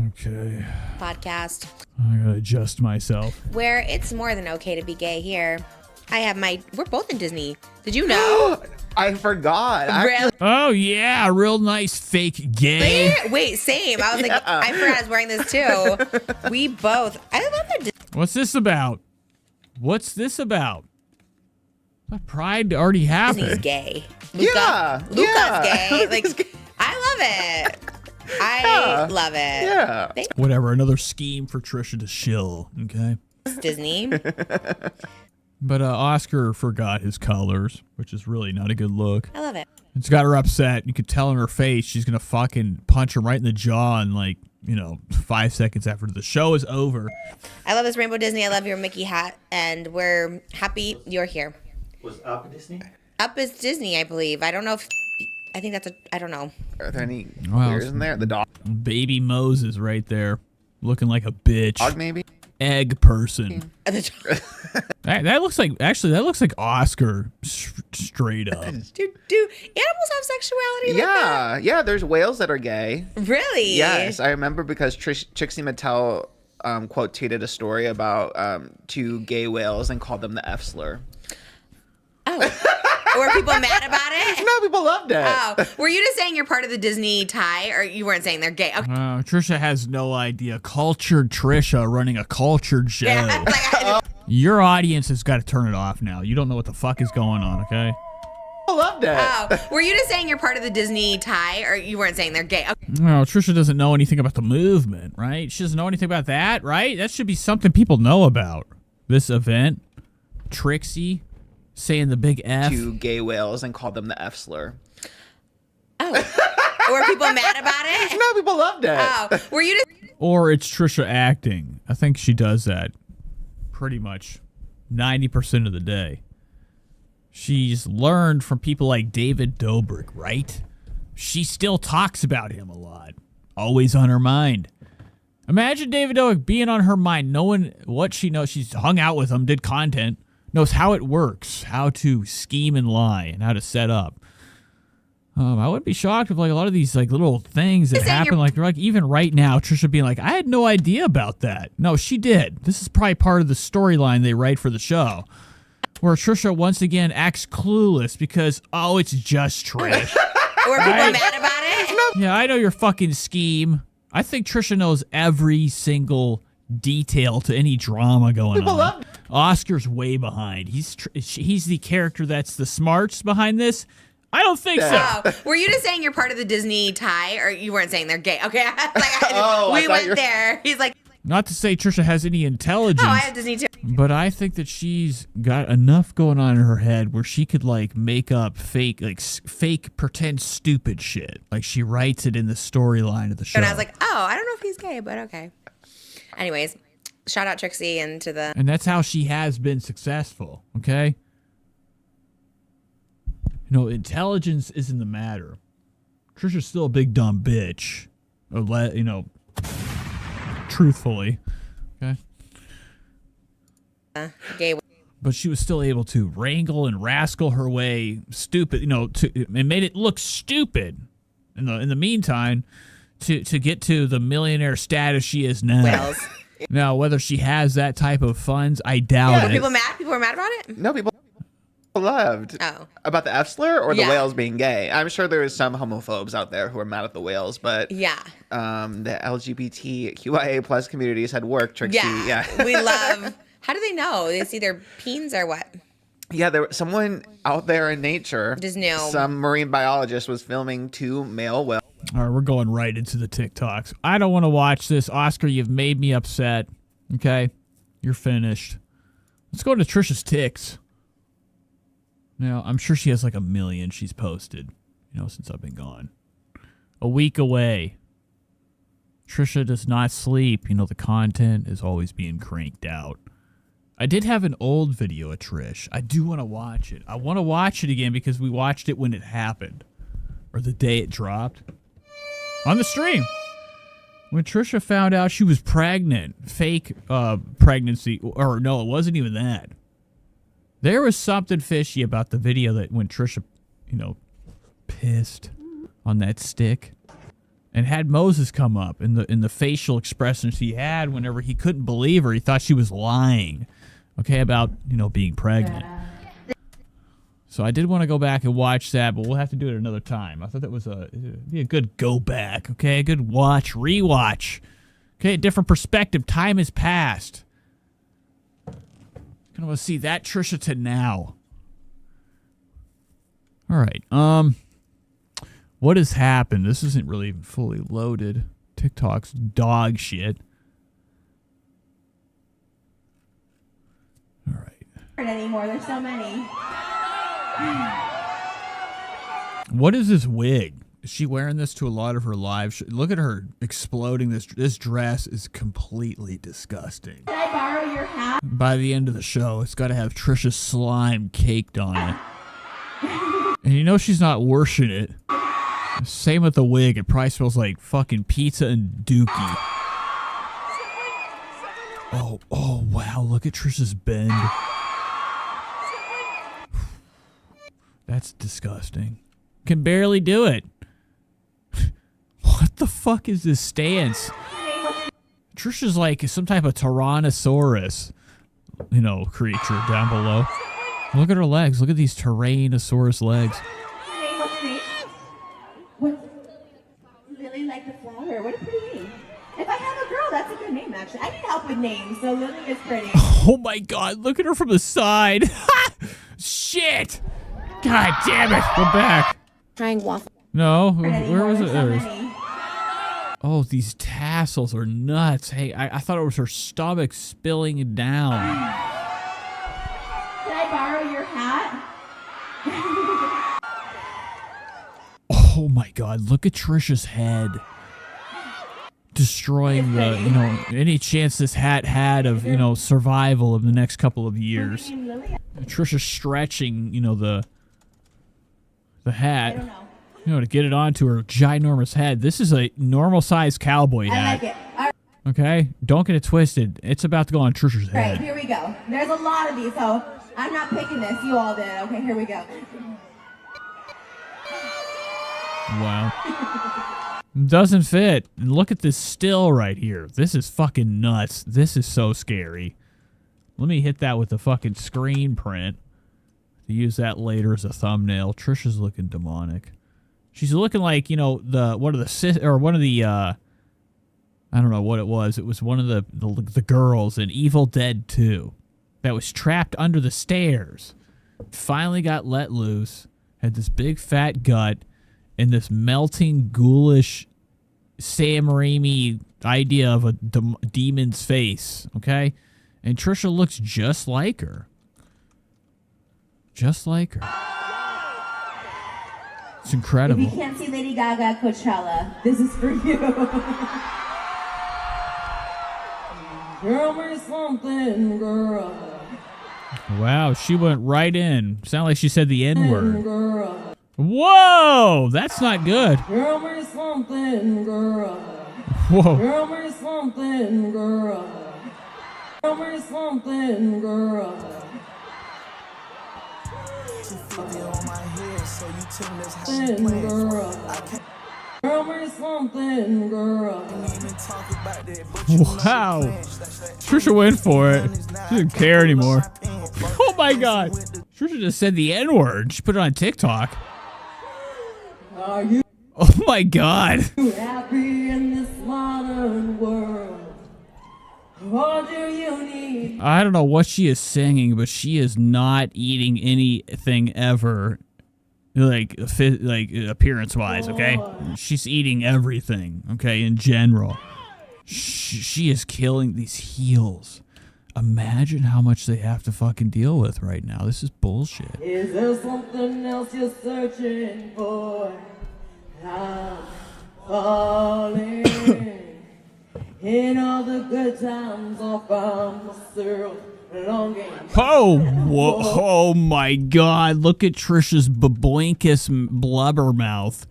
Okay. podcast, I gotta adjust myself. where it's more than okay to be gay here. We're both in Disney. Did you know? I forgot. Really? Oh, yeah. Real nice fake gay. Wait, same. I was like, I forgot I was wearing this too. We both. I love that. What's this about? What's this about? That Pride already happened. Disney's gay. Luca's gay. Like, I love it. I love it. Yeah. Whatever. Another scheme for Trisha to shill. Okay. Disney. But Oscar forgot his colors, which is really not a good look. I love it. It's got her upset. You could tell in her face she's gonna fucking punch him right in the jaw in 5 seconds after the show is over. I love this Rainbow Disney. I love your Mickey hat, and we're happy you're here. Was Up Disney? Up is Disney, I believe. I don't know if. I think that's I don't know. Are there any queers in there? The dog. Baby Moses right there, looking like a bitch. Dog maybe. Egg person. That looks like Oscar straight up. Do animals have sexuality? Like Yeah. There's whales that are gay. Really? Yes, I remember because Trixie Mattel quote tweeted a story about 2 gay whales and called them the F slur. Were people mad about it? No, people loved it. Oh, were you just saying you're part of the Disney tie, or you weren't saying they're gay? Okay. Trisha has no idea. Cultured Trisha running a cultured show. Yeah, Your audience has got to turn it off now. You don't know what the fuck is going on, okay? I loved it. Oh, were you just saying you're part of the Disney tie, or you weren't saying they're gay? Okay. No, Trisha doesn't know anything about the movement, right? She doesn't know anything about that, right? That should be something people know about. This event, Trixie saying the big F. 2 gay whales and called them the F slur. Oh, were people mad about it? No, people loved it. Oh, were you just? Or it's Trisha acting. I think she does that pretty much 90% of the day. She's learned from people like David Dobrik, right? She still talks about him a lot. Always on her mind. Imagine David Dobrik being on her mind, knowing what she knows. She's hung out with him, did content, knows how it works, how to scheme and lie, and how to set up. I wouldn't be shocked if a lot of these little things that happen, like even right now, Trisha being like, I had no idea about that. No, she did. This is probably part of the storyline they write for the show, where Trisha once again acts clueless because it's just Trish. Were people mad about it? Yeah, I know your fucking scheme. I think Trisha knows every single detail to any drama going on. Oscar's way behind. He's the character that's the smarts behind this. I don't think so. Oh, were you just saying you're part of the Disney tie, or you weren't saying they're gay? Okay, we went there. He's like, not to say Trisha has any intelligence. I have Disney too. But I think that she's got enough going on in her head where she could make up fake pretend stupid shit. Like she writes it in the storyline of the show. And I was like, I don't know if he's gay, but okay. Anyways, shout out Trixie and to the. And that's how she has been successful. Okay. Intelligence isn't the matter. Trisha's still a big dumb bitch. Truthfully. Okay. Gay. But she was still able to wrangle and rascal her way stupid, and made it look stupid in the meantime to get to the millionaire status she is now. Wells. Now, whether she has that type of funds, I doubt it. Were people mad? People were mad about it? No, people loved. About the F slur or the whales being gay. I'm sure there is some homophobes out there who are mad at the whales, but the LGBTQIA plus communities had worked. Trixie, we love. How do they know? They see their peens or what? Yeah, there was someone out there in nature. Just knew. Some marine biologist was filming 2 male whales. All right, we're going right into the TikToks. I don't want to watch this. Oscar, you've made me upset. Okay? You're finished. Let's go to Trisha's ticks. Now, I'm sure she has 1 million she's posted, since I've been gone. A week away. Trisha does not sleep. The content is always being cranked out. I did have an old video of Trish. I do want to watch it. I want to watch it again because we watched it when it happened. Or the day it dropped. On the stream. When Trisha found out she was pregnant. Fake pregnancy. Or no, it wasn't even that. There was something fishy about the video that when Trisha, pissed on that stick. And had Moses come up in the facial expressions he had whenever he couldn't believe her. He thought she was lying. Okay, about, being pregnant. So I did want to go back and watch that, but we'll have to do it another time. I thought that was it'd be a good go back, okay? A good watch, rewatch. Okay, a different perspective. Time has passed. Kind I want to see that Trisha to now. All right. What has happened? This isn't really even fully loaded. TikTok's dog shit. All right. Anymore. There's so many. What is this wig? Is she wearing this to a lot of her lives? Look at her exploding. This dress is completely disgusting. Can I borrow your hat? By the end of the show, it's got to have Trisha's slime caked on it. And you know she's not washing it. Same with the wig. It probably smells like fucking pizza and dookie. Oh, wow. Look at Trisha's bend. That's disgusting. Can barely do it. What the fuck is this stance? Trisha's like some type of Tyrannosaurus, creature down below. Look at her legs. Look at these Tyrannosaurus legs. What? Lily like the flower. What a pretty name. If I have a girl, that's a good name, actually. I need help with names, so Lily is pretty. Oh my god, look at her from the side. Shit! God damn it. Go back. Trying waffle. No, where was it? There it is. Oh, these tassels are nuts. Hey, I thought it was her stomach spilling down. Can I borrow your hat? Oh my god, look at Trisha's head. Destroying the, any chance this hat had of, survival of the next couple of years. Trisha's stretching, the hat. To get it onto her ginormous head. This is a normal sized cowboy hat. I like it. All right. Okay? Don't get it twisted. It's about to go on Trisha's All right, head. here we go. There's a lot of these, so I'm not picking this. You all did. Okay, here we go. Wow. Doesn't fit. And look at this still right here. This is fucking nuts. This is so scary. Let me hit that with a fucking screen print. To use that later as a thumbnail. Trisha's looking demonic. She's looking like, one of the I don't know what it was. It was one of the girls in Evil Dead 2 that was trapped under the stairs. Finally got let loose. Had this big fat gut and this melting ghoulish Sam Raimi idea of a demon's face. Okay? And Trisha looks just like her. Just like her. It's incredible. If you can't see Lady Gaga at Coachella, this is for you. Girl, me something, girl. Wow, she went right in. Sound like she said the N-word. Girl. Whoa, that's not good. Girl, me something, girl. Whoa. Girl, me something, girl. Girl, me something, girl. Wow. Trisha went for it. She didn't care anymore. Oh my god. Trisha just said the N-word. She put it on TikTok. Are you Oh my god. happy in this modern world? What do you need? I don't know what she is singing, but she is not eating anything ever. Like appearance-wise, okay? She's eating everything, okay, in general. She is killing these heels. Imagine how much they have to fucking deal with right now. This is bullshit. Is there something else you're searching for? I'm falling. In all the good times I found myself longing. Oh my god, look at Trisha's baboinkus blubber mouth.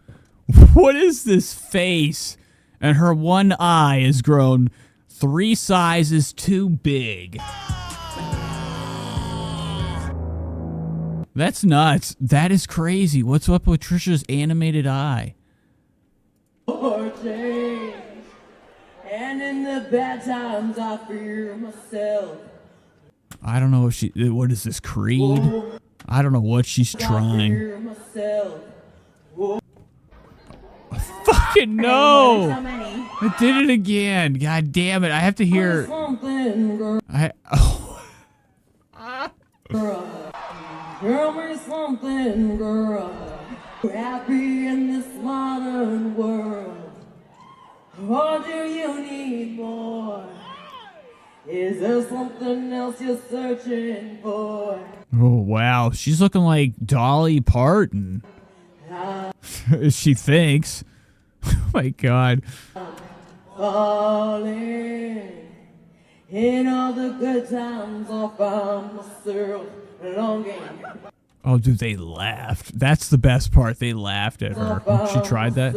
What is this face? And her one eye has grown 3 sizes too big. That's nuts. That is crazy. What's up with Trisha's animated eye? For change. And in the bad times I fear myself. I don't know if what is this, Creed? I don't know what she's trying. Fear myself. Fucking no! So many. I did it again. God damn it. I have to hear. Something, girl. Girl, me something, girl. Happy in this modern world. What do you need more? Is there something else you're searching for? Oh, wow. She's looking like Dolly Parton. She thinks. Oh, my God. Falling in all the good times I found myself longing. Oh, dude, they laughed. That's the best part. They laughed at her. She tried that.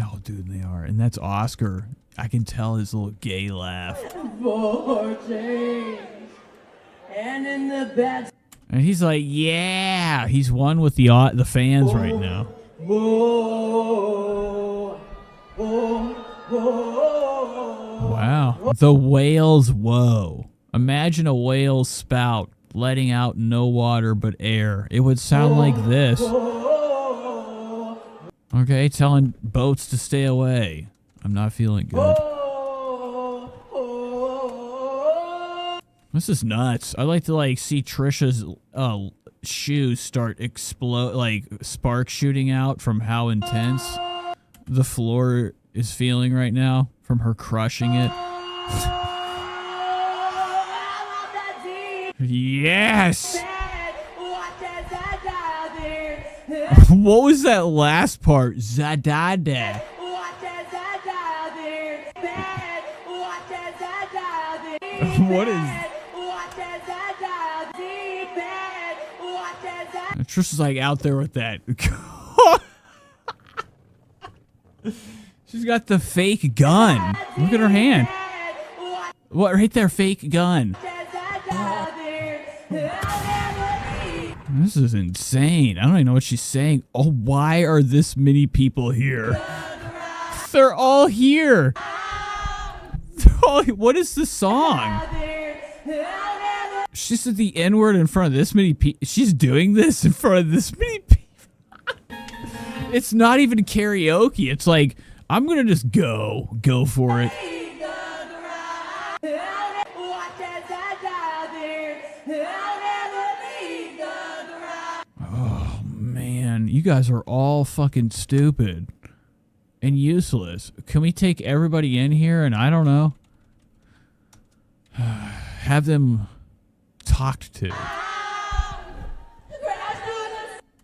Oh, dude, they are. And that's Oscar. I can tell his little gay laugh. For change. And in the bad. And he's like, yeah. He's one with the fans right now. Whoa, whoa, whoa. Wow. The whale's whoa. Imagine a whale's spout letting out no water but air. It would sound like this. Okay, telling boats to stay away. I'm not feeling good. This is nuts. I like to see Trisha's shoes start explode, like sparks shooting out from how intense the floor is feeling right now from her crushing it. Yes. What was that last part? Zadada. What is? Trisha's like out there with that. She's got the fake gun. Look at her hand. What? Right there, fake gun. This is insane. I don't even know what she's saying. Oh, why are this many people here? They're all here. What is the song? She said the N-word in front of this many people. She's doing this in front of this many people. It's not even karaoke. It's like, I'm going to just go for it. Oh, man. You guys are all fucking stupid and useless. Can we take everybody in here and I don't know, have them talked to?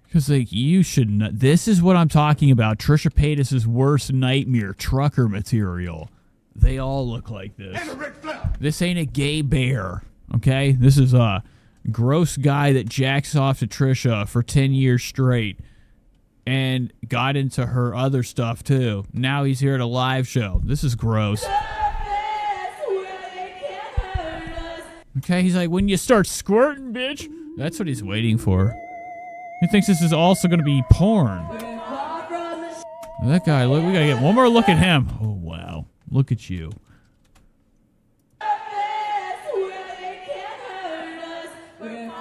Because you should not. This is what I'm talking about. Trisha Paytas's worst nightmare, trucker material. They all look like this. This ain't a gay bear, okay? This is a gross guy that jacks off to Trisha for 10 years straight and got into her other stuff too. Now he's here at a live show. This is gross. Okay, he's like, when you start squirting, bitch. That's what he's waiting for. He thinks this is also going to be porn. That guy, look, we got to get one more look at him. Oh, wow. Look at you.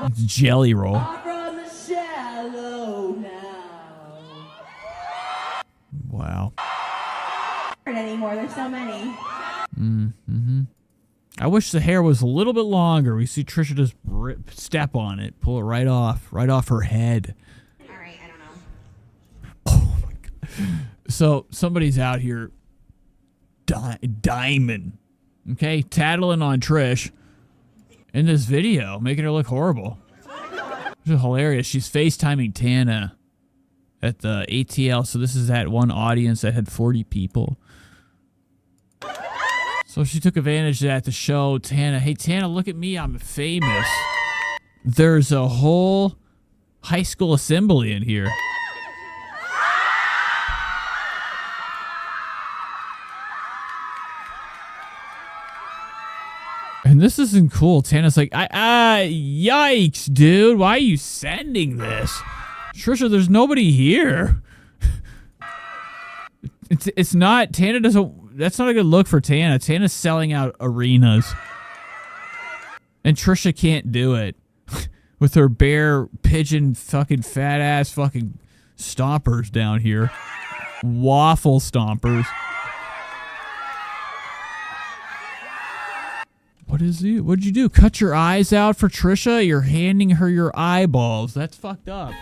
It's Jelly Roll. Wow. Anymore. There's so many. Mm-hmm. I wish the hair was a little bit longer. We see Trisha just step on it, pull it right off her head. All right, I don't know. Oh my God. So somebody's out here diamond, okay, tattling on Trish in this video, making her look horrible. This is hilarious. She's FaceTiming Tana at the ATL. So this is that one audience that had 40 people. So she took advantage of that to show Tana, hey, Tana, look at me. I'm famous. There's a whole high school assembly in here. And this isn't cool. Tana's like, yikes, dude. Why are you sending this? Trisha, there's nobody here. It's not, Tana doesn't, that's not a good look for Tana. Tana's selling out arenas. And Trisha can't do it. With her bare pigeon fucking fat ass fucking stompers down here. Waffle stompers. What'd you do? Cut your eyes out for Trisha? You're handing her your eyeballs. That's fucked up.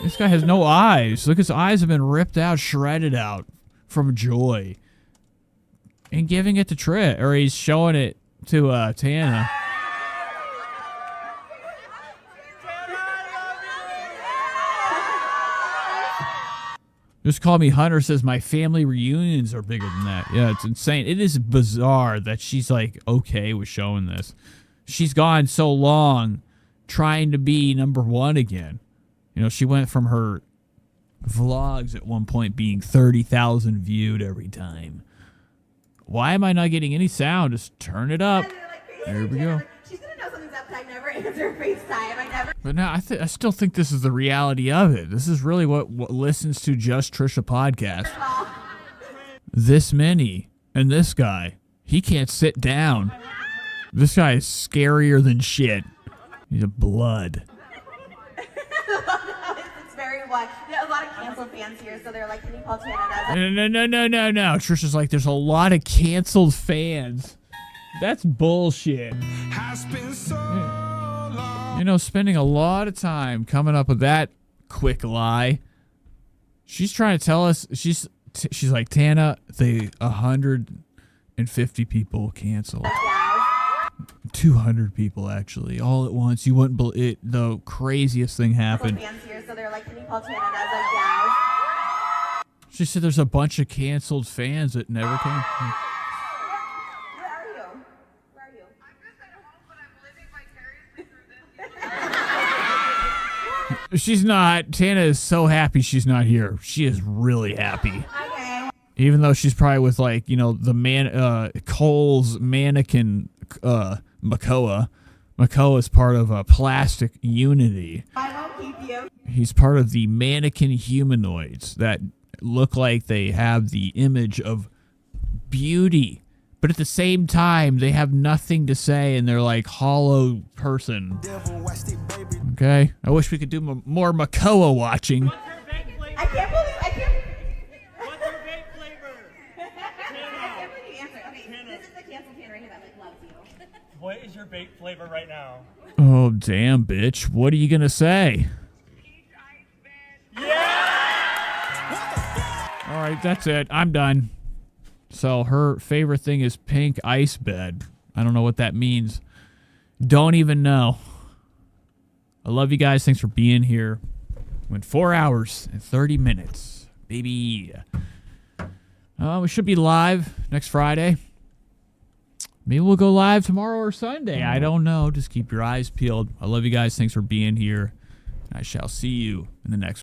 This guy has no eyes. Look, his eyes have been ripped out, shredded out from joy. And giving it to Trish, or he's showing it to Tana. Just Call Me Hunter says my family reunions are bigger than that. Yeah, it's insane. It is bizarre that she's like okay with showing this. She's gone so long trying to be #1 again. You know, she went from her vlogs at one point being 30,000 viewed every time. Why am I not getting any sound? Just turn it up. There we go. She's gonna know something's up, but I never answer FaceTime. I never. But now I still think this is the reality of it. This is really what listens to Just Trisha podcast. This many. And this guy, he can't sit down. This guy is scarier than shit. He's a blood. It's very what? There's a lot of canceled fans here, so they're like, can you call Tana? No. Trisha's like, there's a lot of canceled fans. That's bullshit. You know, spending a lot of time coming up with that quick lie. She's trying to tell us, she's like, Tana, 150 people canceled. 200 people, actually, all at once. You wouldn't believe it. The craziest thing happened. Fans here, so they're like, can you call Tana? And I was like, yeah. She said there's a bunch of canceled fans that never came. Where are you? Where are you? I'm just at home, but I'm living vicariously through this. She's not. Tana is so happy she's not here. She is really happy. Okay. Even though she's probably with, like, you know, the Cole's mannequin, Makoa. Makoa is part of a Plastic Unity. I won't keep you. He's part of the mannequin humanoids that look like they have the image of beauty, but at the same time they have nothing to say and they're like hollow person. Okay, I wish we could do more Makoa watching. I can't believe I can't. What's her vape flavor? I can't believe you answered. Okay, this is the canceled fan right here that like loves you. What is your vape flavor right now? Oh damn, bitch! What are you gonna say? All right, that's it. I'm done. So her favorite thing is pink ice bed. I don't know what that means. Don't even know. I love you guys. Thanks for being here. Went 4 hours and 30 minutes, baby. We should be live next Friday. Maybe we'll go live tomorrow or Sunday. I don't know. Just keep your eyes peeled. I love you guys. Thanks for being here. I shall see you in the next